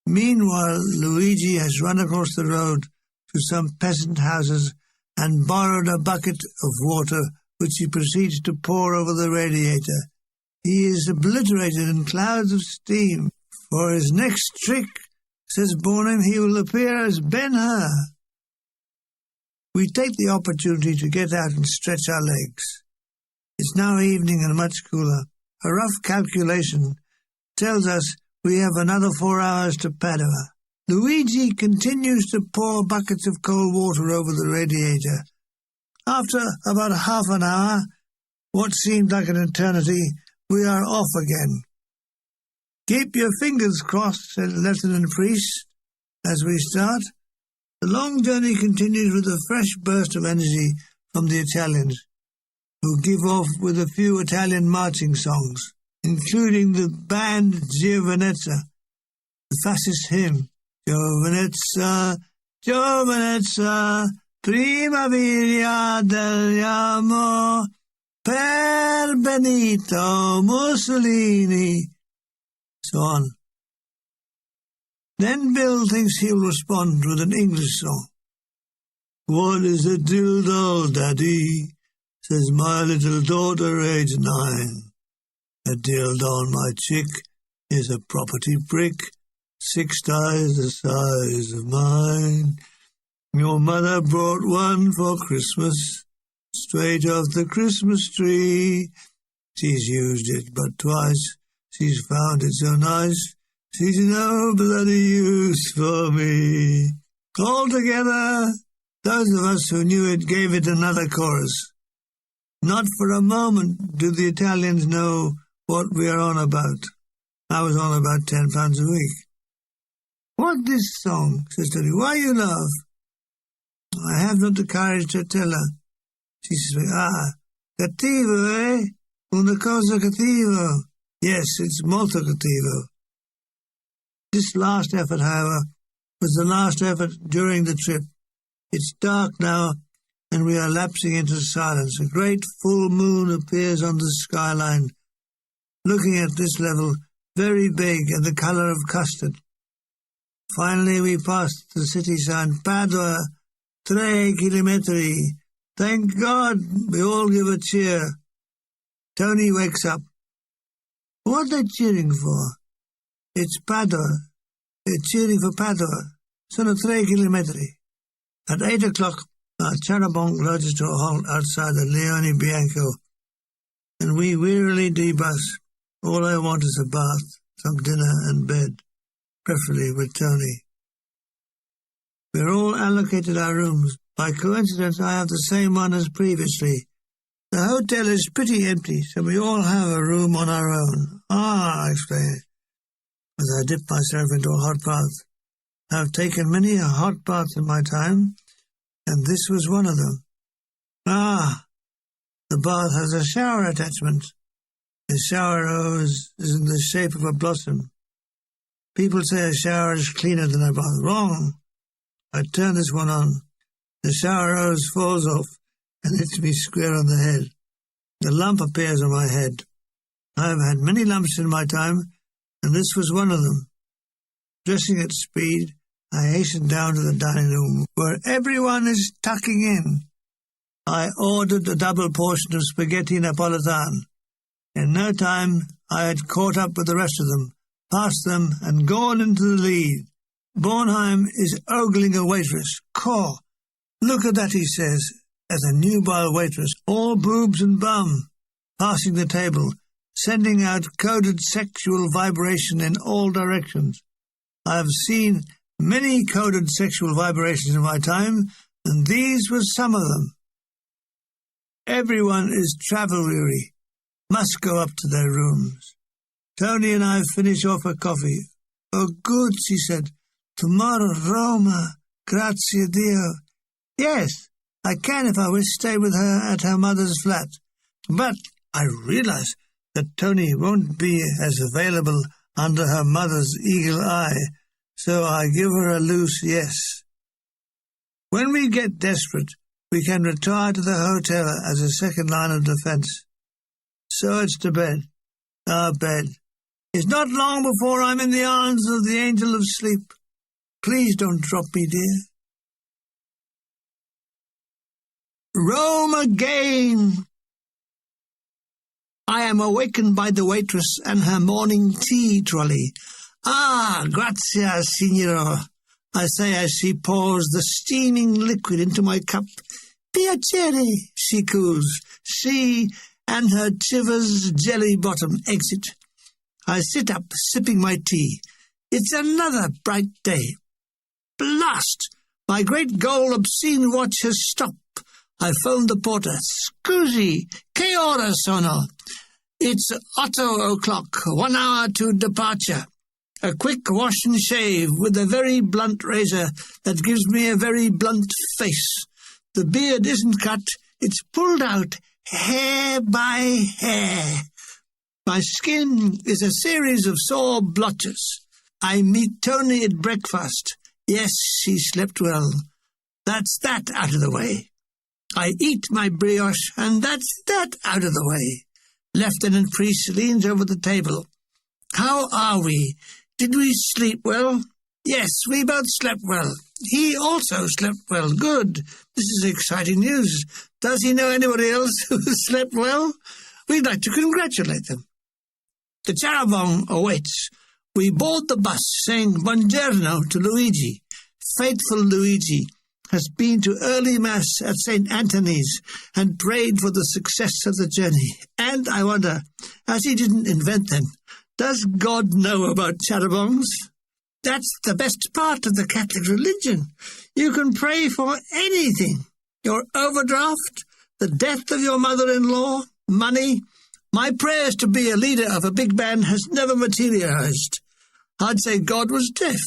Meanwhile, Luigi has run across the road to some peasant houses and borrowed a bucket of water which he proceeds to pour over the radiator. He is obliterated in clouds of steam. For his next trick, says Bornham, he will appear as Ben-Hur. We take the opportunity to get out and stretch our legs. It's now evening and much cooler. A rough calculation tells us we have another 4 hours to Padua. Luigi continues to pour buckets of cold water over the radiator. After about half an hour, what seemed like an eternity, we are off again. Keep your fingers crossed, said Lieutenant Priest, as we start. The long journey continues with a fresh burst of energy from the Italians, who give off with a few Italian marching songs, including the band Giovinezza, the fascist hymn, Giovinezza, Giovinezza, prima via degli amor, per Benito Mussolini, so on. Then Bill thinks he'll respond with an English song. What is a dildo, Daddy? Says my little daughter, age 9. A dildo on my chick is a property brick, 6 times the size of mine. Your mother brought one for Christmas, straight off the Christmas tree. She's used it but twice, she's found it so nice, she's no bloody use for me. All together, those of us who knew it gave it another chorus. Not for a moment do the Italians know what we are on about. I was on about £10 a week. What this song, says Tony? Why you laugh? I have not the courage to tell her. She says, cattivo, eh? Una cosa cattivo. Yes, it's molto cattivo. This last effort, however, was the last effort during the trip. It's dark now, and we are lapsing into silence. A great full moon appears on the skyline, looking at this level, very big and the colour of custard. Finally we pass the city sign, Padua, 3 chilometri. Thank God, we all give a cheer. Tony wakes up. What are they cheering for? It's Padua. They're cheering for Padua. Sono 3 chilometri. At 8 o'clock, our charabanc lodges to a halt outside the Leone Bianco, and we wearily debus. All I want is a bath, some dinner and bed, preferably with Tony. We're all allocated our rooms. By coincidence, I have the same one as previously. The hotel is pretty empty, so we all have a room on our own. I explain, as I dip myself into a hot bath. I have taken many a hot bath in my time, and this was one of them. The bath has a shower attachment. The shower hose is in the shape of a blossom. People say a shower is cleaner than a bath. Wrong. I turn this one on. The shower hose falls off and hits me square on the head. The lump appears on my head. I have had many lumps in my time, and this was one of them. Dressing at speed, I hastened down to the dining room, where everyone is tucking in. I ordered a double portion of spaghetti napolitan. In no time, I had caught up with the rest of them, passed them, and gone into the lead. Bornheim is ogling a waitress. Caw! Look at that, he says, as a nubile waitress, all boobs and bum, passing the table, sending out coded sexual vibration in all directions. I have seen many coded sexual vibrations in my time, and these were some of them. Everyone is travel-weary, must go up to their rooms. Tony and I finish off a coffee. Oh, good, she said. Tomorrow, Roma, grazie Dio. Yes, I can if I wish stay with her at her mother's flat. But I realize that Tony won't be as available under her mother's eagle eye, so I give her a loose yes. When we get desperate, we can retire to the hotel as a second line of defense. So it's to bed. Our bed. It's not long before I'm in the arms of the angel of sleep. Please don't drop me, dear. Rome again! I am awakened by the waitress and her morning tea trolley. Ah, grazie, signora, I say as she pours the steaming liquid into my cup. Piacere, she coos. She and her Chivas jelly bottom exit. I sit up, sipping my tea. It's another bright day. Blast! My great gold obscene watch has stopped. I phoned the porter. Scusi, che ora sono? It's 8:00, 1 hour to departure. A quick wash and shave with a very blunt razor that gives me a very blunt face. The beard isn't cut, it's pulled out, hair by hair. My skin is a series of sore blotches. I meet Tony at breakfast. Yes, she slept well. That's that out of the way. I eat my brioche, and that's that out of the way. Lieutenant Priest leans over the table. How are we? Did we sleep well? Yes, we both slept well. He also slept well. Good. This is exciting news. Does he know anybody else who slept well? We'd like to congratulate them. The charabanc awaits. We board the bus, saying buongiorno to Luigi. Faithful Luigi has been to early Mass at St. Anthony's and prayed for the success of the journey. And I wonder, as he didn't invent them, does God know about charabancs? That's the best part of the Catholic religion. You can pray for anything. Your overdraft, the death of your mother-in-law, money. My prayers to be a leader of a big band has never materialized. I'd say God was deaf.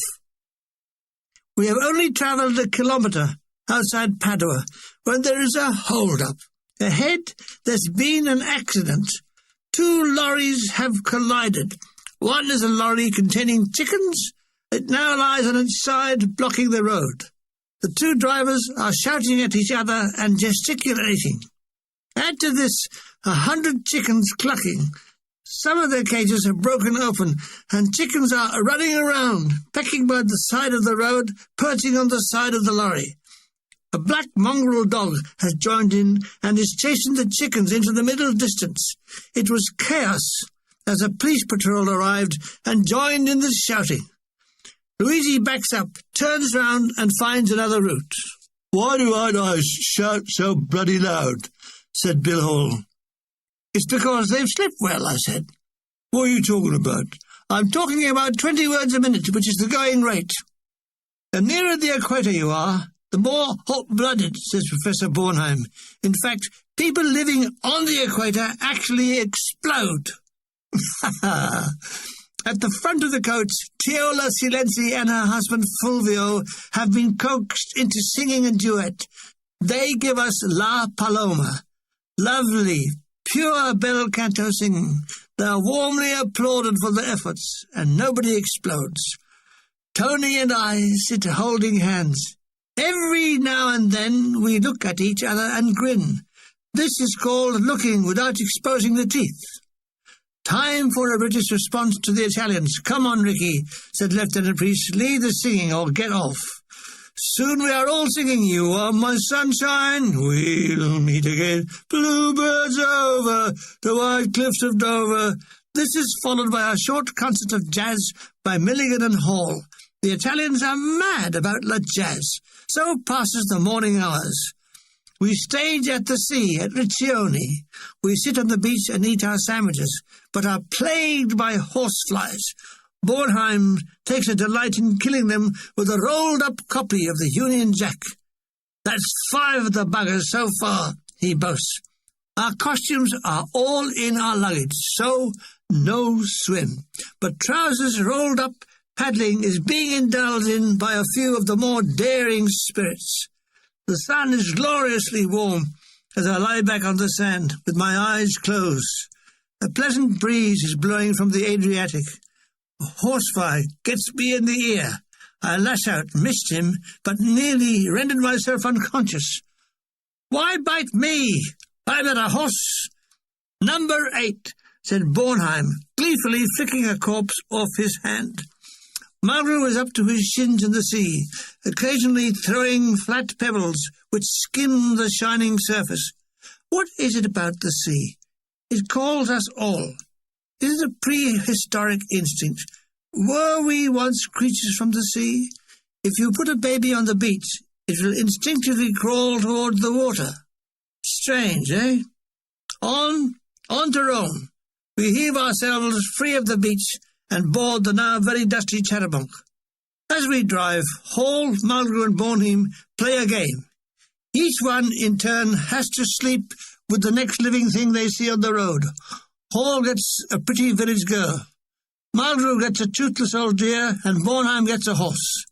We have only travelled a kilometre outside Padua when there is a hold-up. Ahead, there's been an accident. 2 lorries have collided. One is a lorry containing chickens. It now lies on its side, blocking the road. The 2 drivers are shouting at each other and gesticulating. Add to this 100 chickens clucking. Some of their cages have broken open, and chickens are running around, pecking by the side of the road, perching on the side of the lorry. A black mongrel dog has joined in and is chasing the chickens into the middle distance. It was chaos as a police patrol arrived and joined in the shouting. Luigi backs up, turns round and finds another route. "Why do I shout so bloody loud?" said Bill Hall. "It's because they've slept well," I said. "What are you talking about?" "I'm talking about 20 words a minute, which is the going rate. The nearer the equator you are, the more hot-blooded," says Professor Bornheim. "In fact, people living on the equator actually explode." At the front of the coach, Tiola Silenzi and her husband Fulvio have been coaxed into singing a duet. They give us La Paloma. Lovely, pure bel canto singing. They are warmly applauded for their efforts, and nobody explodes. Tony and I sit holding hands. Every now and then we look at each other and grin. This is called looking without exposing the teeth. Time for a British response to the Italians. Come on, Ricky, said Lieutenant Priest. Lead the singing or get off. Soon we are all singing, you are my sunshine, we'll meet again. Bluebirds over the white cliffs of Dover. This is followed by a short concert of jazz by Milligan and Hall. The Italians are mad about la jazz. So passes the morning hours. We stage at the sea, at Riccione. We sit on the beach and eat our sandwiches, but are plagued by horseflies. Bornheim takes a delight in killing them with a rolled-up copy of the Union Jack. That's 5 of the buggers so far, he boasts. Our costumes are all in our luggage, so no swim. But trousers rolled up paddling is being indulged in by a few of the more daring spirits. The sun is gloriously warm as I lie back on the sand with my eyes closed. A pleasant breeze is blowing from the Adriatic. A horsefly gets me in the ear. I lash out, missed him, but nearly rendered myself unconscious. Why bite me? I'm not a horse. Number 8, said Bornheim, gleefully flicking a corpse off his hand. Mulgrew was up to his shins in the sea, occasionally throwing flat pebbles which skim the shining surface. What is it about the sea? It calls us all. Is it a prehistoric instinct? Were we once creatures from the sea? If you put a baby on the beach, it will instinctively crawl toward the water. Strange, eh? On to Rome. We heave ourselves free of the beach and board the now very dusty Charabanc. As we drive, Hall, Mulgrew and Bornheim play a game. Each one, in turn, has to sleep with the next living thing they see on the road. Hall gets a pretty village girl. Mulgrew gets a toothless old deer, and Bornheim gets a horse.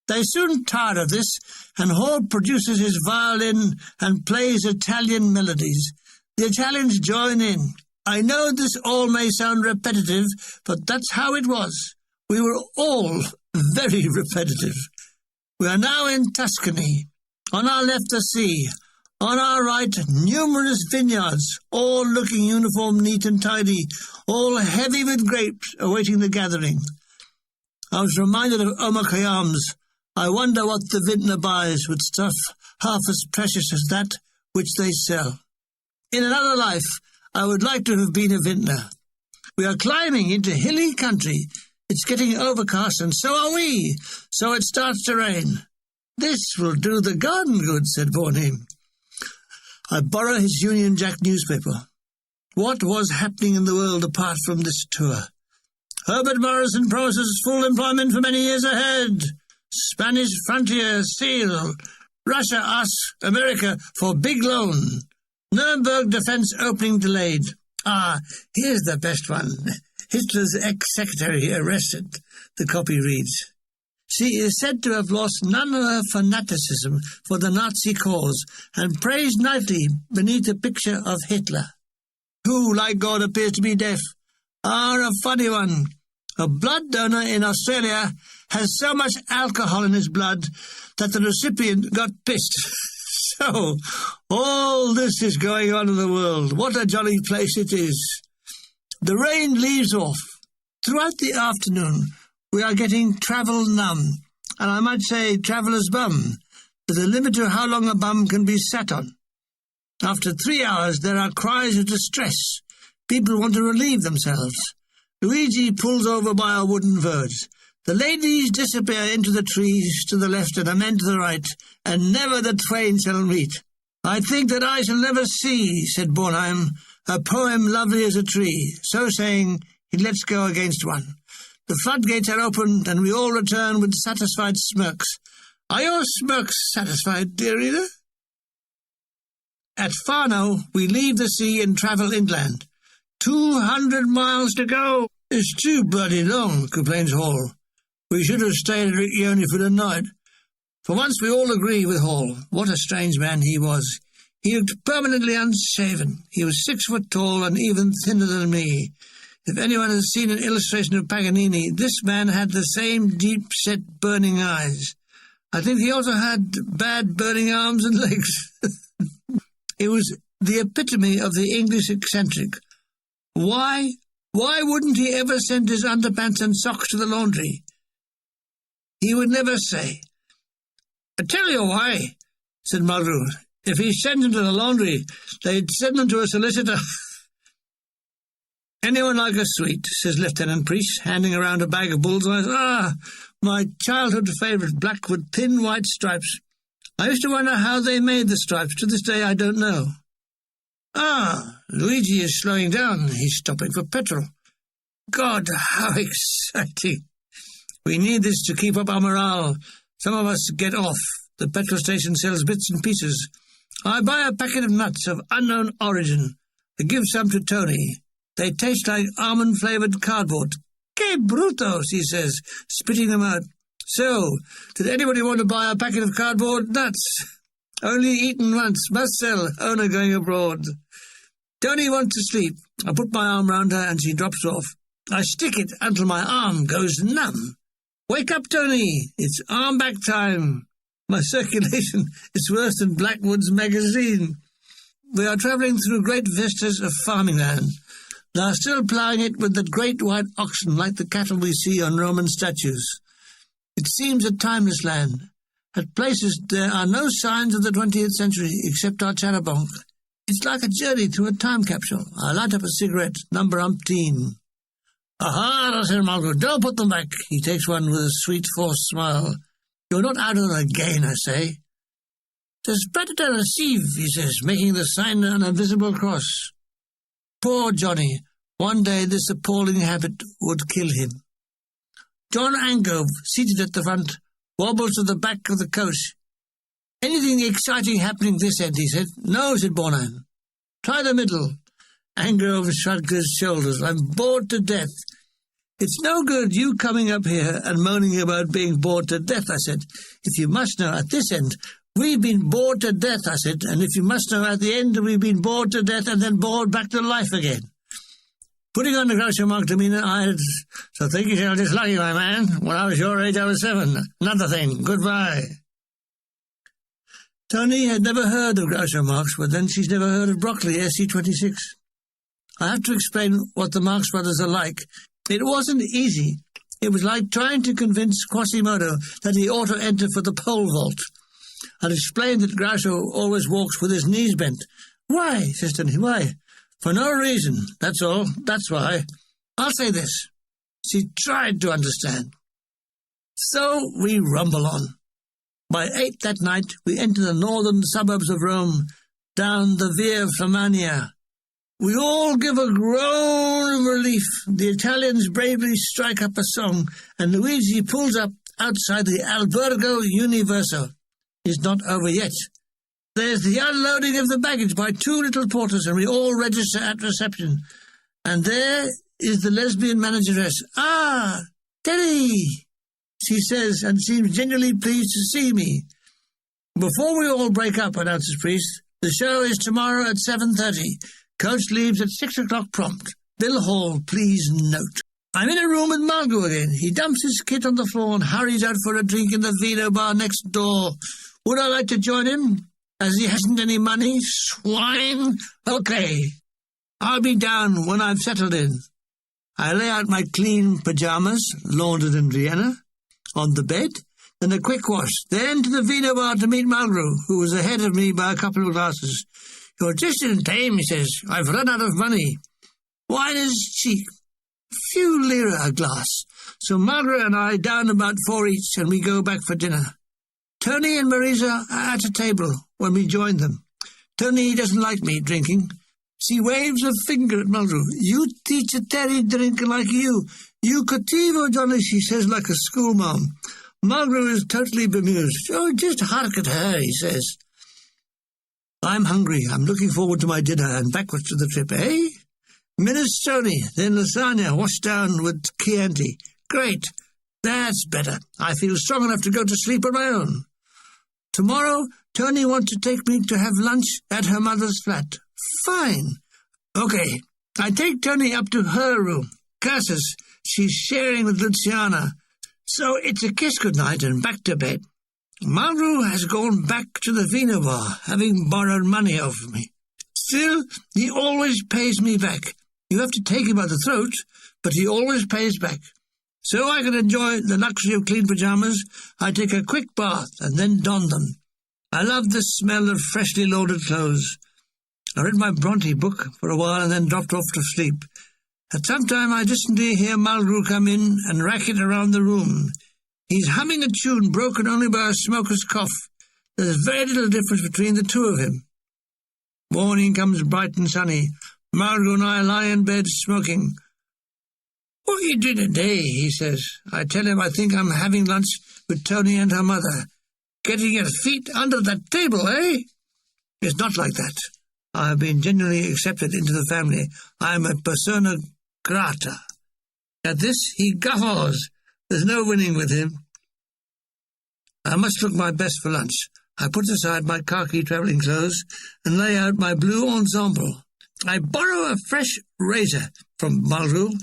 They soon tire of this, and Hall produces his violin and plays Italian melodies. The Italians join in. I know this all may sound repetitive, but that's how it was. We were all very repetitive. We are now in Tuscany. On our left the sea. On our right, numerous vineyards, all looking uniform, neat and tidy, all heavy with grapes awaiting the gathering. I was reminded of Omar Khayyam's, I wonder what the vintner buys with stuff half as precious as that which they sell. In another life, I would like to have been a vintner. We are climbing into hilly country. It's getting overcast, and so are we, so it starts to rain. This will do the garden good, said Bornheim. I borrow his Union Jack newspaper. What was happening in the world apart from this tour? Herbert Morrison promises full employment for many years ahead. Spanish frontier seal. Russia asks America for big loan. Nuremberg defense opening delayed. Here's the best one. Hitler's ex-secretary arrested, the copy reads. She is said to have lost none of her fanaticism for the Nazi cause and praised nightly beneath a picture of Hitler, who, like God, appears to be deaf. A funny one. A blood donor in Australia has so much alcohol in his blood that the recipient got pissed. So, all this is going on in the world. What a jolly place it is. The rain leaves off. Throughout the afternoon, we are getting travel numb, and I might say traveller's bum. There's a limit to how long a bum can be sat on. After 3 hours, there are cries of distress. People want to relieve themselves. Luigi pulls over by a wooden verge. The ladies disappear into the trees to the left and the men to the right, and never the twain shall meet. I think that I shall never see, said Bornheim, a poem lovely as a tree. So saying, he lets go against one. The floodgates are opened, and we all return with satisfied smirks. Are your smirks satisfied, dear reader? At Fano, we leave the sea and travel inland. 200 miles to go. It's too bloody long, complains Hall. We should have stayed at Riccione for the night. For once we all agree with Hall. What a strange man he was. He looked permanently unshaven. He was 6 foot tall and even thinner than me. If anyone has seen an illustration of Paganini, this man had the same deep-set burning eyes. I think he also had bad burning arms and legs. He was the epitome of the English eccentric. Why wouldn't he ever send his underpants and socks to the laundry? He would never say. "I tell you why," said Mulgrew. "If he sent them to the laundry, they'd send them to a solicitor." "Anyone like a sweet?" says Lieutenant Priest, handing around a bag of bullseyes. "Ah, my childhood favourite, black with thin white stripes. I used to wonder how they made the stripes. To this day I don't know." "Ah, Luigi is slowing down. He's stopping for petrol. God, how exciting. We need this to keep up our morale. Some of us get off. The petrol station sells bits and pieces. I buy a packet of nuts of unknown origin. I give some to Tony. They taste like almond-flavoured cardboard. Que brutos, he says, spitting them out. So, did anybody want to buy a packet of cardboard nuts? Only eaten once, must sell, owner going abroad. Tony wants to sleep. I put my arm round her and she drops off. I stick it until my arm goes numb. Wake up, Tony, it's arm back time. My circulation is worse than Blackwood's magazine. We are travelling through great vistas of farming land. They are still ploughing it with the great white oxen like the cattle we see on Roman statues. It seems a timeless land. At places there are no signs of the 20th century except our charabanc. It's like a journey through a time capsule. I light up a cigarette, number umpteen. "Aha," said Mulgrew, "don't put them back." He takes one with a sweet, forced smile. "You're not out of them again, I say." "'Tis better to receive," he says, making the sign on a visible cross. Poor Johnny. One day this appalling habit would kill him. John Angove, seated at the front, wobbles to the back of the coach. "Anything exciting happening this end?" he said. "No," said Bornheim. "Try the middle." Angove shrugged his shoulders. "I'm bored to death." "It's no good you coming up here and moaning about being bored to death," I said. "If you must know, at this end, we've been bored to death," I said, "and if you must know, at the end, we've been bored to death and then bored back to life again." Putting on the Groucho Marx demeanour, I added, "So think yourself just lucky, my man. When I was your age, I was 7. Another thing. Goodbye." Tony had never heard of Groucho Marx, but then she's never heard of broccoli, SC26. I have to explain what the Marx brothers are like. It wasn't easy. It was like trying to convince Quasimodo that he ought to enter for the pole vault. I'd explained that Groucho always walks with his knees bent. "Why?" says Tony. "Why?" "For no reason, that's all. That's why. I'll say this." She tried to understand. So we rumble on. By 8 that night, we enter the northern suburbs of Rome, down the Via Flamania. We all give a groan of relief. The Italians bravely strike up a song, and Luigi pulls up outside the Albergo Universo. It's not over yet. There's the unloading of the baggage by 2 little porters, and we all register at reception. And there is the lesbian manageress. "Ah, Teddy," she says, and seems genuinely pleased to see me. "Before we all break up," announces Priest, "the show is tomorrow at 7:30. Coach leaves at 6 o'clock prompt. Bill Hall, please note." I'm in a room with Mulgrew again. He dumps his kit on the floor and hurries out for a drink in the Vino bar next door. Would I like to join him? As he hasn't any money, swine. Okay. I'll be down when I've settled in. I lay out my clean pyjamas, laundered in Vienna, on the bed, then a quick wash, then to the Vino bar to meet Mulgrew, who was ahead of me by a couple of glasses. "You're just in time," he says. "I've run out of money. Wine is cheap. Few lira a glass. So Mulgrew and I down about 4 each, and we go back for dinner. Tony and Marisa are at a table when we join them. Tony doesn't like me drinking. She waves a finger at Mulgrew. "You teach a Terry drinker like you. You cattivo, Johnny," she says like a schoolma'am. Mulgrew is totally bemused. "Oh, just hark at her," he says. I'm hungry. I'm looking forward to my dinner and backwards to the trip, eh? Minestrone, then lasagna washed down with Chianti. Great. That's better. I feel strong enough to go to sleep on my own. Tomorrow, Tony wants to take me to have lunch at her mother's flat. Fine. Okay, I take Tony up to her room. Curses, she's sharing with Luciana. So it's a kiss goodnight and back to bed. Malraux has gone back to the vino bar, having borrowed money off me. Still, he always pays me back. You have to take him by the throat, but he always pays back. So I can enjoy the luxury of clean pyjamas, I take a quick bath and then don them. I love the smell of freshly laundered clothes. I read my Bronte book for a while and then dropped off to sleep. At some time I distantly hear Malraux come in and racket around the room. He's humming a tune broken only by a smoker's cough. There's very little difference between the two of him. Morning comes bright and sunny. Malraux and I lie in bed smoking. "What are you doing today?" he says. I tell him I think I'm having lunch with Tony and her mother. "Getting your feet under that table, eh?" It's not like that. I have been genuinely accepted into the family. I am a persona grata. At this he guffaws. There's no winning with him. I must look my best for lunch. I put aside my khaki travelling clothes and lay out my blue ensemble. I borrow a fresh razor from Malraux.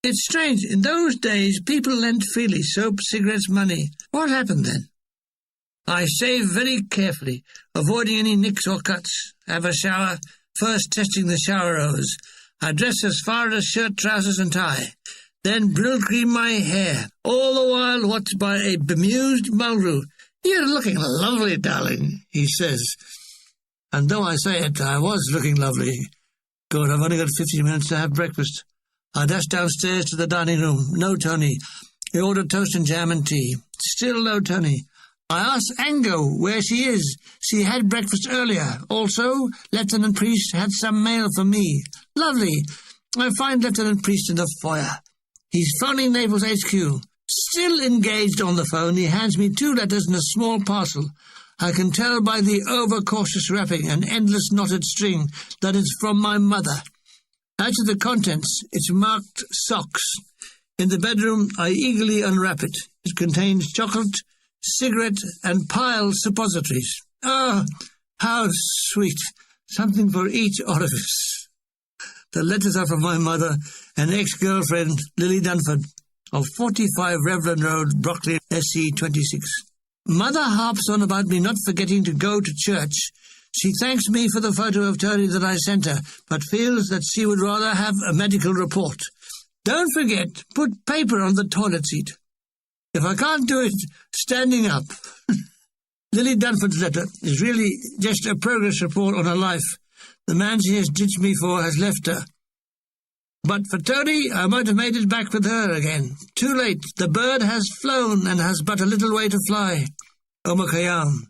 It's strange, in those days people lent freely, soap, cigarettes, money. What happened then? I shave very carefully, avoiding any nicks or cuts. Have a shower, first testing the shower hose. I dress as far as shirt, trousers and tie. Then brill cream my hair, all the while watched by a bemused Malraux. "You're looking lovely, darling," he says. And though I say it, I was looking lovely. Good, I've only got 15 minutes to have breakfast. I dash downstairs to the dining room. No Tony. He ordered toast and jam and tea. Still no Tony. I ask Ango where she is. She had breakfast earlier. Also, Lieutenant Priest had some mail for me. Lovely. I find Lieutenant Priest in the foyer. He's phoning Naples HQ. Still engaged on the phone, he hands me 2 letters and a small parcel. I can tell by the overcautious wrapping and endless knotted string that it's from my mother. As to the contents, it's marked socks. In the bedroom, I eagerly unwrap it. It contains chocolate, cigarette, and pile suppositories. Oh, how sweet. Something for each orifice. The letters are from my mother and ex-girlfriend, Lily Dunford, of 45 Revlon Road, Brockley, SC 26. Mother harps on about me not forgetting to go to church. She thanks me for the photo of Tony that I sent her, but feels that she would rather have a medical report. Don't forget, put paper on the toilet seat. If I can't do it, standing up. Lily Dunford's letter is really just a progress report on her life. The man she has ditched me for has left her. But for Tony, I might have made it back with her again. Too late. The bird has flown and has but a little way to fly. Omar Khayyam.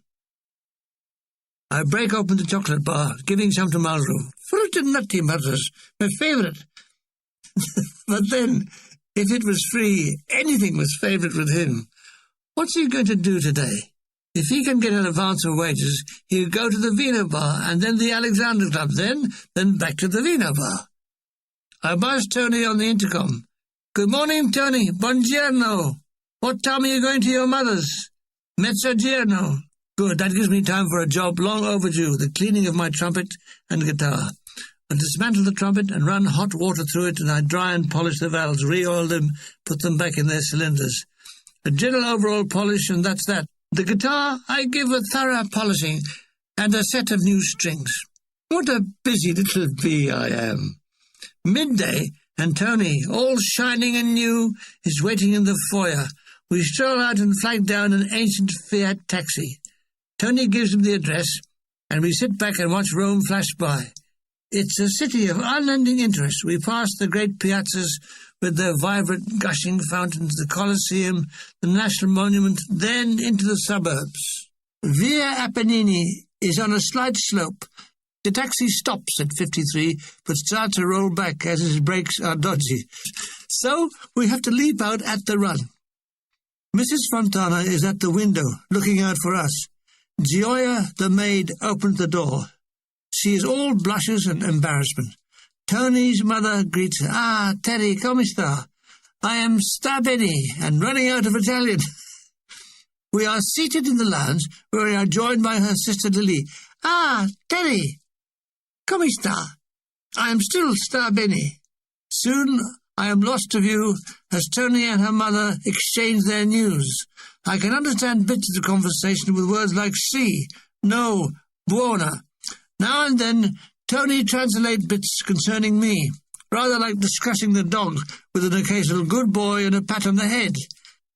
I break open the chocolate bar, giving some to Malraux. Fruit and nutty mutters, my favourite. But then, if it was free, anything was favourite with him. What's he going to do today? If he can get an advance of wages, he'll go to the Vino Bar, and then the Alexander Club, then back to the Vino Bar. I buzz Tony on the intercom. "Good morning, Tony. Buongiorno. What time are you going to your mother's?" "Mezzogiorno." Good, that gives me time for a job long overdue, the cleaning of my trumpet and guitar. I dismantle the trumpet and run hot water through it, and I dry and polish the valves, re-oil them, put them back in their cylinders. A general overall polish, and that's that. The guitar I give a thorough polishing, and a set of new strings. What a busy little bee I am. Midday, and Tony, all shining and new, is waiting in the foyer. We stroll out and flag down an ancient Fiat taxi. Tony gives him the address, and we sit back and watch Rome flash by. It's a city of unending interest. We pass the great piazzas with their vibrant, gushing fountains, the Colosseum, the National Monument, then into the suburbs. Via Apennini is on a slight slope. The taxi stops at 53, but starts to roll back as his brakes are dodgy. So we have to leap out at the run. Mrs. Fontana is at the window, looking out for us. Gioia, the maid, opens the door. She is all blushes and embarrassment. Tony's mother greets her. "Ah, Terry, come sta? I am sta bene," and running out of Italian. We are seated in the lounge, where we are joined by her sister Lily. Ah, Terry! Come sta? I am still sta bene. Soon I am lost to view as Tony and her mother exchange their news. I can understand bits of the conversation with words like si, no, buona. Now and then Tony translates bits concerning me, rather like discussing the dog with an occasional good boy and a pat on the head.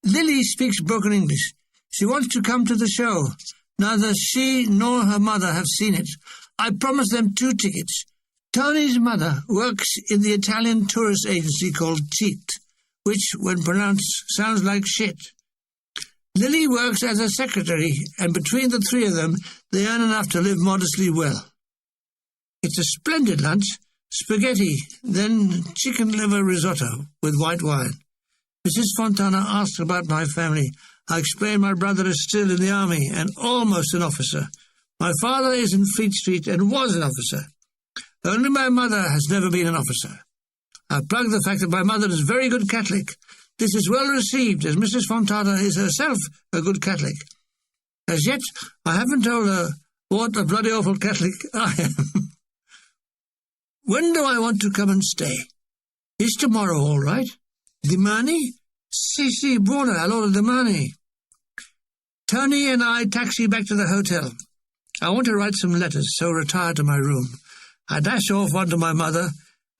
Lily speaks broken English. She wants to come to the show. Neither she nor her mother have seen it. I promised them 2 tickets. Tony's mother works in the Italian tourist agency called Cheat, which, when pronounced, sounds like shit. Lily works as a secretary, and between the 3 of them, they earn enough to live modestly well. It's a splendid lunch. Spaghetti, then chicken liver risotto with white wine. Mrs. Fontana asked about my family. I explained my brother is still in the army and almost an officer. My father is in Fleet Street and was an officer. Only my mother has never been an officer. I plugged the fact that my mother is a very good Catholic. This is well received, as Mrs. Fontana is herself a good Catholic. As yet, I haven't told her what a bloody awful Catholic I am. When do I want to come and stay? Is tomorrow all right? Dimani? Sì, buona, allora domani. Tony and I taxi back to the hotel. I want to write some letters, so retire to my room. I dash off one to my mother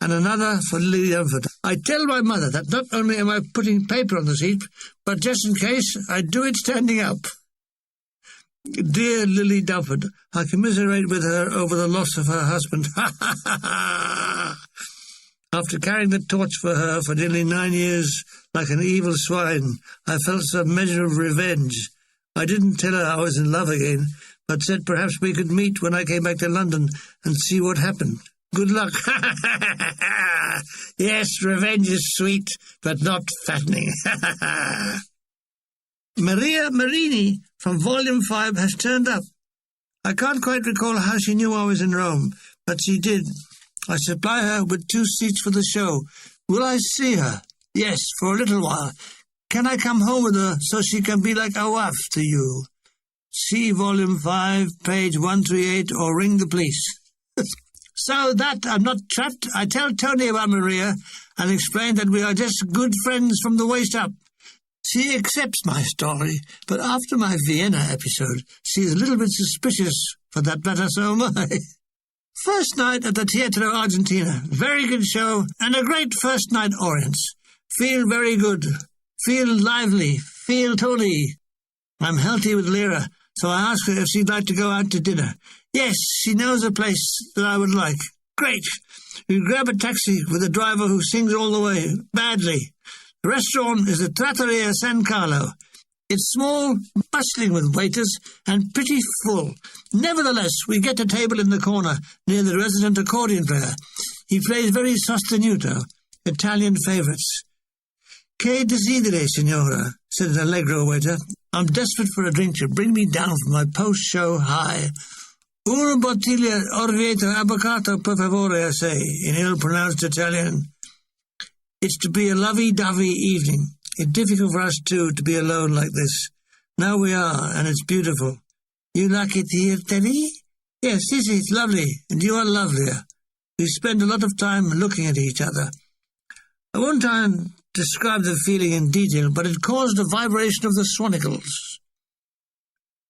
and another for Lily Dunford. I tell my mother that not only am I putting paper on the seat, but just in case, I do it standing up. Dear Lily Dunford, I commiserate with her over the loss of her husband. After carrying the torch for her for nearly 9 years like an evil swine, I felt some measure of revenge. I didn't tell her I was in love again, but said perhaps we could meet when I came back to London and see what happened. Good luck. Yes, revenge is sweet, but not fattening. Maria Marini from Volume 5 has turned up. I can't quite recall how she knew I was in Rome, but she did. I supply her with 2 seats for the show. Will I see her? Yes, for a little while. Can I come home with her so she can be like a wife to you? See Volume 5, page 138, or ring the police. So that I'm not trapped, I tell Tony about Maria and explain that we are just good friends from the waist up. She accepts my story, but after my Vienna episode, she is a little bit suspicious. For that matter, so am I. First night at the Teatro Argentina. Very good show, and a great first night audience. Feel very good. Feel lively. Feel Tony. I'm healthy with Lyra, so I asked her if she'd like to go out to dinner. Yes, she knows a place that I would like. Great. We grab a taxi with a driver who sings all the way, badly. The restaurant is the Trattoria San Carlo. It's small, bustling with waiters, and pretty full. Nevertheless, we get a table in the corner near the resident accordion player. He plays very sostenuto, Italian favourites. Che desideri, signora? Said an allegro waiter. I'm desperate for a drink to bring me down from my post-show high. Una bottiglia Orvieto Avocado, per favore, I say, in ill-pronounced Italian. It's to be a lovey-dovey evening. It's difficult for us, too, to be alone like this. Now we are, and it's beautiful. You like it here, Teddy? Yes, it's lovely, and you are lovelier. We spend a lot of time looking at each other. I won't try and describe the feeling in detail, but it caused a vibration of the swanicles.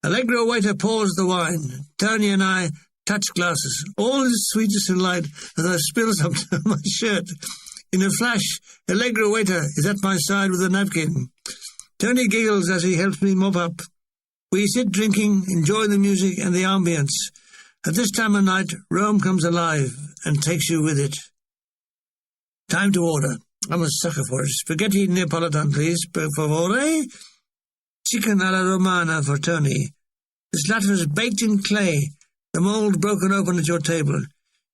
Allegro waiter pours the wine. Tony and I touch glasses. All is sweetness and light as I spill something on my shirt. In a flash, Allegro waiter is at my side with a napkin. Tony giggles as he helps me mop up. We sit drinking, enjoy the music and the ambience. At this time of night, Rome comes alive and takes you with it. Time to order. I'm a sucker for it. Spaghetti Neapolitan, please, per favore. Chicken alla Romana for Tony. This latter is baked in clay, the mould broken open at your table.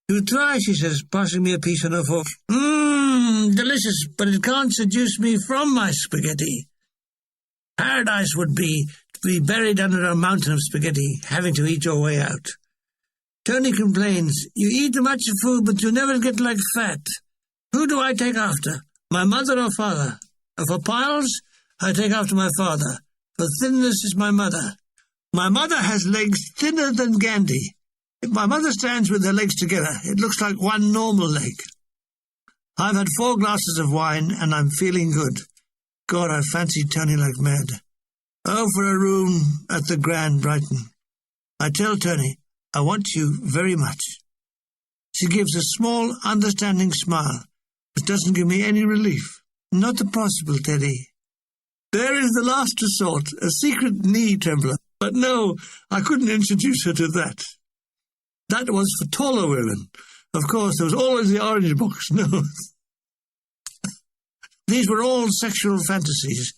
You try, she says, passing me a piece on her fork. Delicious, but it can't seduce me from my spaghetti. Paradise would be to be buried under a mountain of spaghetti, having to eat your way out. Tony complains, you eat much food, but you never get like fat. Who do I take after, my mother or father? For piles, I take after my father. For thinness is my mother. My mother has legs thinner than Gandhi. If my mother stands with her legs together, it looks like one normal leg. I've had 4 glasses of wine, and I'm feeling good. God, I fancy Tony like mad. Oh, for a room at the Grand Brighton. I tell Tony, I want you very much. She gives a small, understanding smile, but doesn't give me any relief. Not possible, Teddy. There is the last resort, a secret knee trembler. But no, I couldn't introduce her to that. That was for taller women. Of course, there was always the orange box. No. These were all sexual fantasies.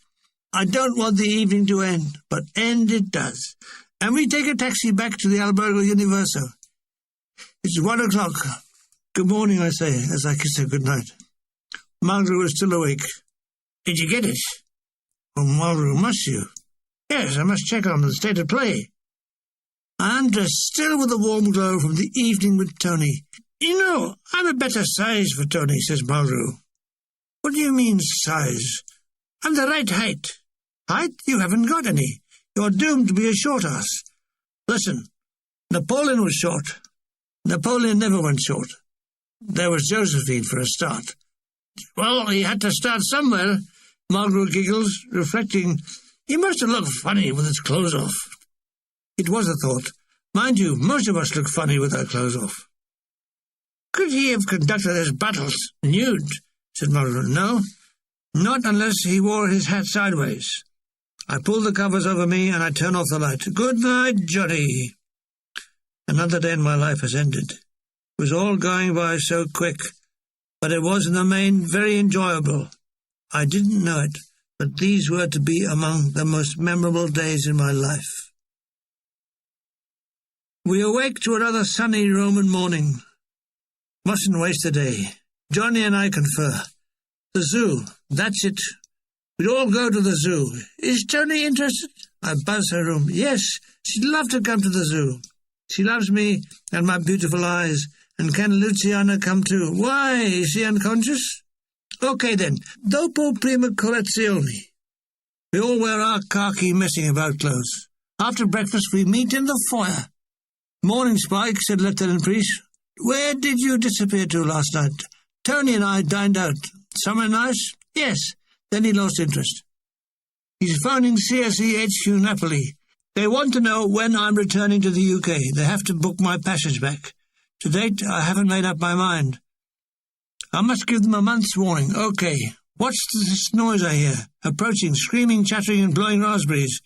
I don't want the evening to end, but end it does. And we take a taxi back to the Albergo Universo. It's 1 o'clock. Good morning, I say, as I kiss her good night. Margaret was still awake. Did you get it? Oh, Margaret, must you? Yes, I must check on the state of play. I undressed, still with a warm glow from the evening with Tony. You know, I'm a better size for Tony, says Margaret. What do you mean, size? I'm the right height. Height? You haven't got any. You're doomed to be a short ass. Listen, Napoleon was short. Napoleon never went short. There was Josephine for a start. Well, he had to start somewhere. Margaret giggles, reflecting. He must have looked funny with his clothes off. It was a thought. Mind you, most of us look funny with our clothes off. Could he have conducted his battles nude? Said Margaret. No, not unless he wore his hat sideways. I pull the covers over me and I turn off the light. Good night, Johnny. Another day in my life has ended. It was all going by so quick, but it was in the main very enjoyable. I didn't know it, but these were to be among the most memorable days in my life. We awake to another sunny Roman morning. Mustn't waste a day. Johnny and I confer. The zoo, that's it. We'd all go to the zoo. Is Tony interested? I buzz her room. Yes, she'd love to come to the zoo. She loves me and my beautiful eyes. And can Luciana come too? Why, is she unconscious? Okay then, dopo prima colazione. We all wear our khaki messing about clothes. After breakfast we meet in the foyer. Morning, Spike, said Lieutenant Priest. Where did you disappear to last night? Tony and I dined out. Somewhere nice? Yes. Then he lost interest. He's phoning CSE HQ Napoli. They want to know when I'm returning to the UK. They have to book my passage back. To date, I haven't made up my mind. I must give them a month's warning. Okay. What's this noise I hear? Approaching, screaming, chattering, and blowing raspberries.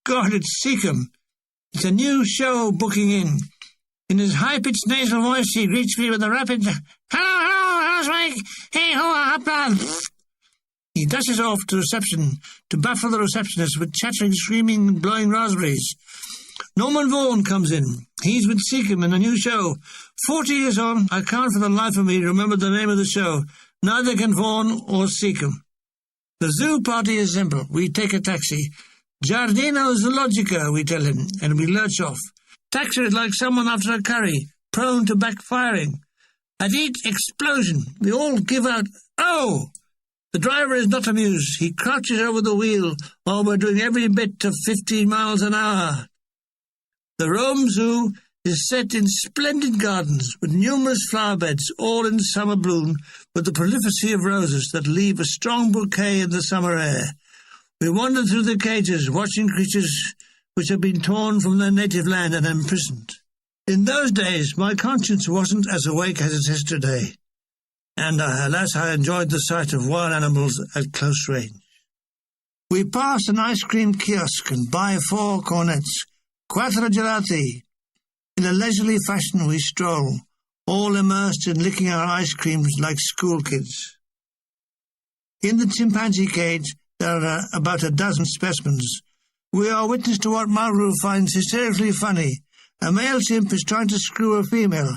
God, it's Seacombe. It's a new show booking in. In his high-pitched nasal voice, he greets me with a rapid, hello, Spike. Hey, ho, up, He dashes off to reception to baffle the receptionist with chattering, screaming, and blowing raspberries. Norman Vaughan comes in. He's with Seacombe in a new show. 40 years on, I can't for the life of me remember the name of the show. Neither can Vaughan or Seacombe. The zoo party is simple. We take a taxi. Giardino Zoologica, we tell him, and we lurch off. Taxi is like someone after a curry, prone to backfiring. At each explosion, we all give out, oh! The driver is not amused. He crouches over the wheel while we're doing every bit of 15 miles an hour. The Rome Zoo is set in splendid gardens with numerous flower beds, all in summer bloom, with the prolificity of roses that leave a strong bouquet in the summer air. We wander through the cages, watching creatures which have been torn from their native land and imprisoned. In those days, my conscience wasn't as awake as it is today, and alas, I enjoyed the sight of wild animals at close range. We pass an ice cream kiosk and buy 4 cornets, 4 gelati. In a leisurely fashion we stroll, all immersed in licking our ice creams like school kids. In the chimpanzee cage there are about a dozen specimens. We are witness to what Maru finds hysterically funny. A male chimp is trying to screw a female,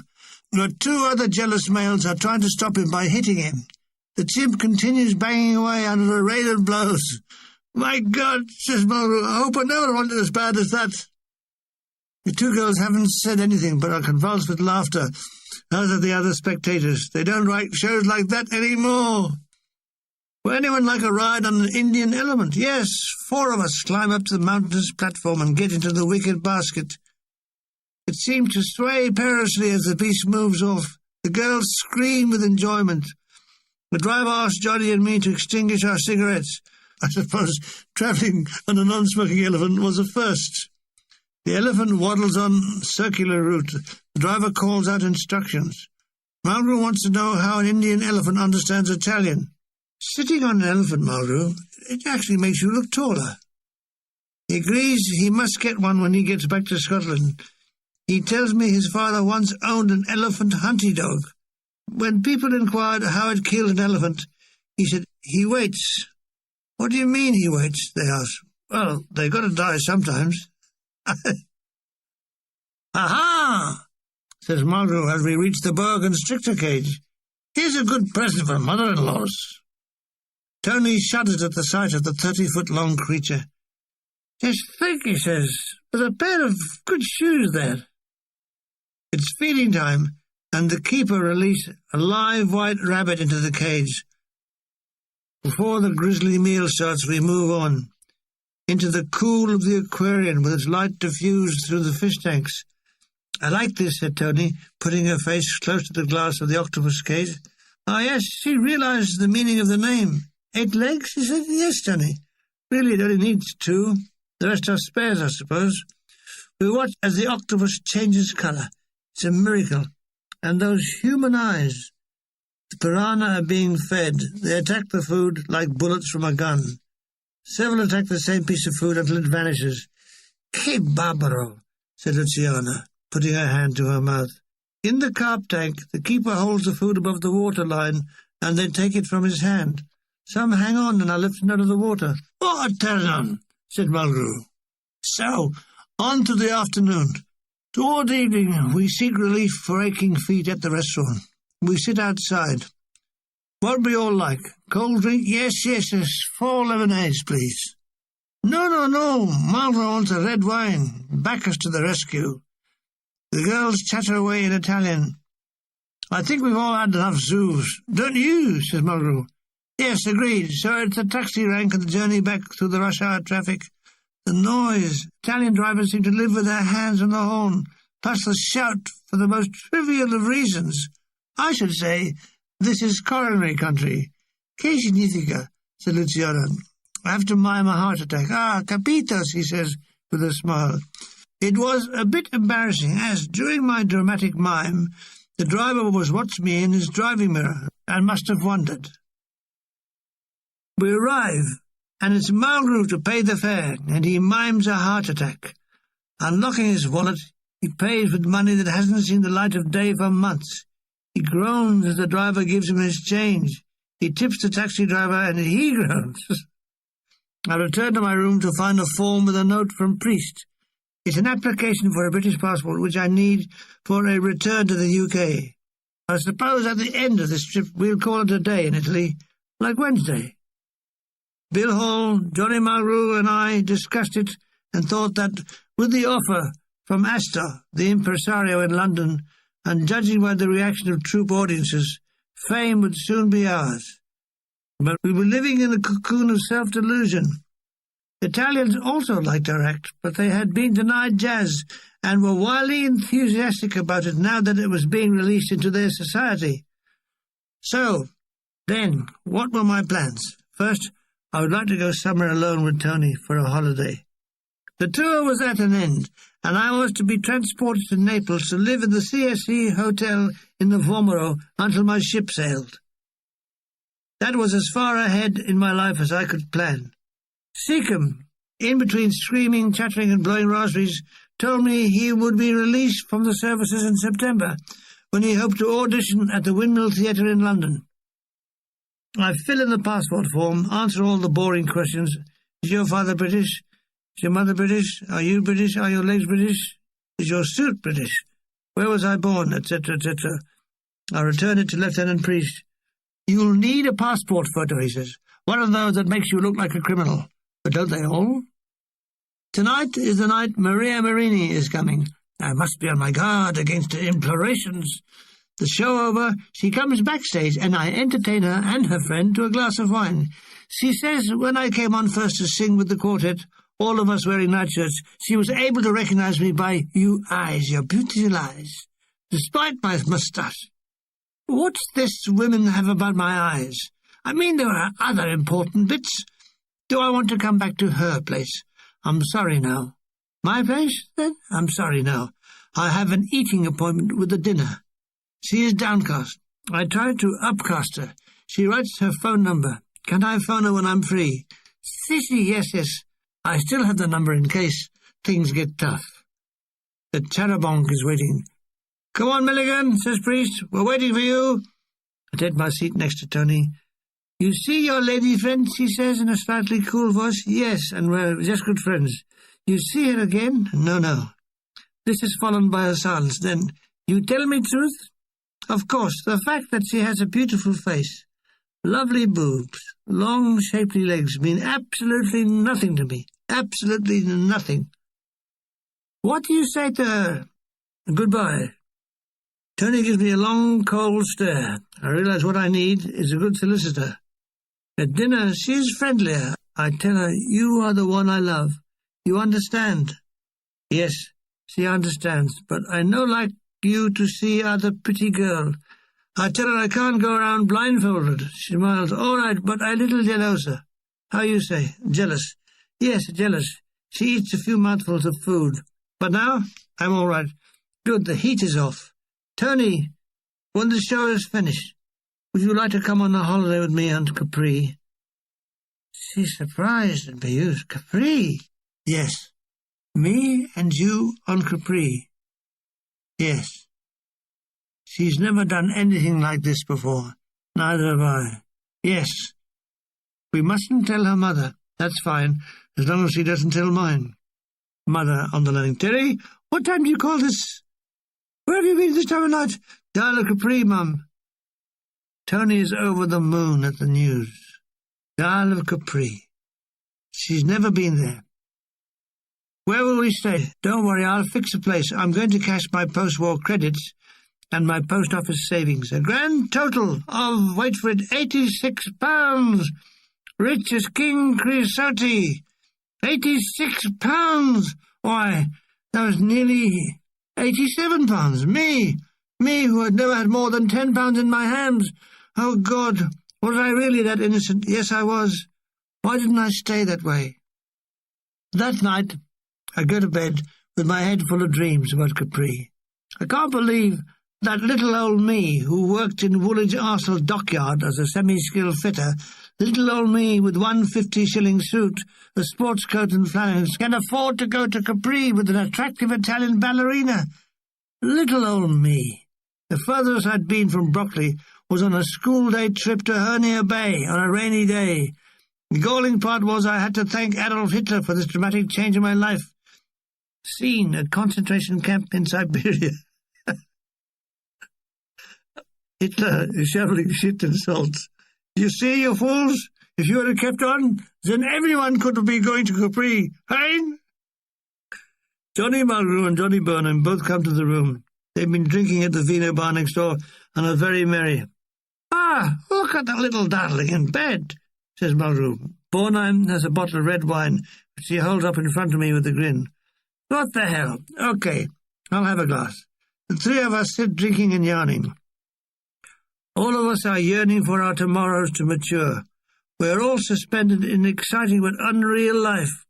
but 2 other jealous males are trying to stop him by hitting him. The chimp continues banging away under a rain of blows. My God, says Maru, I hope I never wanted as bad as that. The 2 girls haven't said anything but are convulsed with laughter, as are the other spectators. They don't write shows like that anymore. Would anyone like a ride on an Indian elephant? Yes, 4 of us climb up to the mountainous platform and get into the wicket basket. It seemed to sway perilously as the beast moves off. The girls scream with enjoyment. The driver asked Johnny and me to extinguish our cigarettes. I suppose travelling on a non-smoking elephant was a first. The elephant waddles on circular route. The driver calls out instructions. Mulgrew wants to know how an Indian elephant understands Italian. Sitting on an elephant, Mulgrew, it actually makes you look taller. He agrees he must get one when he gets back to Scotland. He tells me his father once owned an elephant hunting dog. When people inquired how it killed an elephant, he said, "He waits." "What do you mean he waits?" they asked. "Well, they got to die sometimes." "Aha!" says Mulgrew as we reach the boa constrictor cage. "Here's a good present for mother-in-laws." Tony shuddered at the sight of the 30-foot-long creature. "Just think," he says, "there's a pair of good shoes there." It's feeding time, and the keeper released a live white rabbit into the cage. Before the grisly meal starts, we move on, into the cool of the aquarium with its light diffused through the fish tanks. "I like this," said Tony, putting her face close to the glass of the octopus cage. "Ah, yes, she realized the meaning of the name. 8 legs?" she said. "Yes, Tony. Really, it only needs 2. The rest are spares, I suppose." We watch as the octopus changes colour. It's a miracle. And those human eyes. The piranha are being fed. They attack the food like bullets from a gun. Several attack the same piece of food until it vanishes. "Che barbaro," said Luciana, putting her hand to her mouth. In the carp tank, the keeper holds the food above the water line, and they take it from his hand. Some hang on and are lifted out of the water. "What a turn on," said Mulgrew. So, on to the afternoon. Toward evening, we seek relief for aching feet at the restaurant. We sit outside. "What would we all like? Cold drink?" Yes, 4 lemonades, please." No. Mulgrew wants a red wine. Bacchus to the rescue." The girls chatter away in Italian. "I think we've all had enough zoos." "Don't you?" says Mulgrew. "Yes, agreed. So it's the taxi rank and the journey back through the rush hour traffic. The noise. Italian drivers seem to live with their hands on the horn, plus the shout for the most trivial of reasons. I should say this is coronary country." "Che significa?" said Luciana. "I have to mime a heart attack." "Ah, capito," he says with a smile. It was a bit embarrassing, as during my dramatic mime, the driver was watching me in his driving mirror and must have wondered. We arrive, and it's Mulgrew to pay the fare, and he mimes a heart attack. Unlocking his wallet, he pays with money that hasn't seen the light of day for months. He groans as the driver gives him his change. He tips the taxi driver, and he groans. I return to my room to find a form with a note from Priest. It's an application for a British passport, which I need for a return to the UK. I suppose at the end of this trip we'll call it a day in Italy, like Wednesday. Bill Hall, Johnny Mulgrew and I discussed it and thought that with the offer from Astor, the impresario in London, and judging by the reaction of Troupe audiences, fame would soon be ours. But we were living in a cocoon of self-delusion. Italians also liked our act, but they had been denied jazz and were wildly enthusiastic about it now that it was being released into their society. So, then, what were my plans? First, I would like to go somewhere alone with Tony for a holiday. The tour was at an end, and I was to be transported to Naples to live in the CSC hotel in the Vomero until my ship sailed. That was as far ahead in my life as I could plan. Seacombe, in between screaming, chattering and blowing raspberries, told me he would be released from the services in September, when he hoped to audition at the Windmill Theatre in London. I fill in the passport form, answer all the boring questions. Is your father British? Is your mother British? Are you British? Are your legs British? Is your suit British? Where was I born? Etc., etc. I return it to Lieutenant Priest. You'll need a passport photo, he says. One of those that makes you look like a criminal. But don't they all? Tonight is the night Maria Marini is coming. I must be on my guard against her implorations. The show over, she comes backstage, and I entertain her and her friend to a glass of wine. She says when I came on first to sing with the quartet, all of us wearing nightshirts, she was able to recognize me by "you eyes, your beautiful eyes," despite my moustache. What's this women have about my eyes? I mean, there are other important bits. Do I want to come back to her place? I'm sorry now. My place, then? I'm sorry now. I have an eating appointment with the dinner. She is downcast. I tried to upcast her. She writes her phone number. Can I phone her when I'm free? Sissy, yes. I still have the number in case things get tough. The charabanc is waiting. Come on, Milligan, says Priest. We're waiting for you. I take my seat next to Tony. You see your lady friend, she says in a slightly cool voice. Yes, and we're just good friends. You see her again? No. This is followed by a silence. Then, you tell me truth? Of course, the fact that she has a beautiful face, lovely boobs, long, shapely legs mean absolutely nothing to me. Absolutely nothing. What do you say to her? Goodbye. Tony gives me a long, cold stare. I realize what I need is a good solicitor. At dinner, she is friendlier. I tell her, you are the one I love. You understand? Yes, she understands, but I know like you to see other pretty girl. I tell her I can't go around blindfolded. She smiles. All right, but I little jealosa. How you say? Jealous. Yes, jealous. She eats a few mouthfuls of food. But now, I'm all right. Good, the heat is off. Tony, when the show is finished, would you like to come on a holiday with me on Capri? She's surprised at me. Capri? Yes. Me and you on Capri. Yes. She's never done anything like this before. Neither have I. Yes. We mustn't tell her mother. That's fine, as long as she doesn't tell mine. Mother on the line. Terry, what time do you call this? Where have you been this time of night? Dial of Capri, Mum. Tony is over the moon at the news. Dial of Capri. She's never been there. Where will we stay? Don't worry, I'll fix a place. I'm going to cash my post-war credits and my post office savings. A grand total of, wait for it, £86. Rich as King Creosote. £86. Why, that was nearly £87. Me who had never had more than £10 in my hands. Oh, God, was I really that innocent? Yes, I was. Why didn't I stay that way? That night, I go to bed with my head full of dreams about Capri. I can't believe that little old me who worked in Woolwich Arsenal dockyard as a semi-skilled fitter, little old me with 150-shilling suit, a sports coat and flannels, can afford to go to Capri with an attractive Italian ballerina. Little old me. The furthest I'd been from Brockley was on a school-day trip to Hernia Bay on a rainy day. The galling part was I had to thank Adolf Hitler for this dramatic change in my life. Scene, a concentration camp in Siberia. Hitler is shoveling shit and salt. You see, you fools? If you had kept on, then everyone could have been going to Capri. Hein? Johnny Mulgrew and Johnny Burnham both come to the room. They've been drinking at the Vino bar next door and are very merry. Ah, look at the little darling in bed, says Mulgrew. Burnham has a bottle of red wine, which he holds up in front of me with a grin. What the hell? Okay, I'll have a glass. The three of us sit drinking and yarning. All of us are yearning for our tomorrows to mature. We are all suspended in exciting but unreal life.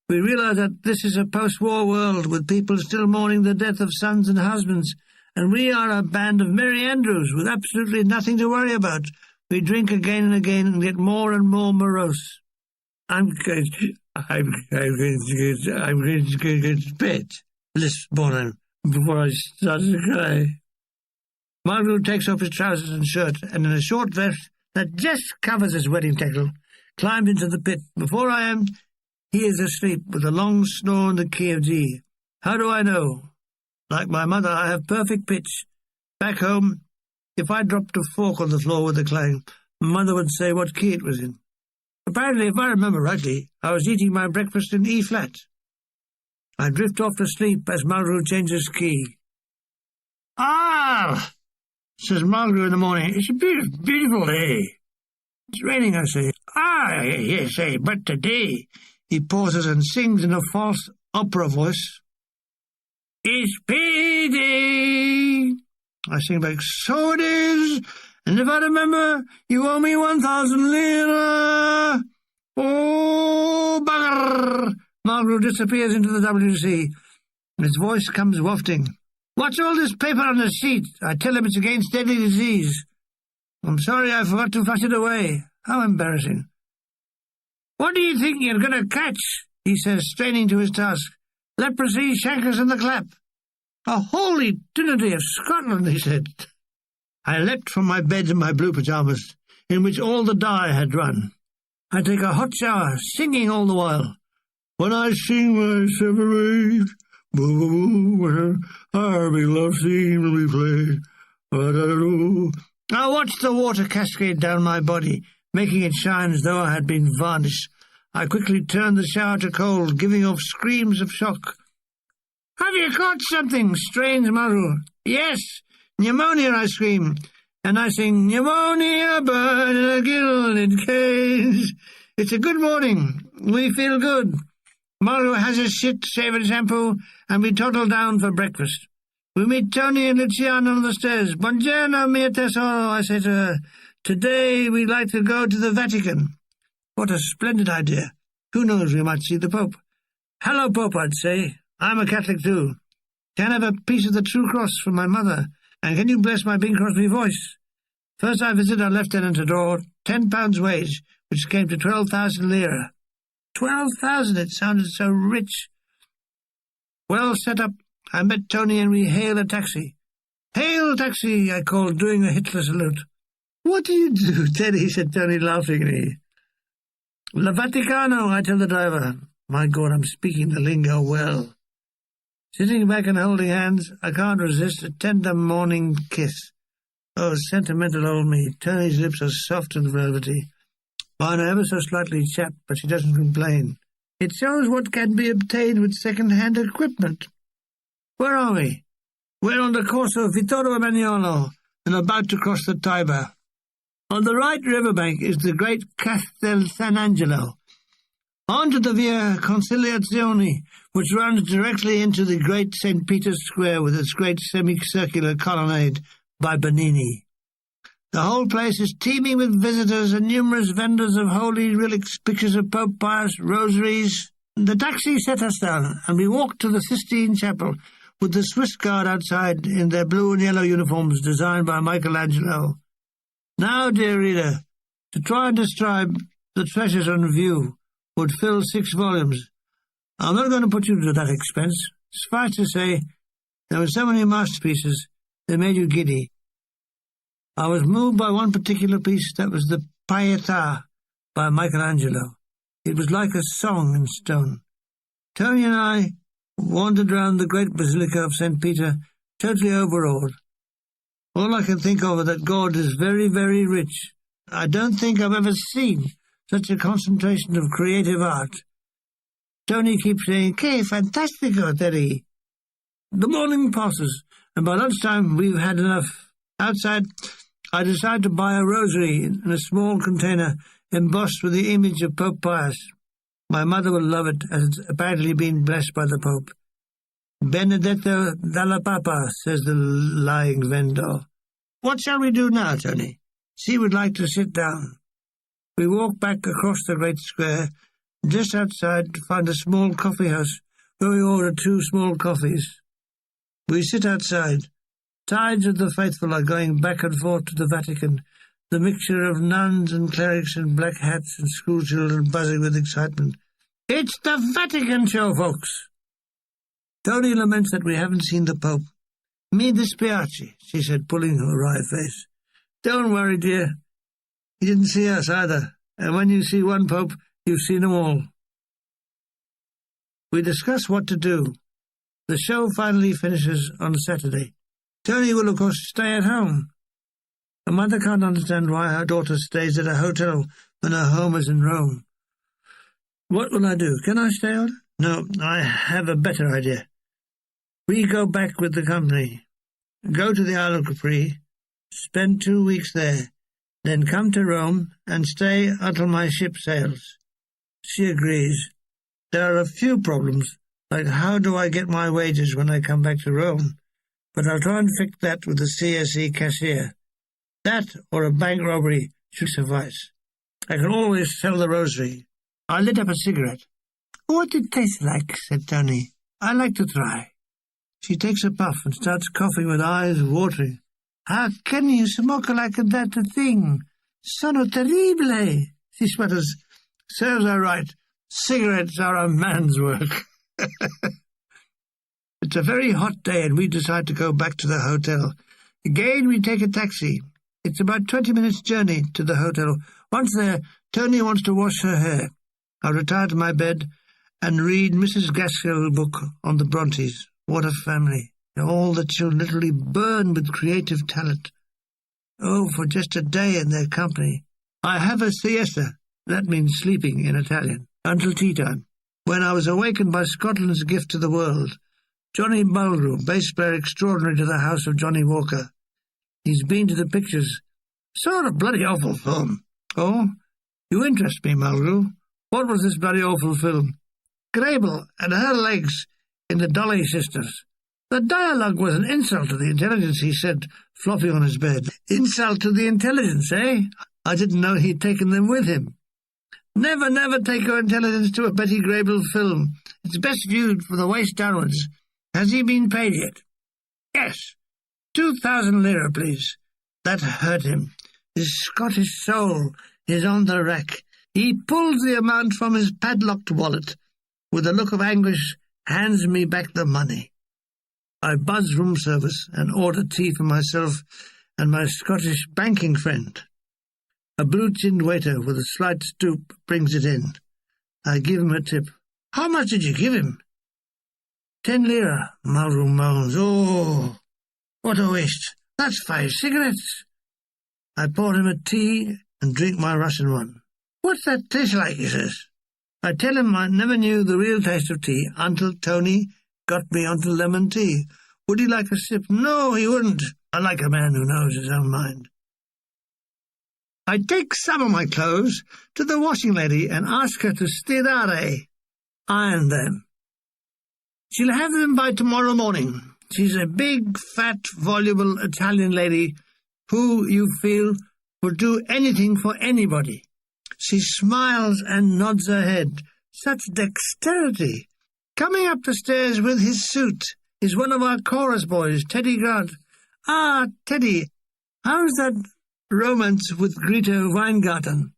We realize that this is a post-war world with people still mourning the death of sons and husbands, and we are a band of merry andrews with absolutely nothing to worry about. We drink again and again and get more and more morose. I'm going to go to bed, lisped Bono, before I start to cry. Mulgrew takes off his trousers and shirt, and in a short vest that just covers his wedding tackle, climbs into the pit. Before I am, he is asleep with a long snore in the key of G. How do I know? Like my mother, I have perfect pitch. Back home, if I dropped a fork on the floor with a clang, Mother would say what key it was in. Apparently, if I remember rightly, I was eating my breakfast in E-flat. I drift off to sleep as Mulgrew changes key. Ah! says Margaret in the morning. It's a beautiful, beautiful day. It's raining, I say. Ah, yes, but today. He pauses and sings in a false opera voice. It's payday. I sing back, so it is. And if I remember, you owe me 1,000 lira. Oh, bugger. Margaret disappears into the WC. His voice comes wafting. What's all this paper on the seat? I tell him it's against deadly disease. I'm sorry I forgot to flush it away. How embarrassing. What do you think you're going to catch? He says, straining to his task. Leprosy, chancres, and the clap. A holy trinity of Scotland, he said. I leapt from my bed in my blue pyjamas, in which all the dye had run. I take a hot shower, singing all the while. When I sing my separate, boo-boo-boo, our beloved theme will be played. I watched the water cascade down my body, making it shine as though I had been varnished. I quickly turned the shower to cold, giving off screams of shock. Have you caught something, strange Maru? Yes, pneumonia, I scream. And I sing, pneumonia, bird in a gilded cage. It's a good morning. We feel good. Maru has his shit, shave and shampoo, and we toddle down for breakfast. We meet Tony and Luciano on the stairs. Buongiorno, mia tesoro, I say to her. Today we'd like to go to the Vatican. What a splendid idea. Who knows, we might see the Pope. Hello, Pope, I'd say. I'm a Catholic too. Can I have a piece of the true cross from my mother? And can you bless my Bing Crosby voice? First I visit our lieutenant to draw £10 wage, which came to 12,000 lira. 12,000, it sounded so rich. Well set up, I met Tony and we hailed a taxi. Hail, taxi, I called, doing a Hitler salute. What do you do, Teddy, said Tony laughingly. La Vaticano, I tell the driver. My God, I'm speaking the lingo well. Sitting back and holding hands, I can't resist a tender morning kiss. Oh, sentimental old me. Tony's lips are soft and velvety. Mine are ever so slightly chapped, but she doesn't complain. It shows what can be obtained with second-hand equipment. Where are we? We're on the Corso Vittorio Emanuele and about to cross the Tiber. On the right riverbank is the great Castel San Angelo. On to the Via Conciliazione, which runs directly into the great St. Peter's Square with its great semicircular colonnade by Bernini. The whole place is teeming with visitors and numerous vendors of holy relics, pictures of Pope Pius, rosaries. The taxi set us down, and we walked to the Sistine Chapel, with the Swiss Guard outside in their blue and yellow uniforms designed by Michelangelo. Now, dear reader, to try and describe the treasures on view would fill 6 volumes. I'm not going to put you to that expense. Suffice to say, there were so many masterpieces, they made you giddy. I was moved by one particular piece, that was the Pietà by Michelangelo. It was like a song in stone. Tony and I wandered round the great Basilica of St. Peter, totally overawed. All I can think of is that God is very, very rich. I don't think I've ever seen such a concentration of creative art. Tony keeps saying, "Que fantastico, Teddy." The morning passes, and by lunchtime we've had enough. Outside, I decide to buy a rosary in a small container embossed with the image of Pope Pius. My mother will love it, as it's apparently been blessed by the Pope. Benedetto dalla Papa, says the lying vendor. What shall we do now, Tony? She would like to sit down. We walk back across the great square, just outside to find a small coffee house where we order 2 small coffees. We sit outside. Tides of the faithful are going back and forth to the Vatican, the mixture of nuns and clerics in black hats and schoolchildren buzzing with excitement. It's the Vatican show, folks! Tony laments that we haven't seen the Pope. Mi dispiace, she said, pulling her wry face. Don't worry, dear. He didn't see us either, and when you see one Pope, you've seen them all. We discuss what to do. The show finally finishes on Saturday. Tony will, of course, stay at home. Her mother can't understand why her daughter stays at a hotel when her home is in Rome. What will I do? Can I stay on? No, I have a better idea. We go back with the company, go to the Isle of Capri, spend 2 weeks there, then come to Rome and stay until my ship sails. She agrees. There are a few problems, like how do I get my wages when I come back to Rome? But I'll try and fix that with the CSE cashier. That or a bank robbery should suffice. I can always sell the rosary. I lit up a cigarette. What did it taste like? Said Tony. I like to try. She takes a puff and starts coughing with eyes watering. How can you smoke like that a thing? Sono terrible, she sputters. Serves her right. Cigarettes are a man's work. It's a very hot day and we decide to go back to the hotel. Again, we take a taxi. It's about 20 minutes' journey to the hotel. Once there, Tony wants to wash her hair. I retire to my bed and read Mrs. Gaskell's book on the Brontes. What a family. All the children literally burn with creative talent. Oh, for just a day in their company. I have a siesta, that means sleeping in Italian, until tea time, when I was awakened by Scotland's gift to the world. Johnny Mulgrew, bass player extraordinary to the house of Johnny Walker. He's been to the pictures. Saw a bloody awful film. Oh, you interest me, Mulgrew. What was this bloody awful film? Grable and her legs in the Dolly Sisters. The dialogue was an insult to the intelligence, he said, flopping on his bed. Insult to the intelligence, eh? I didn't know he'd taken them with him. Never, never take your intelligence to a Betty Grable film. It's best viewed from the waist downwards. Has he been paid yet? Yes. 2,000 lira, please. That hurt him. His Scottish soul is on the rack. He pulls the amount from his padlocked wallet. With a look of anguish, hands me back the money. I buzz room service and order tea for myself and my Scottish banking friend. A blue-chinned waiter with a slight stoop brings it in. I give him a tip. How much did you give him? 10 lira, Mulgrew moans. Oh, what a waste. That's 5 cigarettes. I pour him a tea and drink my Russian one. What's that taste like, he says. I tell him I never knew the real taste of tea until Tony got me onto lemon tea. Would he like a sip? No, he wouldn't. I like a man who knows his own mind. I take some of my clothes to the washing lady and ask her to stirare, iron them. She'll have them by tomorrow morning. She's a big, fat, voluble Italian lady who, you feel, would do anything for anybody. She smiles and nods her head. Such dexterity. Coming up the stairs with his suit is one of our chorus boys, Teddy Grant. Ah, Teddy, how's that romance with Greta Weingarten?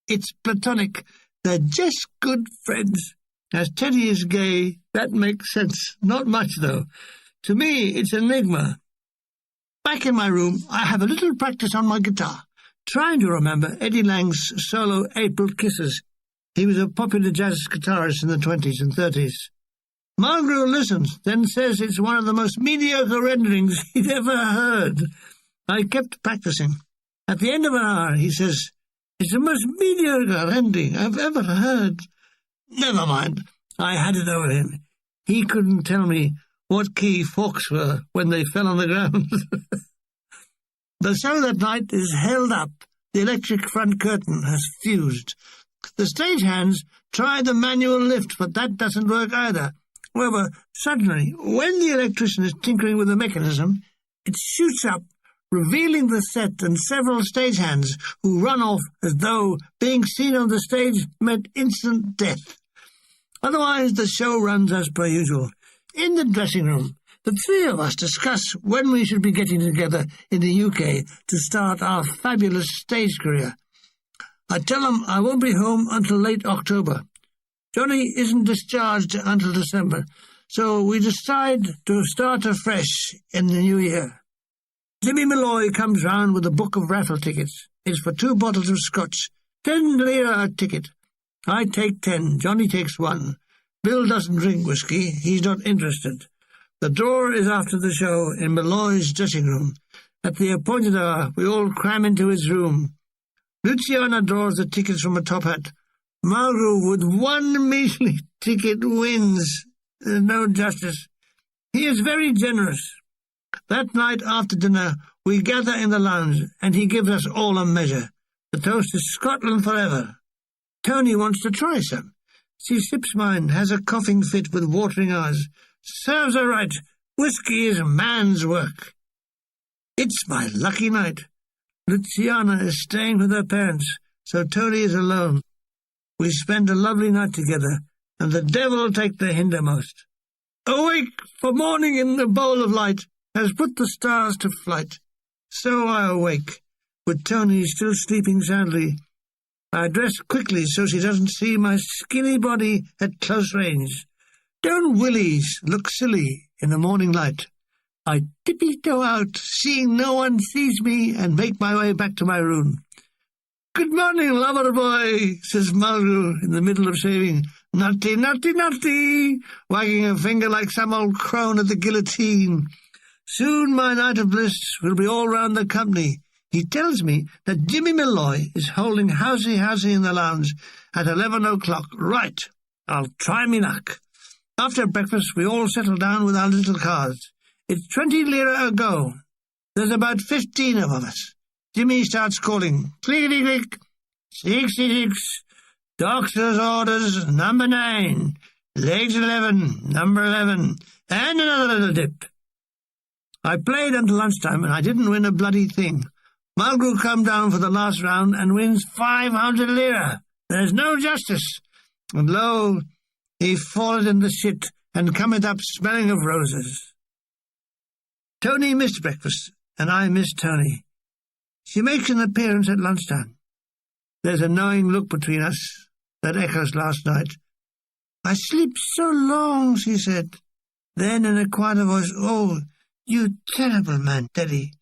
It's platonic. They're just good friends. As Teddy is gay, that makes sense. Not much, though. To me, it's an enigma. Back in my room, I have a little practice on my guitar, trying to remember Eddie Lang's solo April Kisses. He was a popular jazz guitarist in the 20s and 30s. Mulgrew listens, then says it's one of the most mediocre renderings he'd ever heard. I kept practicing. At the end of an hour, he says, it's the most mediocre rendering I've ever heard. Never mind, I had it over him. He couldn't tell me what key forks were when they fell on the ground. The show that night is held up. The electric front curtain has fused. The stagehands try the manual lift, but that doesn't work either. However, suddenly, when the electrician is tinkering with the mechanism, it shoots up, revealing the set and several stagehands who run off as though being seen on the stage meant instant death. Otherwise, the show runs as per usual. In the dressing room, the three of us discuss when we should be getting together in the UK to start our fabulous stage career. I tell them I won't be home until late October. Johnny isn't discharged until December, so we decide to start afresh in the new year. Jimmy Malloy comes round with a book of raffle tickets. It's for 2 bottles of scotch. 10 lira a ticket. I take 10. Johnny takes 1. Bill doesn't drink whiskey. He's not interested. The draw is after the show in Malloy's dressing room. At the appointed hour, we all cram into his room. Luciana draws the tickets from a top hat. Mulgrew, with 1 measly ticket, wins. There's no justice. He is very generous. That night after dinner, We gather in the lounge, and he gives us all a measure. The toast is Scotland forever. Tony wants to try some. She sips mine, has a coughing fit with watering eyes. Serves her right. Whiskey is man's work. It's my lucky night. Luciana is staying with her parents, so Tony is alone. We spend a lovely night together, and the devil take the hindermost. Awake for morning in the bowl of light has put the stars to flight. So I awake, with Tony still sleeping soundly. I dress quickly so she doesn't see my skinny body at close range. Don't willies look silly in the morning light. I tippy-toe out, seeing no one sees me, and make my way back to my room. "Good morning, lover boy," says Mulgrew in the middle of shaving. "Naughty, naughty, naughty," wagging a finger like some old crone at the guillotine. Soon my night of bliss will be all round the company. He tells me that Jimmy Malloy is holding housey-housey in the lounge at 11 o'clock. Right, I'll try me luck. After breakfast, we all settle down with our little cards. It's 20 lira a go. There's about 15 of us. Jimmy starts calling. Clickety-click. 66. Doctor's orders, number 9. Legs 11, number 11. And another little dip. I played until lunchtime, and I didn't win a bloody thing. Mulgrew come down for the last round and wins 500 lira. There's no justice. And lo, he falleth in the shit and cometh up smelling of roses. Tony missed breakfast, and I missed Tony. She makes an appearance at lunchtime. There's a knowing look between us that echoes last night. "I sleep so long," she said. Then in a quieter voice, "Oh, you terrible man, Daddy."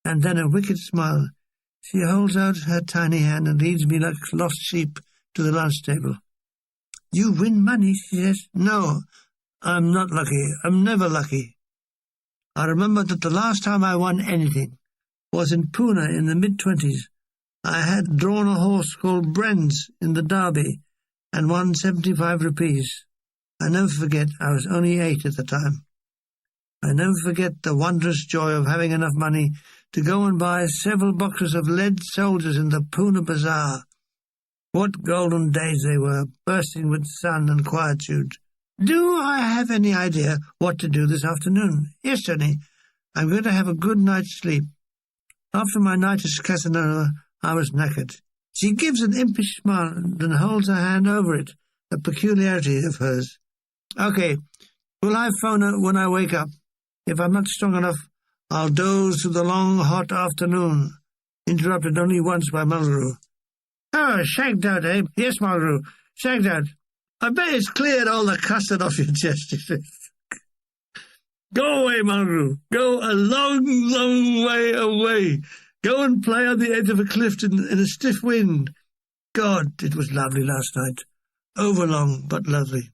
And then a wicked smile. She holds out her tiny hand and leads me like lost sheep to the lunch table. "You win money," she says. "No, I'm not lucky. I'm never lucky." I remember that the last time I won anything was in Pune in the mid-20s. I had drawn a horse called Bren's in the Derby and won 75 rupees. I never forget, I was only 8 at the time. I never forget the wondrous joy of having enough money to go and buy several boxes of lead soldiers in the Pune Bazaar. What golden days they were, bursting with sun and quietude. Do I have any idea what to do this afternoon? Yes, Tony, I'm going to have a good night's sleep. After my night at Casanova, I was knackered. She gives an impish smile and holds her hand over it, a peculiarity of hers. Okay, will I phone her when I wake up? If I'm not strong enough, I'll doze through the long, hot afternoon, interrupted only once by Mulgrew. "Oh, shagged out, eh? Yes, Mulgrew, shagged out. I bet it's cleared all the custard off your chest," he says. "Go away, Mulgrew. Go a long, long way away. Go and play on the edge of a cliff in a stiff wind. God, it was lovely last night. Overlong, but lovely.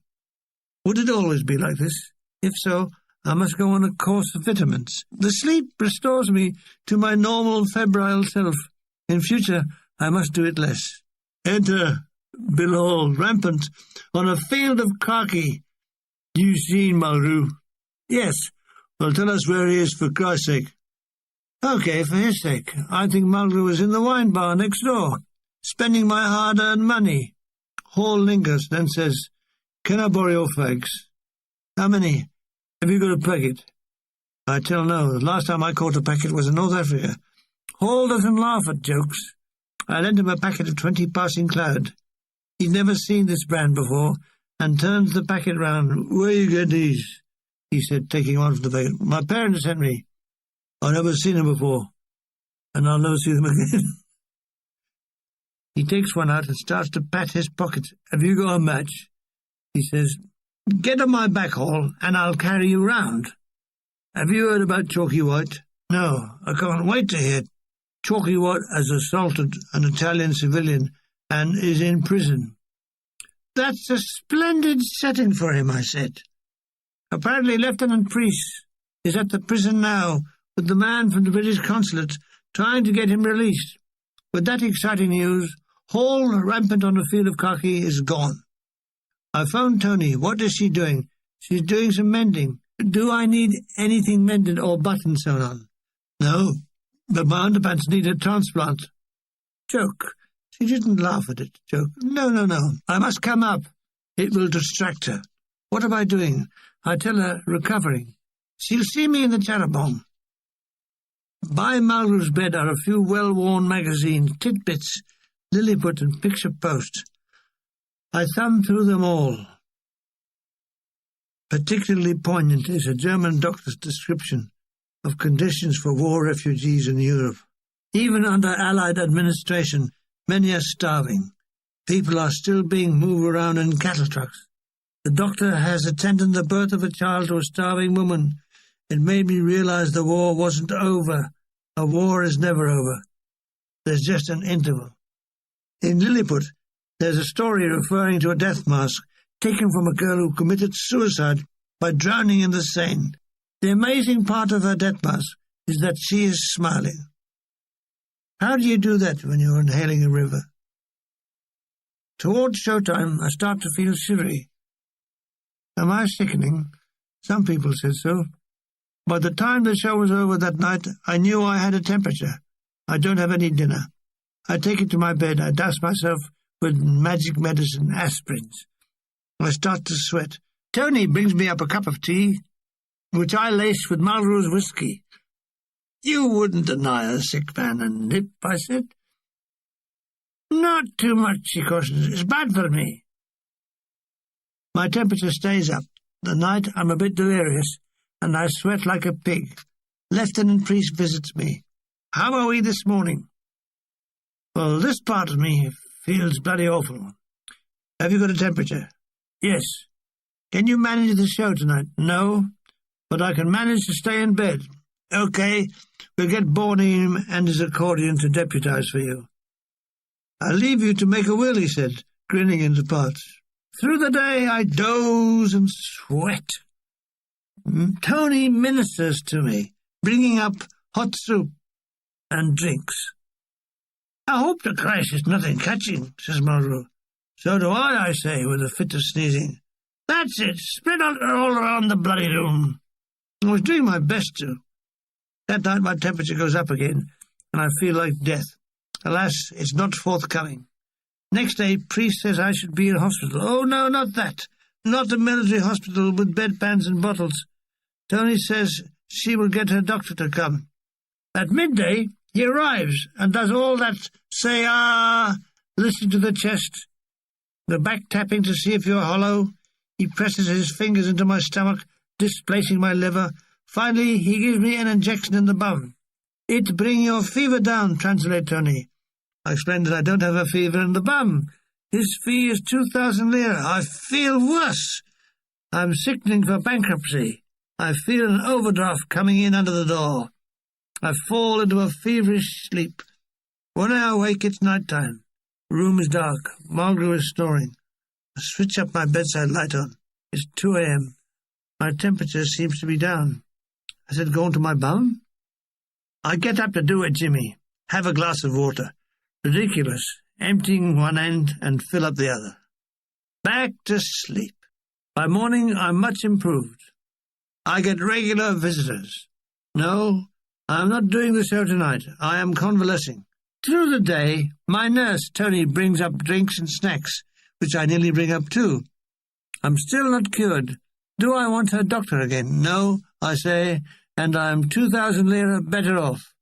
Would it always be like this? If so, I must go on a course of vitamins. The sleep restores me to my normal febrile self. In future, I must do it less. Enter Bilal, rampant, on a field of khaki. You seen Mulgrew?" "Yes." "Well, tell us where he is, for Christ's sake." "Okay, for his sake. I think Mulgrew is in the wine bar next door, spending my hard-earned money." Hall lingers, then says, "Can I borrow your fags?" "How many? Have you got a packet?" I tell no. The last time I caught a packet was in North Africa. Hall doesn't laugh at jokes. I lent him a packet of 20 Passing Cloud. He'd never seen this brand before, and turns the packet round. "Where you get these?" he said, taking one from the packet. "My parents sent me. I've never seen them before, and I'll never see them again." He takes one out and starts to pat his pockets. "Have you got a match?" he says. "Get on my back, Hall, and I'll carry you round." "Have you heard about Chalky White?" "No, I can't wait to hear. Chalky White has assaulted an Italian civilian and is in prison." "That's a splendid setting for him," I said. "Apparently Lieutenant Priest is at the prison now, with the man from the British consulate trying to get him released. With that exciting news, Hall, rampant on a field of khaki, is gone. I phoned Tony. What is she doing? She's doing some mending. Do I need anything mended or buttons sewn on? No. but my underpants need a transplant. Joke. She didn't laugh at it. Joke. No. I must come up. It will distract her. What am I doing? I tell her, recovering. She'll see me in the charabanc. By Malgru's bed are a few well-worn magazines, tidbits, Lilliput and Picture Post. I thumb through them all. Particularly poignant is a German doctor's description of conditions for war refugees in Europe. Even under Allied administration, many are starving. People are still being moved around in cattle trucks. The doctor has attended the birth of a child to a starving woman. It made me realize the war wasn't over. A war is never over. There's just an interval. In Lilliput, there's a story referring to a death mask taken from a girl who committed suicide by drowning in the Seine. The amazing part of her death mask is that she is smiling. How do you do that when you're inhaling a river? Towards showtime, I start to feel shivery. Am I sickening? Some people said so. By the time the show was over that night, I knew I had a temperature. I don't have any dinner. I take it to my bed. I douse myself with magic medicine, aspirins. I start to sweat. Tony brings me up a cup of tea, which I lace with Malgru's whiskey. You wouldn't deny a sick man a nip, I said. Not too much, she cautions. It's bad for me. My temperature stays up. The night I'm a bit delirious, and I sweat like a pig. Lieutenant Priest visits me. How are we this morning? Well, this part of me feels bloody awful. Have you got a temperature? Yes. Can you manage the show tonight? No, but I can manage to stay in bed. Okay, we'll get Borneum and his accordion to deputize for you. I'll leave you to make a will, he said, grinning into parts. Through the day I doze and sweat. Tony ministers to me, bringing up hot soup and drinks. I hope to Christ it's nothing catching, says Malgru. So do I say, with a fit of sneezing. That's it, spread out all around the bloody room. I was doing my best to. That night my temperature goes up again, and I feel like death. Alas, it's not forthcoming. Next day, Priest says I should be in hospital. Oh, no, not that. Not a military hospital with bedpans and bottles. Tony says she will get her doctor to come. At midday, he arrives and does all that say, listen to the chest, the back tapping to see if you're hollow. He presses his fingers into my stomach, displacing my liver. Finally, he gives me an injection in the bum. It bring your fever down, translate Tony. I explained that I don't have a fever in the bum. His fee is 2,000 lira. I feel worse. I'm sickening for bankruptcy. I feel an overdraft coming in under the door. I fall into a feverish sleep. When I awake, it's night time. The room is dark. Malgru is snoring. I switch up my bedside light on. It's 2 a.m. My temperature seems to be down. Has it gone to my bum? I get up to do it, Jimmy. Have a glass of water. Ridiculous. Emptying one end and fill up the other. Back to sleep. By morning, I'm much improved. I get regular visitors. No, I'm not doing the show tonight. I am convalescing. Through the day, my nurse, Tony, brings up drinks and snacks, which I nearly bring up too. I'm still not cured. Do I want her doctor again? No, I say, and I'm 2,000 lira better off.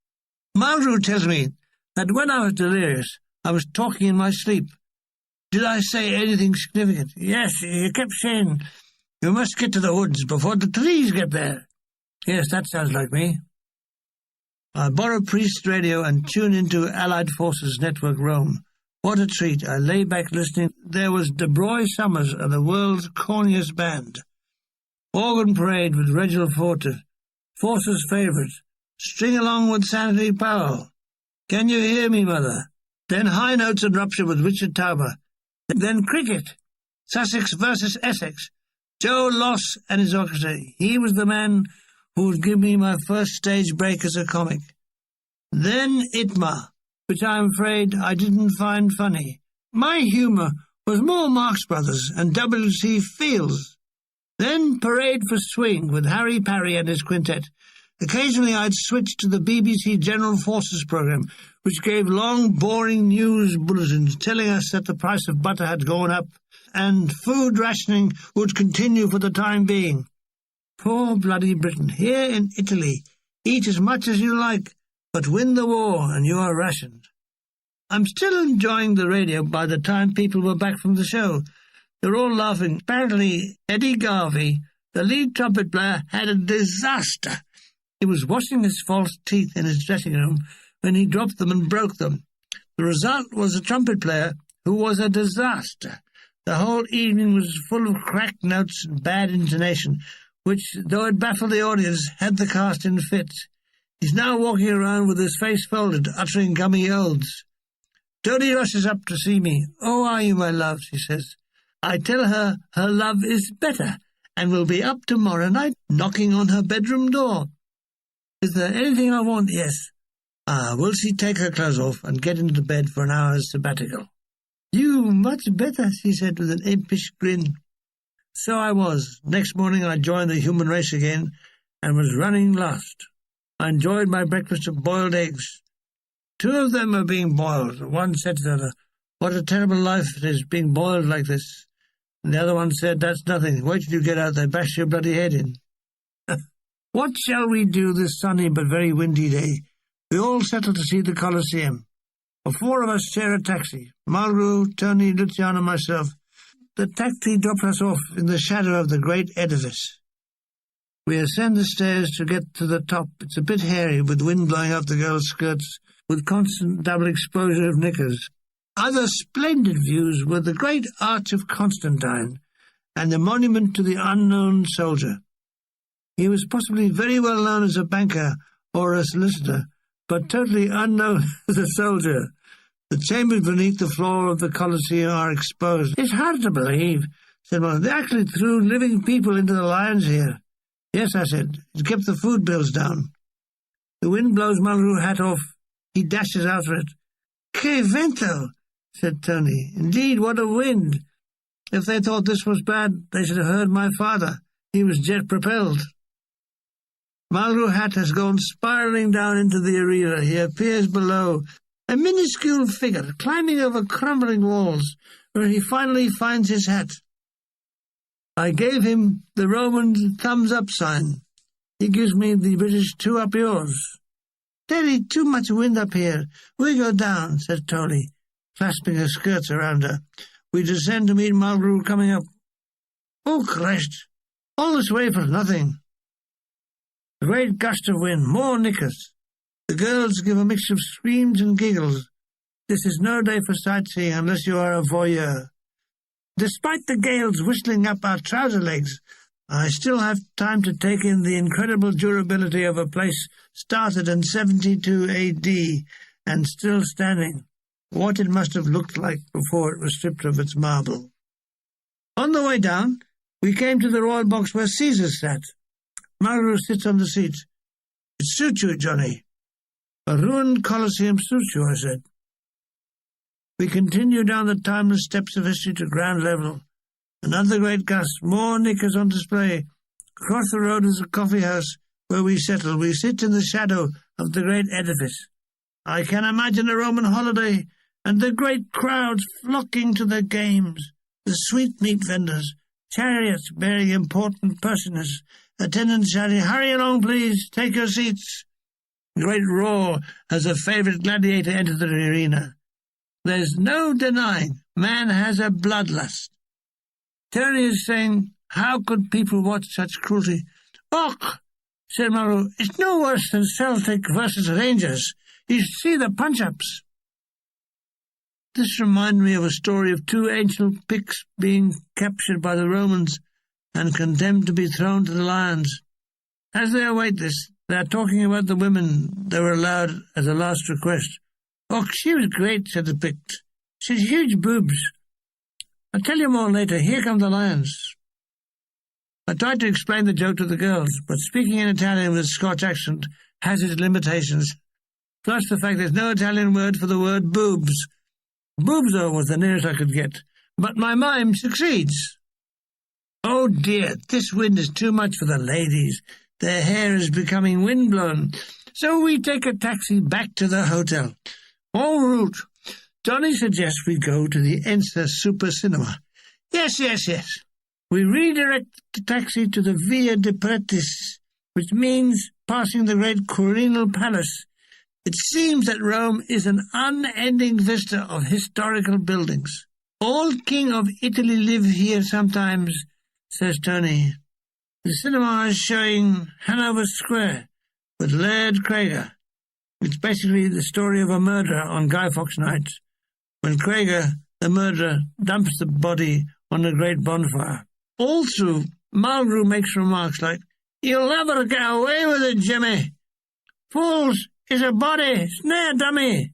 Malgru tells me that when I was delirious, I was talking in my sleep. Did I say anything significant? Yes, you kept saying, you must get to the woods before the trees get there. Yes, that sounds like me. I borrow Priest's radio and tune into Allied Forces Network Rome. What a treat. I lay back listening. There was De Broy Summers and the world's corniest band. Organ parade with Reginald Forte. Forces' favourite. String along with Sanity Powell. Can you hear me, Mother? Then high notes and rupture with Richard Tauber. Then cricket. Sussex versus Essex. Joe Loss and his orchestra. He was the man who would give me my first stage break as a comic. Then Itmar, which I'm afraid I didn't find funny. My humour was more Marx Brothers and W.C. Fields. Then Parade for Swing with Harry Parry and his quintet. Occasionally I'd switch to the BBC General Forces programme, which gave long, boring news bulletins telling us that the price of butter had gone up and food rationing would continue for the time being. Poor bloody Britain. Here in Italy, eat as much as you like, but win the war and you are rationed. I'm still enjoying the radio by the time people were back from the show. They're all laughing. Apparently, Eddie Garvey, the lead trumpet player, had a disaster. He was washing his false teeth in his dressing room when he dropped them and broke them. The result was a trumpet player who was a disaster. The whole evening was full of cracked notes and bad intonation, which, though it baffled the audience, had the cast in fits. He's now walking around with his face folded, uttering gummy oaths. Tony rushes up to see me. "Oh, are you, my love?" she says. I tell her her love is better and will be up tomorrow night, knocking on her bedroom door. Is there anything I want? Yes. Will she take her clothes off and get into bed for an hour's sabbatical? You much better, she said with an impish grin. So I was. Next morning I joined the human race again and was running last. I enjoyed my breakfast of boiled eggs. 2 of them are being boiled. One said to the other, "What a terrible life it is, being boiled like this." And the other one said, "That's nothing. Wait till you get out there, bash your bloody head in." What shall we do this sunny but very windy day? We all settled to see the Colosseum. The 4 of us share a taxi. Malraux, Tony, Luciano, and myself. The taxi drops us off in the shadow of the great edifice. We ascend the stairs to get to the top. It's a bit hairy, with wind blowing out the girls' skirts, with constant double exposure of knickers. Other splendid views were the great Arch of Constantine and the monument to the unknown soldier. He was possibly very well known as a banker or a solicitor, but totally unknown as a soldier. The chambers beneath the floor of the Colosseum are exposed. It's hard to believe, said one. They actually threw living people into the lions here. Yes, I said. It kept the food bills down. The wind blows Malraux' hat off. He dashes after it. "Que vento," said Tony. "Indeed, what a wind. If they thought this was bad, they should have heard my father. He was jet-propelled." Malraux' hat has gone spiralling down into the arena. He appears below, a minuscule figure climbing over crumbling walls, where he finally finds his hat. I gave him the Roman thumbs-up sign. He gives me the British 2 up yours. "Daddy, too much wind up here. We go down," said Tony, clasping her skirts around her. We descend to meet Malraux coming up. "Oh, Christ! All this way for nothing." A great gust of wind, more knickers. The girls give a mix of screams and giggles. This is no day for sightseeing unless you are a voyeur. Despite the gales whistling up our trouser legs, I still have time to take in the incredible durability of a place started in 72 AD and still standing, what it must have looked like before it was stripped of its marble. On the way down, we came to the royal box where Caesar sat. Malraux sits on the seat. "It suits you, Johnny." "A ruined Colosseum suits you," I said. We continue down the timeless steps of history to ground level. Another great gust, more knickers on display. Across the road is a coffee house where we settle. We sit in the shadow of the great edifice. I can imagine a Roman holiday and the great crowds flocking to the games, the sweetmeat vendors, chariots bearing important personages, attendants shouting, "Hurry along, please, take your seats." Great roar as a favourite gladiator enters the arena. There's no denying man has a bloodlust. Terry is saying, "How could people watch such cruelty?" "Och," said Malraux, "it's no worse than Celtic versus Rangers. You should see the punch-ups." This reminded me of a story of 2 ancient Picts being captured by the Romans and condemned to be thrown to the lions. As they await this, they are talking about the women they were allowed as a last request. "Oh, she was great," said the Pict. "She's huge boobs. I'll tell you more later. Here come the lions." I tried to explain the joke to the girls, but speaking in Italian with a Scotch accent has its limitations. Plus the fact there's no Italian word for the word boobs. Boobzo was the nearest I could get, but my mime succeeds. "Oh dear, this wind is too much for the ladies," Their hair is becoming windblown. So we take a taxi back to the hotel. En route, Johnny suggests we go to the Ensa Super Cinema. Yes. We redirect the taxi to the Via de Pretis, which means passing the great Quirinal Palace. It seems that Rome is an unending vista of historical buildings. All King of Italy live here sometimes, says Tony. The cinema is showing Hanover Square with Laird Craiger. It's basically the story of a murder on Guy Fawkes nights, when Craiger, the murderer, dumps the body on a great bonfire. All through, Mulgrew makes remarks like, "You'll never get away with it, Jimmy. Fools is a body, snare dummy."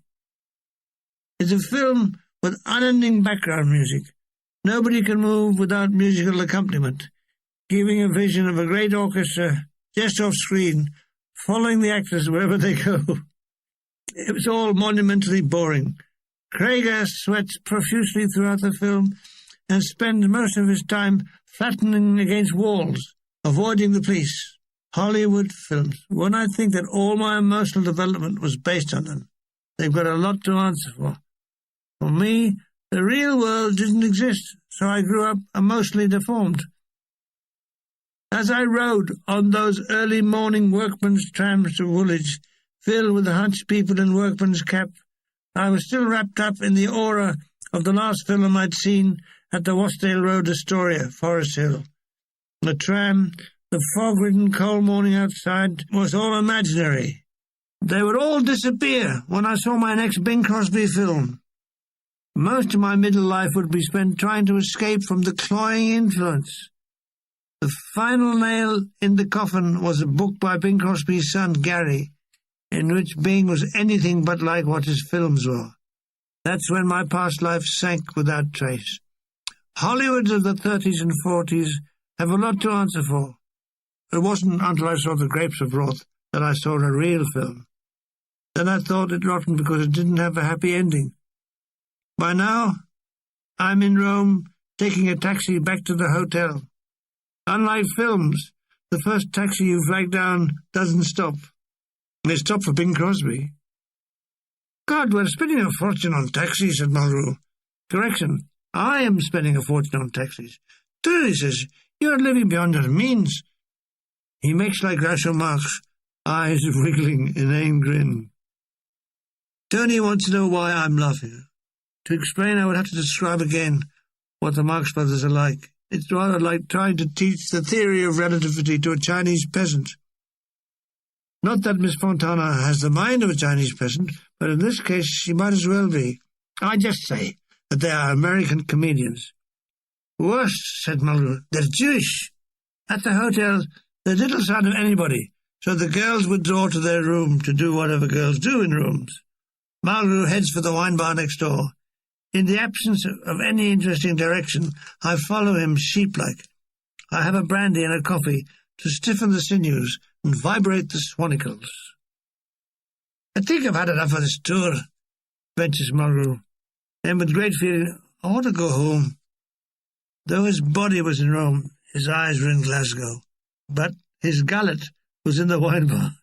It's a film with unending background music. Nobody can move without musical accompaniment, giving a vision of a great orchestra just off screen, following the actors wherever they go. It was all monumentally boring. Craiger sweats profusely throughout the film and spends most of his time flattening against walls, avoiding the police. Hollywood films. When I think that all my emotional development was based on them, they've got a lot to answer for. For me, the real world didn't exist, so I grew up emotionally deformed. As I rode on those early morning workmen's trams to Woolwich, filled with the hunched people in workmen's cap, I was still wrapped up in the aura of the last film I'd seen at the Wasdale Road Astoria, Forest Hill. The tram, the fog-ridden cold morning outside was all imaginary. They would all disappear when I saw my next Bing Crosby film. Most of my middle life would be spent trying to escape from the cloying influence. The final nail in the coffin was a book by Bing Crosby's son, Gary, in which Bing was anything but like what his films were. That's when my past life sank without trace. Hollywoods of the 30s and 40s have a lot to answer for. It wasn't until I saw The Grapes of Wrath that I saw a real film. Then I thought it rotten because it didn't have a happy ending. By now, I'm in Rome, taking a taxi back to the hotel. Unlike films, the first taxi you flag down doesn't stop. They stop for Bing Crosby. "God, we're spending a fortune on taxis," said Mulgrew. "Correction, I am spending a fortune on taxis." "Tony," says, "you're living beyond your means." He makes like Groucho Marx, eyes wriggling in an grin. Tony wants to know why I'm laughing. To explain, I would have to describe again what the Marx Brothers are like. It's rather like trying to teach the theory of relativity to a Chinese peasant. Not that Miss Fontana has the mind of a Chinese peasant, but in this case she might as well be. I just say that they are American comedians. "Worse," said Mulgrew, "they're Jewish. At the hotel, there's little sign of anybody, so the girls withdraw to their room to do whatever girls do in rooms. Mulgrew heads for the wine bar next door. In the absence of any interesting direction, I follow him sheep-like. I have a brandy and a coffee to stiffen the sinews and vibrate the swanicles. "I think I've had enough of this tour," ventures Mulgrew. Then with great feeling, "I want to go home." Though his body was in Rome, his eyes were in Glasgow. But his gullet was in the wine bar.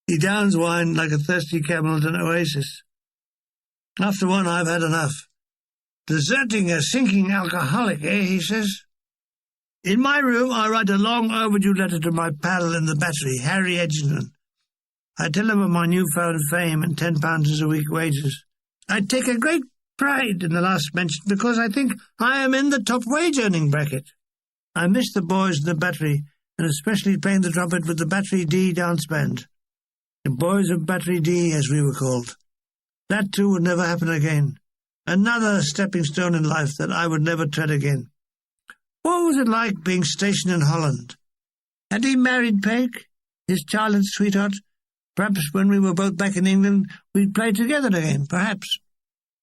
He downs wine like a thirsty camel at an oasis. "After one, I've had enough. Deserting a sinking alcoholic, he says. In my room, I write a long overdue letter to my pal in the Battery, Harry Edgington. I tell him of my newfound fame and £10 a week wages. I take a great pride in the last mentioned because I think I am in the top wage-earning bracket. I miss the boys in the Battery, and especially playing the trumpet with the Battery D dance band. The boys of Battery D, as we were called. That too would never happen again. Another stepping stone in life that I would never tread again. What was it like being stationed in Holland? Had he married Peg, his childhood sweetheart? Perhaps when we were both back in England, we'd play together again, perhaps.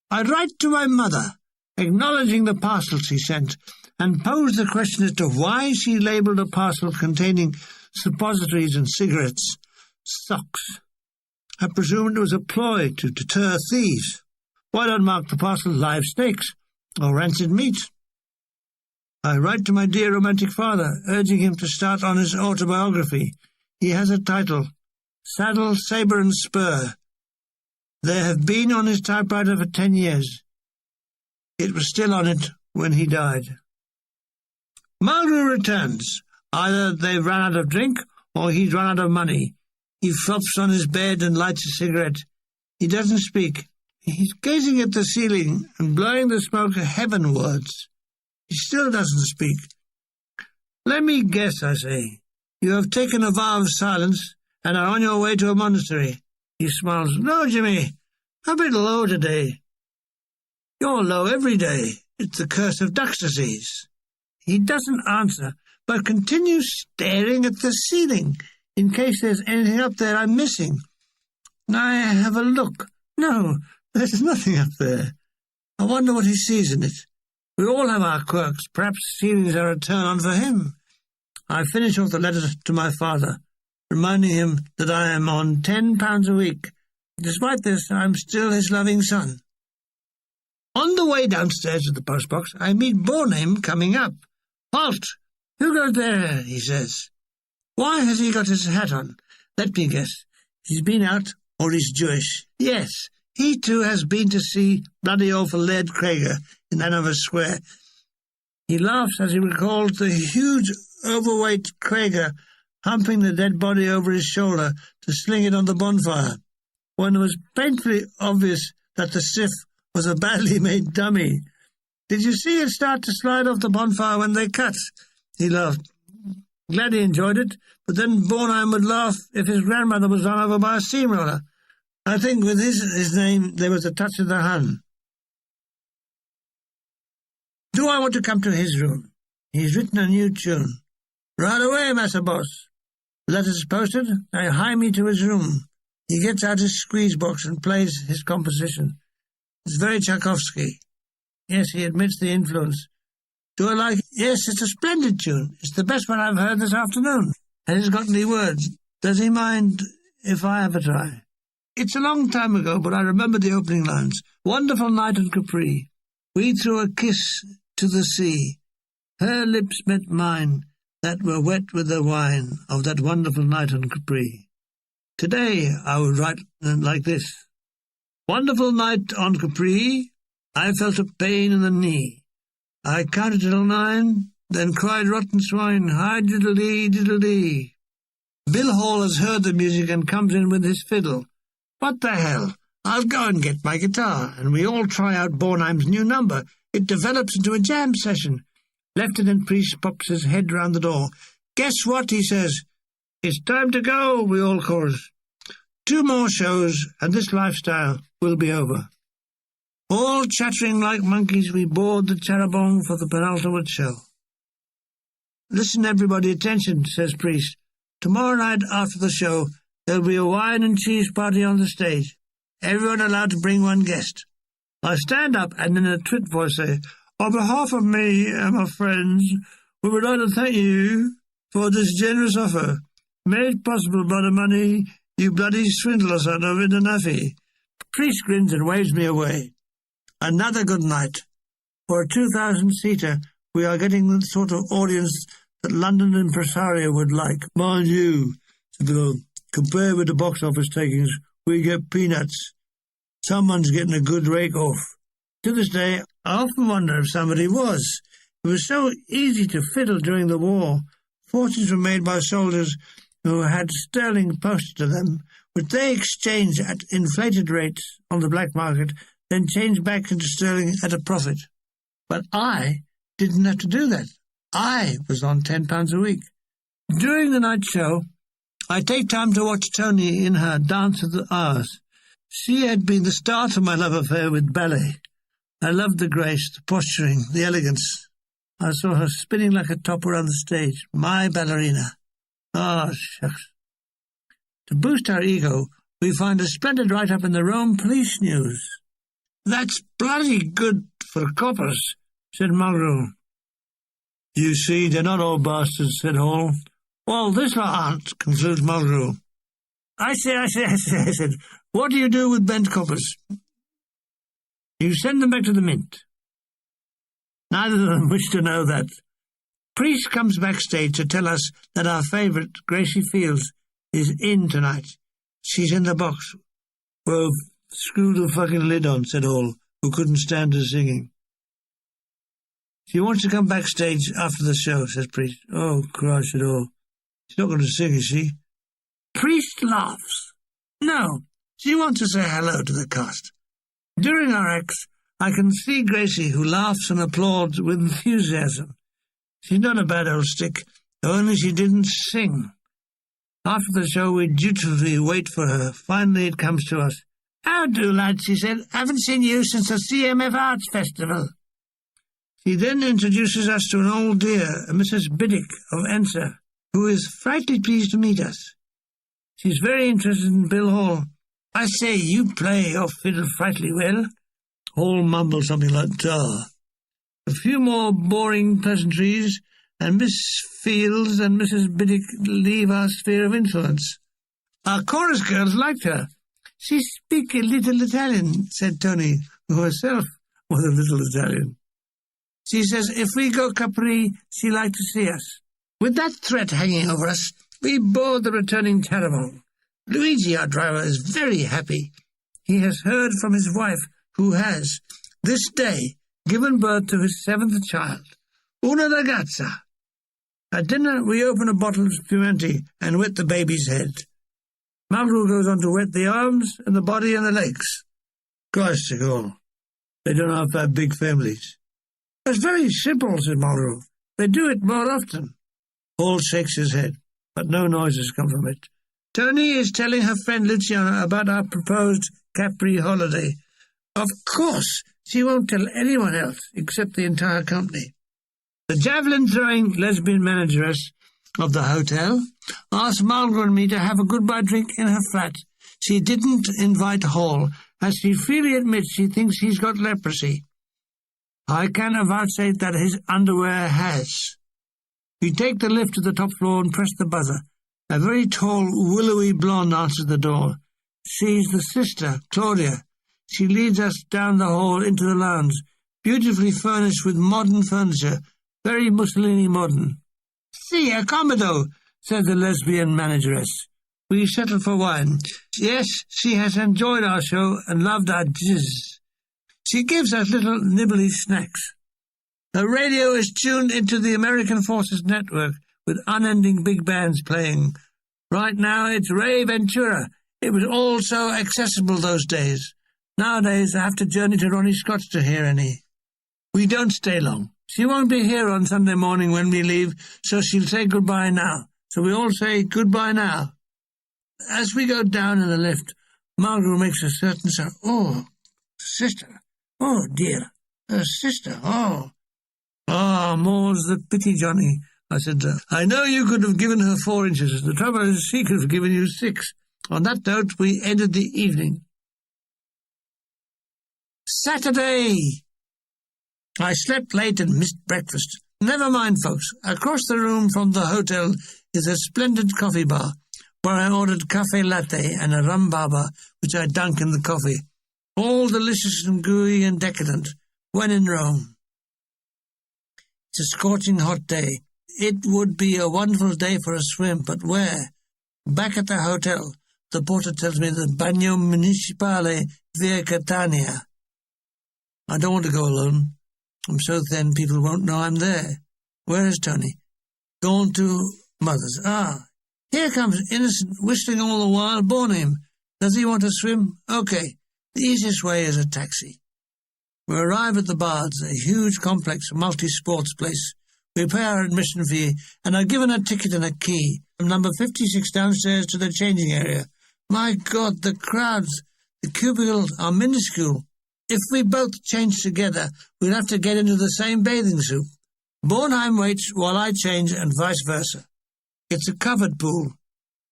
I'd write to my mother, acknowledging the parcel she sent, and pose the question as to why she labelled a parcel containing suppositories and cigarettes socks. I presumed it was a ploy to deter thieves. Why not mark the parcel live steaks or rancid meat? I write to my dear romantic father, urging him to start on his autobiography. He has a title, Saddle, Sabre and Spur. They have been on his typewriter for 10 years. It was still on it when he died. Mulgrew returns. Either they've run out of drink or he's run out of money. He flops on his bed and lights a cigarette. He doesn't speak. He's gazing at the ceiling and blowing the smoke heavenwards. He still doesn't speak. Let me guess, I say. You have taken a vow of silence and are on your way to a monastery. He smiles. No, Jimmy, a bit low today. You're low every day. It's the curse of duck's disease. He doesn't answer, but continues staring at the ceiling, in case there's anything up there I'm missing. I have a look. No, there's nothing up there. I wonder what he sees in it. We all have our quirks. Perhaps ceilings are a turn-on for him. I finish off the letter to my father, reminding him that I am on £10 a week. Despite this, I'm still his loving son. On the way downstairs to the postbox, I meet Bornheim coming up. Halt! Who goes there? He says. Why has he got his hat on? Let me guess. He's been out, or he's Jewish. Yes, he too has been to see bloody awful Laird Crager in Hanover Square. He laughs as he recalls the huge, overweight Crager humping the dead body over his shoulder to sling it on the bonfire, when it was painfully obvious that the stiff was a badly made dummy. Did you see it start to slide off the bonfire when they cut? He laughed. Glad he enjoyed it, but then Bornheim would laugh if his grandmother was run over by a steamroller. I think with his name there was a touch of the Hun. Do I want to come to his room? He's written a new tune. Right away, Massa Boss. Letters posted, they hie me to his room. He gets out his squeeze box and plays his composition. It's very Tchaikovsky. Yes, he admits the influence. Do I like it? Yes, it's a splendid tune. It's the best one I've heard this afternoon. Has it got any words? Does he mind if I have a try? It's a long time ago, but I remember the opening lines. Wonderful night on Capri. We threw a kiss to the sea. Her lips met mine, that were wet with the wine of that wonderful night on Capri. Today I would write like this. Wonderful night on Capri. I felt a pain in the knee. I counted till 9, then cried rotten swine, hi diddle-dee, diddle-dee. Bill Hall has heard the music and comes in with his fiddle. What the hell? I'll go and get my guitar, and we all try out Bornheim's new number. It develops into a jam session. Lieutenant Priest pops his head round the door. Guess what, he says. It's time to go, we all chorus. 2 more shows, and this lifestyle will be over. All chattering like monkeys, we board the Charabanc for the penultimate show. Listen, everybody, attention, says Priest. Tomorrow night after the show, there'll be a wine and cheese party on the stage. Everyone allowed to bring one guest. I stand up and in a twit voice say, on behalf of me and my friends, we would like to thank you for this generous offer, made possible by the money you bloody swindle us out of in the Naffy. Priest grins and waves me away. Another good night. For a 2,000-seater, we are getting the sort of audience that London impresario would like. Mind you, said Bill, compared with the box office takings, we get peanuts. Someone's getting a good rake off. To this day, I often wonder if somebody was. It was so easy to fiddle during the war. Fortunes were made by soldiers who had sterling posted to them, which they exchanged at inflated rates on the black market, then changed back into sterling at a profit. But I didn't have to do that. I was on £10 a week. During the night show, I take time to watch Tony in her Dance of the Hours. She had been the start of my love affair with ballet. I loved the grace, the posturing, the elegance. I saw her spinning like a top around the stage. My ballerina. Ah, shucks. To boost our ego, we find a splendid write-up in the Rome Police News. That's bloody good for coppers, said Mulgrew. You see, they're not all bastards, said Hall. Well, this lot aren't, concludes Mulgrew. I said, what do you do with bent coppers? You send them back to the mint. Neither of them wish to know that. Priest comes backstage to tell us that our favourite, Gracie Fields, is in tonight. She's in the box." "Well, screw the fucking lid on," said Hall, who couldn't stand her singing. "She wants to come backstage after the show," says Priest. "Oh, Christ at all. She's not going to sing, is she?" Priest laughs. "No, she wants to say hello to the cast. During our acts, I can see Gracie, who laughs and applauds with enthusiasm. She's not a bad old stick, only she didn't sing. After the show, we dutifully wait for her. Finally, it comes to us. 'How do, lad?' she said. 'Haven't seen you since the CMF Arts Festival.' She then introduces us to an old dear, a Mrs. Biddick of Enser, who is frightfully pleased to meet us. She's very interested in Bill Hall. 'I say, you play your fiddle frightfully well.' Hall mumbles something like, 'Duh.' A few more boring pleasantries, and Miss Fields and Mrs. Biddick leave our sphere of influence. Our chorus girls liked her. 'She speak a little Italian,' said Tony, who herself was a little Italian. 'She says if we go Capri, she like to see us.' With that threat hanging over us, we board the returning caravan. Luigi, our driver, is very happy. He has heard from his wife, who has, this day, given birth to his 7th child, una ragazza. At dinner, we open a bottle of Chianti and wet the baby's head. Malgrou goes on to wet the arms and the body and the legs. Christ, they don't have to have big families. It's very simple, said Malgrou. They do it more often. Hall shakes his head, but no noises come from it. Tony is telling her friend Luciana about our proposed Capri holiday. Of course, she won't tell anyone else except the entire company. The javelin-throwing lesbian manageress of the hotel asked Malgrou and me to have a goodbye drink in her flat. She didn't invite Hall, as she freely admits she thinks he's got leprosy. I can vouchsafe that his underwear has. We take the lift to the top floor and press the buzzer. A very tall, willowy blonde answers the door. She's the sister, Claudia. She leads us down the hall into the lounge, beautifully furnished with modern furniture, very Mussolini modern. "Sia comodo," said the lesbian manageress. We settle for wine. Yes, she has enjoyed our show and loved our jizz. She gives us little nibbly snacks. Her radio is tuned into the American Forces network with unending big bands playing. Right now it's Ray Ventura. It was all so accessible those days. Nowadays I have to journey to Ronnie Scott's to hear any. We don't stay long. She won't be here on Sunday morning when we leave, so she'll say goodbye now. So we all say goodbye now. As we go down in the lift, Malgrou makes a certain sound. Oh, sister. Oh, dear. Her sister. Oh. Ah, more's the pity, Johnny, I said. I know you could have given her 4 inches. The trouble is she could have given you 6. On that note, we ended the evening. Saturday. I slept late and missed breakfast. Never mind, folks. Across the room from the hotel is a splendid coffee bar, where I ordered cafe latte and a rum baba, which I dunk in the coffee. All delicious and gooey and decadent, when in Rome. It's a scorching hot day. It would be a wonderful day for a swim, but where? Back at the hotel, the porter tells me the Bagno Municipale via Catania. I don't want to go alone. I'm so thin people won't know I'm there. Where is Tony? Gone to Mother's. Ah, here comes Innocent, whistling all the while. Born him. Does he want to swim? Okay. The easiest way is a taxi. We arrive at the Bards, a huge, complex, multi-sports place. We pay our admission fee and are given a ticket and a key from number 56 downstairs to the changing area. My God, the crowds, the cubicles are minuscule. If we both change together, we'll have to get into the same bathing suit. Bornheim waits while I change and vice versa. It's a covered pool.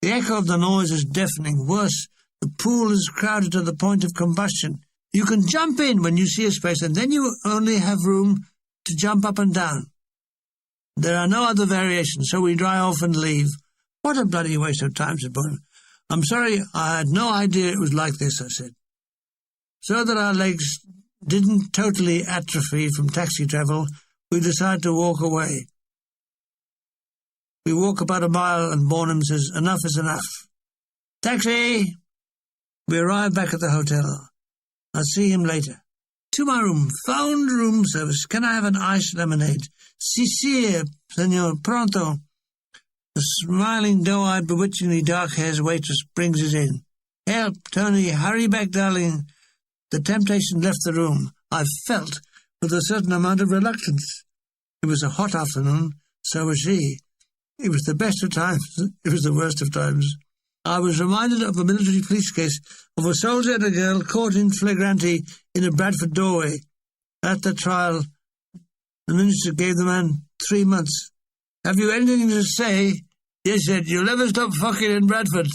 The echo of the noise is deafening. Worse, the pool is crowded to the point of combustion. You can jump in when you see a space, and then you only have room to jump up and down. There are no other variations, so we dry off and leave. What a bloody waste of time, said Boone. I'm sorry, I had no idea it was like this, I said. So that our legs didn't totally atrophy from taxi travel, we decided to walk away. We walk about a mile, and Bornham says, enough is enough. Taxi! We arrive back at the hotel. I'll see him later. To my room. Phoned room service. Can I have an iced lemonade? Si, senor, pronto. The smiling, doe-eyed, bewitchingly dark-haired waitress brings it in. Help, Tony, hurry back, darling. The temptation left the room. I felt with a certain amount of reluctance. It was a hot afternoon, so was she. It was the best of times, it was the worst of times. I was reminded of a military police case of a soldier and a girl caught in flagranti in a Bradford doorway. At the trial, the minister gave the man 3 months. Have you anything to say? He said, you'll never stop fucking in Bradford.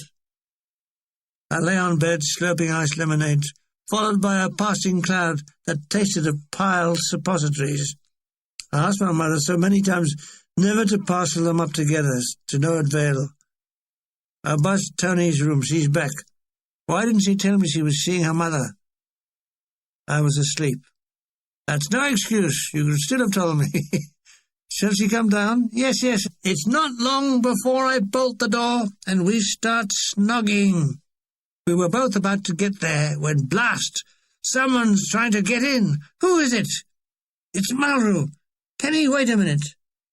I lay on bed, slurping iced lemonade, followed by a passing cloud that tasted of piled suppositories. I asked my mother so many times never to parcel them up together, to no avail. I buzzed Tony's room. She's back. Why didn't she tell me she was seeing her mother? I was asleep. That's no excuse. You could still have told me. Shall she come down? Yes. It's not long before I bolt the door and we start snogging. We were both about to get there when blast! Someone's trying to get in. Who is it? It's Malru. Can he wait a minute?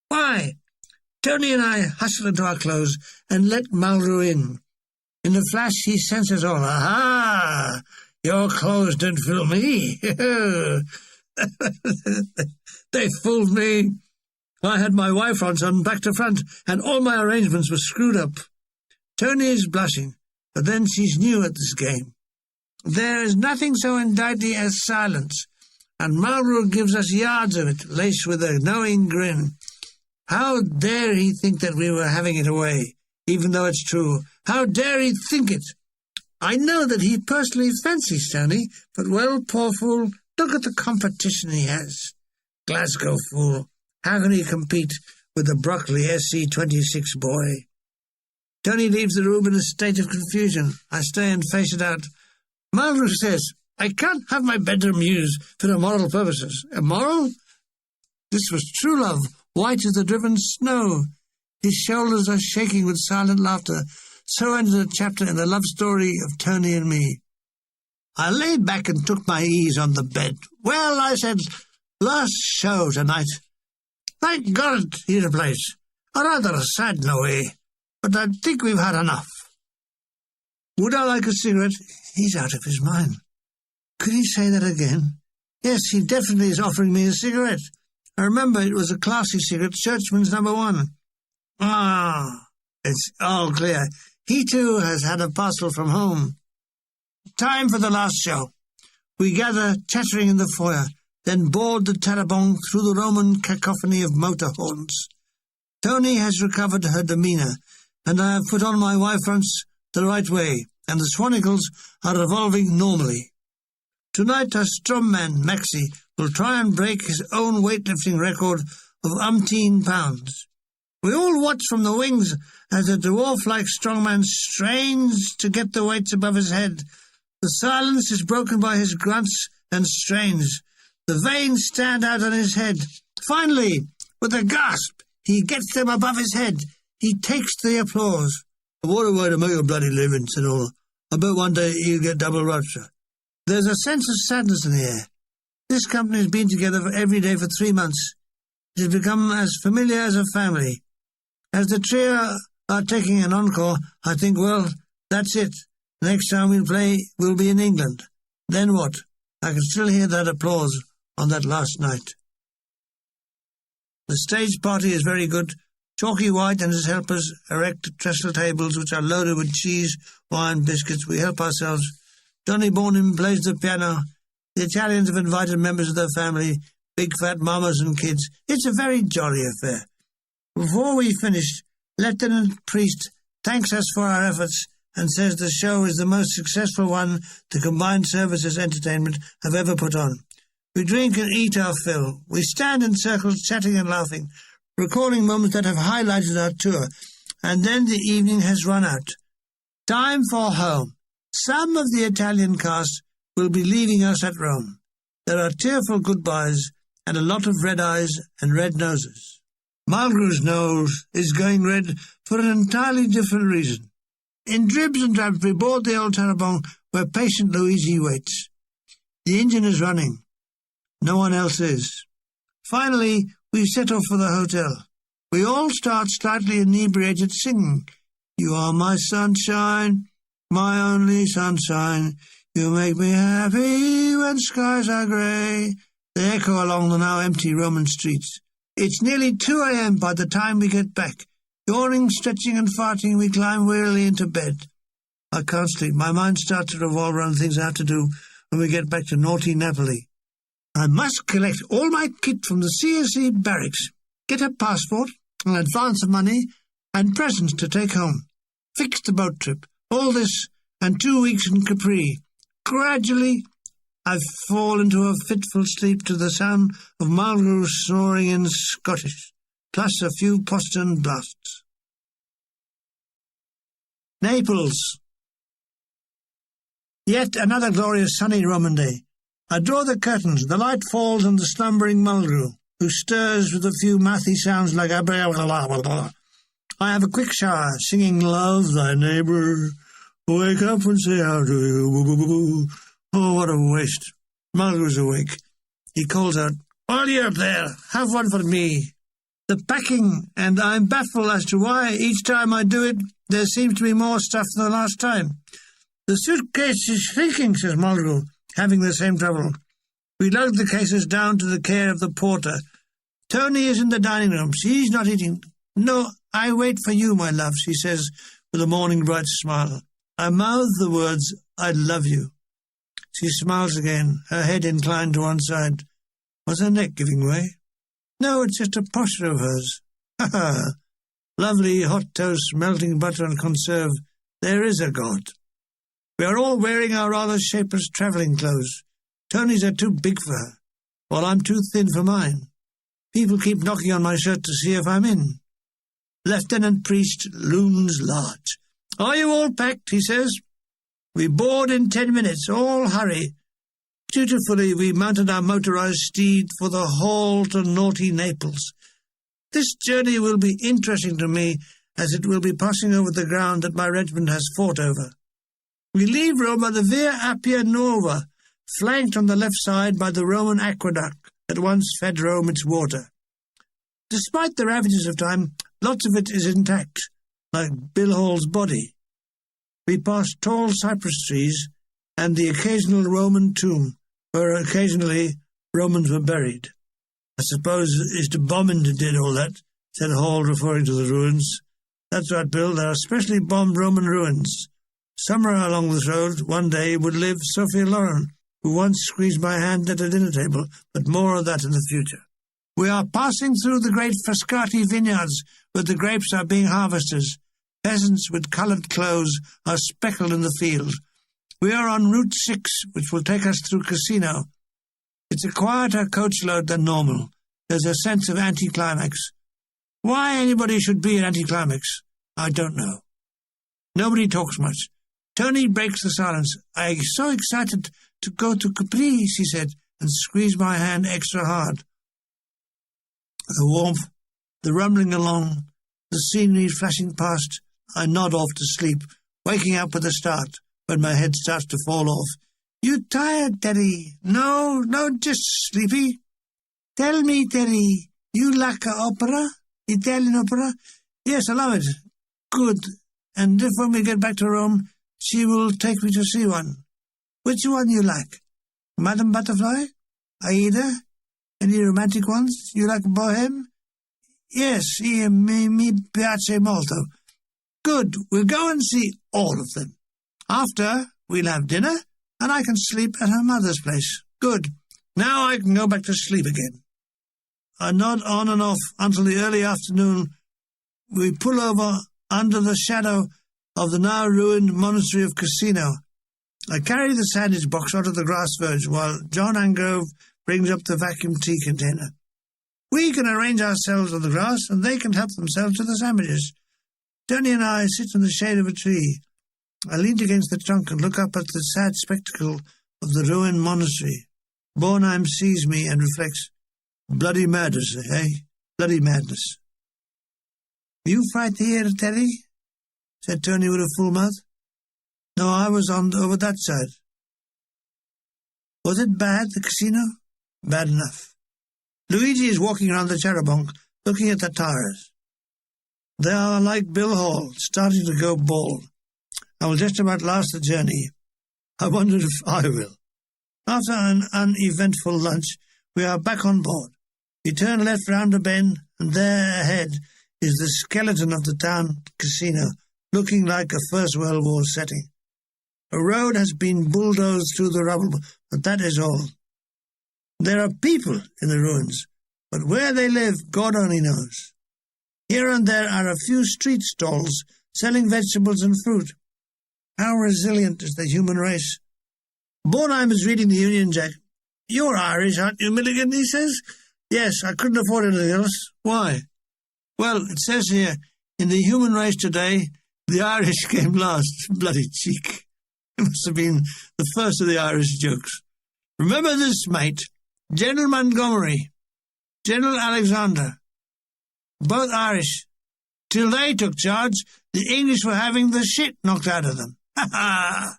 Why? Tony and I hustle into our clothes and let Malru in. In a flash he senses all. Aha! Your clothes don't fill me. They fooled me. I had my Y-fronts on back to front, and all my arrangements were screwed up. Tony is blushing, but then she's new at this game. There is nothing so indicting as silence, and Malru gives us yards of it, laced with a knowing grin. How dare he think that we were having it away, even though it's true? How dare he think it? I know that he personally fancies Tony, but, well, poor fool, look at the competition he has. Glasgow fool. How can he compete with the Broccoli SC-26 boy? Tony leaves the room in a state of confusion. I stay and face it out. Malru says, I can't have my bedroom used for immoral purposes. Immoral? This was true love, white as the driven snow. His shoulders are shaking with silent laughter. So ended a chapter in the love story of Tony and me. I lay back and took my ease on the bed. Well, I said, last show tonight. Thank God, he replies. A rather sad in a way, but I think we've had enough. Would I like a cigarette? He's out of his mind. Could he say that again? Yes, he definitely is offering me a cigarette. I remember it was a classy cigarette, Churchman's No. 1. Ah, it's all clear. He too has had a parcel from home. Time for the last show. We gather, chattering in the foyer, then board the Tarabong through the Roman cacophony of motor horns. Tony has recovered her demeanour, and I have put on my Y-fronts the right way, and the swanicles are revolving normally. Tonight our strongman, Maxie, will try and break his own weightlifting record of umpteen pounds. We all watch from the wings as the dwarf-like strongman strains to get the weights above his head. The silence is broken by his grunts and strains. The veins stand out on his head. Finally, with a gasp, he gets them above his head. He takes the applause. What a way to make a bloody living, said all. I bet one day he'll get double rupture. There's a sense of sadness in the air. This company has been together every day for 3 months. It has become as familiar as a family. As the trio are taking an encore, I think, well, that's it. Next time we'll play, we'll be in England. Then what? I can still hear that applause on that last night. The stage party is very good. Chalky White and his helpers erect trestle tables which are loaded with cheese, wine, biscuits. We help ourselves. Johnny Bornin plays the piano. The Italians have invited members of their family, big fat mamas and kids. It's a very jolly affair. Before we finish, Lieutenant Priest thanks us for our efforts and says the show is the most successful one the combined services entertainment have ever put on. We drink and eat our fill. We stand in circles chatting and laughing, recalling moments that have highlighted our tour, and then the evening has run out. Time for home. Some of the Italian cast will be leaving us at Rome. There are tearful goodbyes and a lot of red eyes and red noses. Malru's nose is going red for an entirely different reason. In dribs and drabs we board the old Tarabong, where patient Luigi waits. The engine is running. No one else is. Finally, we set off for the hotel. We all start slightly inebriated, singing, "You are my sunshine, my only sunshine. You make me happy when skies are grey." They echo along the now empty Roman streets. It's nearly 2 a.m. by the time we get back. Yawning, stretching and farting, we climb wearily into bed. I can't sleep. My mind starts to revolve around things I have to do when we get back to naughty Napoli. I must collect all my kit from the CSE barracks, get a passport, an advance of money, and presents to take home. Fix the boat trip. All this, and 2 weeks in Capri. Gradually, I fall into a fitful sleep to the sound of Mulgrew snoring in Scottish, plus a few postern blasts. Naples. Yet another glorious sunny Roman day. I draw the curtains. The light falls on the slumbering Mulgrew, who stirs with a few mouthy sounds like a blah, blah, blah, blah. I have a quick shower, singing "Love Thy Neighbour, Wake Up and Say How Do You." Oh, what a waste. Mulgrew's awake. He calls out, "While you're up there, have one for me." The packing, and I'm baffled as to why each time I do it, there seems to be more stuff than the last time. "The suitcase is shrinking," says Mulgrew, having the same trouble. We load the cases down to the care of the porter. Tony is in the dining room. She's not eating. "No, I wait for you, my love," she says with a morning bright smile. I mouth the words, "I love you." She smiles again, her head inclined to one side. Was her neck giving way? No, it's just a posture of hers. Ha ha! Lovely hot toast, melting butter and conserve. There is a God. We are all wearing our rather shapeless travelling clothes. Tony's are too big for her, while I'm too thin for mine. People keep knocking on my shirt to see if I'm in. Lieutenant Priest looms large. "Are you all packed?" he says. "We board in 10 minutes. All hurry." Dutifully we mounted our motorized steed for the haul to naughty Naples. This journey will be interesting to me, as it will be passing over the ground that my regiment has fought over. We leave Rome by the Via Appia Nuova, flanked on the left side by the Roman aqueduct that once fed Rome its water. Despite the ravages of time, lots of it is intact, like Bill Hall's body. We pass tall cypress trees and the occasional Roman tomb, where occasionally Romans were buried. "I suppose it's the bombing that did all that," said Hall, referring to the ruins. "That's right, Bill, there are specially bombed Roman ruins. Somewhere along this road, one day, would live Sophia Loren, who once squeezed my hand at a dinner table, but more of that in the future. We are passing through the great Frascati vineyards, where the grapes are being harvested. Peasants with coloured clothes are speckled in the field. We are on Route 6, which will take us through Casino. It's a quieter coach load than normal. There's a sense of anticlimax. Why anybody should be an anticlimax, I don't know. Nobody talks much. Tony breaks the silence. "I'm so excited to go to Capri," she said, and squeezed my hand extra hard. The warmth, the rumbling along, the scenery flashing past, I nod off to sleep, waking up with a start when my head starts to fall off. "You tired, Terry?" No, just sleepy." "Tell me, Terry, you like opera? Italian opera?" "Yes, I love it." "Good. And if when we get back to Rome, she will take me to see one. Which one you like? Madame Butterfly? Aida? Any romantic ones? You like Bohème?" "Yes, mi piace molto." "Good, we'll go and see all of them. After, we'll have dinner, and I can sleep at her mother's place." "Good. Now I can go back to sleep again." I nod on and off until the early afternoon. We pull over under the shadow of the now ruined monastery of Casino. I carry the sandwich box onto the grass verge while John Angrove brings up the vacuum tea container. We can arrange ourselves on the grass, and they can help themselves to the sandwiches. Tony and I sit in the shade of a tree. I lean against the trunk and look up at the sad spectacle of the ruined monastery. Bornheim sees me and reflects, "Bloody madness, eh? Bloody madness." "You fight here, Terry?" said Tony with a full mouth. No, I was on over that side. Was it bad, the casino? Bad enough. Luigi is walking around the charabanc, looking at the tires. They are like Bill Hall, starting to go bald. I will just about last the journey. I wonder if I will. After an uneventful lunch, we are back on board. We turn left round a bend, and there ahead is the skeleton of the town casino, looking like a First World War setting. A road has been bulldozed through the rubble, but that is all. There are people in the ruins, but where they live, God only knows. Here and there are a few street stalls selling vegetables and fruit. How resilient is the human race. Bornheim is reading the Union Jack. You're Irish, aren't you, Milligan, he says. Yes, I couldn't afford anything else. Why? Well, it says here, in the human race today, the Irish came last. Bloody cheek. It must have been the first of the Irish jokes. Remember this, mate. General Montgomery, General Alexander, both Irish. Till they took charge, the English were having the shit knocked out of them. Ha ha!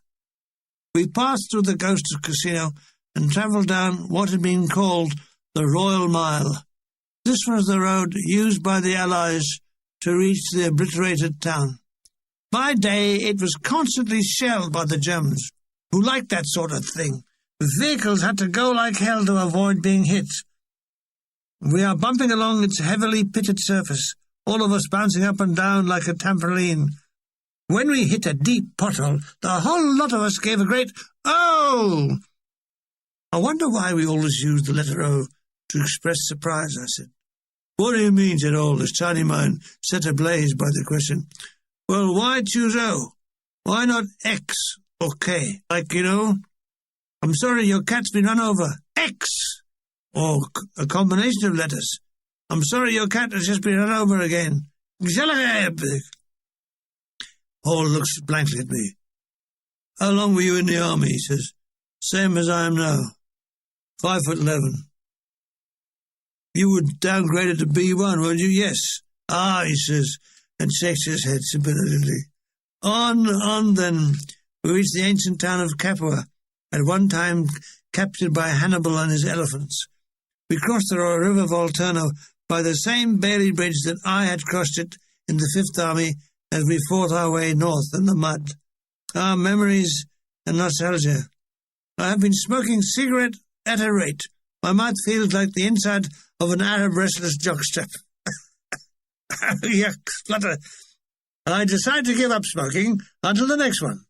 We passed through the ghost casino and travelled down what had been called the Royal Mile. This was the road used by the Allies to reach the obliterated town. By day, it was constantly shelled by the Germans, who liked that sort of thing. The vehicles had to go like hell to avoid being hit. We are bumping along its heavily pitted surface, all of us bouncing up and down like a trampoline. When we hit a deep pothole, the whole lot of us gave a great "Oh!" I wonder why we always use the letter O to express surprise, I said. What do you mean, said Hall, his tiny mind set ablaze by the question. Well, why choose O? Why not X or K? Like, you know, I'm sorry your cat's been run over. X! Or a combination of letters. I'm sorry your cat has just been run over again. Hall looks blankly at me. How long were you in the army, he says. Same as I am now. 5'11". You were downgraded to B1, weren't you? Yes. Ah, he says, and shakes his head sympathetically. On then. We reached the ancient town of Capri, at one time captured by Hannibal and his elephants. We crossed the river Volturno by the same Bailey Bridge that I had crossed it in the Fifth Army as we fought our way north in the mud. Ah, memories and nostalgia. I have been smoking cigarette at a rate. My mouth feels like the inside of an Arab wrestler's jockstrap. Yuck, splutter. I decide to give up smoking until the next one.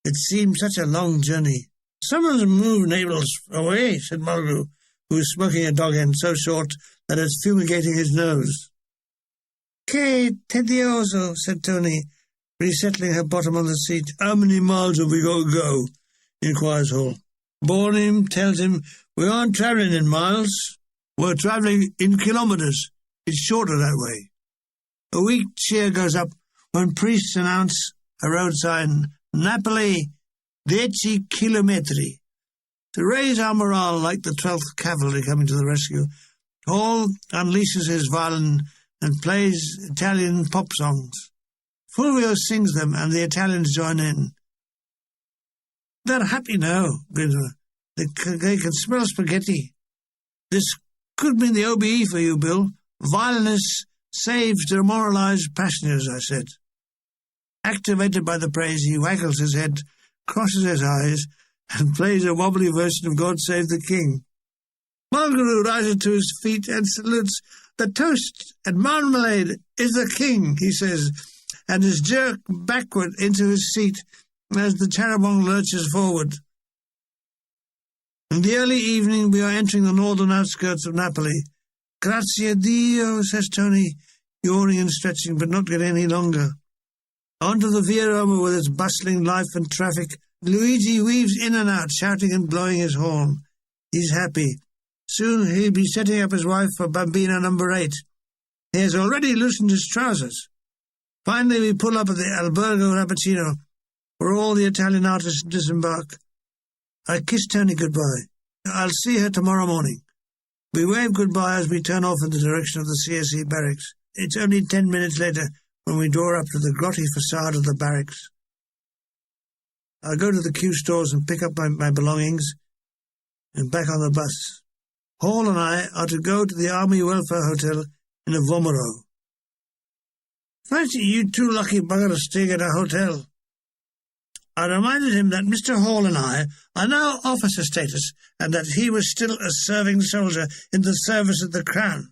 It seemed such a long journey. Someone's moved Naples away, said Mulgrew, who was smoking a dog end so short that it's fumigating his nose. Che tedioso, said Tony, resettling her bottom on the seat. How many miles have we got to go? Inquires Hall. Bornheim tells him we aren't travelling in miles. We're travelling in kilometres. It's shorter that way. A weak cheer goes up when priests announce a road sign, Napoli, 10 chilometri. To raise our morale like the 12th Cavalry coming to the rescue, Hall unleashes his violin and plays Italian pop songs. Fulvio sings them and the Italians join in. They're happy now, Grinner. They can smell spaghetti. This could mean the OBE for you, Bill. Violinist saves demoralised passengers, I said. Activated by the praise, he waggles his head, crosses his eyes, and plays a wobbly version of God Save the King. Mulgrew rises to his feet and salutes. The toast and marmalade is the king, he says, and is jerked backward into his seat as the charabanc lurches forward. In the early evening, we are entering the northern outskirts of Napoli. Grazie Dio, says Tony, yawning and stretching, but not getting any longer. Onto the Via Roma with its bustling life and traffic, Luigi weaves in and out, shouting and blowing his horn. He's happy. Soon he'll be setting up his wife for Bambina number 8. He has already loosened his trousers. Finally, we pull up at the Albergo Rappuccino, where all the Italian artists disembark. I kiss Tony goodbye. I'll see her tomorrow morning. We wave goodbye as we turn off in the direction of the CSE barracks. It's only 10 minutes later when we draw up to the grotty facade of the barracks. I go to the Q stores and pick up my belongings and back on the bus. Hall and I are to go to the Army Welfare Hotel in a Vomero. Fancy you two lucky buggers staying at a hotel. I reminded him that Mr. Hall and I are now officer status and that he was still a serving soldier in the service of the Crown.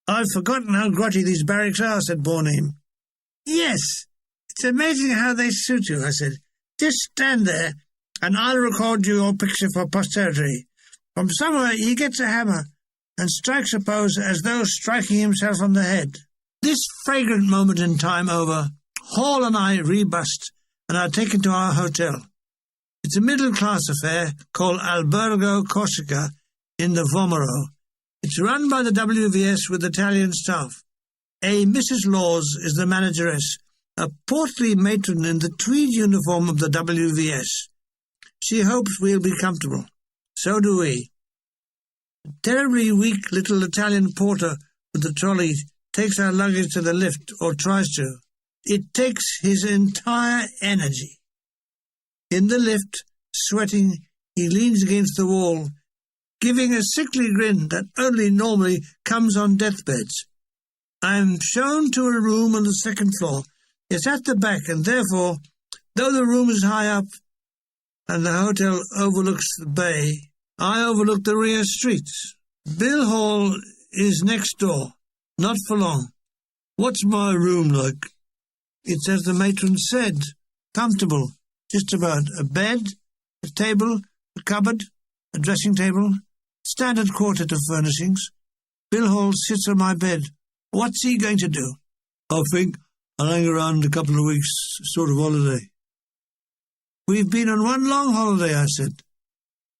I've forgotten how grotty these barracks are, said Bornheim. Yes, it's amazing how they suit you, I said. Just stand there and I'll record your picture for posterity. From somewhere he gets a hammer and strikes a pose as though striking himself on the head. This fragrant moment in time over, Hall and I rebust and are taken to our hotel. It's a middle-class affair called Albergo Corsica in the Vomero. It's run by the WVS with Italian staff. A Mrs. Laws is the manageress, a portly matron in the tweed uniform of the WVS. She hopes we'll be comfortable. So do we. A terribly weak little Italian porter with the trolley takes our luggage to the lift, or tries to. It takes his entire energy. In the lift, sweating, he leans against the wall, giving a sickly grin that only normally comes on deathbeds. I am shown to a room on the second floor. It's at the back, and therefore, though the room is high up and the hotel overlooks the bay, I overlook the rear streets. Bill Hall is next door, not for long. What's my room like? It's as the matron said, comfortable, just about. A bed, a table, a cupboard, a dressing table, standard quartet of furnishings. Bill Hall sits on my bed. What's he going to do? I think I'll hang around a couple of weeks, sort of holiday. We've been on one long holiday, I said.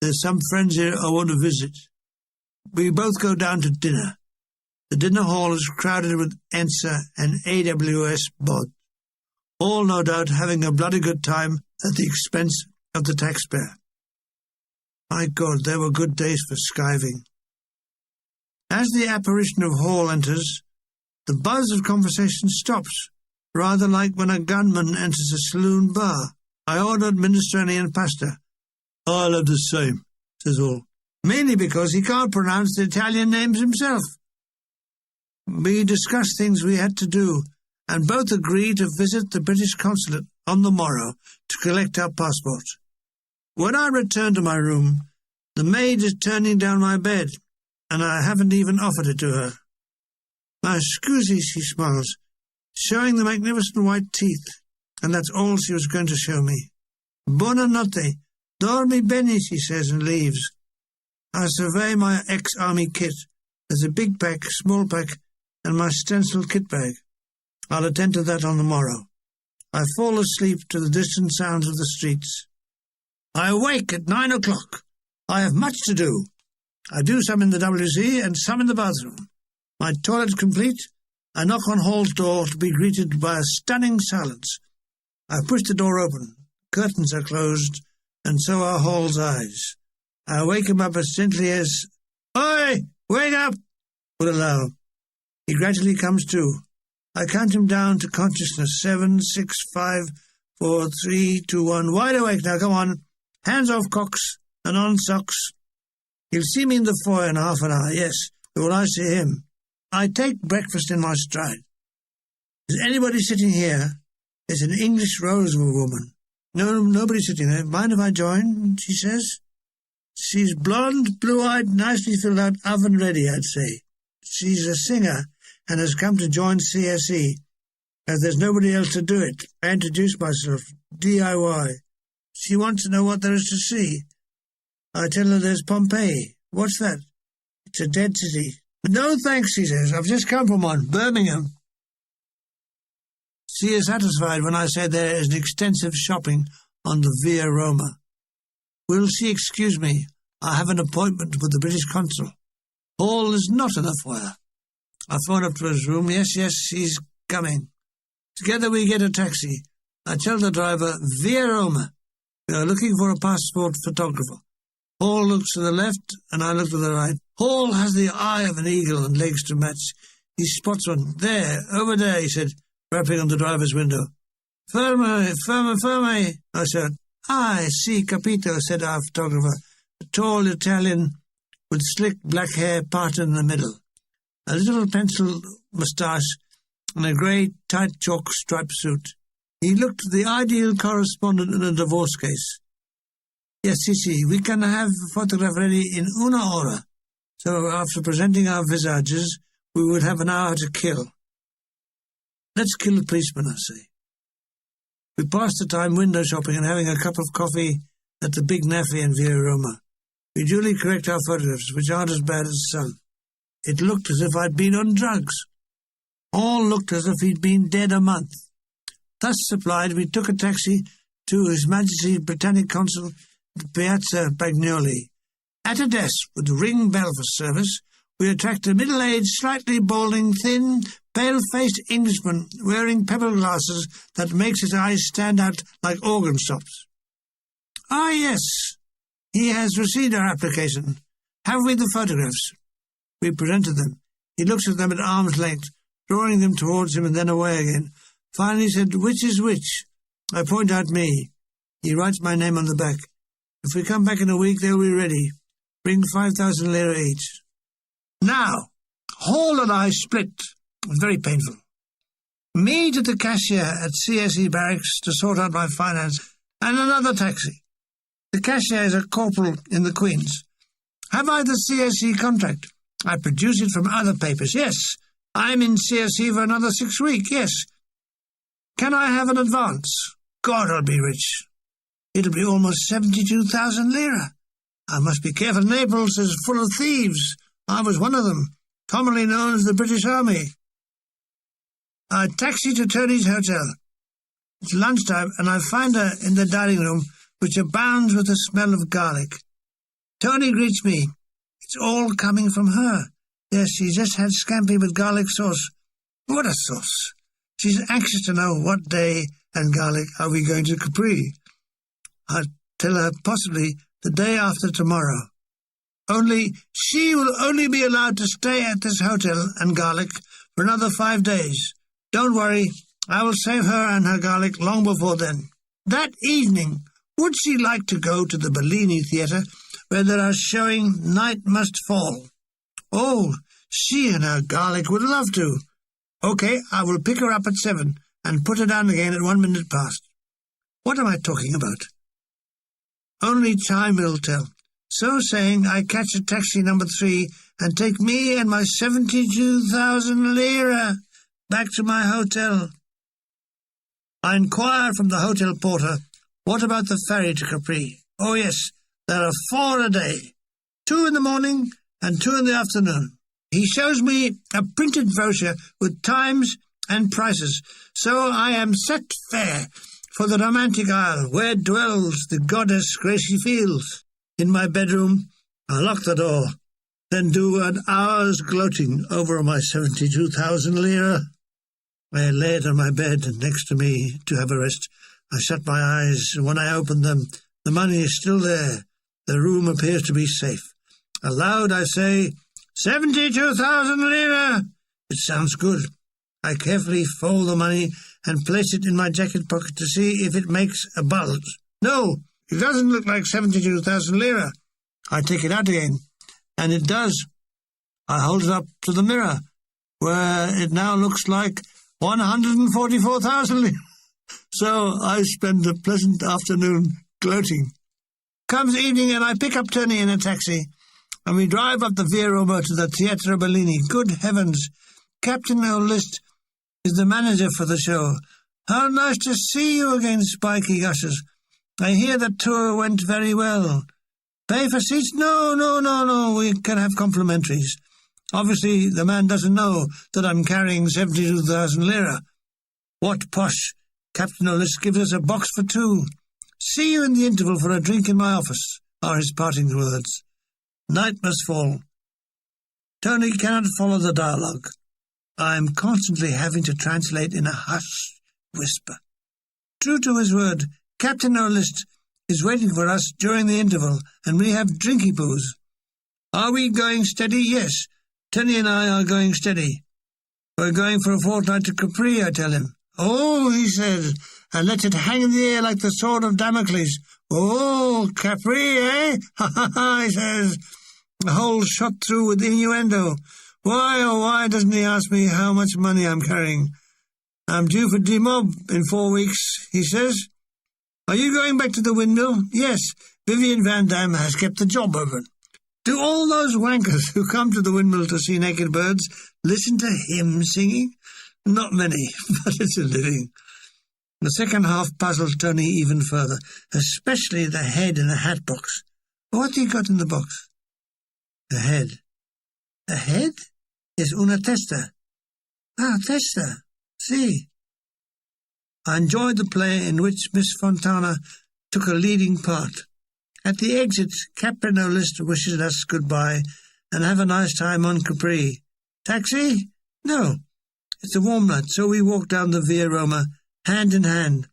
There's some friends here I want to visit. We both go down to dinner. The dinner hall is crowded with ENSA and AWS bod, all no doubt having a bloody good time at the expense of the taxpayer. My God, there were good days for skiving. As the apparition of Hall enters, the buzz of conversation stops, rather like when a gunman enters a saloon bar. I ordered minestrone and pasta. I'll have the same, says Hall, mainly because he can't pronounce the Italian names himself. We discussed things we had to do, and both agreed to visit the British consulate on the morrow to collect our passports. When I return to my room, the maid is turning down my bed, and I haven't even offered it to her. My scusi, she smiles, showing the magnificent white teeth, and that's all she was going to show me. Buonanotte, dormi bene, she says, and leaves. I survey my ex-army kit. There's a big pack, small pack, and my stencil kit bag. I'll attend to that on the morrow. I fall asleep to the distant sounds of the streets. I awake at 9 o'clock. I have much to do. I do some in the WC and some in the bathroom. My toilet complete, I knock on Hall's door to be greeted by a stunning silence. I push the door open. Curtains are closed, and so are Hall's eyes. I wake him up as gently as, "Oi, wake up!" would allow. He gradually comes to. I count him down to consciousness. 7, 6, 5, 4, 3, 2, 1. Wide awake now, come on. Hands off cocks and on socks. He'll see me in the foyer in half an hour, yes, but will I see him? I take breakfast in my stride. Is anybody sitting here? There's an English rose of a woman. No, nobody's sitting there. Mind if I join? She says. She's blonde, blue-eyed, nicely filled out, oven-ready, I'd say. She's a singer and has come to join CSE, as there's nobody else to do it. I introduce myself, DIY. She wants to know what there is to see. I tell her there's Pompeii. What's that? It's a dead city. No thanks, she says. I've just come from one, Birmingham. She is satisfied when I say there is an extensive shopping on the Via Roma. Will she excuse me? I have an appointment with the British consul. Hall is not in the foyer. I phone up to his room. Yes, he's coming. Together we get a taxi. I tell the driver, Via Roma. We are looking for a passport photographer. Hall looks to the left, and I look to the right. Hall has the eye of an eagle and legs to match. He spots one. There, over there, he said, rapping on the driver's window. Ferme, ferme, ferme, I said. I see, capito, said our photographer, a tall Italian with slick black hair parted in the middle, a little pencil moustache, and a grey, tight chalk striped suit. He looked the ideal correspondent in a divorce case. Yes, we can have the photograph ready in una hora. So after presenting our visages, we would have an hour to kill. Let's kill the policeman, I say. We passed the time window shopping and having a cup of coffee at the Big Naffy in Via Roma. We duly correct our photographs, which aren't as bad as some. It looked as if I'd been on drugs. All looked as if he'd been dead a month. Thus supplied, we took a taxi to His Majesty's Britannic Consul at Piazza Bagnoli. At a desk with a ring bell for service, we attract a middle-aged, slightly balding, thin, pale-faced Englishman wearing pebble glasses that makes his eyes stand out like organ stops. Ah, yes, he has received our application. Have we the photographs? We presented them. He looks at them at arm's length, drawing them towards him and then away again. Finally said, which is which? I point out me. He writes my name on the back. If we come back in a week, they'll be ready. Bring 5,000 lira each. Now, Hall and I split. It was very painful. Me to the cashier at CSE barracks to sort out my finance, and another taxi. The cashier is a corporal in the Queen's. Have I the CSE contract? I produce it from other papers. Yes. I'm in CSE for another 6 weeks. Yes. Can I have an advance? God, I'll be rich. It'll be almost 72,000 lira. I must be careful. Naples is full of thieves. I was one of them, commonly known as the British Army. I taxi to Tony's hotel. It's lunchtime, and I find her in the dining room, which abounds with the smell of garlic. Tony greets me. It's all coming from her. Yes, she just had scampi with garlic sauce. What a sauce! She's anxious to know what day and garlic are we going to Capri. I'll tell her possibly the day after tomorrow. Only she will only be allowed to stay at this hotel and garlic for another 5 days. Don't worry, I will save her and her garlic long before then. That evening, would she like to go to the Bellini Theatre, where they are showing Night Must Fall? Oh, she and her garlic would love to. Okay, I will pick her up at 7 and put her down again at 1 minute past. What am I talking about? Only time will tell. So saying, I catch a taxi number 3 and take me and my 72,000 lira back to my hotel. I inquire from the hotel porter, what about the ferry to Capri? Oh, yes, there are 4 a day, 2 in the morning and 2 in the afternoon. He shows me a printed brochure with times and prices, so I am set fair for the romantic isle where dwells the goddess Gracie Fields. In my bedroom, I lock the door, then do an hour's gloating over my 72,000 lira. I lay it on my bed next to me to have a rest. I shut my eyes, and when I open them, the money is still there. The room appears to be safe. Aloud I say, 72,000 lira! It sounds good. I carefully fold the money and place it in my jacket pocket to see if it makes a bulge. No, it doesn't look like 72,000 lira. I take it out again, and it does. I hold it up to the mirror, where it now looks like 144,000 lira. So I spend a pleasant afternoon gloating. Comes evening, and I pick up Tony in a taxi, and we drive up the Via Roma to the Teatro Bellini. Good heavens! Captain O'List is the manager for the show. How nice to see you again, Spike, he gushes. I hear the tour went very well. Pay for seats? No, we can have complimentaries. Obviously, the man doesn't know that I'm carrying 72,000 lira. What posh! Captain O'List gives us a box for 2. See you in the interval for a drink in my office, are his parting words. Night must fall. Tony cannot follow the dialogue. I am constantly having to translate in a hushed whisper. True to his word, Captain O'List is waiting for us during the interval, and we have drinky poos. Are we going steady? Yes. Tony and I are going steady. We're going for a fortnight to Capri, I tell him. Oh, he says, and lets it hang in the air like the sword of Damocles. Oh, Capri, eh? Ha, ha, ha, he says, the whole shot through with innuendo. Why, oh, why doesn't he ask me how much money I'm carrying? I'm due for demob in 4 weeks, he says. Are you going back to the windmill? Yes, Vivian Van Dam has kept the job open. Do all those wankers who come to the windmill to see naked birds listen to him singing? Not many, but it's a living. The second half puzzled Tony even further, especially the head in the hat box. What do you got in the box? The head. The head is una testa. Ah, testa. See. I enjoyed the play in which Miss Fontana took a leading part. At the exit, Capri no list wishes us goodbye and have a nice time on Capri. Taxi? No. It's a warm night, so we walked down the Via Roma, hand in hand,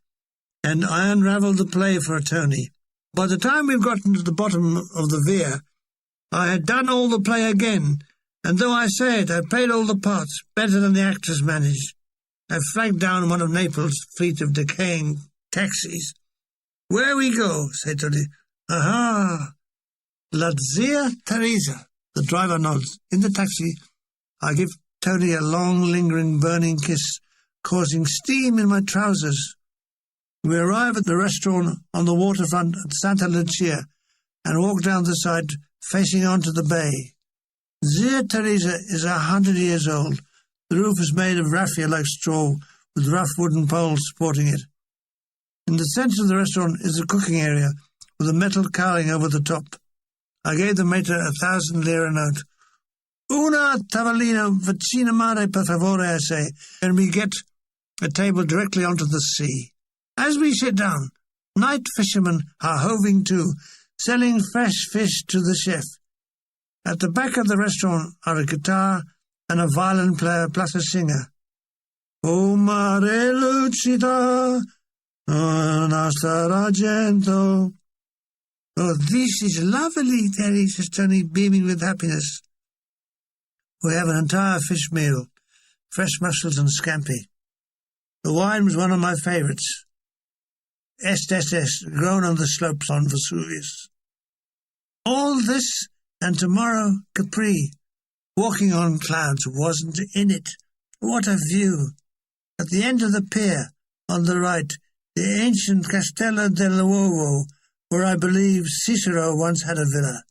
and I unravelled the play for Tony. By the time we'd gotten to the bottom of the Via, I had done all the play again, and though I say it, I played all the parts better than the actors managed. I flagged down one of Naples' fleet of decaying taxis. Where we go, said Tony. Aha! La Zia Teresa. The driver nods. In the taxi, I give Tony a long, lingering, burning kiss, causing steam in my trousers. We arrive at the restaurant on the waterfront at Santa Lucia and walk down the side facing onto the bay. Zia Teresa is 100 years old. The roof is made of raffia like straw, with rough wooden poles supporting it. In the centre of the restaurant is the cooking area, with a metal cowling over the top. I gave the mater 1,000 lira note. Una tavolina vicino mare, per favore, I say, and we get a table directly onto the sea. As we sit down, night fishermen are hoving to, selling fresh fish to the chef. At the back of the restaurant are a guitar and a violin player plus a singer. O mare lucida, nostra argento. Oh, this is lovely, Terry, says Tony, beaming with happiness. We have an entire fish meal, fresh mussels and scampi. The wine was one of my favourites. SSS, grown on the slopes on Vesuvius. All this, and tomorrow, Capri. Walking on clouds wasn't in it. What a view! At the end of the pier, on the right, the ancient Castello dell'Uovo, where I believe Cicero once had a villa.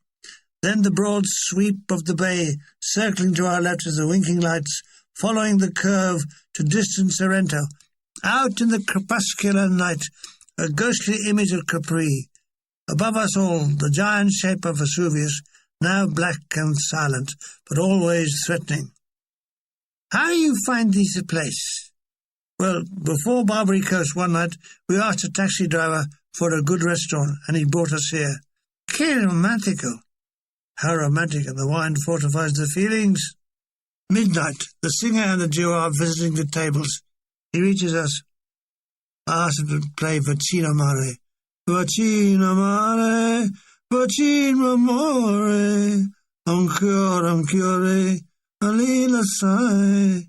Then the broad sweep of the bay, circling to our left as the winking lights, following the curve to distant Sorrento. Out in the crepuscular night, a ghostly image of Capri. Above us all, the giant shape of Vesuvius, now black and silent, but always threatening. How do you find this a place? Well, before Barbary Coast one night, we asked a taxi driver for a good restaurant, and he brought us here. Que romantico! How romantic, and the wine fortifies the feelings. Midnight, the singer and the duo are visiting the tables. He reaches us. I asked him to play Vicino Mare. Vicino Mare, Vicino Amore, Ancora, Alila Sai.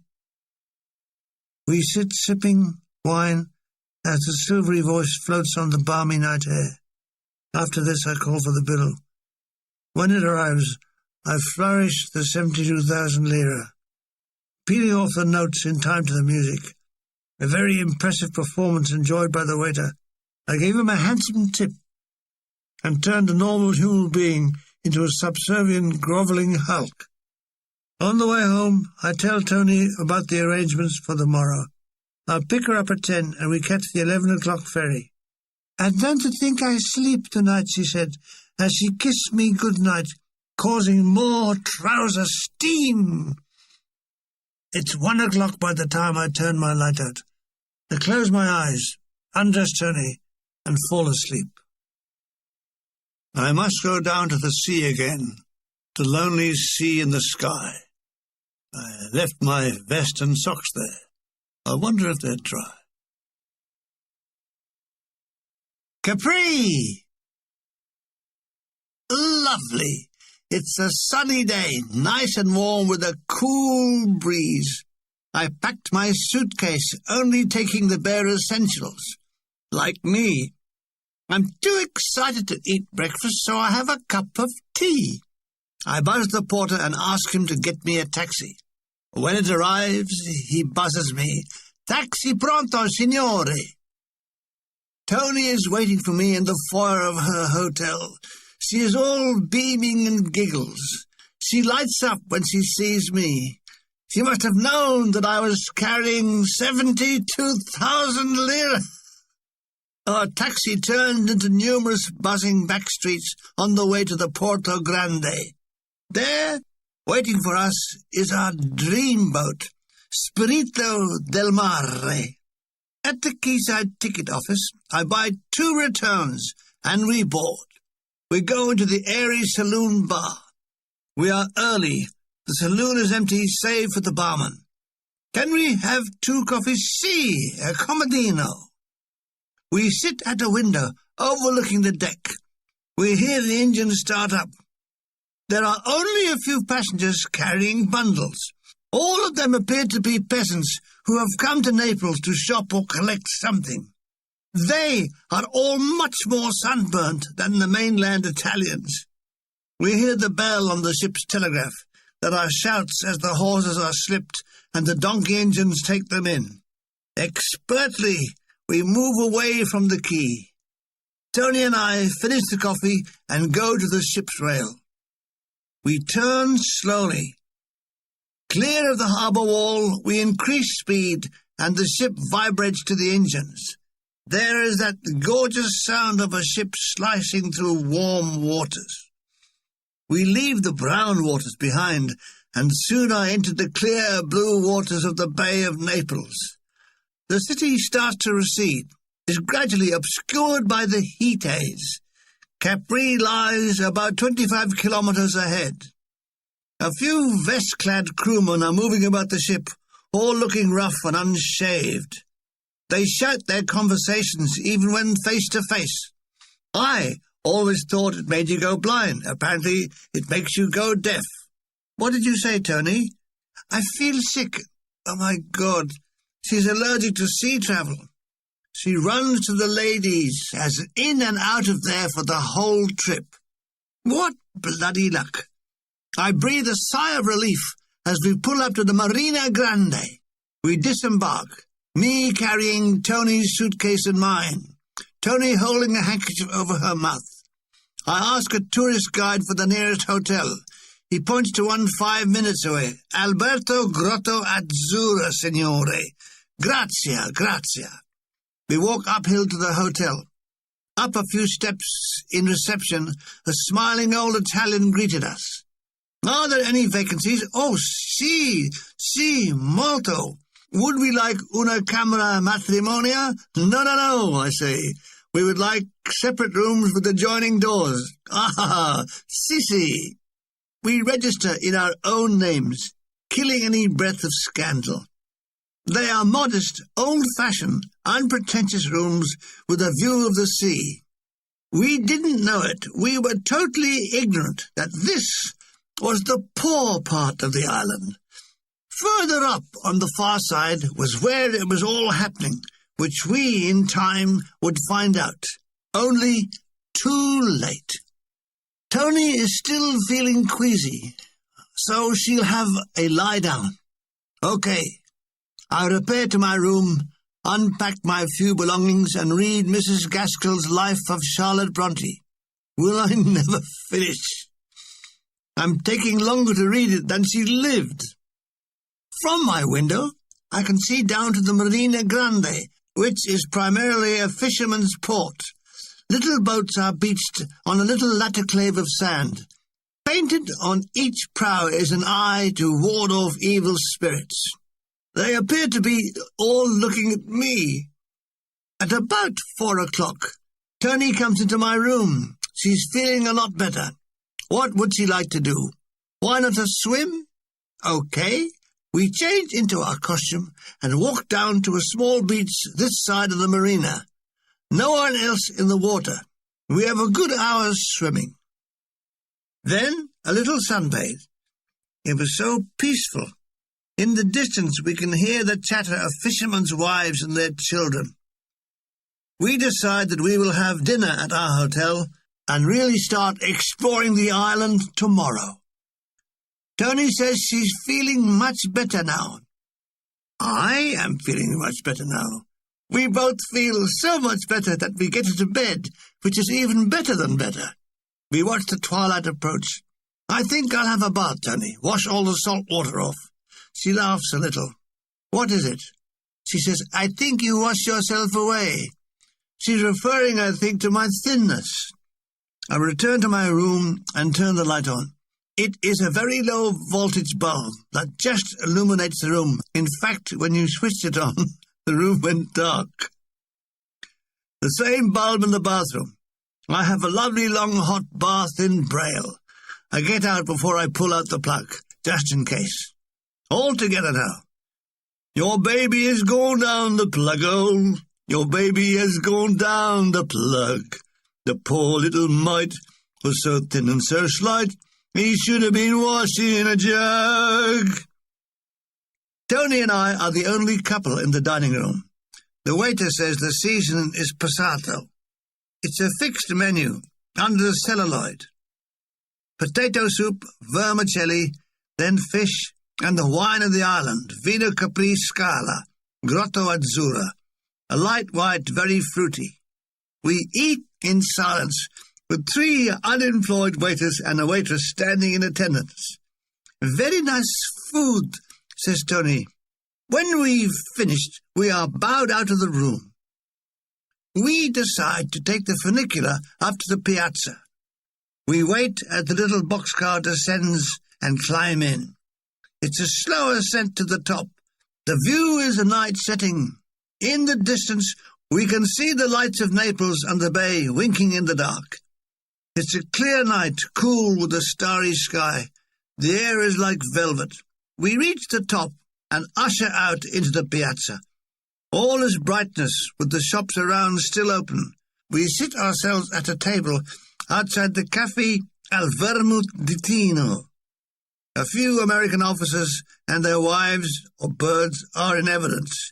We sit sipping wine as the silvery voice floats on the balmy night air. After this I call for the bill. When it arrives, I flourish the 72,000 lira, peeling off the notes in time to the music. A very impressive performance enjoyed by the waiter. I gave him a handsome tip and turned a normal human being into a subservient, grovelling hulk. On the way home, I tell Tony about the arrangements for the morrow. I'll pick her up at 10 and we catch the 11 o'clock ferry. And don't you think I sleep tonight, she said, as she kissed me good night, causing more trouser steam. It's 1 o'clock by the time I turn my light out. I close my eyes, undress Tony, and fall asleep. I must go down to the sea again, the lonely sea in the sky. I left my vest and socks there. I wonder if they're dry. Capri! Lovely. It's a sunny day, nice and warm with a cool breeze. I packed my suitcase, only taking the bare essentials. Like me. I'm too excited to eat breakfast, so I have a cup of tea. I buzz the porter and ask him to get me a taxi. When it arrives, he buzzes me, "Taxi pronto, signore." Tony is waiting for me in the foyer of her hotel. She is all beaming and giggles. She lights up when she sees me. She must have known that I was carrying 72,000 lire. Our taxi turned into numerous buzzing back streets on the way to the Porto Grande. There, waiting for us, is our dream boat, Spirito del Mare. At the quayside ticket office, I buy 2 returns, and we board. We go into the airy saloon bar. We are early. The saloon is empty, save for the barman. "Can we have 2 coffees? Si, a comodino." We sit at a window overlooking the deck. We hear the engine start up. There are only a few passengers carrying bundles. All of them appear to be peasants who have come to Naples to shop or collect something. They are all much more sunburnt than the mainland Italians. We hear the bell on the ship's telegraph. There are shouts as the horses are slipped and the donkey engines take them in. Expertly, we move away from the quay. Tony and I finish the coffee and go to the ship's rail. We turn slowly. Clear of the harbour wall, we increase speed, and the ship vibrates to the engines. There is that gorgeous sound of a ship slicing through warm waters. We leave the brown waters behind, and soon are into the clear blue waters of the Bay of Naples. The city starts to recede, is gradually obscured by the heat haze. Capri lies about 25 kilometres ahead. A few vest-clad crewmen are moving about the ship, all looking rough and unshaved. They shout their conversations even when face to face. I always thought it made you go blind. Apparently, it makes you go deaf. What did you say, Tony? I feel sick. Oh, my God. She's allergic to sea travel. She runs to the ladies, as in and out of there for the whole trip. What bloody luck. I breathe a sigh of relief as we pull up to the Marina Grande. We disembark, me carrying Tony's suitcase and mine, Tony holding a handkerchief over her mouth. I ask a tourist guide for the nearest hotel. He points to one 5 minutes away. "Alberto Grotto Azzurra, signore. Grazia, grazia." We walk uphill to the hotel. Up a few steps in reception, a smiling old Italian greeted us. "Are there any vacancies?" "Oh, sì, molto. Would we like una camera matrimonia?" No, I say. We would like separate rooms with adjoining doors." "Ah, sì. We register in our own names, killing any breath of scandal. They are modest, old-fashioned, unpretentious rooms with a view of the sea. We didn't know it. We were totally ignorant that this was the poor part of the island. Further up on the far side was where it was all happening, which we, in time, would find out. Only too late. Tony is still feeling queasy, so she'll have a lie down. Okay. I repair to my room, unpack my few belongings, and read Mrs. Gaskell's Life of Charlotte Bronte. Will I never finish? I'm taking longer to read it than she lived. From my window, I can see down to the Marina Grande, which is primarily a fisherman's port. Little boats are beached on a little latticlave of sand. Painted on each prow is an eye to ward off evil spirits. They appear to be all looking at me. At about 4 o'clock, Tony comes into my room. She's feeling a lot better. What would she like to do? Why not a swim? Okay. We change into our costume and walk down to a small beach this side of the marina. No one else in the water. We have a good hour's swimming. Then a little sunbathe. It was so peaceful. In the distance we can hear the chatter of fishermen's wives and their children. We decide that we will have dinner at our hotel and really start exploring the island tomorrow. Tony says she's feeling much better now. I am feeling much better now. We both feel so much better that we get into bed, which is even better than better. We watch the twilight approach. I think I'll have a bath, Tony. Wash all the salt water off. She laughs a little. What is it? She says, I think you wash yourself away. She's referring, I think, to my thinness. I return to my room and turn the light on. It is a very low-voltage bulb that just illuminates the room. In fact, when you switched it on, the room went dark. The same bulb in the bathroom. I have a lovely long hot bath in Braille. I get out before I pull out the plug, just in case. All together now. Your baby has gone down the plug-hole. Your baby has gone down the plug. The poor little mite was so thin and so slight, he should have been washed in a jug. Tony and I are the only couple in the dining room. The waiter says the season is passato. It's a fixed menu, under the celluloid. Potato soup, vermicelli, then fish, and the wine of the island, Vino Capri Scala, Grotto Azzurra, a light white, very fruity. We eat in silence, with 3 unemployed waiters and a waitress standing in attendance. Very nice food, says Tony. When we've finished, we are bowed out of the room. We decide to take the funicular up to the piazza. We wait as the little boxcar descends and climb in. It's a slow ascent to the top. The view is a night setting. In the distance, we can see the lights of Naples and the bay winking in the dark. It's a clear night, cool with a starry sky. The air is like velvet. We reach the top and usher out into the piazza. All is brightness, with the shops around still open. We sit ourselves at a table outside the Cafe Al Vermouth di Tino. A few American officers and their wives or birds are in evidence.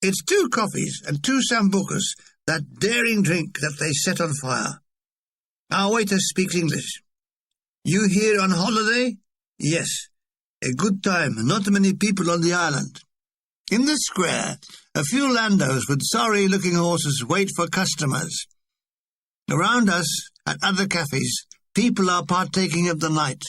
It's 2 coffees and 2 sambucas, that daring drink that they set on fire. Our waiter speaks English. You here on holiday? Yes. A good time, not many people on the island. In the square, a few landos with sorry-looking horses wait for customers. Around us, at other cafes, people are partaking of the night.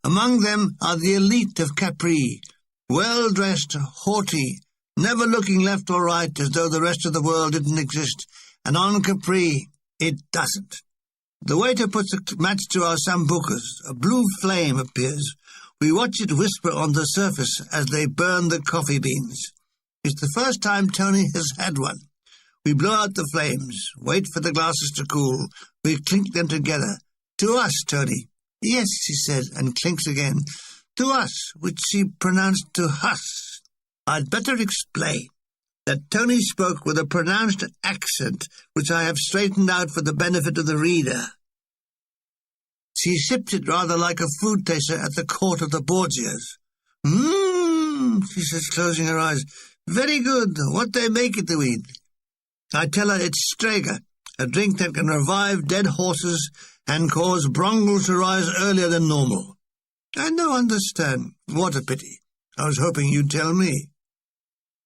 Among them are the elite of Capri, well-dressed, haughty, never looking left or right as though the rest of the world didn't exist, and on Capri it doesn't. The waiter puts a match to our sambucas. A blue flame appears. We watch it whisper on the surface as they burn the coffee beans. It's the first time Tony has had one. We blow out the flames, wait for the glasses to cool. We clink them together. To us, Tony. Yes, she said, and clinks again. To us, which she pronounced to us. I'd better explain that Tony spoke with a pronounced accent, which I have straightened out for the benefit of the reader. She sipped it rather like a food taster at the court of the Borgias. She says, closing her eyes. Very good. What they make it to eat? I tell her it's strega, a drink that can revive dead horses and cause brongles to rise earlier than normal. I don't understand. What a pity. I was hoping you'd tell me.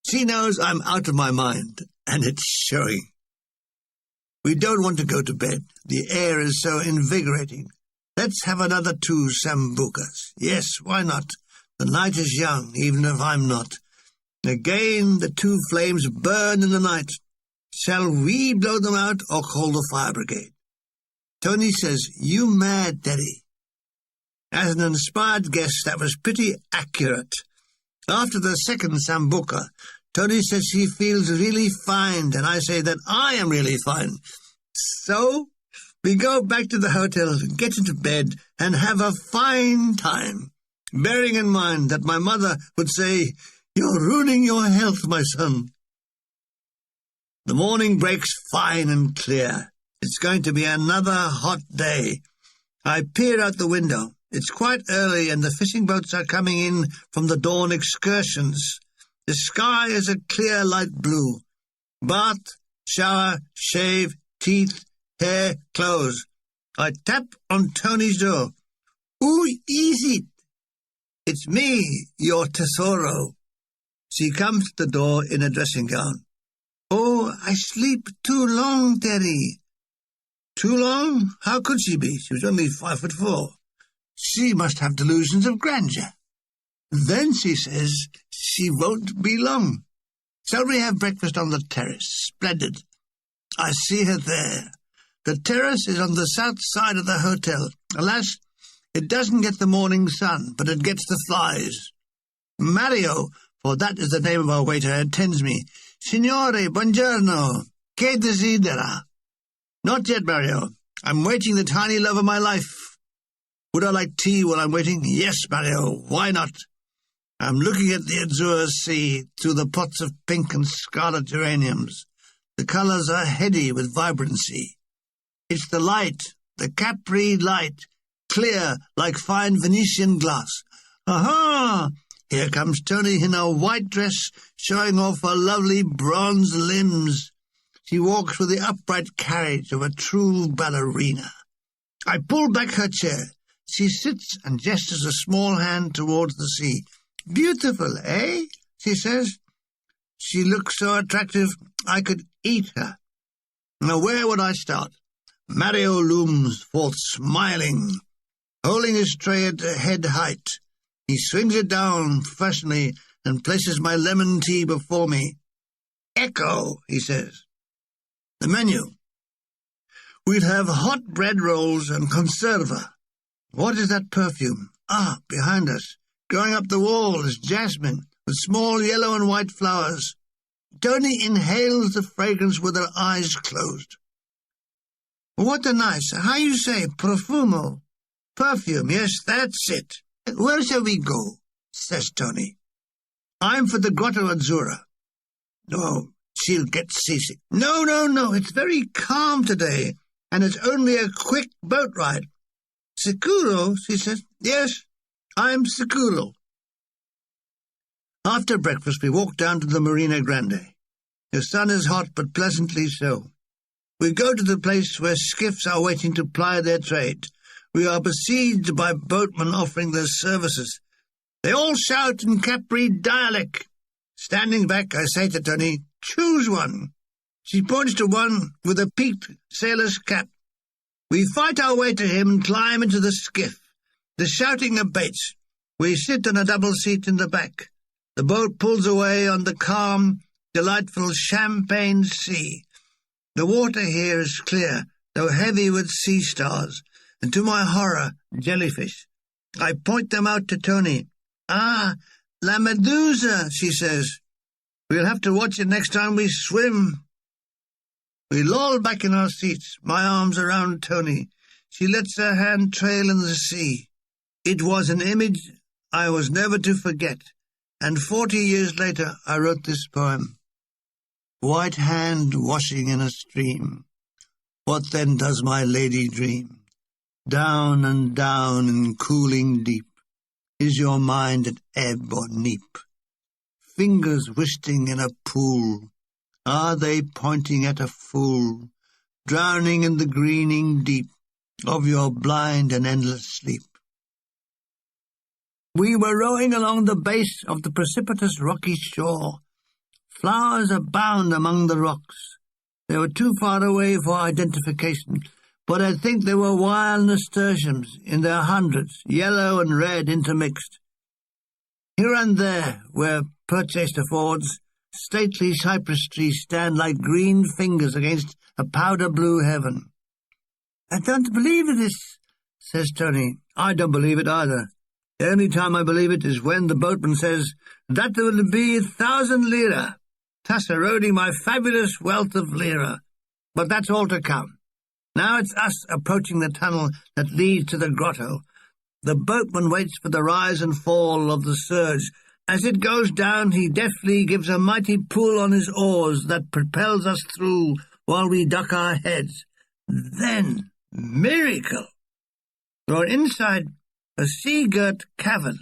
She knows I'm out of my mind, and it's showing. We don't want to go to bed. The air is so invigorating. Let's have another 2 sambucas. Yes, why not? The night is young, even if I'm not. Again, the 2 flames burn in the night. Shall we blow them out or call the fire brigade? Tony says, you mad, Daddy. As an inspired guess, that was pretty accurate. After the second sambuca, Tony says she feels really fine, and I say that I am really fine. So we go back to the hotel, get into bed, and have a fine time, bearing in mind that my mother would say, you're ruining your health, my son. The morning breaks fine and clear. It's going to be another hot day. I peer out the window. It's quite early, and the fishing boats are coming in from the dawn excursions. The sky is a clear light blue. Bath, shower, shave, teeth, hair, clothes. I tap on Tony's door. "Who is it?" "It's me, your tesoro." She comes to the door in a dressing gown. "Oh, I sleep too long, Terry." "Too long? How could she be? She was only 5'4". She must have delusions of grandeur. Then she says she won't be long. Shall we have breakfast on the terrace? Splendid. I see her there. The terrace is on the south side of the hotel. Alas, it doesn't get the morning sun, but it gets the flies. Mario, for that is the name of our waiter, attends me. "Signore, buongiorno. Che desidera?" "Not yet, Mario. I'm waiting the tiny love of my life." "Would I like tea while I'm waiting?" "Yes, Mario, why not?" I'm looking at the azure sea through the pots of pink and scarlet geraniums. The colours are heady with vibrancy. It's the light, the Capri light, clear like fine Venetian glass. Aha! Here comes Tony in a white dress, showing off her lovely bronze limbs. She walks with the upright carriage of a true ballerina. I pull back her chair. She sits and gestures a small hand towards the sea. "Beautiful, eh?" she says. She looks so attractive I could eat her. Now where would I start? Mario looms forth smiling, holding his tray at head height. He swings it down professionally and places my lemon tea before me. "Ecco," he says. The menu. We'd have hot bread rolls and conserva. What is that perfume? Ah, behind us. Going up the wall is jasmine, with small yellow and white flowers. Tony inhales the fragrance with her eyes closed. "What a nice, how you say, profumo?" "Perfume, yes, that's it." "Where shall we go?" says Tony. "I'm for the Grotto Azzurra." "No, she'll get seasick." No, it's very calm today, and it's only a quick boat ride." "Sicuro?" she says. "Yes, I'm sicuro." After breakfast, we walk down to the Marina Grande. The sun is hot, but pleasantly so. We go to the place where skiffs are waiting to ply their trade. We are besieged by boatmen offering their services. They all shout in Capri dialect. Standing back, I say to Tony, "Choose one." She points to one with a peaked sailor's cap. We fight our way to him and climb into the skiff. The shouting abates. We sit on a double seat in the back. The boat pulls away on the calm, delightful champagne sea. The water here is clear, though heavy with sea stars, and to my horror, jellyfish. I point them out to Tony. "Ah, la medusa," she says. "We'll have to watch it next time we swim." We loll back in our seats, my arms around Tony. She lets her hand trail in the sea. It was an image I was never to forget, and 40 years later I wrote this poem. White hand washing in a stream, what then does my lady dream? Down and down in cooling deep, is your mind at ebb or neap? Fingers whistling in a pool, are they pointing at a fool, drowning in the greening deep of your blind and endless sleep? We were rowing along the base of the precipitous rocky shore. Flowers abound among the rocks. They were too far away for identification, but I think they were wild nasturtiums in their hundreds, yellow and red intermixed. Here and there, where purchased affords, stately cypress trees stand like green fingers against a powder-blue heaven. "I don't believe this," says Tony. "I don't believe it either. The only time I believe it is when the boatman says, 'That will be 1,000 lira,' thus eroding my fabulous wealth of lira. But that's all to come. Now it's us approaching the tunnel that leads to the grotto. The boatman waits for the rise and fall of the surge. As it goes down, he deftly gives a mighty pull on his oars that propels us through while we duck our heads. Then, miracle! You're inside a sea-girt cavern.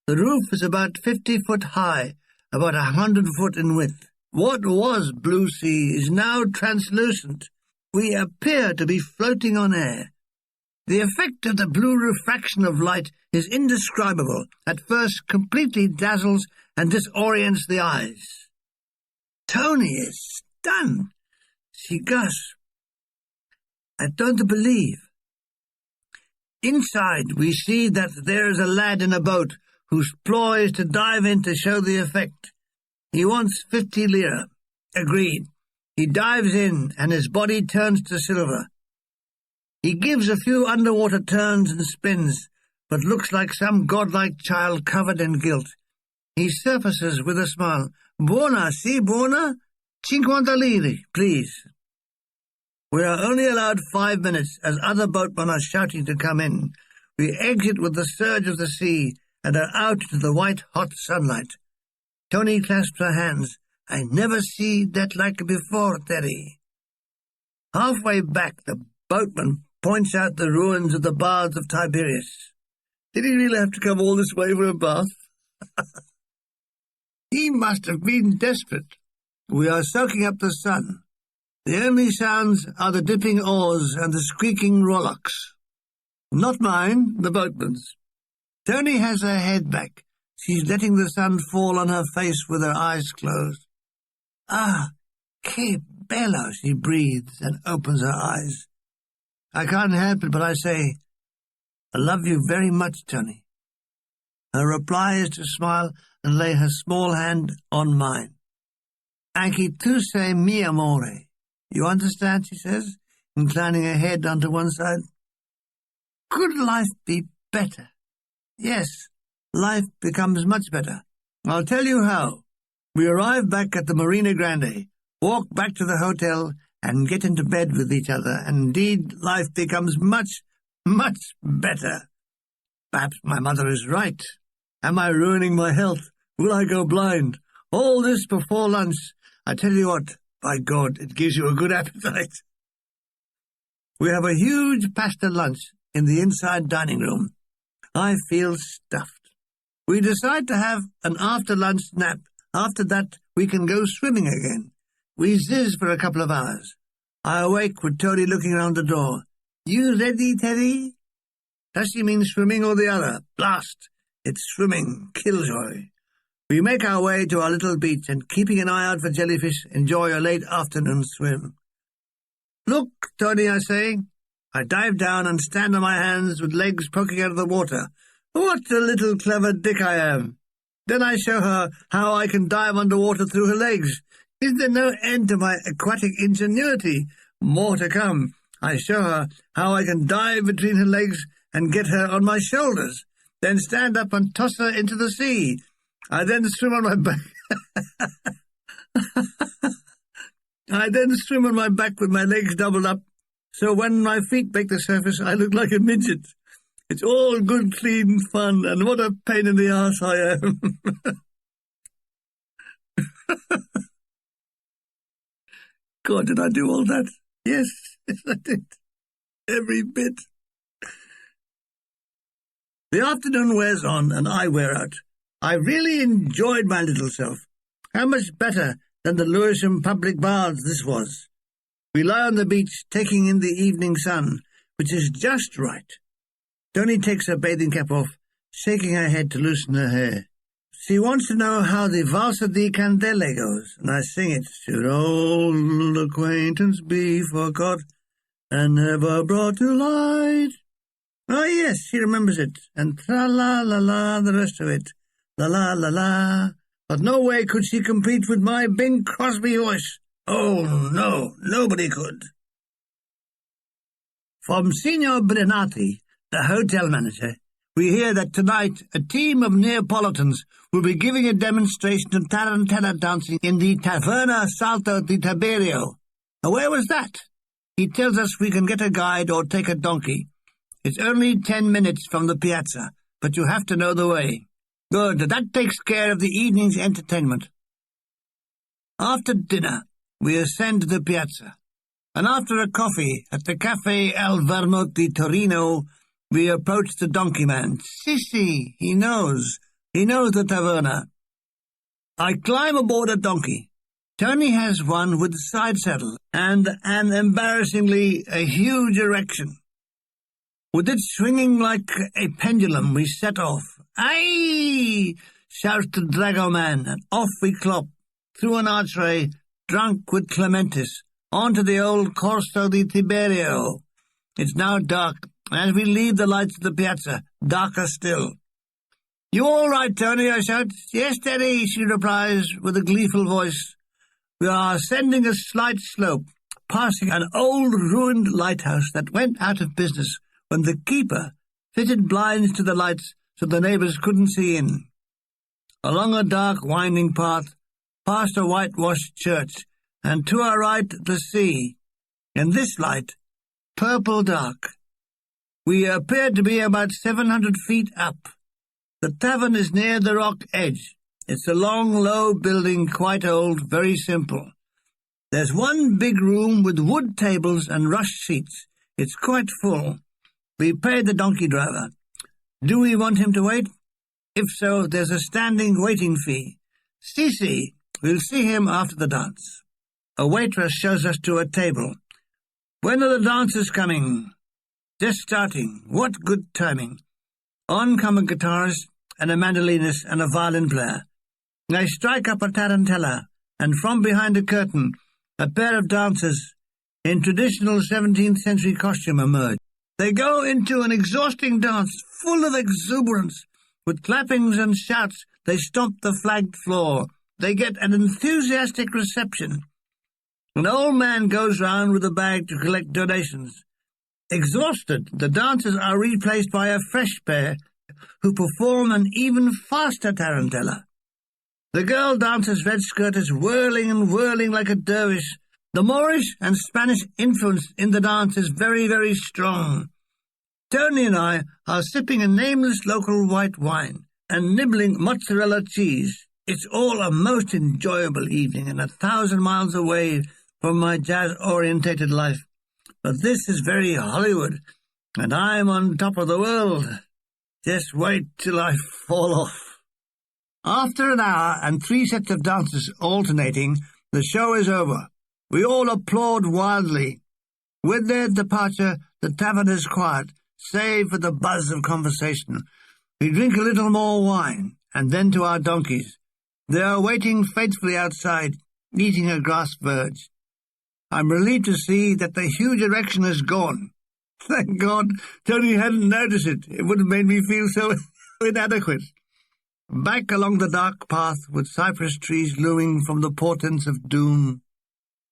The roof is about 50 foot high, about 100 foot in width. What was blue sea is now translucent. We appear to be floating on air. The effect of the blue refraction of light is indescribable. At first completely dazzles and disorients the eyes. Tony is stunned. She gasps. I don't believe. Inside we see that there is a lad in a boat whose ploy is to dive in to show the effect. He wants 50 lire. Agreed. He dives in and his body turns to silver. He gives a few underwater turns and spins, but looks like some godlike child covered in guilt. He surfaces with a smile. Buona, si, buona? 50 lire, please. We are only allowed 5 minutes, as other boatmen are shouting to come in. We exit with the surge of the sea, and are out to the white, hot sunlight. Tony clasps her hands. I never see that like before, Terry. Halfway back, the boatman points out the ruins of the baths of Tiberius. Did he really have to come all this way for a bath? He must have been desperate. We are soaking up the sun. The only sounds are the dipping oars and the squeaking rowlocks. Not mine, the boatman's. Tony has her head back. She's letting the sun fall on her face with her eyes closed. Ah, che bello, she breathes and opens her eyes. I can't help it, but I say, I love you very much, Tony. Her reply is to smile and lay her small hand on mine. Anche tu sei mio amore. You understand, she says, inclining her head onto one side. Could life be better? Yes, life becomes much better. I'll tell you how. We arrive back at the Marina Grande, walk back to the hotel, and get into bed with each other, and indeed life becomes much, much better. Perhaps my mother is right. Am I ruining my health? Will I go blind? All this before lunch. I tell you what, by God, it gives you a good appetite. We have a huge pasta lunch in the inside dining room. I feel stuffed. We decide to have an after-lunch nap. After that, we can go swimming again. We zizz for a couple of hours. I awake with Tony looking round the door. You ready, Teddy? Does she mean swimming or the other? Blast! It's swimming. Killjoy. We make our way to our little beach and, keeping an eye out for jellyfish, enjoy a late afternoon swim. Look, Tony, I say. I dive down and stand on my hands with legs poking out of the water. What a little clever dick I am. Then I show her how I can dive underwater through her legs. Is there no end to my aquatic ingenuity? More to come. I show her how I can dive between her legs and get her on my shoulders, then stand up and toss her into the sea. I then swim on my back. I then swim on my back with my legs doubled up, so when my feet break the surface, I look like a midget. It's all good, clean fun, and what a pain in the arse I am. God, did I do all that? Yes, I did. Every bit. The afternoon wears on, and I wear out. I really enjoyed my little self. How much better than the Lewisham public baths this was. We lie on the beach, taking in the evening sun, which is just right. Tony takes her bathing cap off, shaking her head to loosen her hair. She wants to know how the Valsa di Candele goes, and I sing it. Should old acquaintance be forgot and never brought to light? Oh, yes, she remembers it, and tra-la-la-la, the rest of it. La-la-la-la. But no way could she compete with my Bing Crosby voice. Oh, no, nobody could. From Signor Brenati, the hotel manager, we hear that tonight a team of Neapolitans will be giving a demonstration of tarantella dancing in the Taverna Salto di Tiberio. Now, where was that? He tells us we can get a guide or take a donkey. It's only 10 minutes from the piazza, but you have to know the way. Good, that takes care of the evening's entertainment. After dinner, we ascend to the piazza, and after a coffee at the Caffè El Vermouth di Torino, We approach the donkey man. Si, he knows. He knows the taverna. I climb aboard a donkey. Tony has one with side saddle and an embarrassingly a huge erection. With it swinging like a pendulum, we set off. Aye! Shouts the dragoman, and off we clop, through an archway, drunk with Clementis, onto the old Corso di Tiberio. It's now dark, and as we leave the lights of the piazza, darker still. You all right, Tony? I shout. Yes, Daddy, she replies with a gleeful voice. We are ascending a slight slope, passing an old ruined lighthouse that went out of business when the keeper fitted blinds to the lights so the neighbours couldn't see in. Along a dark winding path, past a whitewashed church, and to our right the sea. In this light, purple dark. We appeared to be about 700 feet up. The tavern is near the rock edge. It's a long, low building, quite old, very simple. There's one big room with wood tables and rush seats. It's quite full. We paid the donkey driver. Do we want him to wait? If so, there's a standing waiting fee. Si, we'll see him after the dance. A waitress shows us to a table. When are the dancers coming? Just starting. What good timing. On come a guitarist and a mandolinist and a violin player. I strike up a tarantella, and from behind a curtain, a pair of dancers in traditional 17th century costume emerge. They go into an exhausting dance full of exuberance. With clappings and shouts, they stomp the flagged floor. They get an enthusiastic reception. An old man goes round with a bag to collect donations. Exhausted, the dancers are replaced by a fresh pair who perform an even faster tarantella. The girl dancer's red skirt is whirling and whirling like a dervish. The Moorish and Spanish influence in the dance is very, very strong. Tony and I are sipping a nameless local white wine and nibbling mozzarella cheese. It's all a most enjoyable evening and 1,000 miles away from my jazz-orientated life. But this is very Hollywood, and I'm on top of the world. Just wait till I fall off. After an hour and 3 sets of dancers alternating, the show is over. We all applaud wildly. With their departure, the tavern is quiet, save for the buzz of conversation. We drink a little more wine, and then to our donkeys. They are waiting faithfully outside, eating a grass verge. I'm relieved to see that the huge erection is gone. Thank God Tony hadn't noticed it. It would have made me feel so inadequate. Back along the dark path with cypress trees looming from the portents of doom.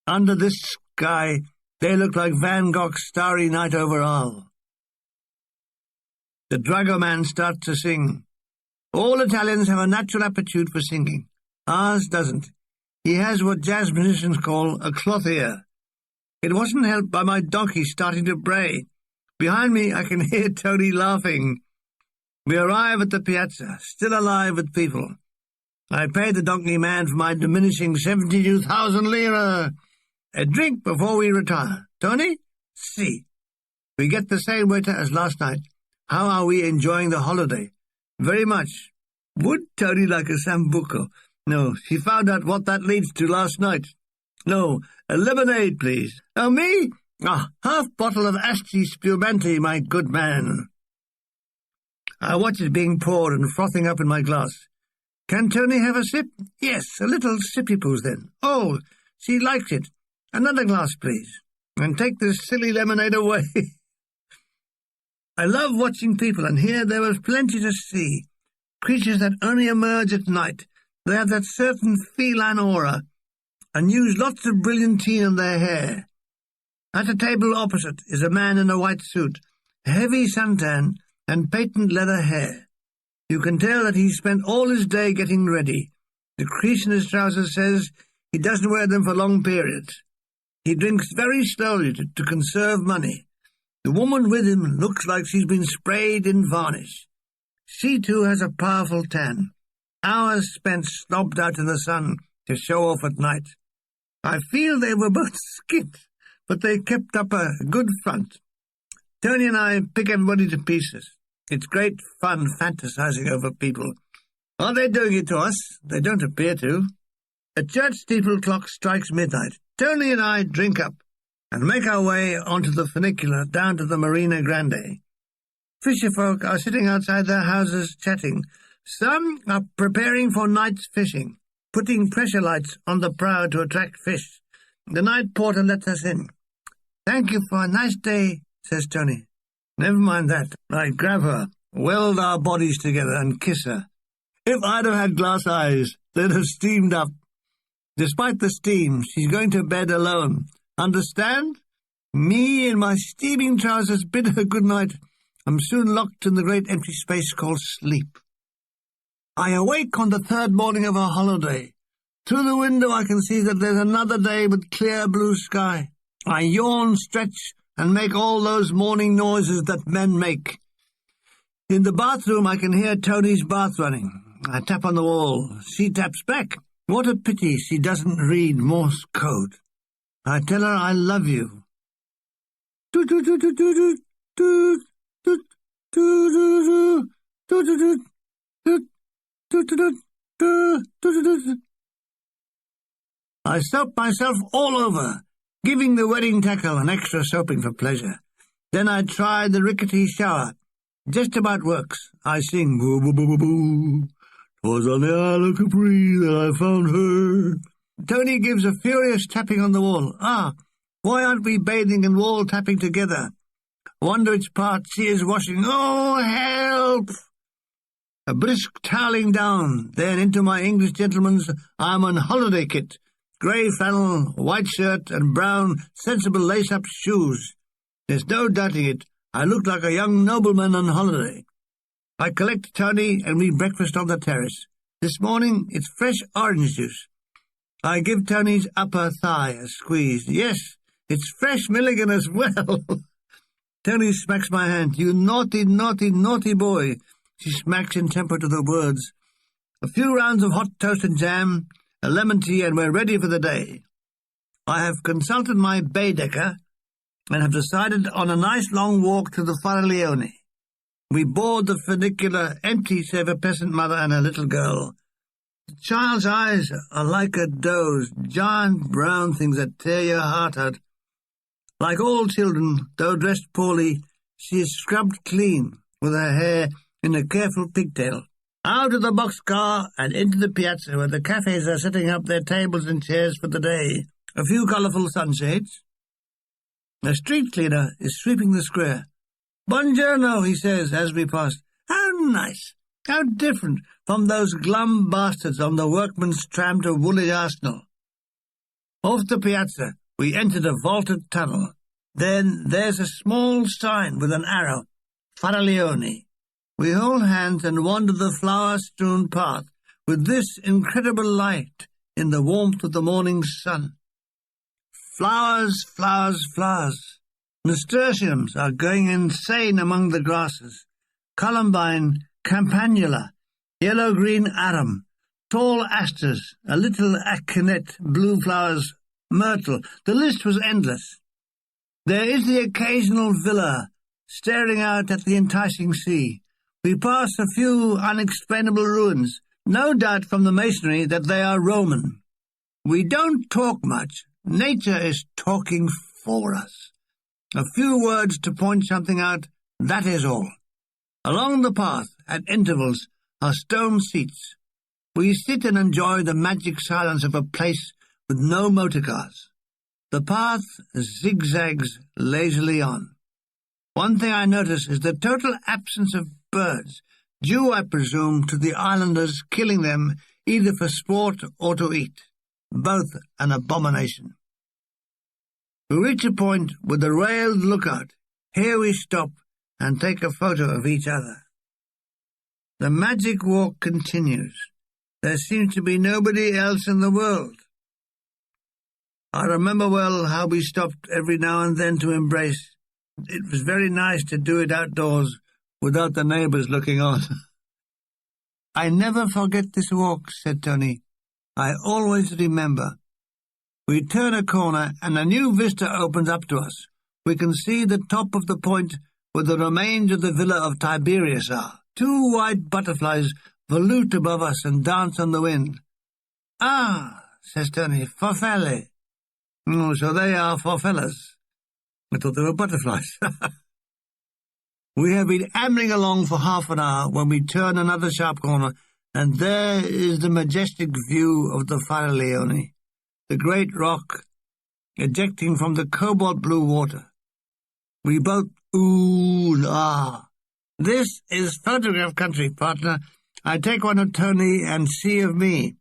Under this sky, they look like Van Gogh's Starry Night over Arles. The dragoman starts to sing. All Italians have a natural aptitude for singing. Ours doesn't. He has what jazz musicians call a cloth ear. It wasn't helped by my donkey starting to bray. Behind me, I can hear Tony laughing. We arrive at the piazza, still alive with people. I pay the donkey man for my diminishing 72,000 lire. A drink before we retire. Tony? Si. We get the same waiter as last night. How are we enjoying the holiday? Very much. Would Tony like a sambuco? No, she found out what that leads to last night. No, a lemonade, please. Oh, me? Half bottle of Asti Spumante, my good man. I watch it being poured and frothing up in my glass. Can Tony have a sip? Yes, a little sippy-poos then. Oh, she likes it. Another glass, please. And take this silly lemonade away. I love watching people, and here there was plenty to see. Creatures that only emerge at night. They have that certain feline aura, and use lots of brilliantine in their hair. At a table opposite is a man in a white suit, heavy suntan, and patent leather hair. You can tell that he spent all his day getting ready. The crease in his trousers says he doesn't wear them for long periods. He drinks very slowly to conserve money. The woman with him looks like she's been sprayed in varnish. She, too, has a powerful tan. Hours spent snobbed out in the sun to show off at night. I feel they were both skint, but they kept up a good front. Tony and I pick everybody to pieces. It's great fun fantasizing over people. Are they doing it to us? They don't appear to. A church steeple clock strikes midnight. Tony and I drink up and make our way onto the funicular down to the Marina Grande. Fisher folk are sitting outside their houses chatting. Some are preparing for night's fishing, putting pressure lights on the prow to attract fish. The night porter lets us in. "Thank you for a nice day," says Tony. "Never mind that." I grab her, weld our bodies together, and kiss her. If I'd have had glass eyes, they'd have steamed up. Despite the steam, she's going to bed alone. Understand? Me in my steaming trousers bid her good night. I'm soon locked in the great empty space called sleep. I awake on the third morning of our holiday. Through the window I can see that there's another day with clear blue sky. I yawn, stretch, and make all those morning noises that men make. In the bathroom I can hear Tony's bath running. I tap on the wall. She taps back. What a pity she doesn't read Morse code. I tell her I love you. I soap myself all over, giving the wedding tackle an extra soaping for pleasure. Then I try the rickety shower. Just about works. I sing, "Boo, boo, boo, boo, boo. 'Twas on the Isle of Capri that I found her." Tony gives a furious tapping on the wall. Why aren't we bathing and wall tapping together? Wonder which part she is washing. Oh, help! A brisk toweling down, then into my English gentleman's I'm on holiday kit. Grey flannel, white shirt, and brown, sensible lace-up shoes. There's no doubting it. I look like a young nobleman on holiday. I collect Tony and we breakfast on the terrace. This morning it's fresh orange juice. I give Tony's upper thigh a squeeze. Yes, it's fresh Milligan as well. Tony smacks my hand. "You naughty, naughty, naughty boy." She smacks in temper to the words. A few rounds of hot toast and jam, a lemon tea, and we're ready for the day. I have consulted my Baedeker and have decided on a nice long walk to the Faraglione. We board the funicular, empty save a peasant mother and her little girl. The child's eyes are like a doe's, giant brown things that tear your heart out. Like all children, though dressed poorly, she is scrubbed clean, with her hair in a careful pigtail. Out of the boxcar and into the piazza where the cafes are setting up their tables and chairs for the day. A few colourful sunshades. A street cleaner is sweeping the square. "Buongiorno," he says as we pass. How nice! How different from those glum bastards on the workman's tram to Woolwich Arsenal. Off the piazza, we entered a vaulted tunnel. Then there's a small sign with an arrow. Faraglione. We hold hands and wander the flower-strewn path with this incredible light in the warmth of the morning sun. Flowers, flowers, flowers. Nasturtiums are going insane among the grasses. Columbine, campanula, yellow-green arum, tall asters, a little aconite, blue flowers, myrtle. The list was endless. There is the occasional villa, staring out at the enticing sea. We pass a few unexplainable ruins, no doubt from the masonry that they are Roman. We don't talk much. Nature is talking for us. A few words to point something out, that is all. Along the path, at intervals, are stone seats. We sit and enjoy the magic silence of a place with no motor cars. The path zigzags lazily on. One thing I notice is the total absence of birds, due, I presume, to the islanders killing them either for sport or to eat, both an abomination. We reach a point with a railed lookout. Here we stop and take a photo of each other. The magic walk continues. There seems to be nobody else in the world. I remember well how we stopped every now and then to embrace. It was very nice to do it outdoors without the neighbours looking on. "I never forget this walk," said Tony. "I always remember." We turn a corner and a new vista opens up to us. We can see the top of the point where the remains of the villa of Tiberius are. 2 white butterflies volute above us and dance on the wind. Ah, says Tony, farfalle. Oh, so they are farfallas. I thought they were butterflies. We have been ambling along for half an hour when we turn another sharp corner, and there is the majestic view of the Faraglione, the great rock ejecting from the cobalt-blue water. We both ooh and ah. This is photograph country, partner. I take one of Tony and see of me.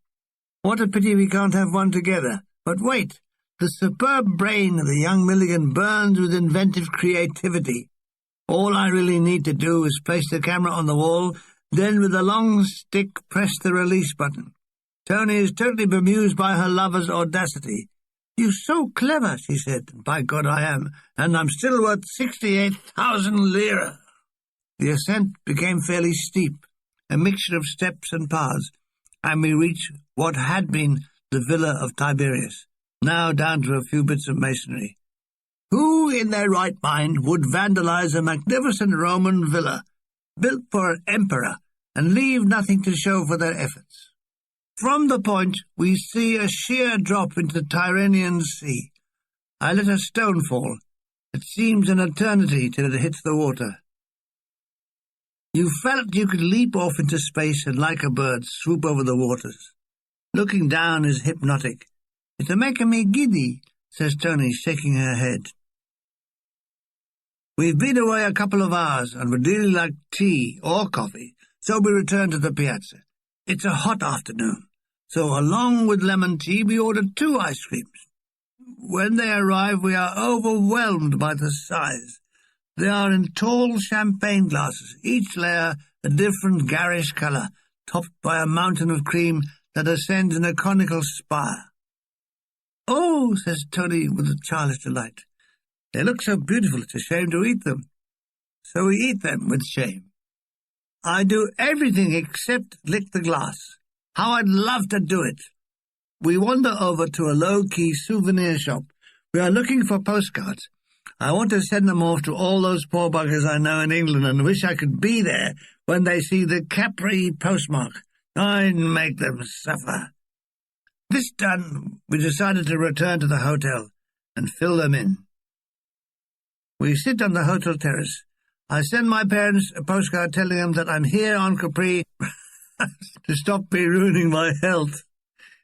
What a pity we can't have one together. But wait, the superb brain of the young Milligan burns with inventive creativity. All I really need to do is place the camera on the wall, then with a long stick press the release button. Tony is totally bemused by her lover's audacity. "You're so clever," she said. "By God, I am, and I'm still worth 68,000 lira." The ascent became fairly steep, a mixture of steps and paths, and we reached what had been the villa of Tiberius, now down to a few bits of masonry. Who in their right mind would vandalize a magnificent Roman villa, built for an emperor, and leave nothing to show for their efforts? From the point, we see a sheer drop into the Tyrrhenian Sea. I let a stone fall. It seems an eternity till it hits the water. You felt you could leap off into space and, like a bird, swoop over the waters. Looking down is hypnotic. "It's making me giddy," says Tony, shaking her head. We've been away a couple of hours, and would really like tea or coffee, so we return to the piazza. It's a hot afternoon, so along with lemon tea we ordered 2 ice creams. When they arrive, we are overwhelmed by the size. They are in tall champagne glasses, each layer a different garish colour, topped by a mountain of cream that ascends in a conical spire. "Oh," says Tony with a childish delight, "they look so beautiful it's a shame to eat them." So we eat them with shame. I do everything except lick the glass. How I'd love to do it. We wander over to a low-key souvenir shop. We are looking for postcards. I want to send them off to all those poor buggers I know in England and wish I could be there when they see the Capri postmark. I'd make them suffer. This done, we decided to return to the hotel and fill them in. We sit on the hotel terrace. I send my parents a postcard telling them that I'm here on Capri to stop me ruining my health.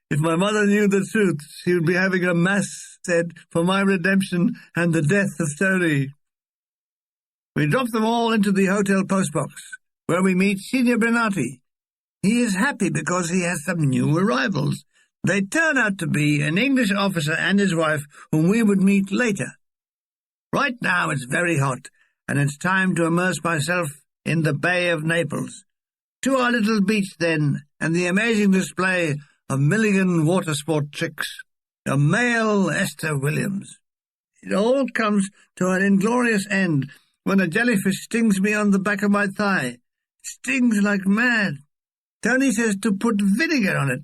If my mother knew the truth, she would be having a mass said for my redemption and the death of Tony. We drop them all into the hotel postbox, where we meet Signor Brenati. He is happy because he has some new arrivals. They turn out to be an English officer and his wife, whom we would meet later. Right now it's very hot, and it's time to immerse myself in the Bay of Naples. To our little beach, then, and the amazing display of Milligan water sport tricks. A male Esther Williams. It all comes to an inglorious end when a jellyfish stings me on the back of my thigh. It stings like mad. Tony says to put vinegar on it.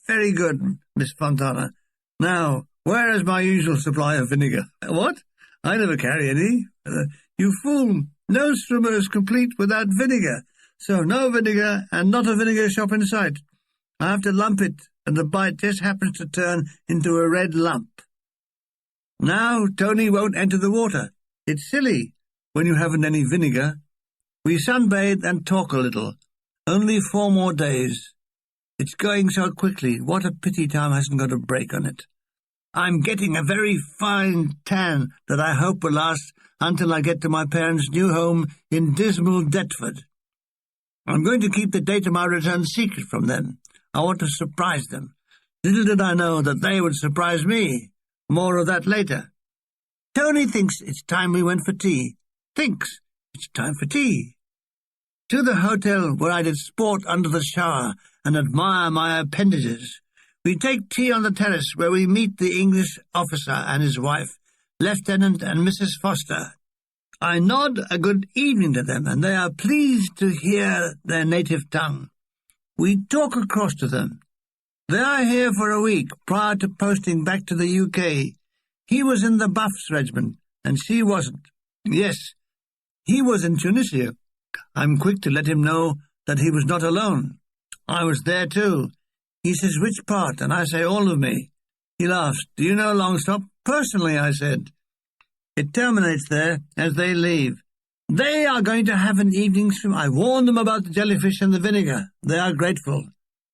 Very good, Miss Fontana. Now, where is my usual supply of vinegar? What? I never carry any. You fool. No swimmer is complete without vinegar. So no vinegar and not a vinegar shop in sight. I have to lump it, and the bite just happens to turn into a red lump. Now Tony won't enter the water. It's silly when you haven't any vinegar. We sunbathe and talk a little. Only 4 more days. It's going so quickly. What a pity time hasn't got a break on it. I'm getting a very fine tan that I hope will last until I get to my parents' new home in dismal Deptford. I'm going to keep the date of my return secret from them. I want to surprise them. Little did I know that they would surprise me. More of that later. Tony thinks it's time we went for tea. Thinks it's time for tea. To the hotel where I did sport under the shower and admire my appendages. We take tea on the terrace where we meet the English officer and his wife, Lieutenant and Mrs. Foster. I nod a good evening to them, and they are pleased to hear their native tongue. We talk across to them. They are here for a week prior to posting back to the UK. He was in the Buffs regiment, and she wasn't. Yes, He was in Tunisia. I'm quick to let him know that he was not alone. I was there too. He says, which part? And I say, all of me. He laughs. Do you know Longstop? Personally, I said. It terminates there as they leave. They are going to have an evening swim. I warned them about the jellyfish and the vinegar. They are grateful.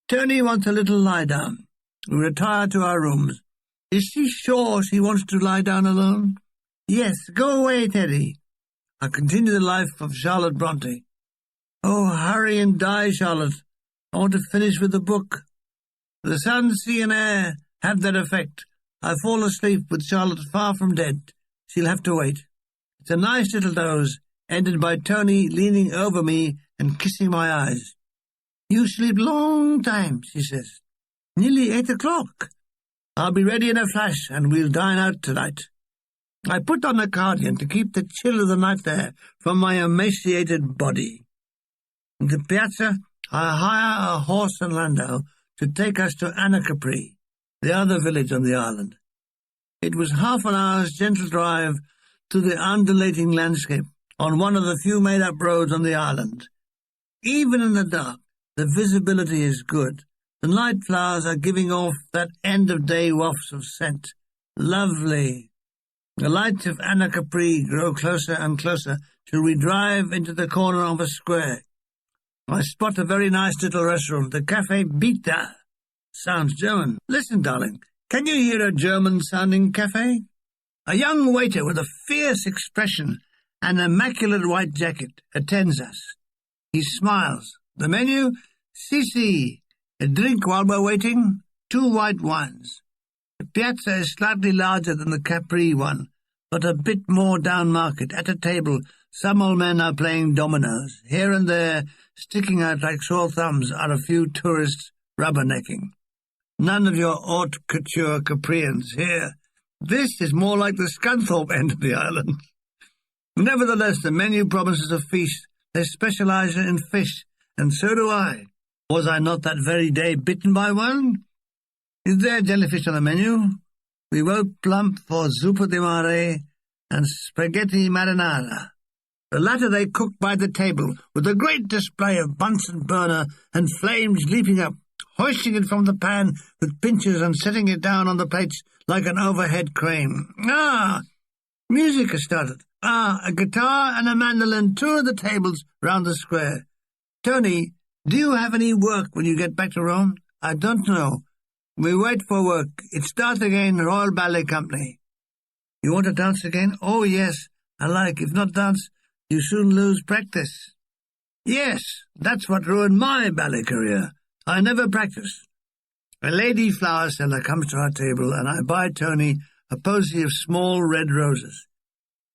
Tony wants a little lie down. We retire to our rooms. Is she sure she wants to lie down alone? Yes, go away, Teddy. I continue the life of Charlotte Bronte. Oh, hurry and die, Charlotte. I want to finish with the book. The sun, sea, and air have that effect. I fall asleep with Charlotte far from dead. She'll have to wait. It's a nice little doze, ended by Tony leaning over me and kissing my eyes. You sleep long time, she says. Nearly 8 o'clock. I'll be ready in a flash, and we'll dine out tonight. I put on a cardigan to keep the chill of the night there from my emaciated body. In the piazza, I hire a horse and landau to take us to Capri, the other village on the island. It was half an hour's gentle drive to the undulating landscape on one of the few made-up roads on the island. Even in the dark, the visibility is good. The night flowers are giving off that end-of-day wafts of scent. Lovely. The lights of Capri grow closer and closer till we drive into the corner of a square. I spot a very nice little restaurant, the Café Bita. Sounds German. Listen, darling, can you hear a German-sounding cafe? A young waiter with a fierce expression and an immaculate white jacket attends us. He smiles. The menu? Si. A drink while we're waiting? 2 white wines. The piazza is slightly larger than the Capri one, but a bit more down-market. At a table, some old men are playing dominoes. Here and there, sticking out like sore thumbs, are a few tourists rubbernecking. None of your haute couture Caprians here. This is more like the Scunthorpe end of the island. Nevertheless, the menu promises a feast. They specialize in fish, and so do I. Was I not that very day bitten by one? Is there jellyfish on the menu? We vote plump for zuppa di mare and spaghetti marinara. The latter they cook by the table, with a great display of Bunsen burner and flames leaping up, hoisting it from the pan with pinchers and setting it down on the plates like an overhead crane. Music has started. A guitar and a mandolin tour the tables round the square. Tony, do you have any work when you get back to Rome? I don't know. We wait for work. It starts again, Royal Ballet Company. You want to dance again? Oh, yes, I like. If not dance, you soon lose practice. Yes, that's what ruined my ballet career. I never practiced. A lady flower seller comes to our table, and I buy Tony a posy of small red roses.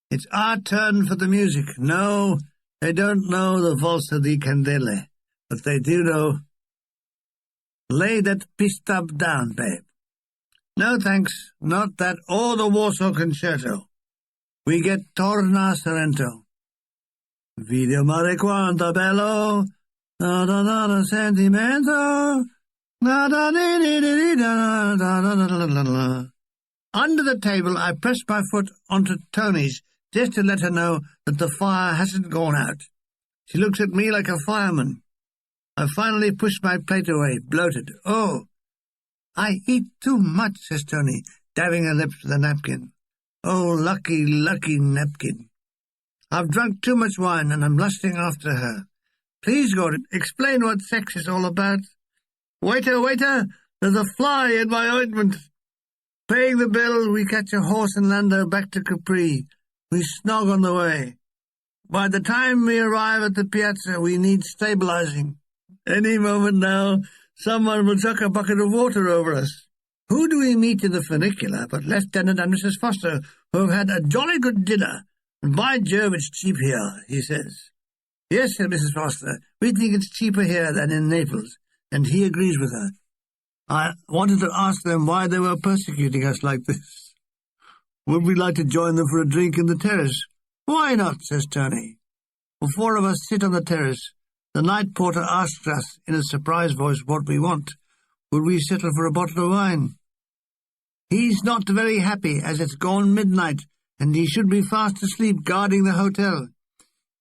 It's our turn for the music. No, they don't know the Valsa di Candele, but they do know. Lay that pistub down, babe. No, thanks, not that or the Warsaw Concerto. We get Torna Sorrento. Video mare quanto bello, da da da da sentimento, da da da da da da da da da. Under the table, I press my foot onto Tony's just to let her know that the fire hasn't gone out. She looks at me like a fireman. I finally push my plate away, bloated. Oh, I eat too much, says Tony, dabbing her lips with a napkin. Oh, lucky, lucky napkin. I've drunk too much wine, and I'm lusting after her. Please, Gordon, explain what sex is all about. Waiter, waiter, there's a fly in my ointment. Paying the bill, we catch a horse and landau back to Capri. We snog on the way. By the time we arrive at the piazza, we need stabilizing. Any moment now, someone will chuck a bucket of water over us. Who do we meet in the funicular but Lieutenant and Mrs. Foster, who have had a jolly good dinner? And by Jove, it's cheap here, he says. Yes, said Mrs. Foster, we think it's cheaper here than in Naples, and he agrees with her. I wanted to ask them why they were persecuting us like this. Would we like to join them for a drink in the terrace? Why not, says Tony. The 4 of us sit on the terrace. The night porter asks us in a surprised voice what we want. Would we settle for a bottle of wine? He's not very happy, as it's gone midnight, and he should be fast asleep guarding the hotel.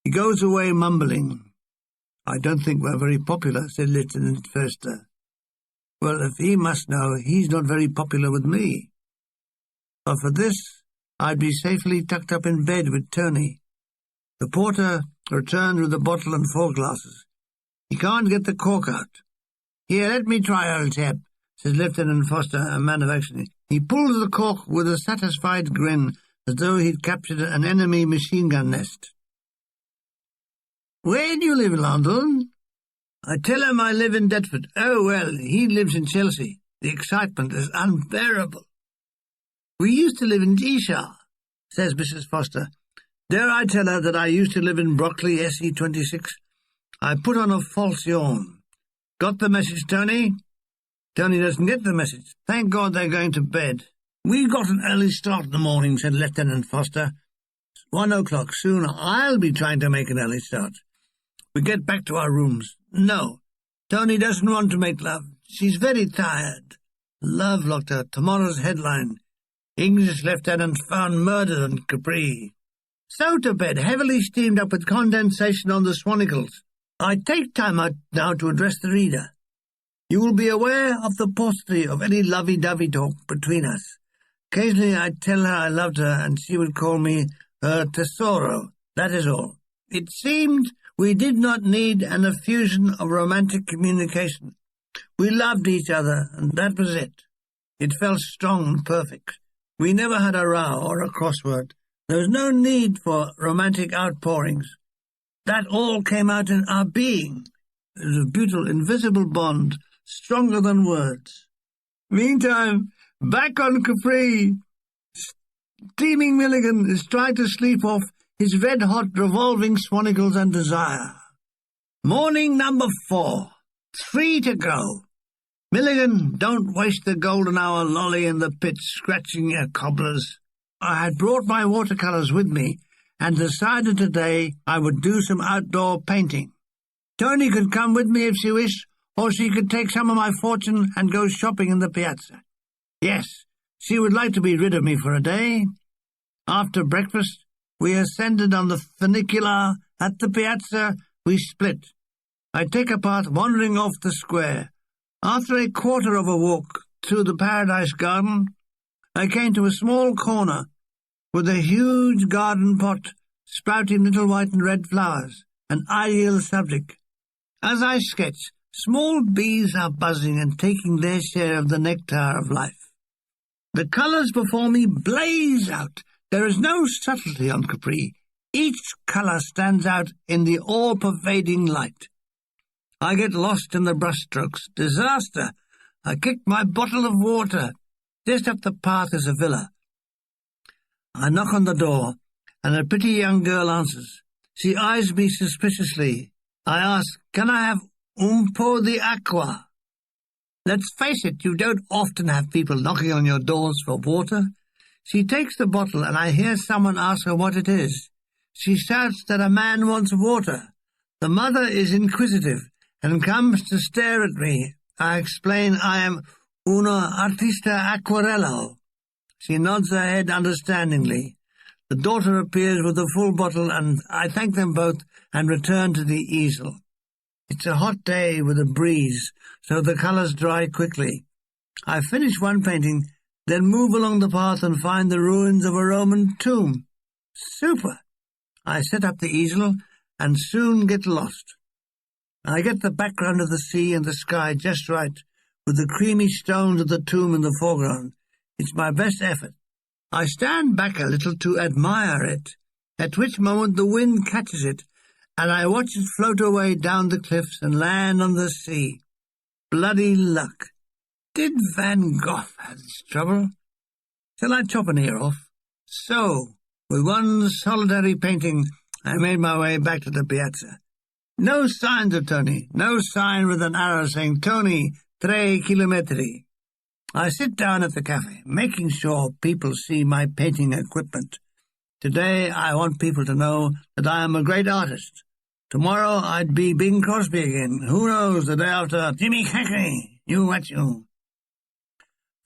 He goes away mumbling. "I don't think we're very popular," said Lieutenant Foster. "Well, if he must know, he's not very popular with me. But for this, I'd be safely tucked up in bed with Tony." The porter returned with a bottle and 4 glasses. "He can't get the cork out." "Here, let me try, old chap," says Lieutenant Foster, a man of action. He pulls the cork with a satisfied grin, as though he'd captured an enemy machine-gun nest. "Where do you live, London?" "I tell him I live in Deptford." "Oh, well, he lives in Chelsea. The excitement is unbearable." "We used to live in Cheshire," says Mrs. Foster. "Dare I tell her that I used to live in Brockley, SE26? I put on a false yawn. Got the message, Tony?" Tony doesn't get the message. "Thank God they're going to bed." "We've got an early start in the morning," said Lieutenant Foster. "It's 1 o'clock. Soon I'll be trying to make an early start. We get back to our rooms." "No, Tony doesn't want to make love. She's very tired." Love locked her. Tomorrow's headline: English lieutenant found murdered in Capri. So to bed, heavily steamed up with condensation on the swanicles. I take time out now to address the reader. You will be aware of the paucity of any lovey-dovey talk between us. Occasionally I'd tell her I loved her, and she would call me her tesoro. That is all. It seemed we did not need an effusion of romantic communication. We loved each other, and that was it. It felt strong and perfect. We never had a row or a crossword. There was no need for romantic outpourings. That all came out in our being. It was a beautiful, invisible bond, stronger than words. Meantime, back on Capri, steaming Milligan is trying to sleep off his red-hot revolving swanicles and desire. Morning number 4. 3 to go. Milligan, don't waste the golden hour lolly in the pit scratching your cobblers. I had brought my watercolours with me and decided today I would do some outdoor painting. Tony could come with me if she wished, or she could take some of my fortune and go shopping in the piazza. Yes, she would like to be rid of me for a day. After breakfast, we ascended on the funicular. At the piazza, we split. I take a path wandering off the square. After a quarter of a walk through the Paradise Garden, I came to a small corner with a huge garden pot sprouting little white and red flowers, an ideal subject. As I sketch, small bees are buzzing and taking their share of the nectar of life. The colours before me blaze out. There is no subtlety on Capri. Each colour stands out in the all-pervading light. I get lost in the brushstrokes. Disaster! I kick my bottle of water. Just up the path is a villa. I knock on the door, and a pretty young girl answers. She eyes me suspiciously. I ask, "Can I have un po' di acqua?" Let's face it, you don't often have people knocking on your doors for water. She takes the bottle, and I hear someone ask her what it is. She shouts that a man wants water. The mother is inquisitive and comes to stare at me. I explain I am uno artista acquarello. She nods her head understandingly. The daughter appears with a full bottle, and I thank them both and return to the easel. It's a hot day with a breeze, so the colours dry quickly. I finish one painting, then move along the path and find the ruins of a Roman tomb. Super! I set up the easel and soon get lost. I get the background of the sea and the sky just right, with the creamy stones of the tomb in the foreground. It's my best effort. I stand back a little to admire it, at which moment the wind catches it, and I watch it float away down the cliffs and land on the sea. Bloody luck. Did Van Gogh have this trouble? Shall I chop an ear off? So, with one solitary painting, I made my way back to the piazza. No signs of Tony, no sign with an arrow saying, "Tony, 3 chilometri." I sit down at the cafe, making sure people see my painting equipment. Today I want people to know that I am a great artist. Tomorrow I'd be Bing Crosby again. Who knows, the day after, Jimmy Hackney, you what you.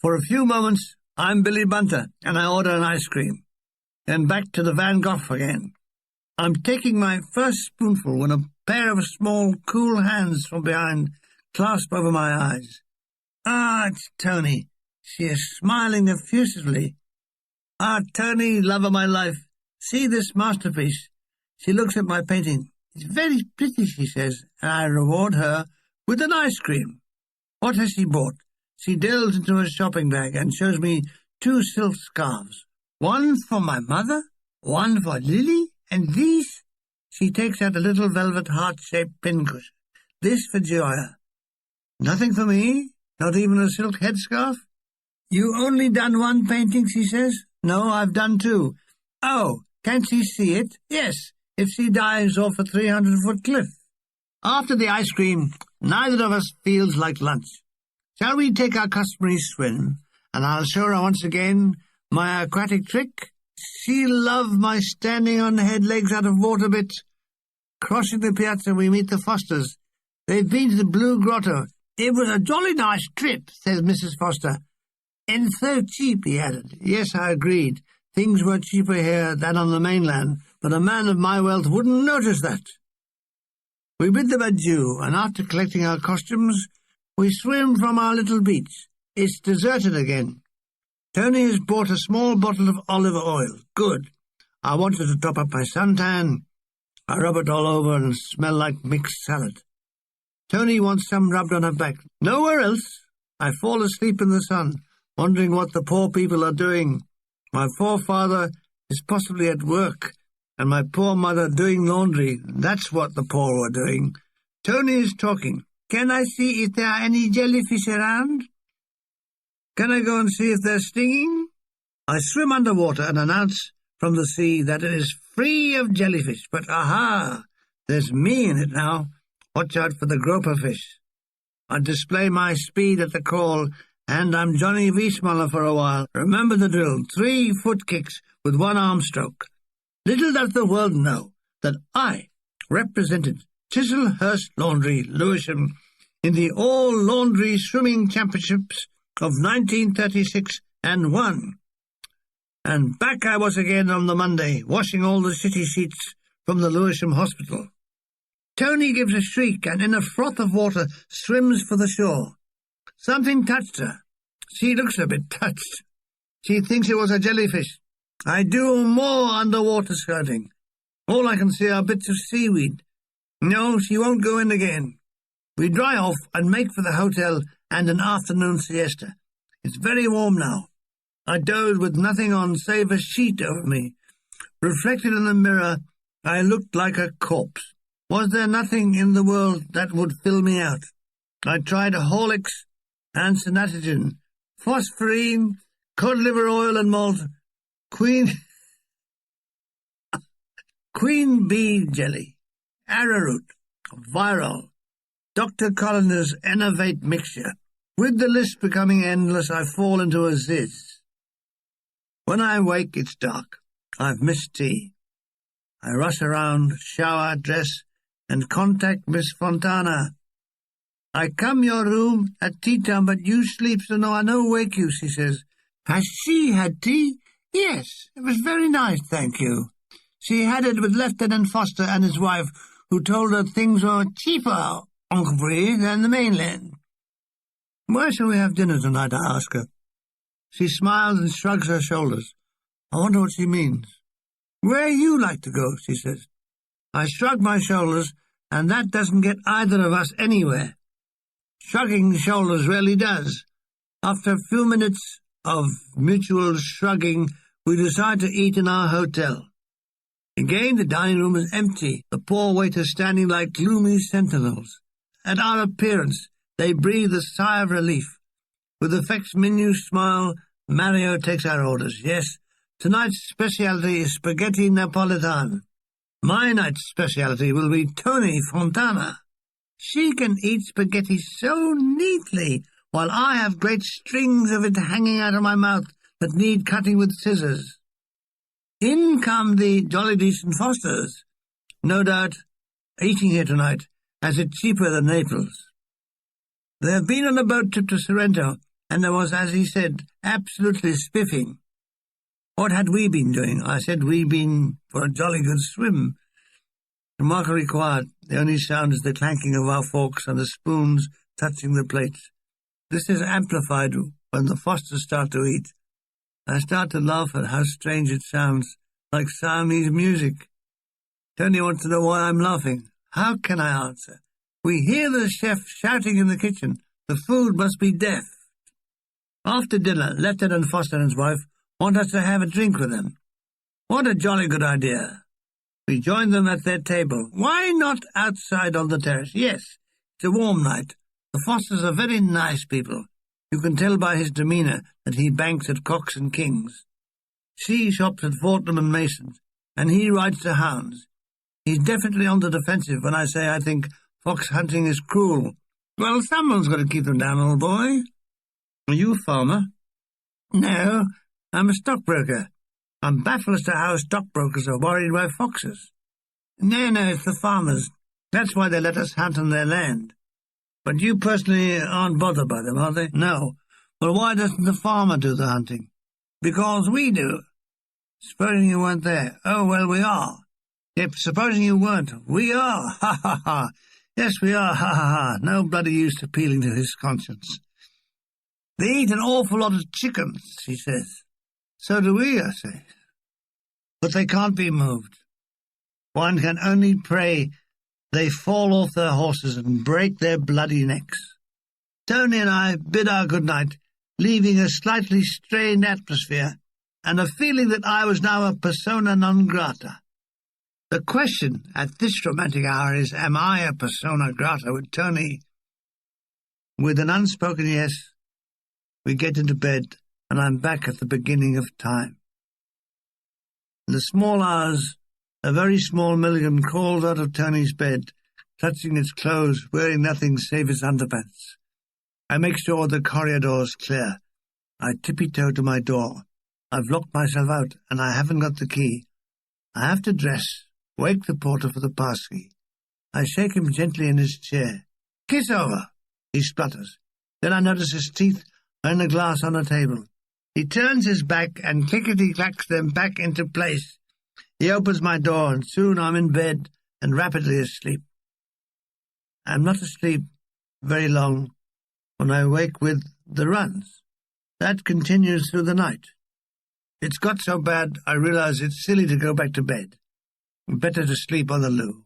For a few moments, I'm Billy Bunter, and I order an ice cream. Then back to the Van Gogh again. I'm taking my first spoonful when a pair of small, cool hands from behind clasp over my eyes. Ah, it's Tony. She is smiling effusively. Ah, Tony, love of my life, see this masterpiece. She looks at my painting. It's very pretty, she says, and I reward her with an ice cream. What has she bought? She delves into a shopping bag and shows me 2 silk scarves. One for my mother, one for Lily, and these. She takes out a little velvet heart-shaped pincushion. This for Joya. Nothing for me? Not even a silk headscarf? You only done 1 painting, she says. No, I've done 2. Oh, can't she see it? Yes, if she dives off a 300-foot cliff. After the ice cream, neither of us feels like lunch. Shall we take our customary swim, and I'll show her once again my aquatic trick? She'll love my standing on head legs out of water bit. Crossing the piazza, we meet the Fosters. They've been to the Blue Grotto. It was a jolly nice trip, says Mrs. Foster. And so cheap, he added. Yes, I agreed. Things were cheaper here than on the mainland, but a man of my wealth wouldn't notice that. We bid them adieu, and after collecting our costumes, we swim from our little beach. It's deserted again. Tony has bought a small bottle of olive oil. Good. I wanted to top up my suntan. I rub it all over and smell like mixed salad. Tony wants some rubbed on her back. Nowhere else. I fall asleep in the sun, wondering what the poor people are doing. My forefather is possibly at work, and my poor mother doing laundry. That's what the poor were doing. Tony is talking. Can I see if there are any jellyfish around? Can I go and see if they're stinging? I swim underwater and announce from the sea that it is free of jellyfish. But aha, there's me in it now. Watch out for the groper fish. I display my speed at the call, and I'm Johnny Wiesmuller for a while. Remember the drill, 3 foot kicks with 1 arm stroke. Little does the world know that I represented Chislehurst Laundry, Lewisham, in the All-Laundry Swimming Championships of 1936 and won. And back I was again on the Monday, washing all the city sheets from the Lewisham Hospital. Tony gives a shriek and in a froth of water swims for the shore. Something touched her. She looks a bit touched. She thinks it was a jellyfish. I do more underwater skirting. All I can see are bits of seaweed. No, she won't go in again. We dry off and make for the hotel and an afternoon siesta. It's very warm now. I doze with nothing on save a sheet over me. Reflected in the mirror, I looked like a corpse. Was there nothing in the world that would fill me out? I tried Horlicks and Sanatogen, phosphorine, cod liver oil and malt, queen bee jelly, arrowroot, viral, Dr. Colliner's Enervate mixture. With the list becoming endless, I fall into a ziz. When I wake, it's dark. I've missed tea. I rush around, shower, dress, and contact Miss Fontana. I come your room at tea time, but you sleep, so no, I no wake you, she says. Has she had tea? Yes, it was very nice, thank you. She had it with Lieutenant Foster and his wife, who told her things were cheaper on Capri than the mainland. Where shall we have dinner tonight, I ask her. She smiles and shrugs her shoulders. I wonder what she means. Where you like to go, she says. I shrug my shoulders, and that doesn't get either of us anywhere. Shrugging shoulders rarely does. After a few minutes of mutual shrugging, we decide to eat in our hotel. Again, the dining room is empty, the poor waiters standing like gloomy sentinels. At our appearance, they breathe a sigh of relief. With a fixed menu smile, Mario takes our orders. Yes, tonight's specialty is spaghetti napolitan. My night's specialty will be Tony Fontana. She can eat spaghetti so neatly, while I have great strings of it hanging out of my mouth that need cutting with scissors. In come the jolly decent Fosters, no doubt eating here tonight, as it's cheaper than Naples. They have been on a boat trip to Sorrento, and there was, as he said, absolutely spiffing. What had we been doing? I said we'd been for a jolly good swim. Remarkably quiet. The only sound is the clanking of our forks and the spoons touching the plates. This is amplified when the Fosters start to eat. I start to laugh at how strange it sounds, like Siamese music. Tony wants to know why I'm laughing. How can I answer? We hear the chef shouting in the kitchen. The food must be deaf. After dinner, Lieutenant Foster and his wife want us to have a drink with them. What a jolly good idea. We join them at their table. Why not outside on the terrace? Yes, it's a warm night. The Fosters are very nice people. You can tell by his demeanour that he banks at Cox and King's. She shops at Fortnum and Mason's, and he rides to hounds. He's definitely on the defensive when I say I think fox hunting is cruel. Well, someone's got to keep them down, old boy. Are you a farmer? No, I'm a stockbroker. I'm baffled as to how stockbrokers are worried by foxes. No, it's the farmers. That's why they let us hunt on their land. But you personally aren't bothered by them, are they? No. Well, why doesn't the farmer do the hunting? Because we do. Supposing you weren't there. Oh, well, we are. Yep, supposing you weren't. We are. Ha, ha, ha. Yes, we are. Ha, ha, ha. No bloody use appealing to his conscience. They eat an awful lot of chickens, he says. So do we, I say. But they can't be moved. One can only pray they fall off their horses and break their bloody necks. Tony and I bid our good night, leaving a slightly strained atmosphere and a feeling that I was now a persona non grata. The question at this romantic hour is, am I a persona grata with Tony? With an unspoken yes, we get into bed, and I'm back at the beginning of time. In the small hours, a very small Milligan crawls out of Tony's bed, touching its clothes, wearing nothing save its underpants. I make sure the corridor's clear. I tippy-toe to my door. I've locked myself out, and I haven't got the key. I have to dress, wake the porter for the passkey. I shake him gently in his chair. Kiss over, he splutters. Then I notice his teeth are in a glass on a table. He turns his back and clickety-clacks them back into place. He opens my door, and soon I'm in bed and rapidly asleep. I'm not asleep very long when I wake with the runs. That continues through the night. It's got so bad I realize it's silly to go back to bed. Better to sleep on the loo.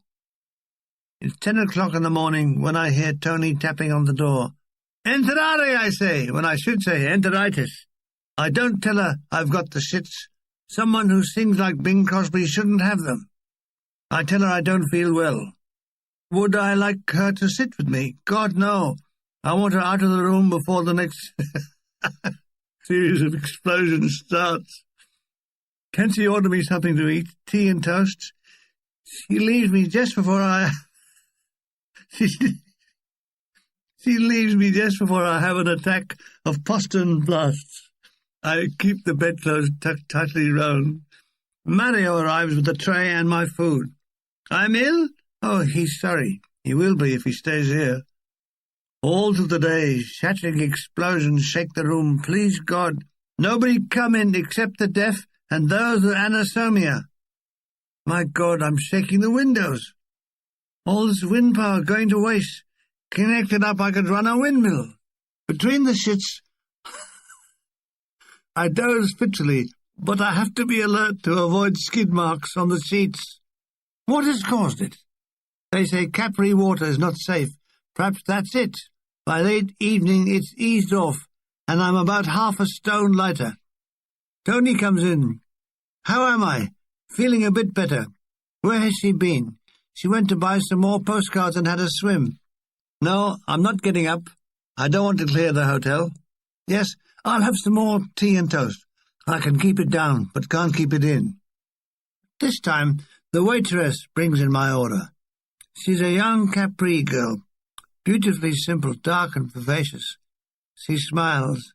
It's 10 o'clock in the morning when I hear Tony tapping on the door. Enterare, I say, when I should say enteritis. I don't tell her I've got the shits. Someone who sings like Bing Crosby shouldn't have them. I tell her I don't feel well. Would I like her to sit with me? God, no. I want her out of the room before the next series of explosions starts. Can she order me something to eat? Tea and toast? She leaves me just before I... She leaves me just before I have an attack of postern blasts. I keep the bedclothes tucked tightly round. Mario arrives with the tray and my food. I'm ill? Oh, he's sorry. He will be if he stays here. All through the day, shattering explosions shake the room. Please God, nobody come in except the deaf and those with anosmia. My God, I'm shaking the windows. All this wind power going to waste. Connected up, I could run a windmill. Between the shits, I doze fitfully, but I have to be alert to avoid skid marks on the sheets. What has caused it? They say Capri water is not safe. Perhaps that's it. By late evening, it's eased off, and I'm about half a stone lighter. Tony comes in. How am I? Feeling a bit better. Where has she been? She went to buy some more postcards and had a swim. No, I'm not getting up. I don't want to clear the hotel. Yes, I'll have some more tea and toast. I can keep it down, but can't keep it in. This time, the waitress brings in my order. She's a young Capri girl, beautifully simple, dark and vivacious. She smiles.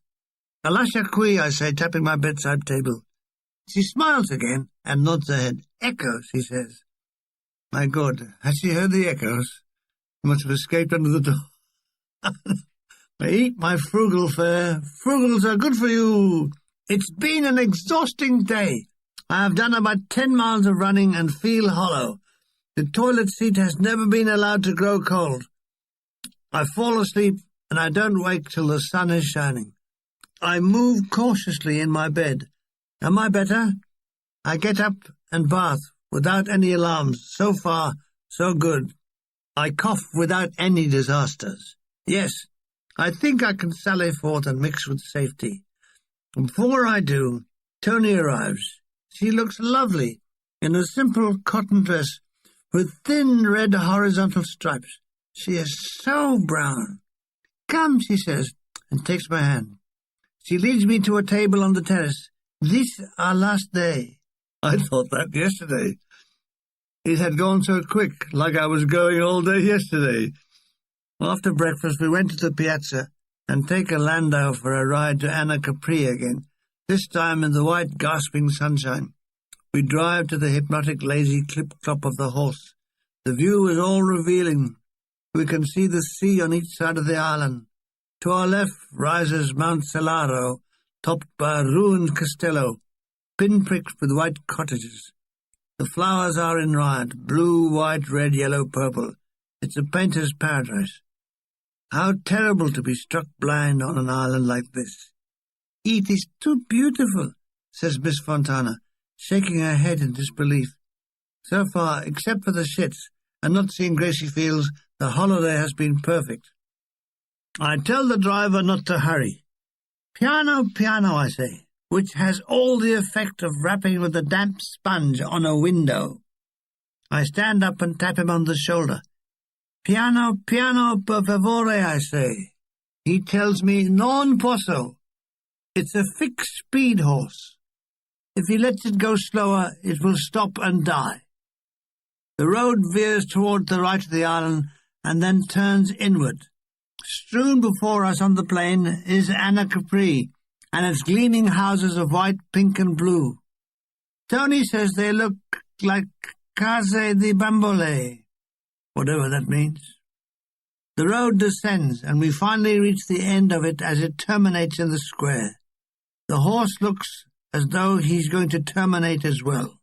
Alasha qui, I say, tapping my bedside table. She smiles again and nods her head. Echo, she says. My God, has she heard the echoes? She must have escaped under the door. I eat my frugal fare. Frugals are good for you. It's been an exhausting day. I have done about 10 miles of running and feel hollow. The toilet seat has never been allowed to grow cold. I fall asleep, and I don't wake till the sun is shining. I move cautiously in my bed. Am I better? I get up and bath without any alarms. So far, so good. I cough without any disasters. Yes, I think I can sally forth and mix with safety. Before I do, Tony arrives. She looks lovely in a simple cotton dress with thin red horizontal stripes. She is so brown. Come, she says, and takes my hand. She leads me to a table on the terrace. This our last day. I thought that yesterday. It had gone so quick, like I was going all day yesterday. After breakfast, we went to the piazza and take a landau for a ride to Capri again, this time in the white, gasping sunshine. We drive to the hypnotic, lazy clip-clop of the horse. The view is all revealing. We can see the sea on each side of the island. To our left rises Mount Celaro, topped by a ruined castello, pinpricked with white cottages. The flowers are in riot, blue, white, red, yellow, purple. It's a painter's paradise. How terrible to be struck blind on an island like this. It is too beautiful, says Miss Fontana, shaking her head in disbelief. So far, except for the shits and not seeing Gracie Fields, the holiday has been perfect. I tell the driver not to hurry. Piano, piano, I say, which has all the effect of rapping with a damp sponge on a window. I stand up and tap him on the shoulder. Piano, piano, per favore, I say. He tells me non posso. It's a fixed-speed horse. If he lets it go slower, it will stop and die. The road veers toward the right of the island and then turns inward. Strewn before us on the plain is Capri and its gleaming houses of white, pink, and blue. Tony says they look like case di bambole, whatever that means. The road descends, and we finally reach the end of it as it terminates in the square. The horse looks as though he's going to terminate as well.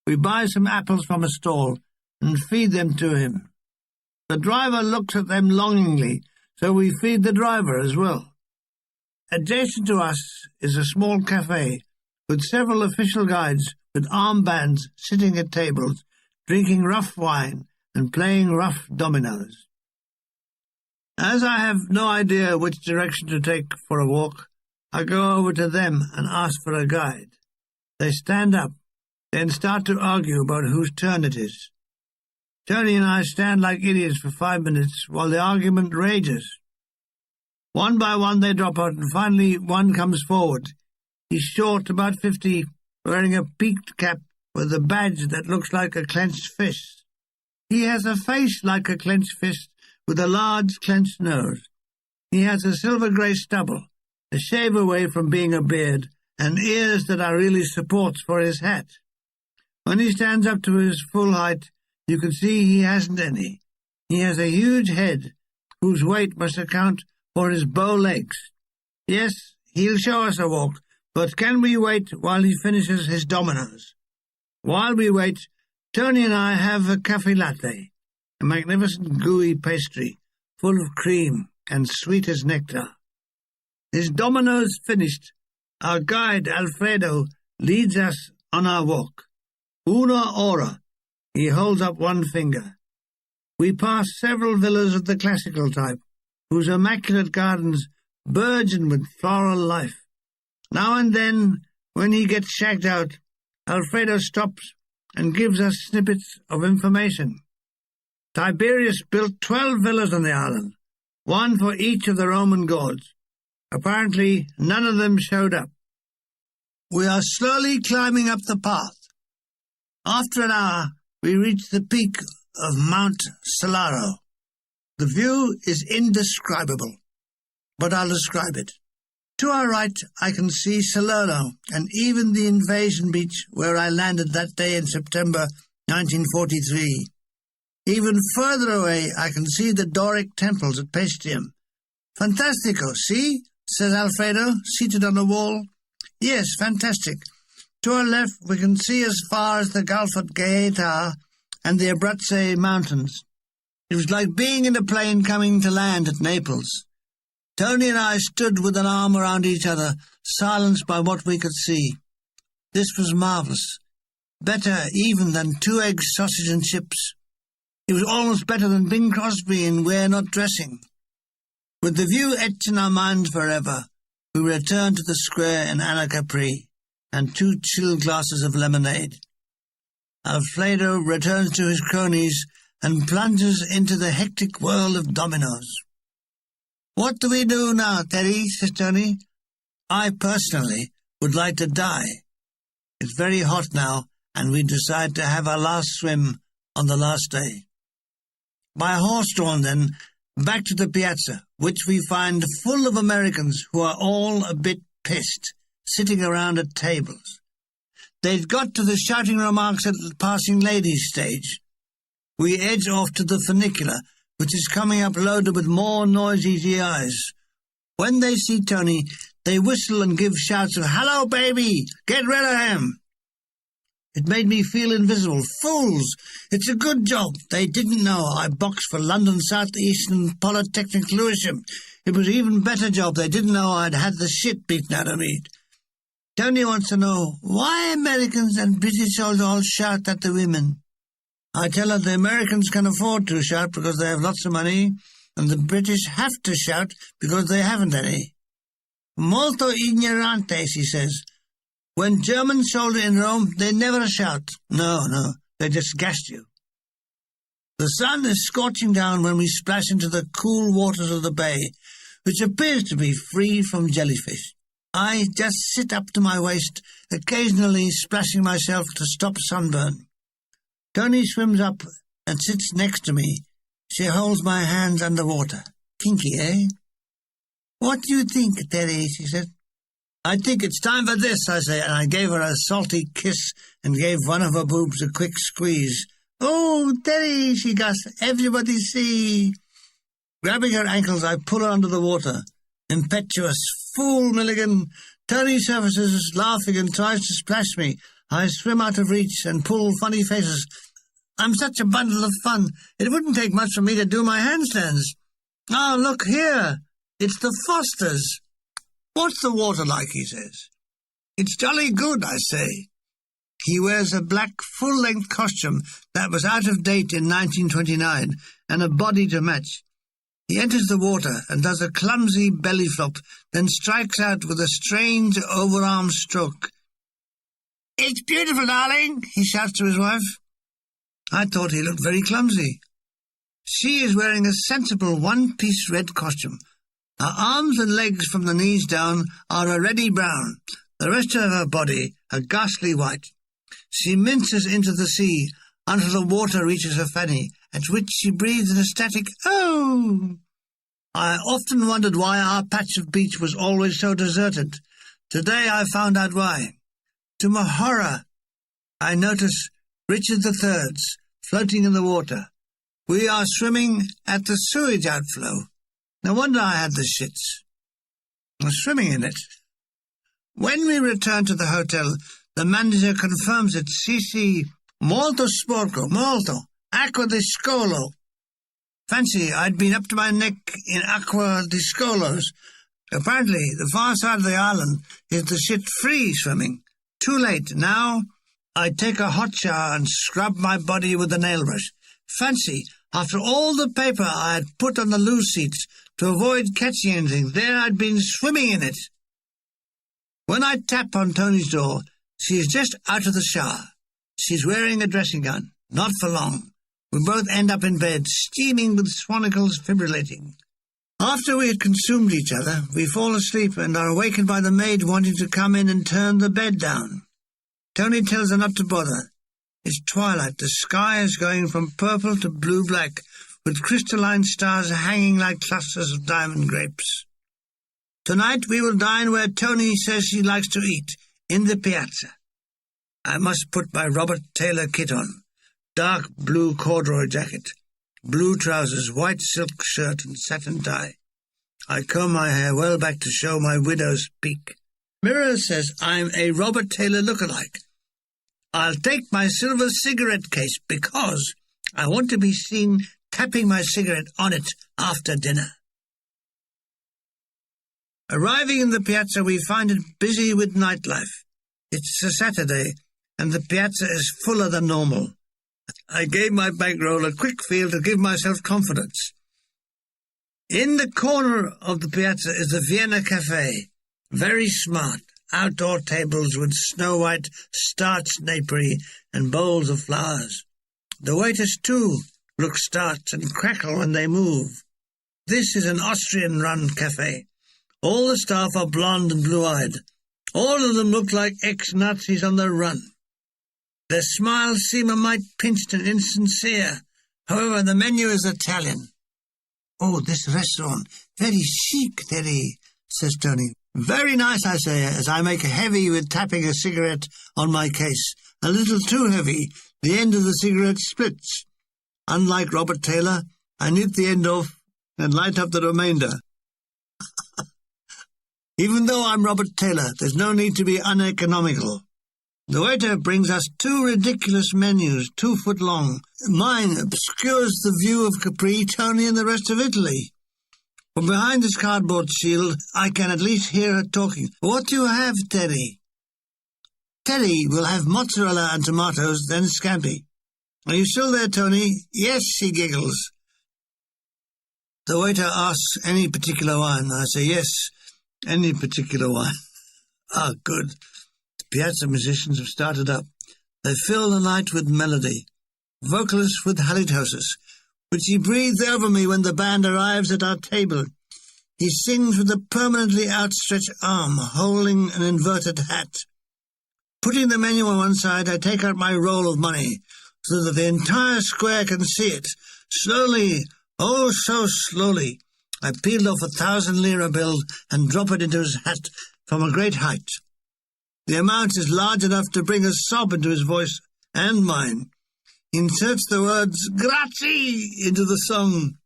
We buy some apples from a stall and feed them to him. The driver looks at them longingly, so we feed the driver as well. Adjacent to us is a small cafe with several official guides with armbands sitting at tables, drinking rough wine and playing rough dominoes. As I have no idea which direction to take for a walk, I go over to them and ask for a guide. They stand up, then start to argue about whose turn it is. Tony and I stand like idiots for 5 minutes while the argument rages. One by one they drop out, and finally one comes forward. He's short, about 50, wearing a peaked cap with a badge that looks like a clenched fist. He has a face like a clenched fist with a large clenched nose. He has a silver-grey stubble, a shave away from being a beard, and ears that are really supports for his hat. When he stands up to his full height, you can see he hasn't any. He has a huge head, whose weight must account for his bow legs. Yes, he'll show us a walk, but can we wait while he finishes his dominoes? While we wait, Tony and I have a cafe latte, a magnificent gooey pastry, full of cream and sweet as nectar. His dominoes finished, our guide, Alfredo, leads us on our walk. Una ora. He holds up one finger. We pass several villas of the classical type, whose immaculate gardens burgeon with floral life. Now and then, when he gets shagged out, Alfredo stops and gives us snippets of information. Tiberius built 12 villas on the island, one for each of the Roman gods. Apparently, none of them showed up. We are slowly climbing up the path. After an hour, we reach the peak of Mount Celaro. The view is indescribable, but I'll describe it. To our right, I can see Salerno and even the invasion beach where I landed that day in September 1943. Even further away, I can see the Doric temples at Paestum. Fantastico, see? Says Alfredo, seated on a wall. Yes, fantastic. To our left, we can see as far as the Gulf at Gaeta and the Abruzze Mountains. It was like being in a plane coming to land at Naples. Tony and I stood with an arm around each other, silenced by what we could see. This was marvellous. Better even than 2 eggs, sausage and chips. It was almost better than Bing Crosby in We're Not Dressing. With the view etched in our minds forever, we returned to the square in Anna Capri and 2 chill glasses of lemonade. Alfredo returns to his cronies and plunges into the hectic world of dominoes. "What do we do now, Teddy?" says Tony. "I personally would like to die. It's very hot now, and we decide to have our last swim on the last day. By horse-drawn, then, back to the piazza, which we find full of Americans who are all a bit pissed, sitting around at tables. They'd got to the shouting remarks at the passing ladies' stage. We edge off to the funicular, which is coming up loaded with more noisy GIs. When they see Tony, they whistle and give shouts of, "Hello, baby! Get rid of him!" It made me feel invisible. Fools! It's a good job. They didn't know I boxed for London South Eastern Polytechnic Lewisham. It was an even better job they didn't know I'd had the shit beaten out of me. Tony wants to know why Americans and British all shout at the women. I tell her the Americans can afford to shout because they have lots of money, and the British have to shout because they haven't any. "Molto ignorante," she says. "When Germans soldier in Rome, they never shout. No, they just gassed you." The sun is scorching down when we splash into the cool waters of the bay, which appears to be free from jellyfish. I just sit up to my waist, occasionally splashing myself to stop sunburn. Tony swims up and sits next to me. She holds my hands under water. Kinky, eh? "What do you think, Terry?" she said. "I think it's time for this," I say, and I gave her a salty kiss and gave one of her boobs a quick squeeze. "Oh, Terry," she gasped, "everybody see." Grabbing her ankles, I pull her under the water. Impetuous fool, Milligan. Tony surfaces, laughing, and tries to splash me. I swim out of reach and pull funny faces. I'm such a bundle of fun. It wouldn't take much for me to do my handstands. "Oh, look here. It's the Fosters." "What's the water like?" he says. "It's jolly good," I say. He wears a black full-length costume that was out of date in 1929 and a body to match. He enters the water and does a clumsy belly flop, then strikes out with a strange overarm stroke. "It's beautiful, darling," he shouts to his wife. I thought he looked very clumsy. She is wearing a sensible one-piece red costume. Her arms and legs from the knees down are a reddy brown, the rest of her body a ghastly white. She minces into the sea until the water reaches her fanny, at which she breathes an ecstatic "oh!" I often wondered why our patch of beach was always so deserted. Today I found out why. To my horror, I notice Richard III's floating in the water. We are swimming at the sewage outflow. No wonder I had the shits. I'm swimming in it. When we return to the hotel, the manager confirms it. "Sì, molto sporco, molto. Acqua di scolo." Fancy, I'd been up to my neck in aqua di scolos. Apparently, the far side of the island is the shit-free swimming. Too late. Now I take a hot shower and scrub my body with a nail brush. Fancy, after all the paper I had put on the loo seats to avoid catching anything, there I'd been swimming in it. When I tap on Tony's door, she is just out of the shower. She's wearing a dressing gown. Not for long. We both end up in bed, steaming with swanicles fibrillating. After we had consumed each other, we fall asleep and are awakened by the maid wanting to come in and turn the bed down. Tony tells her not to bother. It's twilight. The sky is going from purple to blue-black, with crystalline stars hanging like clusters of diamond grapes. Tonight we will dine where Tony says she likes to eat, in the piazza. I must put my Robert Taylor kit on. Dark blue corduroy jacket, blue trousers, white silk shirt and satin tie. I comb my hair well back to show my widow's peak. Mirror says I'm a Robert Taylor look-alike. I'll take my silver cigarette case because I want to be seen tapping my cigarette on it after dinner. Arriving in the piazza, we find it busy with nightlife. It's a Saturday, and the piazza is fuller than normal. I gave my bankroll a quick feel to give myself confidence. In the corner of the piazza is the Vienna Cafe. Very smart. Outdoor tables with snow-white starched napery and bowls of flowers. The waiters, too, look starched and crackle when they move. This is an Austrian-run cafe. All the staff are blonde and blue-eyed. All of them look like ex-Nazis on the run. Their smiles seem a mite pinched and insincere. However, the menu is Italian. "Oh, this restaurant, very chic, Terry," says Tony. "Very nice," I say, as I make heavy with tapping a cigarette on my case. A little too heavy. The end of the cigarette splits. Unlike Robert Taylor, I nip the end off and light up the remainder. Even though I'm Robert Taylor, there's no need to be uneconomical. The waiter brings us 2 ridiculous menus, 2 foot long. Mine obscures the view of Capri, Tony, and the rest of Italy. From behind this cardboard shield, I can at least hear her talking. "What do you have, Terry?" "Terry will have mozzarella and tomatoes, then scampi." "Are you still there, Tony?" "Yes," he giggles. The waiter asks any particular wine. I say, "Yes, any particular wine." Ah, good. The piazza musicians have started up. They fill the night with melody. Vocalist with halitosis, which he breathes over me when the band arrives at our table. He sings with a permanently outstretched arm, holding an inverted hat. Putting the menu on one side, I take out my roll of money, so that the entire square can see it. Slowly, oh so slowly, I peel off a 1,000-lira bill and drop it into his hat from a great height. The amount is large enough to bring a sob into his voice and mine. He inserts the words "Grazie" into the song.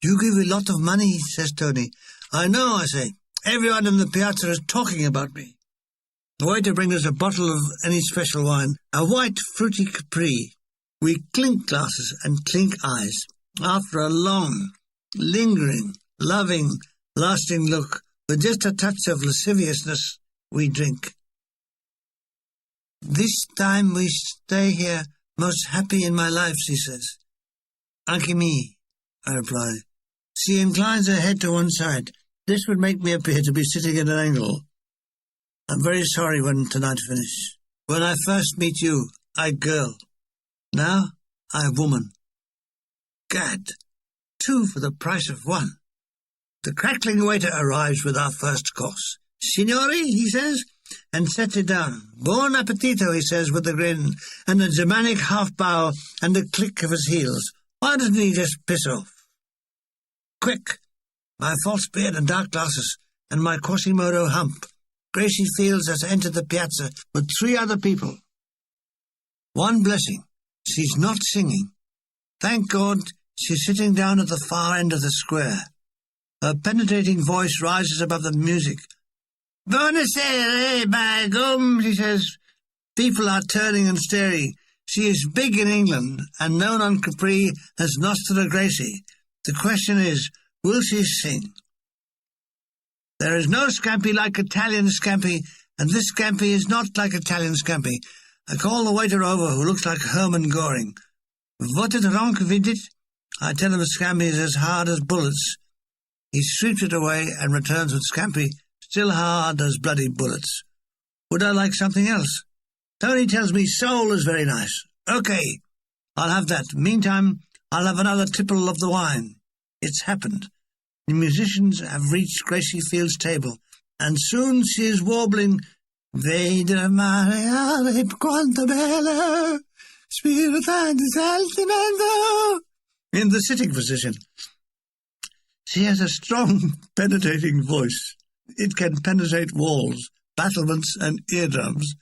"You give a lot of money," says Tony. "I know," I say. "Everyone in the piazza is talking about me." The waiter brings us a bottle of any special wine, a white fruity Capri. We clink glasses and clink eyes. After a long, lingering, loving, lasting look, with just a touch of lasciviousness, we drink. "This time we stay here, most happy in my life," she says. "Anche me," I reply. She inclines her head to one side. This would make me appear to be sitting at an angle. "I'm very sorry when tonight finish. When I first meet you, I girl. Now, I woman. Gad, 2 for the price of 1. The crackling waiter arrives with our first course. "Signori," he says, and sets it down. "Buon appetito," he says with a grin, and a Germanic half-bow and a click of his heels. Why doesn't he just piss off? Quick! My false beard and dark glasses, and my Quasimodo hump. Gracie Fields has entered the piazza with 3 other people. One blessing, she's not singing. Thank God she's sitting down at the far end of the square. Her penetrating voice rises above the music. "Buonasera, by gum," she says. People are turning and staring. She is big in England and known on Capri as Nostra Gracie. The question is, will she sing? There is no scampi like Italian scampi, and this scampi is not like Italian scampi. I call the waiter over, who looks like Hermann Goring. "What is wrong with it?" I tell him the scampi is as hard as bullets. He sweeps it away and returns with scampi still hard as bloody bullets. Would I like something else? Tony tells me sole is very nice. Okay, I'll have that. Meantime, I'll have another tipple of the wine. It's happened. The musicians have reached Gracie Field's table, and soon she is warbling, "Vede mare quanto bello, spirito di sentimento," in the sitting position. She has a strong, penetrating voice. It can penetrate walls, battlements, and eardrums.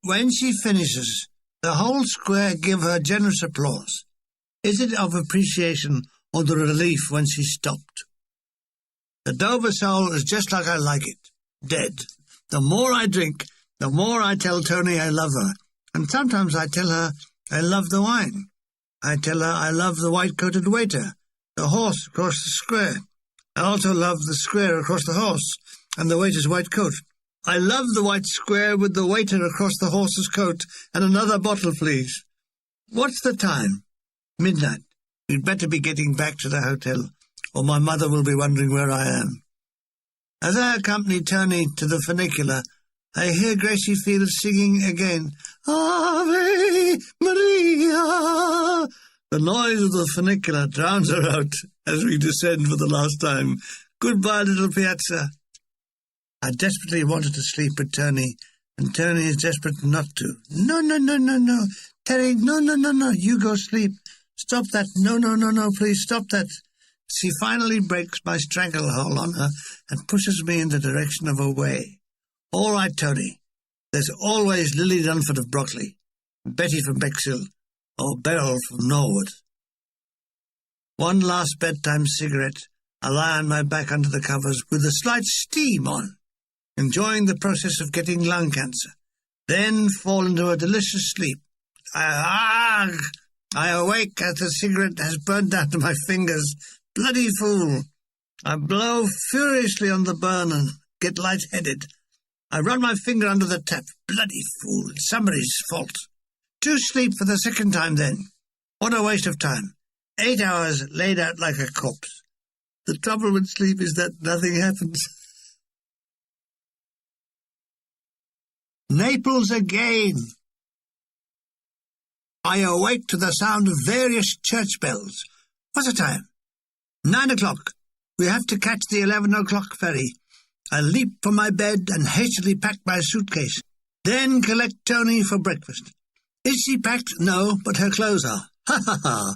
When she finishes, the whole square give her generous applause. Is it of appreciation or the relief when she stopped? The Dover soul is just like I like it, dead. The more I drink, the more I tell Tony I love her. And sometimes I tell her I love the wine. I tell her I love the white-coated waiter, the horse across the square. I also love the square across the horse, and the waiter's white coat. I love the white square with the waiter across the horse's coat, and another bottle, please. What's the time? Midnight. We'd better be getting back to the hotel, or my mother will be wondering where I am. As I accompany Tony to the funicular, I hear Gracie Fields singing again, Ave Maria. The noise of the funicular drowns her out as we descend for the last time. Goodbye, little piazza. I desperately wanted to sleep with Tony, and Tony is desperate not to. No, Terry, no, you go sleep. Stop that, no, please, stop that. She finally breaks my stranglehold on her and pushes me in the direction of her way. All right, Tony. There's always Lily Dunford of Brockley, Betty from Bexhill, or Beryl from Norwood. One last bedtime cigarette. I lie on my back under the covers with a slight steam on, enjoying the process of getting lung cancer, then fall into a delicious sleep. I awake as the cigarette has burnt out of my fingers. Bloody fool! I blow furiously on the burn and get light-headed. I run my finger under the tap. Bloody fool! It's somebody's fault. To sleep for the second time, then. What a waste of time. 8 hours laid out like a corpse. The trouble with sleep is that nothing happens. Naples again. I awake to the sound of various church bells. What's the time? 9 o'clock. We have to catch the 11 o'clock ferry. I leap from my bed and hastily pack my suitcase, then collect Tony for breakfast. Is she packed? No, but her clothes are. Ha ha ha.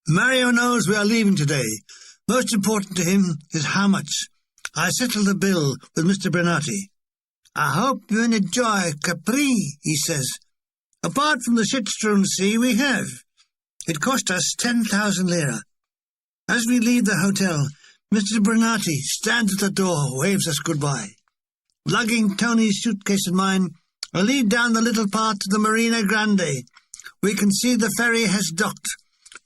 Mario knows we are leaving today. Most important to him is how much. I settle the bill with Mr. Bernati. I hope you enjoy Capri, he says. Apart from the shit-strewn sea we have. It cost us 10,000 lira. As we leave the hotel, Mr. Bernati stands at the door, waves us goodbye. Lugging Tony's suitcase and mine, I lead down the little path to the Marina Grande. We can see the ferry has docked.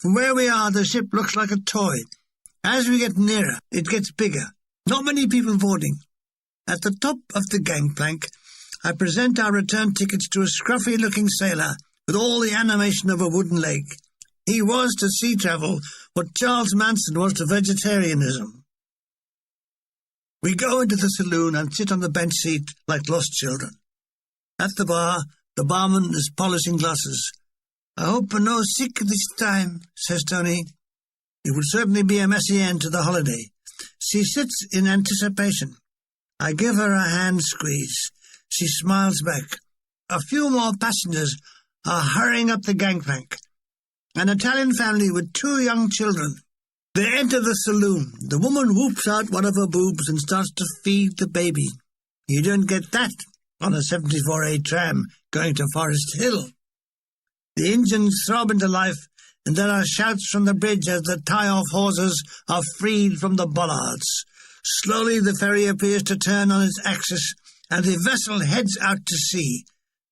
From where we are, the ship looks like a toy. As we get nearer, it gets bigger. Not many people boarding. At the top of the gangplank, I present our return tickets to a scruffy-looking sailor with all the animation of a wooden leg. He was to sea travel what Charles Manson was to vegetarianism. We go into the saloon and sit on the bench seat like lost children. At the bar, the barman is polishing glasses. I hope we're no sick this time, says Tony. It would certainly be a messy end to the holiday. She sits in anticipation. I give her a hand squeeze. She smiles back. A few more passengers are hurrying up the gangplank. An Italian family with 2 young children. They enter the saloon. The woman whoops out one of her boobs and starts to feed the baby. You don't get that on a 74A tram going to Forest Hill. The engines throb into life, and there are shouts from the bridge as the tie-off hawsers are freed from the bollards. Slowly the ferry appears to turn on its axis, and the vessel heads out to sea.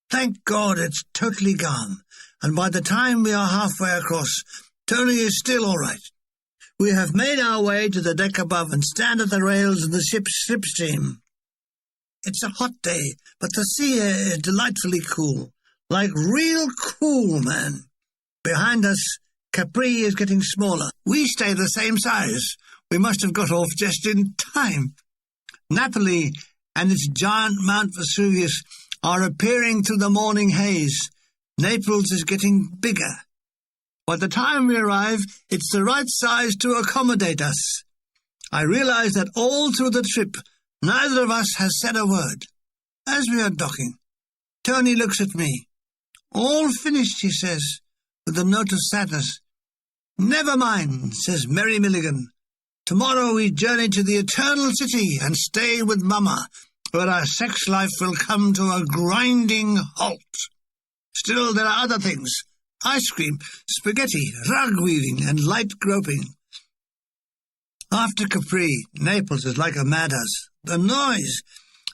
Thank God it's totally calm, and by the time we are halfway across, Tony is still all right. We have made our way to the deck above and stand at the rails of the ship's slipstream. It's a hot day, but the sea air is delightfully cool. Like real cool, man. Behind us, Capri is getting smaller. We stay the same size. We must have got off just in time. Napoli and its giant Mount Vesuvius are appearing through the morning haze. Naples is getting bigger. By the time we arrive, it's the right size to accommodate us. I realize that all through the trip, neither of us has said a word. As we are docking, Tony looks at me. All finished, he says, with a note of sadness. Never mind, says Merry Milligan. Tomorrow we journey to the Eternal City and stay with Mama, where our sex life will come to a grinding halt. Still, there are other things. Ice cream, spaghetti, rug weaving, and light groping. After Capri, Naples is like a madhouse. The noise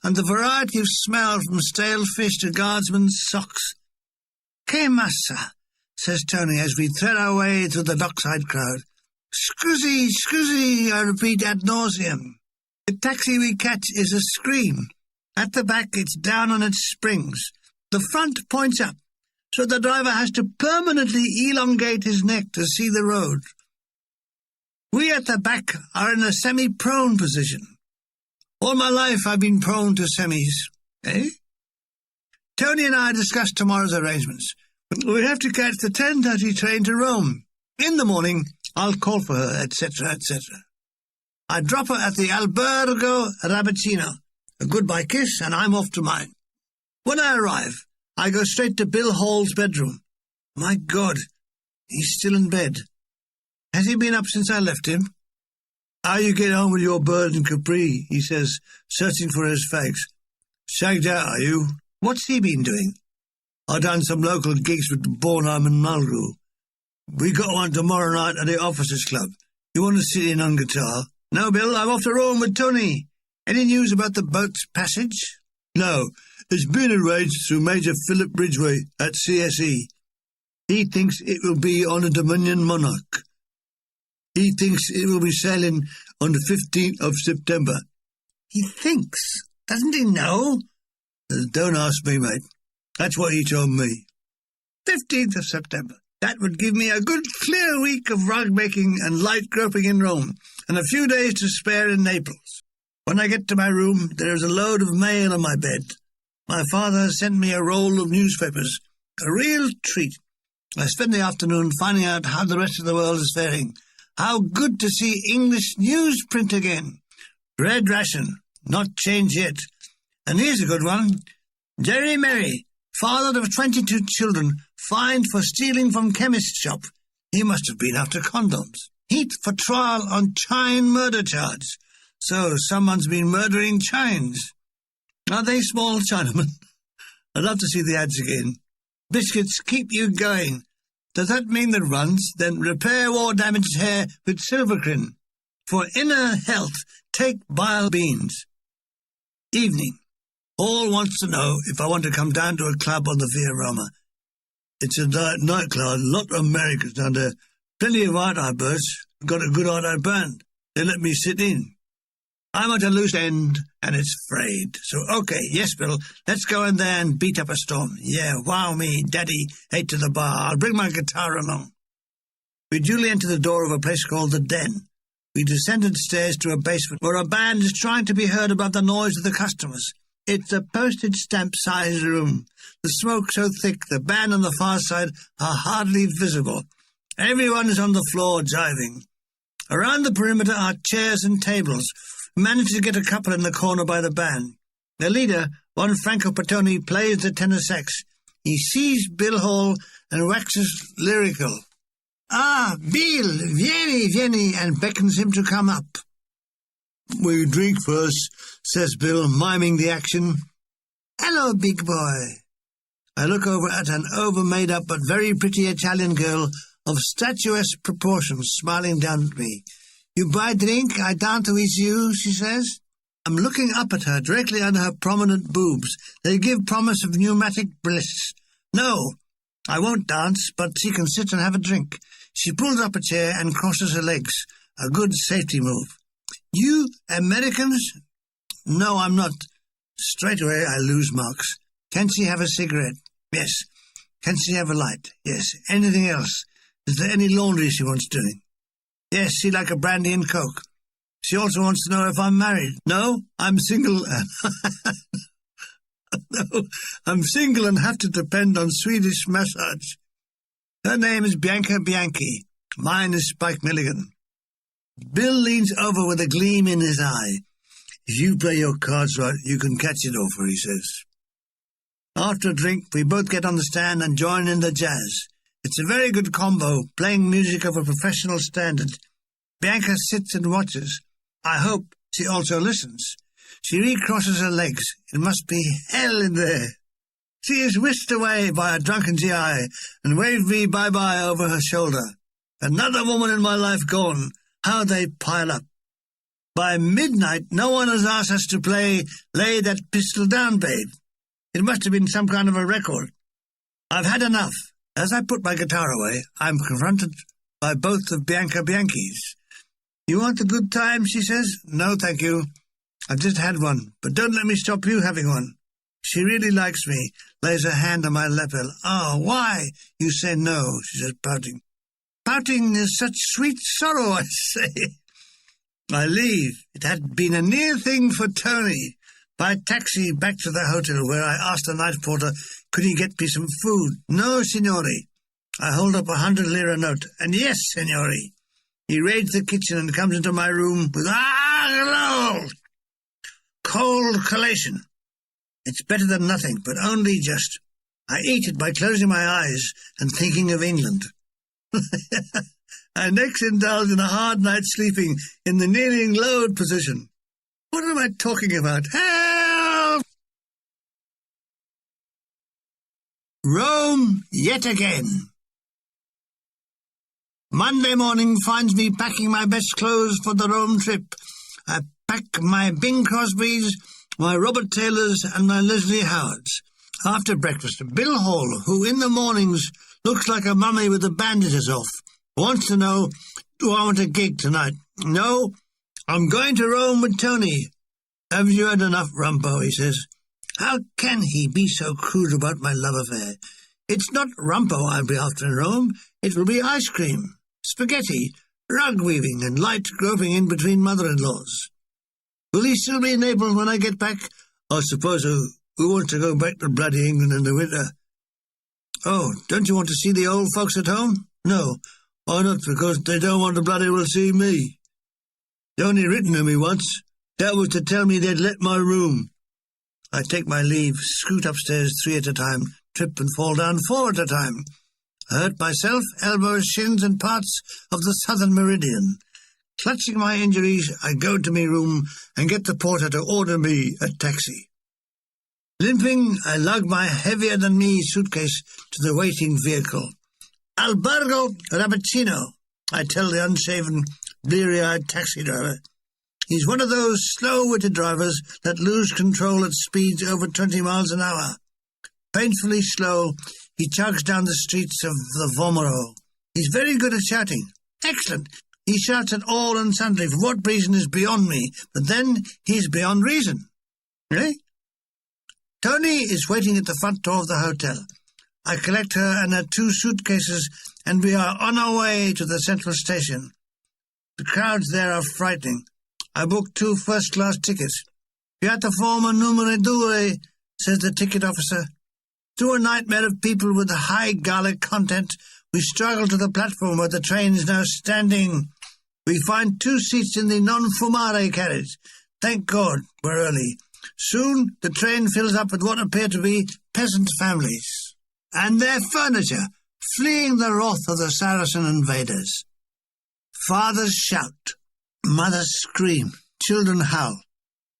and the variety of smell from stale fish to guardsmen's socks che massa, says Tony as we thread our way through the dockside crowd. Scusi, I repeat ad nauseum. The taxi we catch is a scream. At the back, it's down on its springs. The front points up, so the driver has to permanently elongate his neck to see the road. We at the back are in a semi-prone position. All my life I've been prone to semis. Eh? Tony and I discussed tomorrow's arrangements. We have to catch the 10:30 train to Rome. In the morning, I'll call for her, etc., etc. I drop her at the Albergo Rabicino. A goodbye kiss, and I'm off to mine. When I arrive, I go straight to Bill Hall's bedroom. My God, he's still in bed. Has he been up since I left him? How you get on with your bird in Capri, he says, searching for his fags. Shagged out, are you? What's he been doing? I've done some local gigs with Bornheim and Mulgrew. We got one tomorrow night at the Officers' Club. You want to sit in on guitar? No, Bill, I'm off to Rome with Tony. Any news about the boat's passage? No, it's been arranged through Major Philip Ridgway at CSE. He thinks it will be on a Dominion Monarch. He thinks it will be sailing on the 15th of September. He thinks? Doesn't he know? Don't ask me, mate. That's what he told me. 15th of September. That would give me a good clear week of rug-making and light groping in Rome, and a few days to spare in Naples. When I get to my room, there is a load of mail on my bed. My father has sent me a roll of newspapers. A real treat. I spend the afternoon finding out how the rest of the world is faring. How good to see English newsprint again. Bread ration. Not changed yet. And here's a good one. Jerry Merry, father of 22 children, fined for stealing from chemist shop. He must have been after condoms. Heat for trial on Chine murder charge. So someone's been murdering Chines. Are they small Chinamen? I'd love to see the ads again. Biscuits keep you going. Does that mean that runs? Then repair war-damaged hair with Silvercrin. For inner health, take bile beans. Evening. All wants to know if I want to come down to a club on the Via Roma. It's a nightclub, a lot of Americans down there. Plenty of art-eye birds. Got a good art-eye band. They let me sit in. I'm at a loose end, and it's frayed. So, okay, yes, Bill, let's go in there and beat up a storm. Yeah, wow me, Daddy, 8 to the bar. I'll bring my guitar along. We duly enter the door of a place called The Den. We descended stairs to a basement where a band is trying to be heard above the noise of the customers. It's a postage stamp-sized room. The smoke so thick the band on the far side are hardly visible. Everyone is on the floor jiving. Around the perimeter are chairs and tables. We manage to get a couple in the corner by the band. The leader, one Franco Patoni, plays the tenor sax. He sees Bill Hall and waxes lyrical. Ah, Bill, vieni, and beckons him to come up. We drink first, says Bill, miming the action. Hello, big boy. I look over at an over-made-up but very pretty Italian girl of statuesque proportions smiling down at me. You buy drink, I dance with you, she says. I'm looking up at her, directly under her prominent boobs. They give promise of pneumatic bliss. No, I won't dance, but she can sit and have a drink. She pulls up a chair and crosses her legs. A good safety move. You Americans? No, I'm not. Straight away I lose marks. Can she have a cigarette? Yes. Can she have a light? Yes. Anything else? Is there any laundry she wants doing? Yes, she like a brandy and coke. She also wants to know if I'm married. No, I'm single. No, I'm single and have to depend on Swedish massage. Her name is Bianca Bianchi. Mine is Spike Milligan. Bill leans over with a gleam in his eye. If you play your cards right, you can catch it off her, he says. After a drink, we both get on the stand and join in the jazz. It's a very good combo, playing music of a professional standard. Bianca sits and watches. I hope she also listens. She recrosses her legs. It must be hell in there. She is whisked away by a drunken GI and waved me bye-bye over her shoulder. Another woman in my life gone. How they pile up. By midnight, no one has asked us to play Lay That Pistol Down, Babe. It must have been some kind of a record. I've had enough. As I put my guitar away, I'm confronted by both of Bianca Bianchi's. You want a good time, she says. No, thank you. I've just had one, but don't let me stop you having one. She really likes me, lays her hand on my lapel. Oh, why? You say no, she says, pouting. Pouting is such sweet sorrow, I say. I leave. It had been a near thing for Tony. By taxi back to the hotel, where I asked the night porter, could he get me some food? No, signori. I hold up 100 lira note, and yes, signori. He raids the kitchen and comes into my room with, hello! Cold collation. It's better than nothing, but only just. I eat it by closing my eyes and thinking of England. I next indulge in a hard night's sleeping in the kneeling load position. What am I talking about? Help! Rome yet again. Monday morning finds me packing my best clothes for the Rome trip. I pack my Bing Crosbys, my Robert Taylors, and my Leslie Howards. After breakfast, Bill Hall, who in the mornings looks like a mummy with the bandages off, wants to know, do I want a gig tonight? No, I'm going to Rome with Tony. Haven't you had enough, Rumpo, he says. How can he be so crude about my love affair? It's not Rumpo I'll be after in Rome. It will be ice cream, spaghetti, rug weaving, and light groping in between mother-in-laws. Will he still be in Naples when I get back? I suppose who wants to go back to bloody England in the winter? Oh, don't you want to see the old folks at home? No. Why not? Because they don't want to bloody well see me. They only written to me once. That was to tell me they'd let my room. I take my leave, scoot upstairs 3 at a time, trip and fall down 4 at a time. I hurt myself, elbows, shins, and parts of the southern meridian. Clutching my injuries, I go to my room and get the porter to order me a taxi. Limping, I lug my heavier-than-me suitcase to the waiting vehicle. Albergo Rappuccino, I tell the unshaven, bleary-eyed taxi driver. He's one of those slow-witted drivers that lose control at speeds over 20 miles an hour. Painfully slow, he chugs down the streets of the Vomero. He's very good at shouting. Excellent. He shouts at all and sundry for what reason is beyond me, but then he's beyond reason. Really? Tony is waiting at the front door of the hotel. I collect her and her 2 suitcases, and we are on our way to the central station. The crowds there are frightening. I booked 2 first-class tickets. Piattaforma numero 2, says the ticket officer. Through a nightmare of people with high garlic content, we struggle to the platform where the train is now standing. We find 2 seats in the non-fumare carriage. Thank God, we're early. Soon the train fills up with what appear to be peasant families, and their furniture, fleeing the wrath of the Saracen invaders. Fathers shout. Mothers scream. Children howl.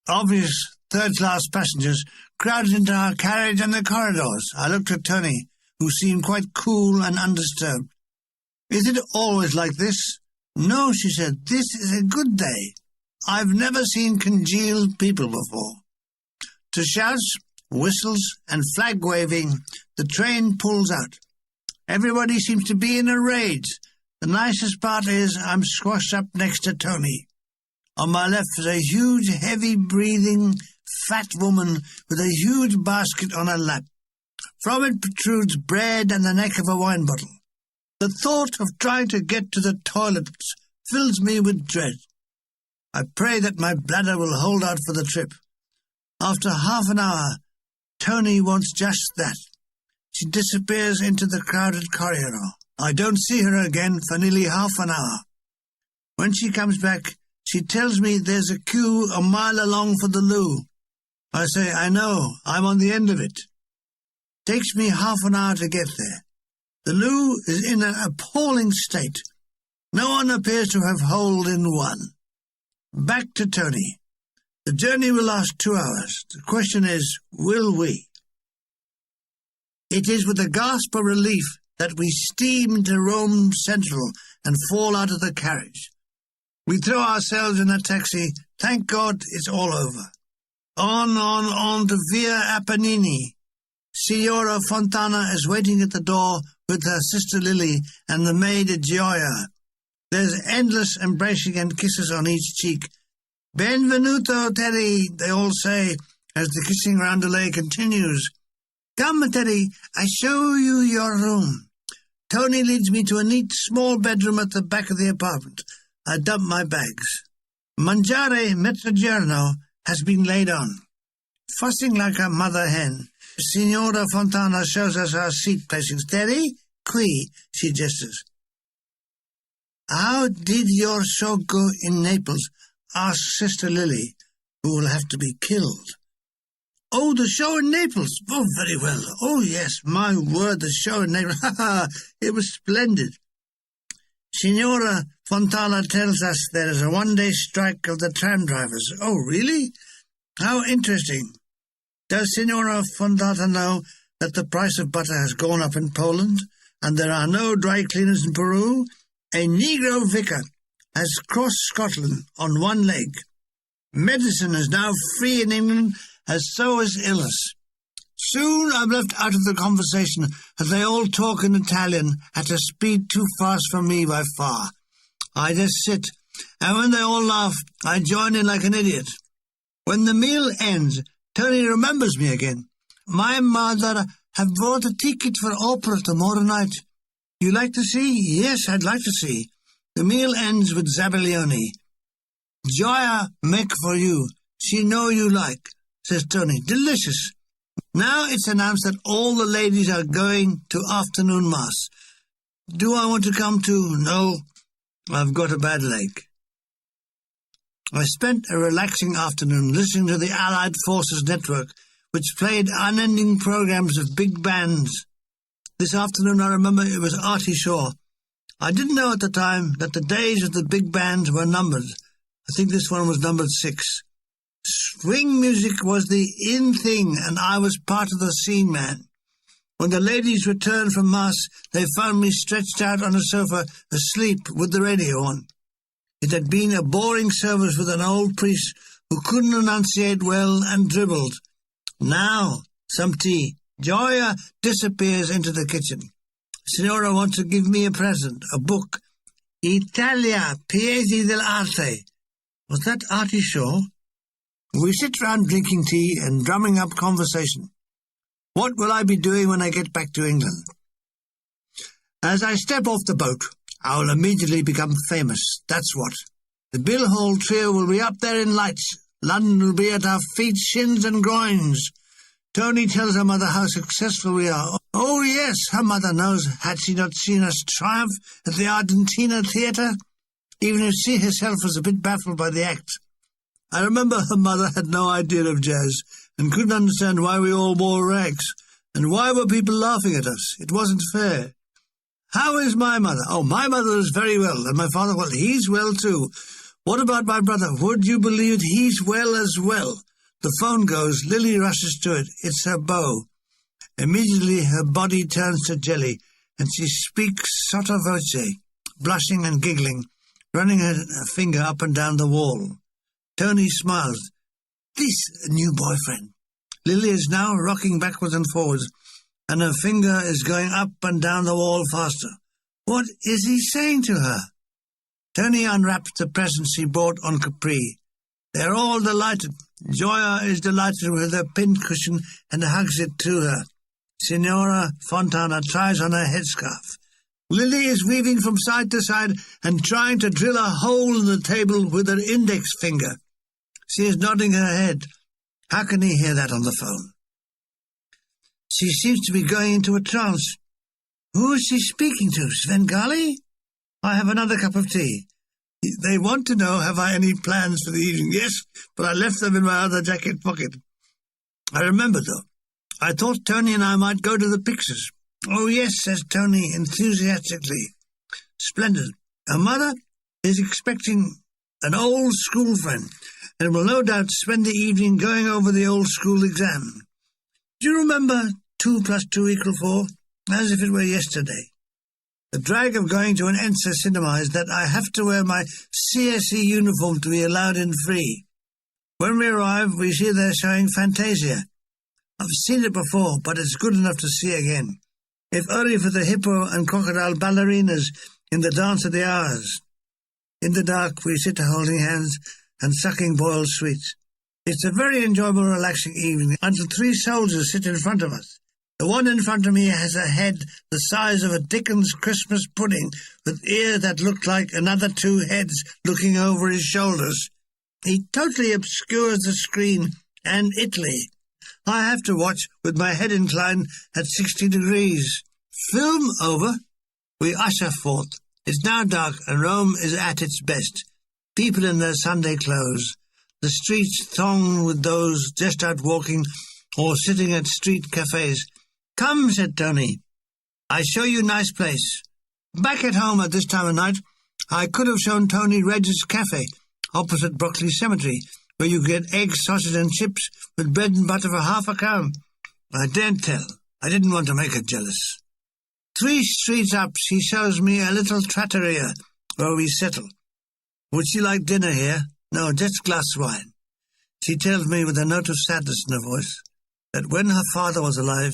Obvious third-class passengers crowded into our carriage and the corridors. I looked at Tony, who seemed quite cool and undisturbed. Is it always like this? No, she said. This is a good day. I've never seen congealed people before. To shouts, whistles, and flag-waving, the train pulls out. Everybody seems to be in a rage. The nicest part is I'm squashed up next to Tony. On my left is a huge, heavy-breathing, fat woman with a huge basket on her lap. From it protrudes bread and the neck of a wine bottle. The thought of trying to get to the toilets fills me with dread. I pray that my bladder will hold out for the trip. After half an hour, Tony wants just that. She disappears into the crowded corridor. I don't see her again for nearly half an hour. When she comes back, she tells me there's a queue a mile along for the loo. I say, I know, I'm on the end of it. Takes me half an hour to get there. The loo is in an appalling state. No one appears to have holed in one. Back to Tony. The journey will last 2 hours. The question is, will we? It is with a gasp of relief that we steam into Rome Central and fall out of the carriage. We throw ourselves in a taxi. Thank God it's all over. On to Via Apennini. Signora Fontana is waiting at the door with her sister Lily and the maid Gioia. There's endless embracing and kisses on each cheek. Benvenuto, Teddy, they all say, as the kissing roundelay continues. Come, Teddy, I show you your room. Tony leads me to a neat small bedroom at the back of the apartment. I dump my bags. Mangiare mezzogiorno has been laid on. Fussing like a mother hen, Signora Fontana shows us our seat placings. Teddy, qui, she gestures. How did your show go in Naples? Asks Sister Lily, who will have to be killed. Oh, the show in Naples. Oh, very well. Oh, yes, my word, the show in Naples. Ha ha, it was splendid. Signora Fontana tells us there is a one-day strike of the tram drivers. Oh, really? How interesting. Does Signora Fontana know that the price of butter has gone up in Poland and there are no dry cleaners in Peru? A Negro vicar has crossed Scotland on one leg. Medicine is now free in England, as so is illness. Soon I'm left out of the conversation as they all talk in Italian at a speed too fast for me by far. I just sit, and when they all laugh, I join in like an idiot. When the meal ends, Tony remembers me again. My mother have bought a ticket for opera tomorrow night. You like to see? Yes, I'd like to see. The meal ends with Zabelioni. Gioia make for you. She know you like, says Tony. Delicious. Now it's announced that all the ladies are going to afternoon mass. Do I want to come too? No, I've got a bad leg. I spent a relaxing afternoon listening to the Allied Forces Network, which played unending programs of big bands. This afternoon I remember it was Artie Shaw. I didn't know at the time that the days of the big bands were numbered. I think this one was numbered 6. Swing music was the in thing, and I was part of the scene, man. When the ladies returned from mass, they found me stretched out on a sofa, asleep with the radio on. It had been a boring service with an old priest who couldn't enunciate well and dribbled. Now, some tea. Gioia disappears into the kitchen. Signora wants to give me a present, a book. Italia, Piesi dell'arte. Was that Artie Shaw? We sit round drinking tea and drumming up conversation. What will I be doing when I get back to England? As I step off the boat, I will immediately become famous, that's what. The Bill Hall trio will be up there in lights. London will be at our feet, shins and groins. Tony tells her mother how successful we are. Oh, yes, her mother knows, had she not seen us triumph at the Argentina Theatre, even if she herself was a bit baffled by the act. I remember her mother had no idea of jazz and couldn't understand why we all wore rags, and why were people laughing at us. It wasn't fair. How is my mother? Oh, my mother is very well, and my father, well, he's well too. What about my brother? Would you believe it? He's well as well. The phone goes. Lily rushes to it. It's her beau. Immediately her body turns to jelly, and she speaks sotto voce, blushing and giggling, running her finger up and down the wall. Tony smiles. This new boyfriend. Lily is now rocking backwards and forwards, and her finger is going up and down the wall faster. What is he saying to her? Tony unwraps the presents he bought on Capri. They're all delighted. Gioia is delighted with her pincushion and hugs it to her. Signora Fontana tries on her headscarf. Lily is weaving from side to side and trying to drill a hole in the table with her index finger. She is nodding her head. How can he hear that on the phone? She seems to be going into a trance. Who is she speaking to? Svengali? I have another cup of tea. They want to know, have I any plans for the evening? Yes, but I left them in my other jacket pocket. I remember, though. I thought Tony and I might go to the pictures. Oh, yes, says Tony enthusiastically. Splendid. Her mother is expecting an old school friend, and will no doubt spend the evening going over the old school exam. Do you remember 2 + 2 = 4? As if it were yesterday. The drag of going to an Ensa cinema is that I have to wear my CSE uniform to be allowed in free. When we arrive, we see they're showing Fantasia. I've seen it before, but it's good enough to see again, if only for the hippo and crocodile ballerinas in the Dance of the Hours. In the dark, we sit holding hands and sucking boiled sweets. It's a very enjoyable, relaxing evening until three soldiers sit in front of us. The one in front of me has a head the size of a Dickens Christmas pudding, with ears that look like another two heads looking over his shoulders. He totally obscures the screen and Italy. I have to watch with my head inclined at 60 degrees. Film over. We usher forth. It's now dark and Rome is at its best. People in their Sunday clothes. The streets thronged with those just out walking or sitting at street cafes. "Come," said Tony. "I show you nice place." Back at home at this time of night, I could have shown Tony Regg's Cafe, opposite Brockley Cemetery, where you get eggs, sausage and chips with bread and butter for £0.50. I daren't tell. I didn't want to make her jealous. 3 streets up, she shows me a little trattoria where we settle. Would she like dinner here? No, just glass wine. She tells me with a note of sadness in her voice that when her father was alive,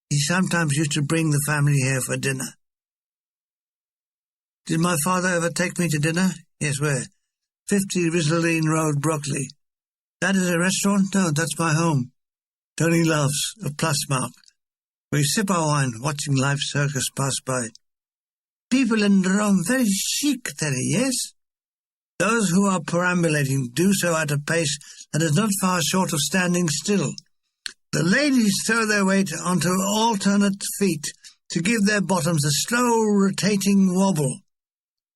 he sometimes used to bring the family here for dinner. Did my father ever take me to dinner? Yes, where? 50 Rizzolene Road, Brockley. That is a restaurant? No, that's my home. Tony laughs, a plus mark. We sip our wine, watching life's circus pass by. People in Rome very chic, Terry, yes? Those who are perambulating do so at a pace that is not far short of standing still. The ladies throw their weight onto alternate feet to give their bottoms a slow rotating wobble.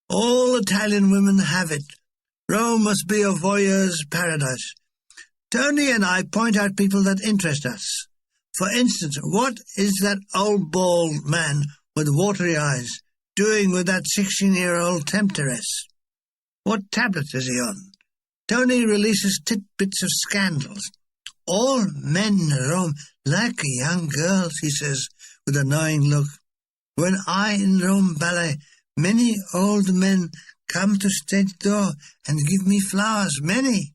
All Italian women have it. Rome must be a voyeur's paradise. Tony and I point out people that interest us. For instance, what is that old bald man with watery eyes doing with that 16-year-old temptress? What tablet is he on? Tony releases tidbits of scandals. All men in Rome like a young girl, he says, with a knowing look. When I in Rome ballet, many old men come to stage door and give me flowers, many.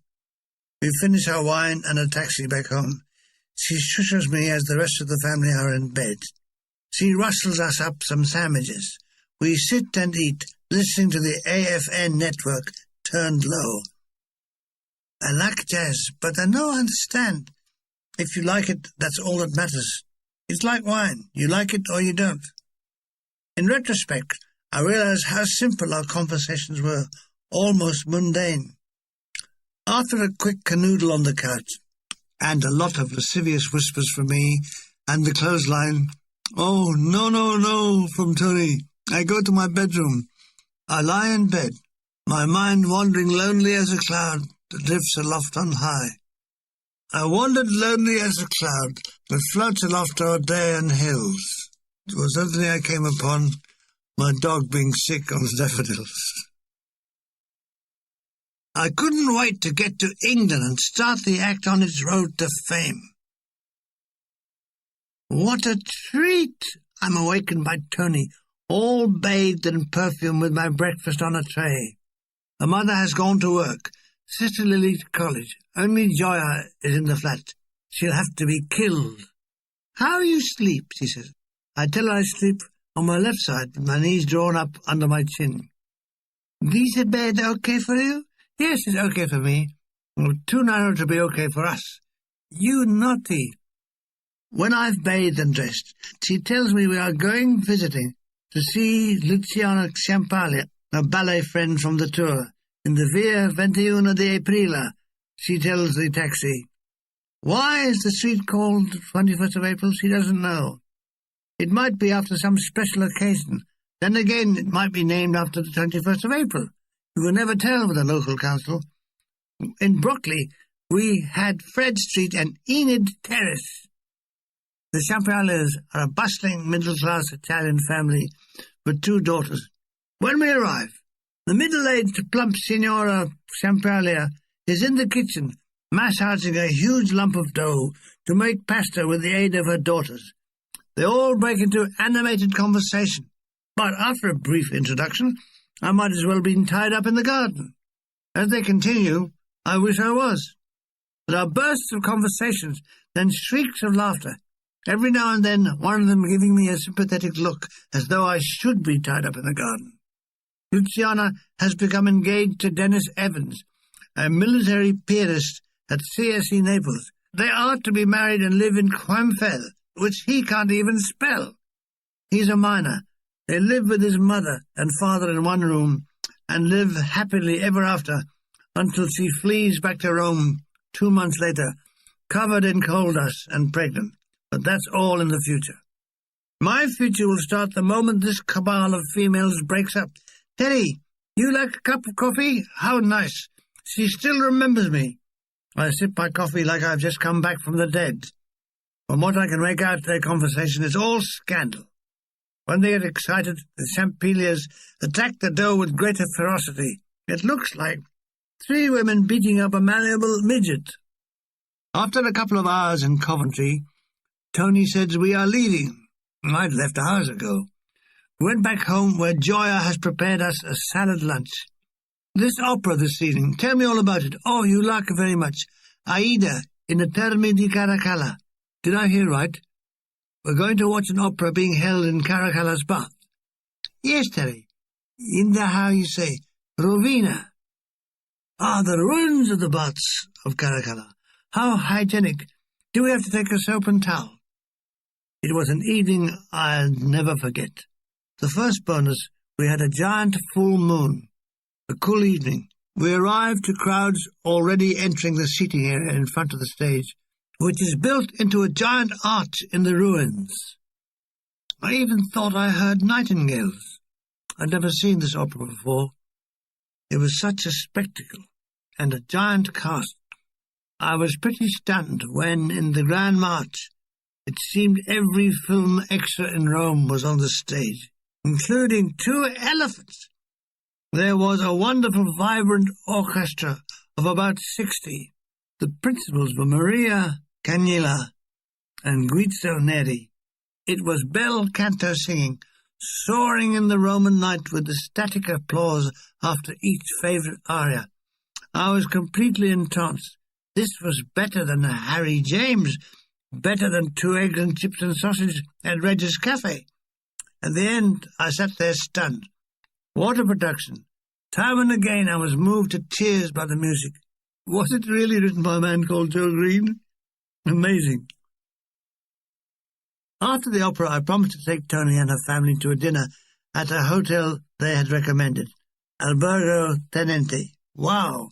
We finish our wine and a taxi back home. She shushes me as the rest of the family are in bed. She rustles us up some sandwiches. We sit and eat, listening to the AFN network turned low. I like jazz, but I don't understand. If you like it, that's all that matters. It's like wine. You like it or you don't. In retrospect, I realize how simple our conversations were, almost mundane. After a quick canoodle on the couch, and a lot of lascivious whispers from me, and the clothesline, "Oh, no, no, no," from Tony, I go to my bedroom. I lie in bed, my mind wandering lonely as a cloud that drifts aloft on high. I wandered lonely as a cloud that floats aloft o'er day and hills. It was suddenly I came upon my dog being sick on daffodils. I couldn't wait to get to England and start the act on its road to fame. What a treat! I'm awakened by Tony, all bathed in perfume with my breakfast on a tray. Her mother has gone to work. Sister Lily to college. Only Joya is in the flat. She'll have to be killed. "How you sleep?" she says. I tell her I sleep on my left side with my knees drawn up under my chin. "This bed okay for you?" "Yes, it's okay for me. Well, too narrow to be okay for us." "You naughty." When I've bathed and dressed, she tells me we are going visiting to see Luciano Ciampaglia, a ballet friend from the tour, in the Via 21 di Aprile. She tells the taxi. Why is the street called 21st of April? She doesn't know. It might be after some special occasion. Then again, it might be named after the 21st of April. You will never tell with the local council. In Brockley, we had Fred Street and Enid Terrace. The Ciampaglias are a bustling middle-class Italian family with 2 daughters. When we arrive, the middle-aged plump Signora Ciampaglia is in the kitchen, massaging a huge lump of dough to make pasta with the aid of her daughters. They all break into animated conversation, but after a brief introduction, I might as well have been tied up in the garden. As they continue, I wish I was. There are bursts of conversations then shrieks of laughter. Every now and then one of them giving me a sympathetic look, as though I should be tied up in the garden. Luciana has become engaged to Dennis Evans, a military pianist at CSE Naples. They are to be married and live in Quamfel, which he can't even spell. He's a miner. They live with his mother and father in one room and live happily ever after until she flees back to Rome 2 months later, covered in coal dust and pregnant. But that's all in the future. My future will start the moment this cabal of females breaks up. Teddy, you like a cup of coffee? How nice. She still remembers me. I sip my coffee like I've just come back from the dead. From what I can make out, their conversation is all scandal. When they get excited, the Champeliers attack the dough with greater ferocity. It looks like 3 women beating up a malleable midget. After a couple of hours in Coventry, Tony says we are leaving. I'd left hours ago. We went back home where Joya has prepared us a salad lunch. This opera this evening, tell me all about it. Oh, you like it very much. Aida in the Terme di Caracalla. Did I hear right? We're going to watch an opera being held in Caracalla's bath. Yes, Terry. In the, how you say, Rovina. Ah, the ruins of the baths of Caracalla. How hygienic. Do we have to take a soap and towel? It was an evening I'll never forget. The first bonus, we had a giant full moon. A cool evening. We arrived to crowds already entering the seating area in front of the stage, which is built into a giant arch in the ruins. I even thought I heard nightingales. I'd never seen this opera before. It was such a spectacle, and a giant cast. I was pretty stunned when, in the Grand March, it seemed every film extra in Rome was on the stage, including 2 elephants. There was a wonderful, vibrant orchestra of about 60. The principals were Maria Cagnilla and Guizzo Neri. It was bel canto singing, soaring in the Roman night with ecstatic applause after each favourite aria. I was completely entranced. This was better than a Harry James, better than 2 eggs and chips and sausage at Regis Cafe. At the end, I sat there stunned. What a production. Time and again I was moved to tears by the music. Was it really written by a man called Joe Green? Amazing. After the opera, I promised to take Tony and her family to a dinner at a hotel they had recommended, Albergo Tenente. Wow!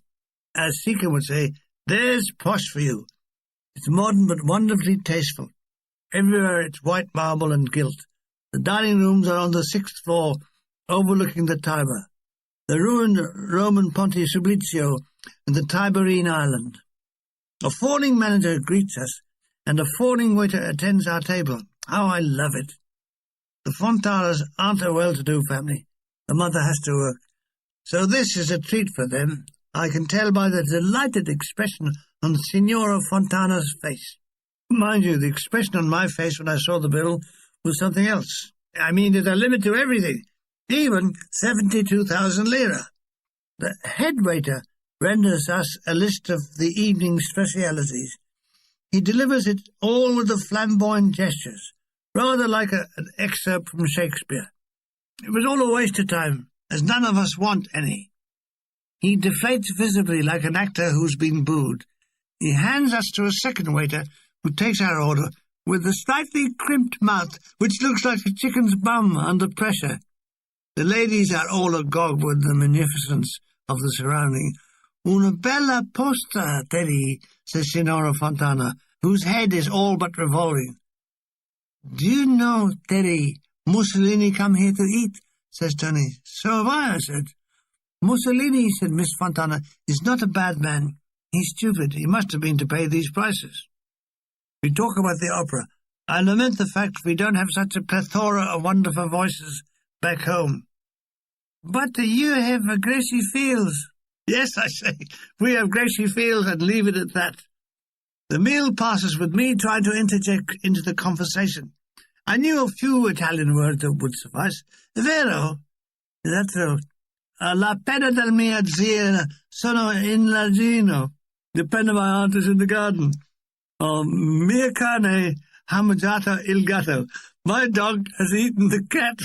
As Sika would say, there's posh for you. It's modern but wonderfully tasteful. Everywhere it's white marble and gilt. The dining rooms are on the 6th floor, overlooking the Tiber, the ruined Roman Ponte Sublicio, and the Tiberine Island. A fawning manager greets us, and a fawning waiter attends our table. How I love it. The Fontanas aren't a well-to-do family. The mother has to work. So this is a treat for them. I can tell by the delighted expression on Signora Fontana's face. Mind you, the expression on my face when I saw the bill was something else. I mean, there's a limit to everything, even 72,000 lira. The head waiter renders us a list of the evening's specialities. He delivers it all with the flamboyant gestures, rather like an excerpt from Shakespeare. It was all a waste of time, as none of us want any. He deflates visibly like an actor who's been booed. He hands us to a second waiter, who takes our order with a slightly crimped mouth, which looks like a chicken's bum under pressure. The ladies are all agog with the magnificence of the surrounding. Una bella posta, Teddy, says Signora Fontana, whose head is all but revolving. Do you know, Teddy, Mussolini come here to eat, says Tony. So have I said. Mussolini, said Miss Fontana, is not a bad man. He's stupid. He must have been to pay these prices. We talk about the opera. I lament the fact we don't have such a plethora of wonderful voices back home. But you have a Gracie Fields. Yes, I say, we have Gracie Fields and leave it at that. The meal passes with me trying to interject into the conversation. I knew a few Italian words that would suffice. Vero? That's so. La pena del mia zia sono in l'asino. The pen of my aunt is in the garden. Oh, mia cane ha mangiato il gatto. My dog has eaten the cat.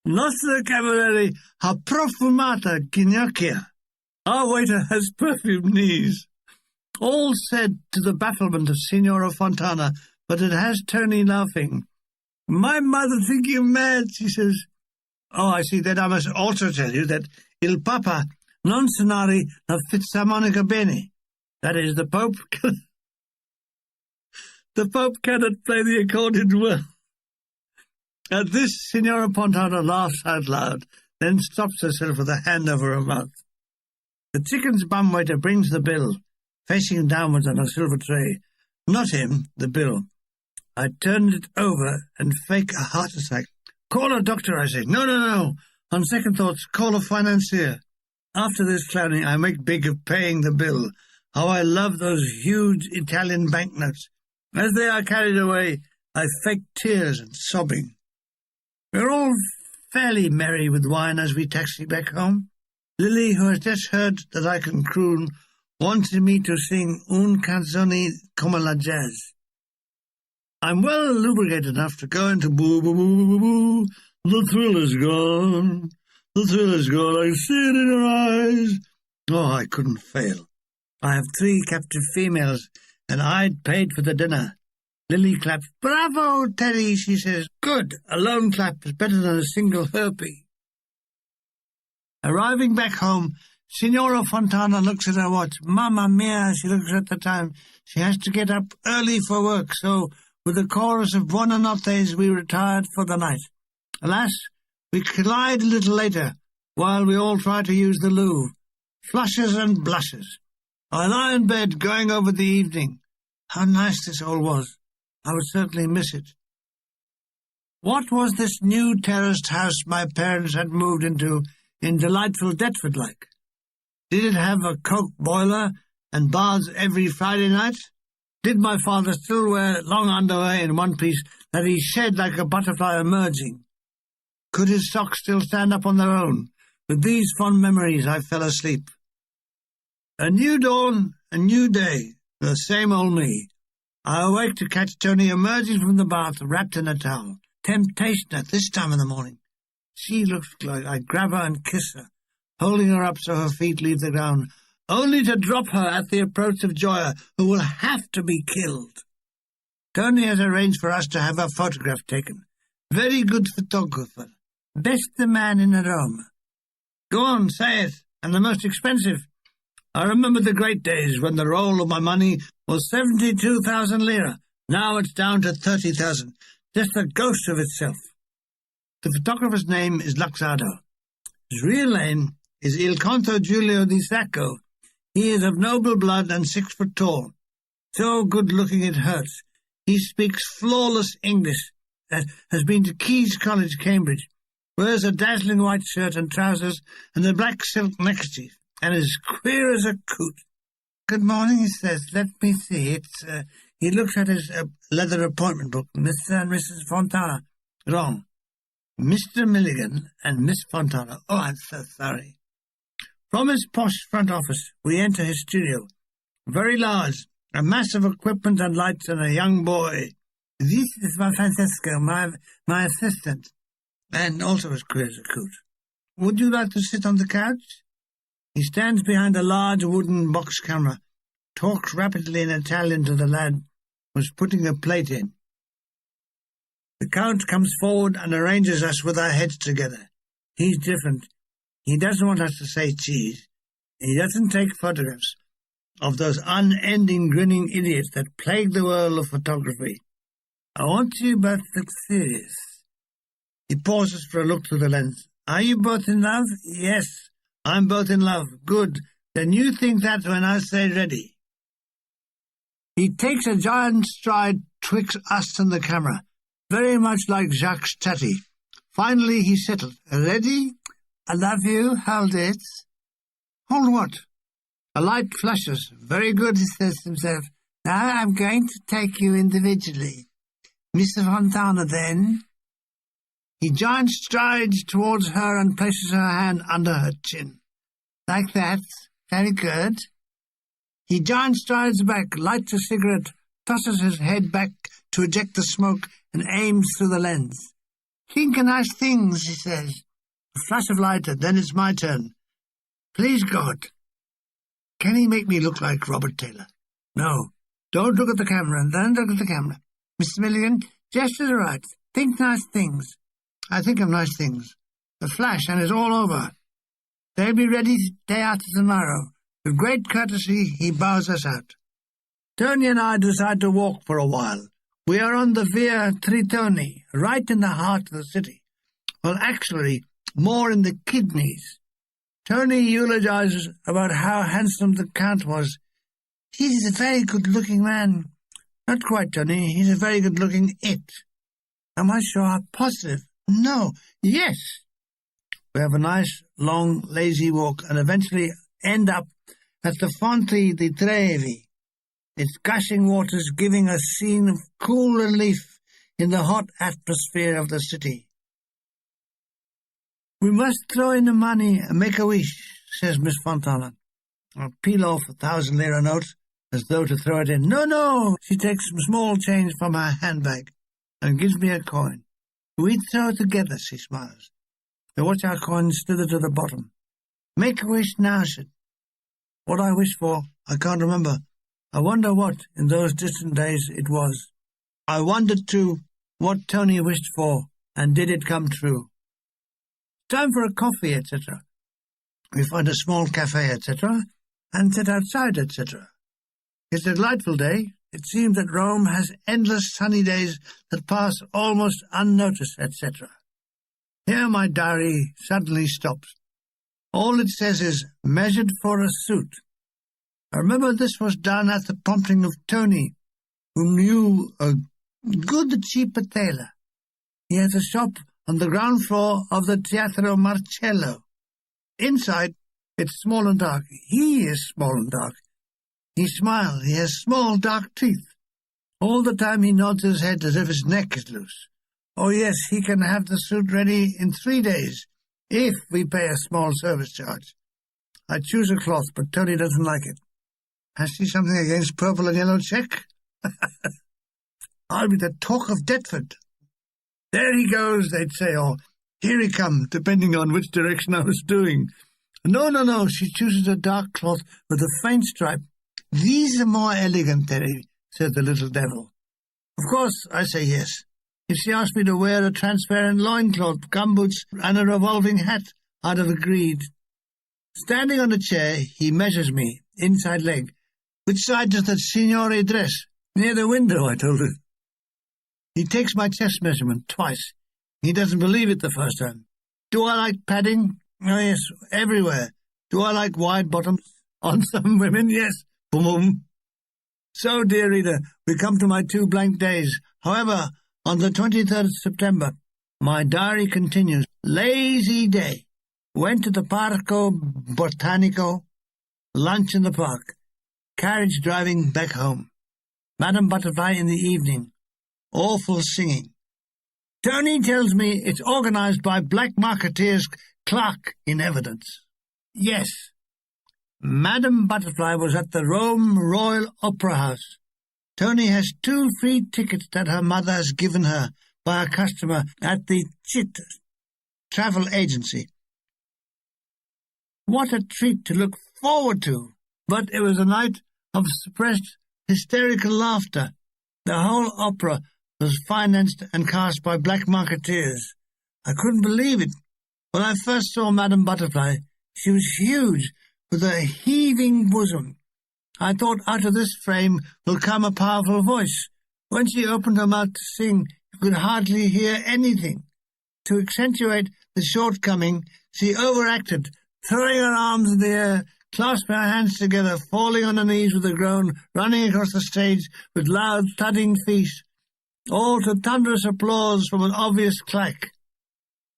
Nostra cameriere ha profumata ginocchia. Our waiter has perfumed knees. All said to the bafflement of Signora Fontana, but it has Tony laughing. My mother think you mad, she says. Oh, I see. Then I must also tell you that il Papa non sonari la fisarmonica bene. That is, the Pope the Pope cannot play the accordion well. At this, Signora Fontana laughs out loud, then stops herself with a hand over her mouth. The chicken's bum waiter brings the bill, facing downwards on a silver tray. Not him, the bill. I turn it over and fake a heart attack. Call a doctor, I say. No. On second thoughts, call a financier. After this clowning, I make big of paying the bill. How I love those huge Italian banknotes. As they are carried away, I fake tears and sobbing. We're all fairly merry with wine as we taxi back home. Lily, who has just heard that I can croon, wanted me to sing un canzone come la jazz. I'm well lubricated enough to go into boo, boo, boo, boo, boo. The thrill is gone. The thrill is gone. I see it in her eyes. Oh, I couldn't fail. I have 3 captive females, and I'd paid for the dinner. Lily claps. Bravo, Teddy, she says. Good. A lone clap is better than a single herpy. Arriving back home, Signora Fontana looks at her watch. Mamma mia, she looks at the time. She has to get up early for work, so with a chorus of buona nottes we retired for the night. Alas, we collide a little later, while we all try to use the loo. Flushes and blushes. I lie in bed, going over the evening. How nice this all was. I would certainly miss it. What was this new terraced house my parents had moved into in delightful Deptford like? Did it have a coke boiler and baths every Friday night? Did my father still wear long underwear in one piece that he shed like a butterfly emerging? Could his socks still stand up on their own? With these fond memories I fell asleep. A new dawn, a new day, the same old me. I awake to catch Tony emerging from the bath, wrapped in a towel. Temptation at this time of the morning. She looks like I grab her and kiss her, holding her up so her feet leave the ground, only to drop her at the approach of Joya, who will have to be killed. Tony has arranged for us to have a photograph taken. Very good photographer. Best man in Rome. Go on, say it, and the most expensive. I remember the great days when the roll of my money was 72,000 lira. Now it's down to 30,000. Just a ghost of itself. The photographer's name is Luxardo. His real name is Il Conto Giulio di Sacco. He is of noble blood and 6 foot tall. So good-looking it hurts. He speaks flawless English, has been to King's College, Cambridge, wears a dazzling white shirt and trousers and a black silk neckerchief, and is queer as a coot. Good morning, he says. Let me see. He looks at his leather appointment book. Mr. and Mrs. Fontana. Wrong. Mr. Milligan and Miss Fontana. Oh, I'm so sorry. From his posh front office, we enter his studio. Very large. A mass of equipment and lights and a young boy. This is my Francesco, my assistant. And also as queer as a coot. Would you like to sit on the couch? He stands behind a large wooden box camera, talks rapidly in Italian to the lad who's putting a plate in. The Count comes forward and arranges us with our heads together. He's different. He doesn't want us to say cheese. He doesn't take photographs of those unending grinning idiots that plague the world of photography. I want you both to look serious. He pauses for a look through the lens. Are you both in love? Yes, I'm both in love. Good. Then you think that when I say ready. He takes a giant stride twixt us and the camera, very much like Jacques Tati. Finally he settled. Ready? I love you. Hold it. Hold what? A light flashes. Very good, he says to himself. Now I'm going to take you individually. Mr. Fontana, then. He giant strides towards her and places her hand under her chin. Like that. Very good. He giant strides back, lights a cigarette, tosses his head back to eject the smoke, and aims through the lens. "Think of nice things," he says. A flash of light, and then it's my turn. Please God, can he make me look like Robert Taylor? No, don't look at the camera, and don't look at the camera. Mr. Milligan, gestures are right. Think nice things. I think of nice things. A flash, and it's all over. They'll be ready day after tomorrow. With great courtesy, he bows us out. Tony and I decide to walk for a while. We are on the Via Tritoni, right in the heart of the city. Well, actually, more in the kidneys. Tony eulogizes about how handsome the Count was. He's a very good-looking man. Not quite, Tony. He's a very good-looking it. Am I sure? Positive? No. Yes. We have a nice, long, lazy walk and eventually end up at the Fonte di Trevi, its gushing waters giving a scene of cool relief in the hot atmosphere of the city. "We must throw in the money and make a wish," says Miss Fontana. I'll peel off a 1,000-lira note as though to throw it in. No, she takes some small change from her handbag and gives me a coin. "We throw it together," she smiles. I watch our coins slither to the bottom. "Make a wish now," she said. What I wished for, I can't remember. I wonder what, in those distant days, it was. I wondered, too, what Tony wished for, and did it come true? Time for a coffee, etc. We find a small cafe, etc., and sit outside, etc. It's a delightful day. It seems that Rome has endless sunny days that pass almost unnoticed, etc. Here my diary suddenly stops. All it says is, measured for a suit. I remember this was done at the prompting of Tony, who knew a good cheap tailor. He has a shop on the ground floor of the Teatro Marcello. Inside, it's small and dark. He is small and dark. He smiles. He has small, dark teeth. All the time he nods his head as if his neck is loose. Oh, yes, he can have the suit ready in 3 days, if we pay a small service charge. I choose a cloth, but Tony doesn't like it. Has she something against purple and yellow check? I'll be the talk of Deptford. There he goes, they'd say, or here he comes, depending on which direction I was doing. No, she chooses a dark cloth with a faint stripe. These are more elegant, Terry, said the little devil. Of course, I say yes. If she asked me to wear a transparent loincloth, gumboots, and a revolving hat, I'd have agreed. Standing on a chair, he measures me, inside leg. Which side does the signore dress? Near the window, I told her. He takes my chest measurement twice. He doesn't believe it the first time. Do I like padding? Oh, yes, everywhere. Do I like wide bottoms? On some women, yes. Boom. So, dear reader, we come to my 2 blank days. However, on the 23rd of September, my diary continues. Lazy day. Went to the Parco Botanico. Lunch in the park. Carriage driving back home. Madame Butterfly in the evening. Awful singing. Tony tells me it's organized by black marketeers Clark in evidence. Yes. Madame Butterfly was at the Rome Royal Opera House. Tony has 2 free tickets that her mother has given her by a customer at the Chit travel agency. What a treat to look forward to! But it was a night of suppressed, hysterical laughter. The whole opera was financed and cast by black marketeers. I couldn't believe it. When I first saw Madame Butterfly, she was huge, with a heaving bosom. I thought out of this frame will come a powerful voice. When she opened her mouth to sing, you could hardly hear anything. To accentuate the shortcoming, she overacted, throwing her arms in the air, clasping her hands together, falling on her knees with a groan, running across the stage with loud, thudding feet, all to thunderous applause from an obvious claque.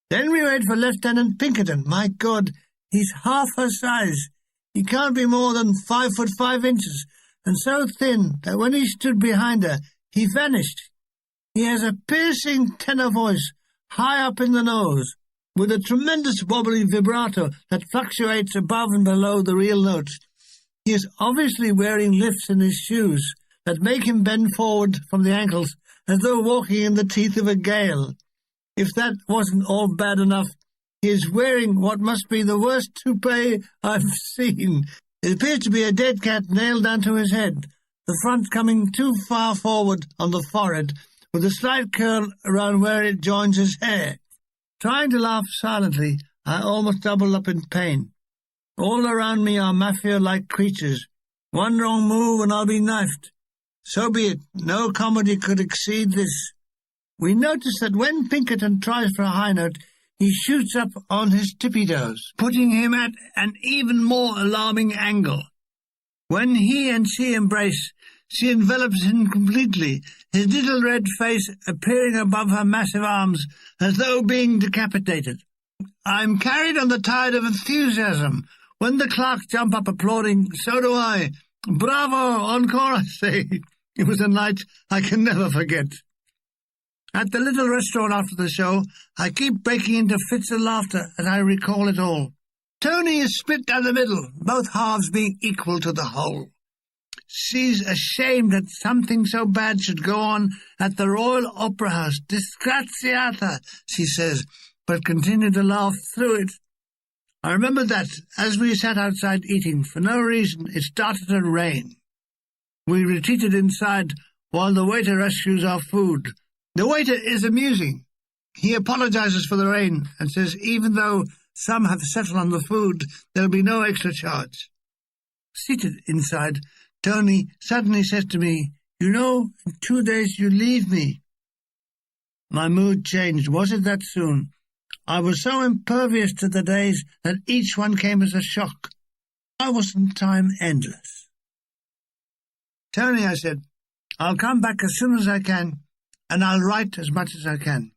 Then we wait for Lieutenant Pinkerton. My God, he's half her size. He can't be more than 5 foot 5 inches, and so thin that when he stood behind her, he vanished. He has a piercing tenor voice, high up in the nose, with a tremendous wobbly vibrato that fluctuates above and below the real notes. He is obviously wearing lifts in his shoes that make him bend forward from the ankles as though walking in the teeth of a gale. If that wasn't all bad enough, he is wearing what must be the worst toupee I've seen. It appears to be a dead cat nailed down to his head, the front coming too far forward on the forehead, with a slight curl around where it joins his hair. Trying to laugh silently, I almost double up in pain. All around me are mafia-like creatures. One wrong move and I'll be knifed. So be it. No comedy could exceed this. We notice that when Pinkerton tries for a high note, he shoots up on his tippy-toes, putting him at an even more alarming angle. When he and she embrace, she envelops him completely, his little red face appearing above her massive arms as though being decapitated. I'm carried on the tide of enthusiasm. When the clerks jump up applauding, so do I. Bravo, encore, I say. It was a night I can never forget. At the little restaurant after the show, I keep breaking into fits of laughter as I recall it all. Tony is split down the middle, both halves being equal to the whole. She's ashamed that something so bad should go on at the Royal Opera House. Disgraziata, she says, but continued to laugh through it. I remember that, as we sat outside eating, for no reason, it started to rain. We retreated inside while the waiter rescues our food. The waiter is amusing. He apologizes for the rain and says even though some have settled on the food, there'll be no extra charge. Seated inside, Tony suddenly says to me, "You know, in 2 days you leave me." My mood changed. Was it that soon? I was so impervious to the days that each one came as a shock. Why wasn't time endless? "Tony," I said, "I'll come back as soon as I can, and I'll write as much as I can."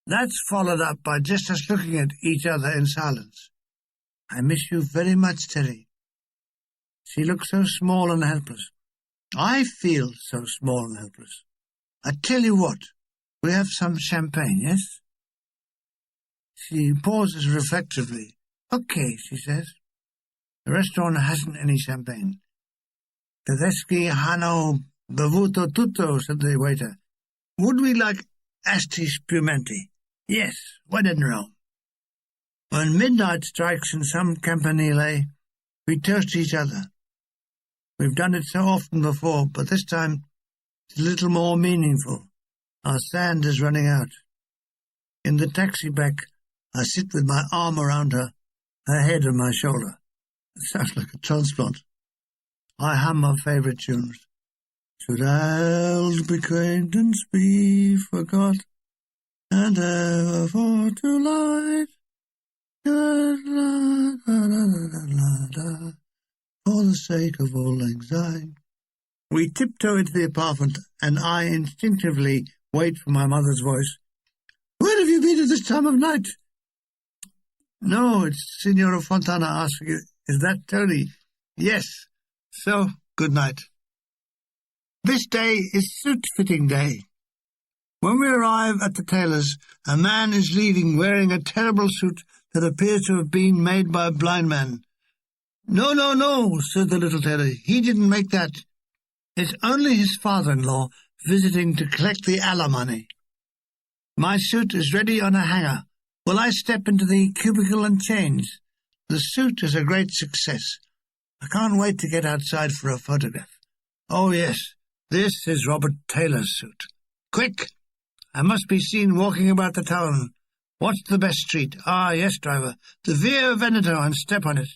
That's followed up by just us looking at each other in silence. "I miss you very much, Terry." She looks so small and helpless. I feel so small and helpless. "I tell you what, we have some champagne, yes?" She pauses reflectively. "Okay," she says. "The restaurant hasn't any champagne." "Tedeschi hanno bevuto tutto," said the waiter. "Would we like asti spumante?" "Yes, when in Rome." When midnight strikes in some campanile, we toast each other. We've done it so often before, but this time it's a little more meaningful. Our sand is running out. In the taxi back, I sit with my arm around her head on my shoulder. It sounds like a transplant. I hum my favourite tunes. Should old acquaintance be forgot, and ever for to light, for the sake of all anxiety. We tiptoe into the apartment, and I instinctively wait for my mother's voice. "Where have you been at this time of night?" "No, it's Signora Fontana asking you. Is that Tony?" "Yes. So, good night." This day is suit-fitting day. When we arrive at the tailor's, a man is leaving wearing a terrible suit that appears to have been made by a blind man. No, said the little tailor. "He didn't make that. It's only his father-in-law visiting to collect the alimony." My suit is ready on a hanger. Will I step into the cubicle and change? The suit is a great success. I can't wait to get outside for a photograph. Oh, yes, this is Robert Taylor's suit. Quick! I must be seen walking about the town. What's the best street? Ah, yes, driver. The Via Veneto, and step on it.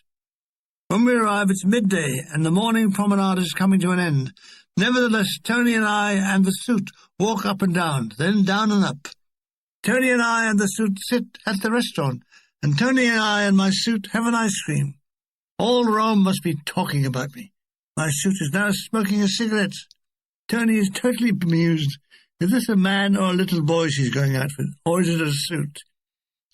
When we arrive, it's midday, and the morning promenade is coming to an end. Nevertheless, Tony and I and the suit walk up and down, then down and up. Tony and I and the suit sit at the restaurant, and Tony and I and my suit have an ice cream. All Rome must be talking about me. My suit is now smoking a cigarette. Tony is totally bemused. Is this a man or a little boy she's going out with, or is it a suit?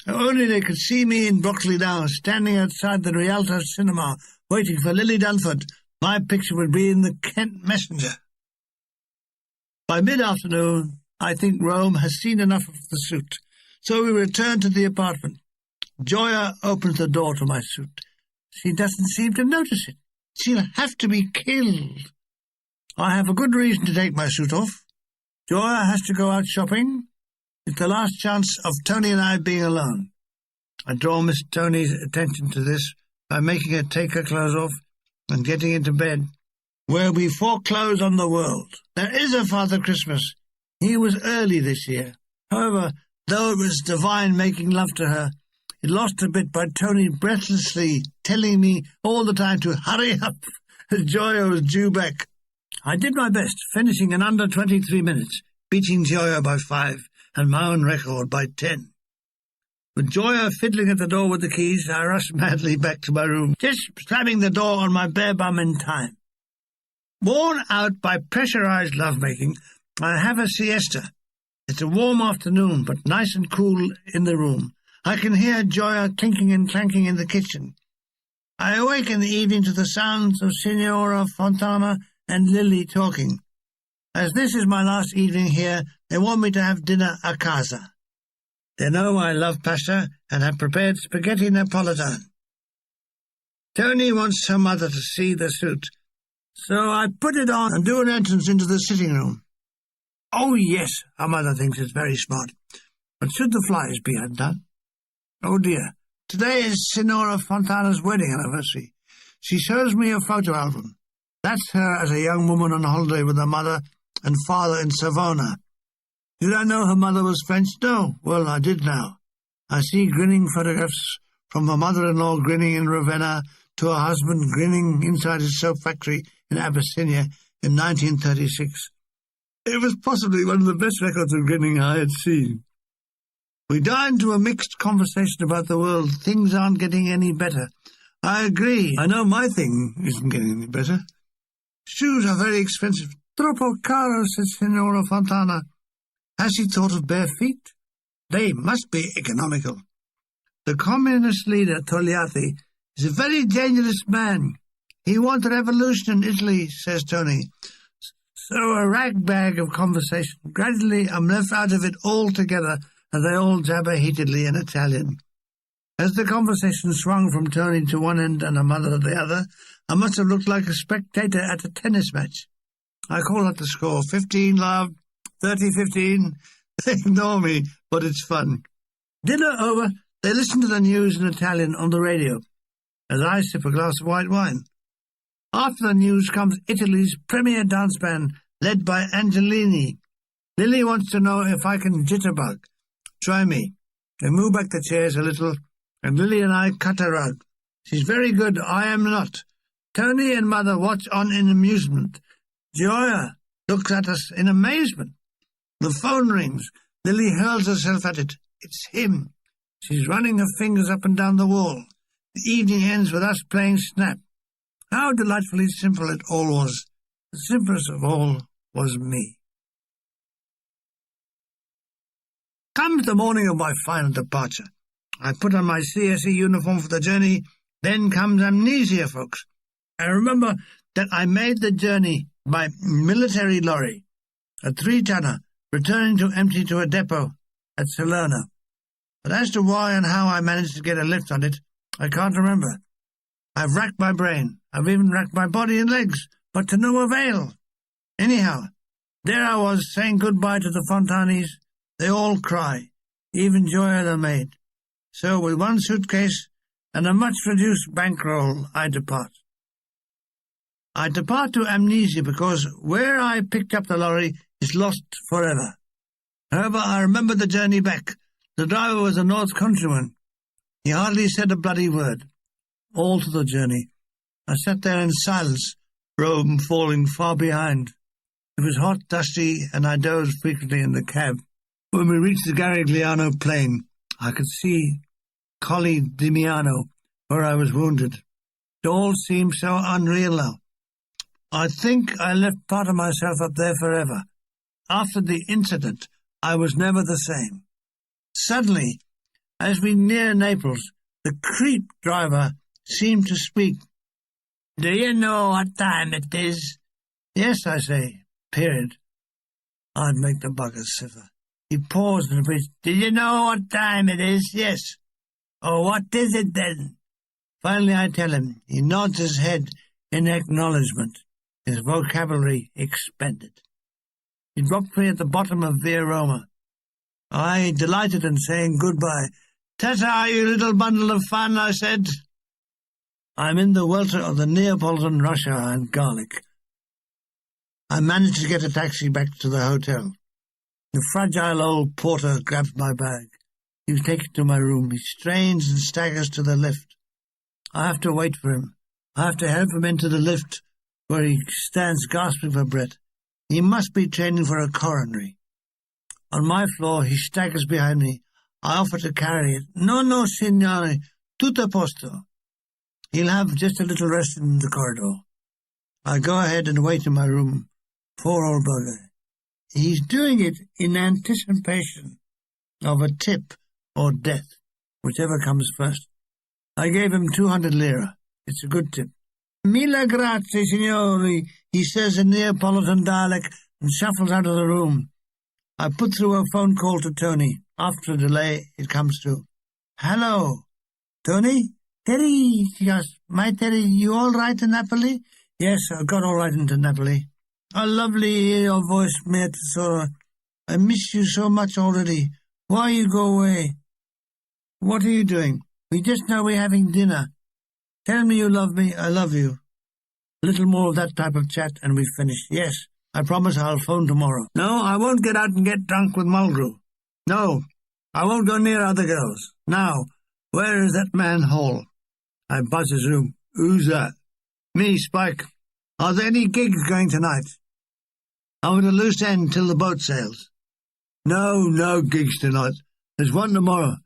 If only they could see me in Broccoli now, standing outside the Rialto cinema, waiting for Lily Dunford. My picture would be in the Kent Messenger. By mid-afternoon, I think Rome has seen enough of the suit, so we return to the apartment. Gioia opens the door to my suit. She doesn't seem to notice it. She'll have to be killed. I have a good reason to take my suit off. Joya has to go out shopping. It's the last chance of Tony and I being alone. I draw Miss Tony's attention to this by making her take her clothes off and getting into bed, where we foreclose on the world. There is a Father Christmas. He was early this year. However, though it was divine making love to her, it lost a bit by Tony breathlessly telling me all the time to hurry up as Joya was due back. I did my best, finishing in under 23 minutes, beating Joya by 5 and my own record by 10. With Joya fiddling at the door with the keys, I rushed madly back to my room, just slamming the door on my bare bum in time. Worn out by pressurized lovemaking, I have a siesta. It's a warm afternoon, but nice and cool in the room. I can hear Joya clinking and clanking in the kitchen. I awake in the evening to the sounds of Signora Fontana and Lily talking. As this is my last evening here, they want me to have dinner a casa. They know I love pasta and have prepared spaghetti Napolitan. Tony wants her mother to see the suit, so I put it on and do an entrance into the sitting room. Oh, yes, her mother thinks it's very smart. But should the flies be undone? Oh, dear. Today is Signora Fontana's wedding anniversary. She shows me a photo album. That's her as a young woman on holiday with her mother and father in Savona. Did I know her mother was French? No. Well, I did now. I see grinning photographs from her mother-in-law grinning in Ravenna to her husband grinning inside his soap factory in Abyssinia in 1936. It was possibly one of the best records of grinning I had seen. We dined to a mixed conversation about the world. Things aren't getting any better. I agree. I know my thing isn't getting any better. Shoes are very expensive. Troppo caro, said Signora Fontana. Has she thought of bare feet? They must be economical. The communist leader, Togliatti, is a very dangerous man. He wants revolution in Italy, says Tony. So a ragbag of conversation. Gradually I'm left out of it altogether, and they all jabber heatedly in Italian. As the conversation swung from Tony to one end and her mother to the other, I must have looked like a spectator at a tennis match. I call out the score, 15, love, 30-15. They ignore me, but it's fun. Dinner over, they listen to the news in Italian on the radio, as I sip a glass of white wine. After the news comes Italy's premier dance band, led by Angelini. Lily wants to know if I can jitterbug. Try me. They move back the chairs a little, and Lily and I cut a rug. She's very good, I am not. Tony and Mother watch on in amusement. Joya looks at us in amazement. The phone rings. Lily hurls herself at it. It's him. She's running her fingers up and down the wall. The evening ends with us playing snap. How delightfully simple it all was. The simplest of all was me. Comes the morning of my final departure. I put on my CSE uniform for the journey. Then comes amnesia, folks. I remember that I made the journey by military lorry, a 3-tonner, returning to empty to a depot at Salerno. But as to why and how I managed to get a lift on it, I can't remember. I've racked my brain. I've even racked my body and legs, but to no avail. Anyhow, there I was saying goodbye to the Fontanis. They all cry, even Joya the maid. So with one suitcase and a much-reduced bankroll, I depart. I depart to amnesia because where I picked up the lorry is lost forever. However, I remember the journey back. The driver was a North Countryman. He hardly said a bloody word. All through the journey, I sat there in silence, Rome falling far behind. It was hot, dusty, and I dozed frequently in the cab. When we reached the Garigliano plain, I could see Colli Dimiano, where I was wounded. It all seemed so unreal now. I think I left part of myself up there forever. After the incident, I was never the same. Suddenly, as we near Naples, the creep driver seemed to speak. Do you know what time it is? Yes, I say, period. I'd make the buggers shiver. He paused and repeated, Do you know what time it is? Yes. Oh, what is it then? Finally I tell him. He nods his head in acknowledgment, his vocabulary expanded. He dropped me at the bottom of Via Roma. I delighted in saying goodbye. "Ta-ta, you little bundle of fun," I said. I'm in the welter of the Neapolitan Russia and garlic. I managed to get a taxi back to the hotel. The fragile old porter grabs my bag. He's taken to my room. He strains and staggers to the lift. I have to wait for him. I have to help him into the lift, where he stands gasping for breath. He must be training for a coronary. On my floor, he staggers behind me. I offer to carry it. No, signore, tutto a posto. He'll have just a little rest in the corridor. I go ahead and wait in my room. Poor old bugger. He's doing it in anticipation of a tip or death, whichever comes first. I gave him 200 lira. It's a good tip. "Mille grazie, signori," he says in Neapolitan dialect and shuffles out of the room. I put through a phone call to Tony. After a delay, it comes through. "Hello, Tony?" "Terry," she goes. "My Terry, you all right in Napoli?" "Yes, I got all right into Napoli." "Oh, lovely to hear your voice, mia tesoro. I miss you so much already. Why you go away?" "What are you doing?" "We just know we're having dinner." "Tell me you love me, I love you." A little more of that type of chat and we've finished. "Yes, I promise I'll phone tomorrow." "No, I won't get out and get drunk with Mulgrew." "No, I won't go near other girls." "Now, where is that man Hall?" I buzz his room. "Who's that?" "Me, Spike. Are there any gigs going tonight?" "I'm at a loose end till the boat sails." No gigs tonight. There's one tomorrow.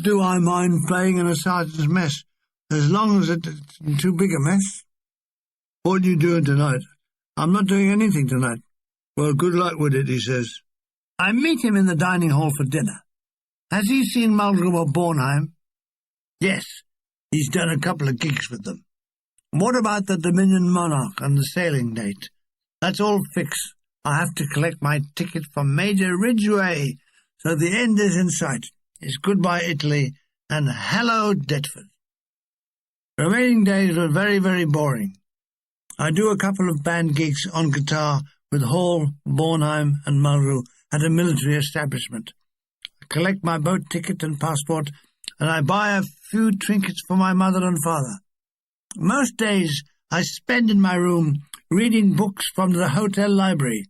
Do I mind playing in a sergeant's mess, as long as it's too big a mess? "What are you doing tonight?" "I'm not doing anything tonight." "Well, good luck with it," he says. I meet him in the dining hall for dinner. Has he seen Mulgrew or Bornheim? Yes, he's done a couple of gigs with them. What about the Dominion Monarch and the sailing date? That's all fixed. I have to collect my ticket from Major Ridgway, so the end is in sight. It's goodbye Italy and hello Deptford. The remaining days were very, very boring. I do a couple of band gigs on guitar with Hall, Bornheim and Mulgrew at a military establishment. I collect my boat ticket and passport, and I buy a few trinkets for my mother and father. Most days I spend in my room reading books from the hotel library.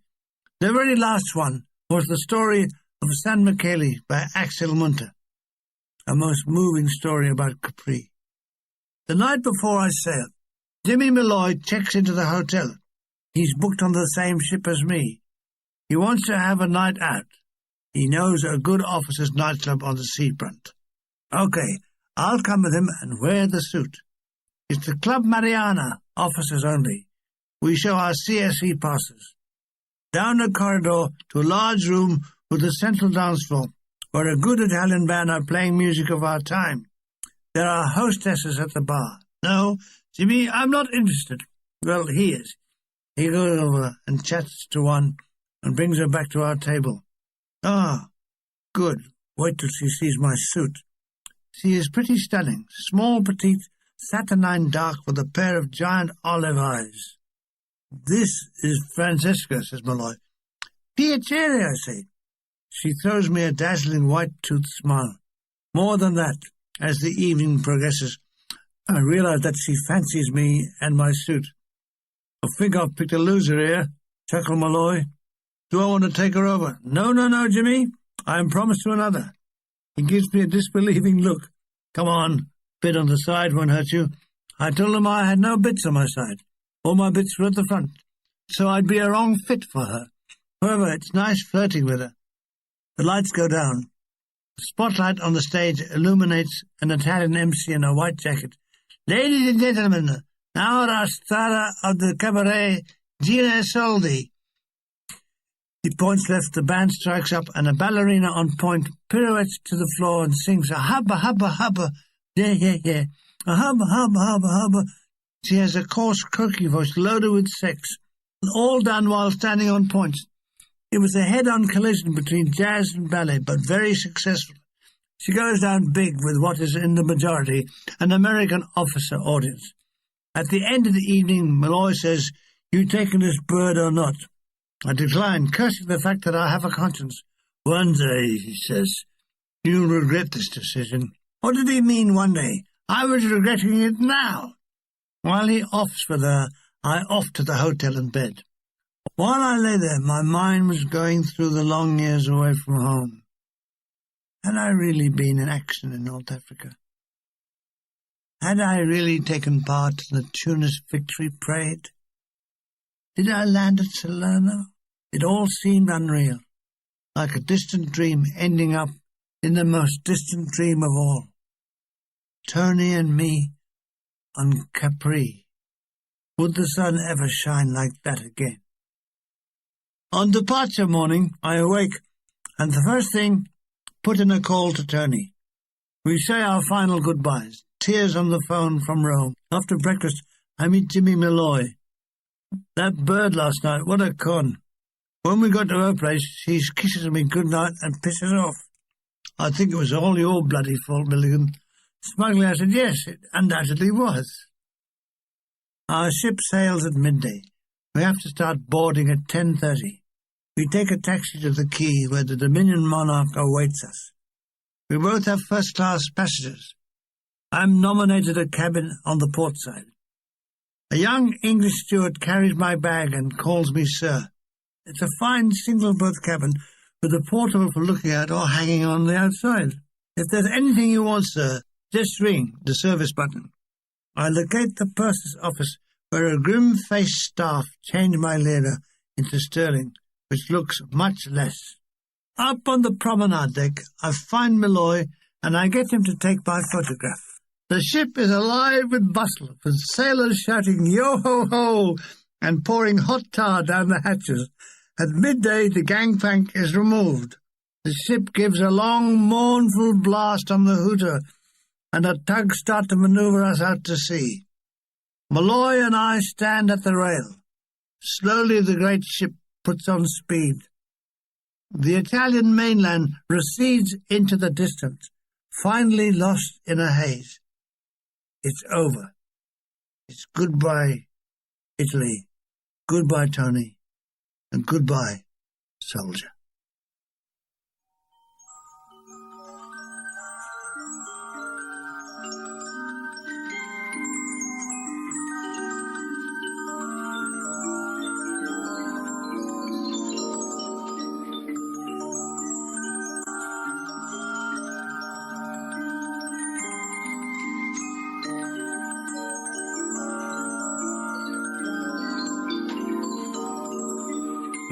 The very last one was the story of San Michele by Axel Munter, a most moving story about Capri. The night before I sail, Jimmy Malloy checks into the hotel. He's booked on the same ship as me. He wants to have a night out. He knows a good officers' nightclub on the seafront. Okay, I'll come with him and wear the suit. It's the Club Mariana, officers only. We show our CSE passes. Down the corridor to a large room with a central dance floor, where a good Italian band are playing music of our time. There are hostesses at the bar. No, Jimmy, I'm not interested. Well, he is. He goes over and chats to one and brings her back to our table. Ah, good. Wait till she sees my suit. She is pretty stunning, small, petite, saturnine dark with a pair of giant olive eyes. This is Francesca, says Malloy. Piacere, I say. She throws me a dazzling white-toothed smile. More than that, as the evening progresses, I realize that she fancies me and my suit. I think I've picked a loser here, chuckled Malloy. Do I want to take her over? No, Jimmy. I am promised to another. He gives me a disbelieving look. Come on, bit on the side won't hurt you. I told him I had no bits on my side. All my bits were at the front, so I'd be a wrong fit for her. However, it's nice flirting with her. The lights go down. The spotlight on the stage illuminates an Italian MC in a white jacket. Ladies and gentlemen, now our star of the cabaret, Gina Soldi. He points left, the band strikes up, and a ballerina on point pirouettes to the floor and sings a hubba, hubba, hubba. Yeah. A hubba, hubba, hubba, hubba. She has a coarse, croaky voice loaded with sex, and all done while standing on points. It was a head-on collision between jazz and ballet, but very successful. She goes down big with what is in the majority an American officer audience. At the end of the evening, Malloy says, "You taken this bird or not?" I decline, cursing the fact that I have a conscience. "One day," he says, "you'll regret this decision." What did he mean, one day? I was regretting it now. While he offs with her, I off to the hotel and bed. While I lay there, my mind was going through the long years away from home. Had I really been in action in North Africa? Had I really taken part in the Tunis victory parade? Did I land at Salerno? It all seemed unreal, like a distant dream ending up in the most distant dream of all. Tony and me on Capri. Would the sun ever shine like that again? On departure morning, I awake, and the first thing, put in a call to Tony. We say our final goodbyes, tears on the phone from Rome. After breakfast, I meet Jimmy Malloy. That bird last night, what a con. When we got to her place, she kisses me goodnight and pisses off. I think it was all your bloody fault, Milligan. Smugly, I said, yes, it undoubtedly was. Our ship sails at midday. We have to start boarding at 10:30. We take a taxi to the quay where the Dominion monarch awaits us. We both have first-class passengers. I'm nominated a cabin on the port side. A young English steward carries my bag and calls me sir. It's a fine single-berth cabin with a portable for looking at or hanging on the outside. If there's anything you want, sir, just ring the service button. I locate the purser's office where a grim-faced staff change my lira into sterling, which looks much less. Up on the promenade deck, I find Malloy and I get him to take my photograph. The ship is alive with bustle, with sailors shouting yo-ho-ho and pouring hot tar down the hatches. At midday, the gangplank is removed. The ship gives a long, mournful blast on the hooter, and the tugs start to maneuver us out to sea. Malloy and I stand at the rail. Slowly the great ship puts on speed. The Italian mainland recedes into the distance, finally lost in a haze. It's over. It's goodbye, Italy. Goodbye, Tony. And goodbye, soldier.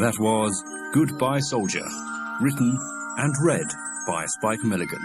That was Goodbye Soldier, written and read by Spike Milligan.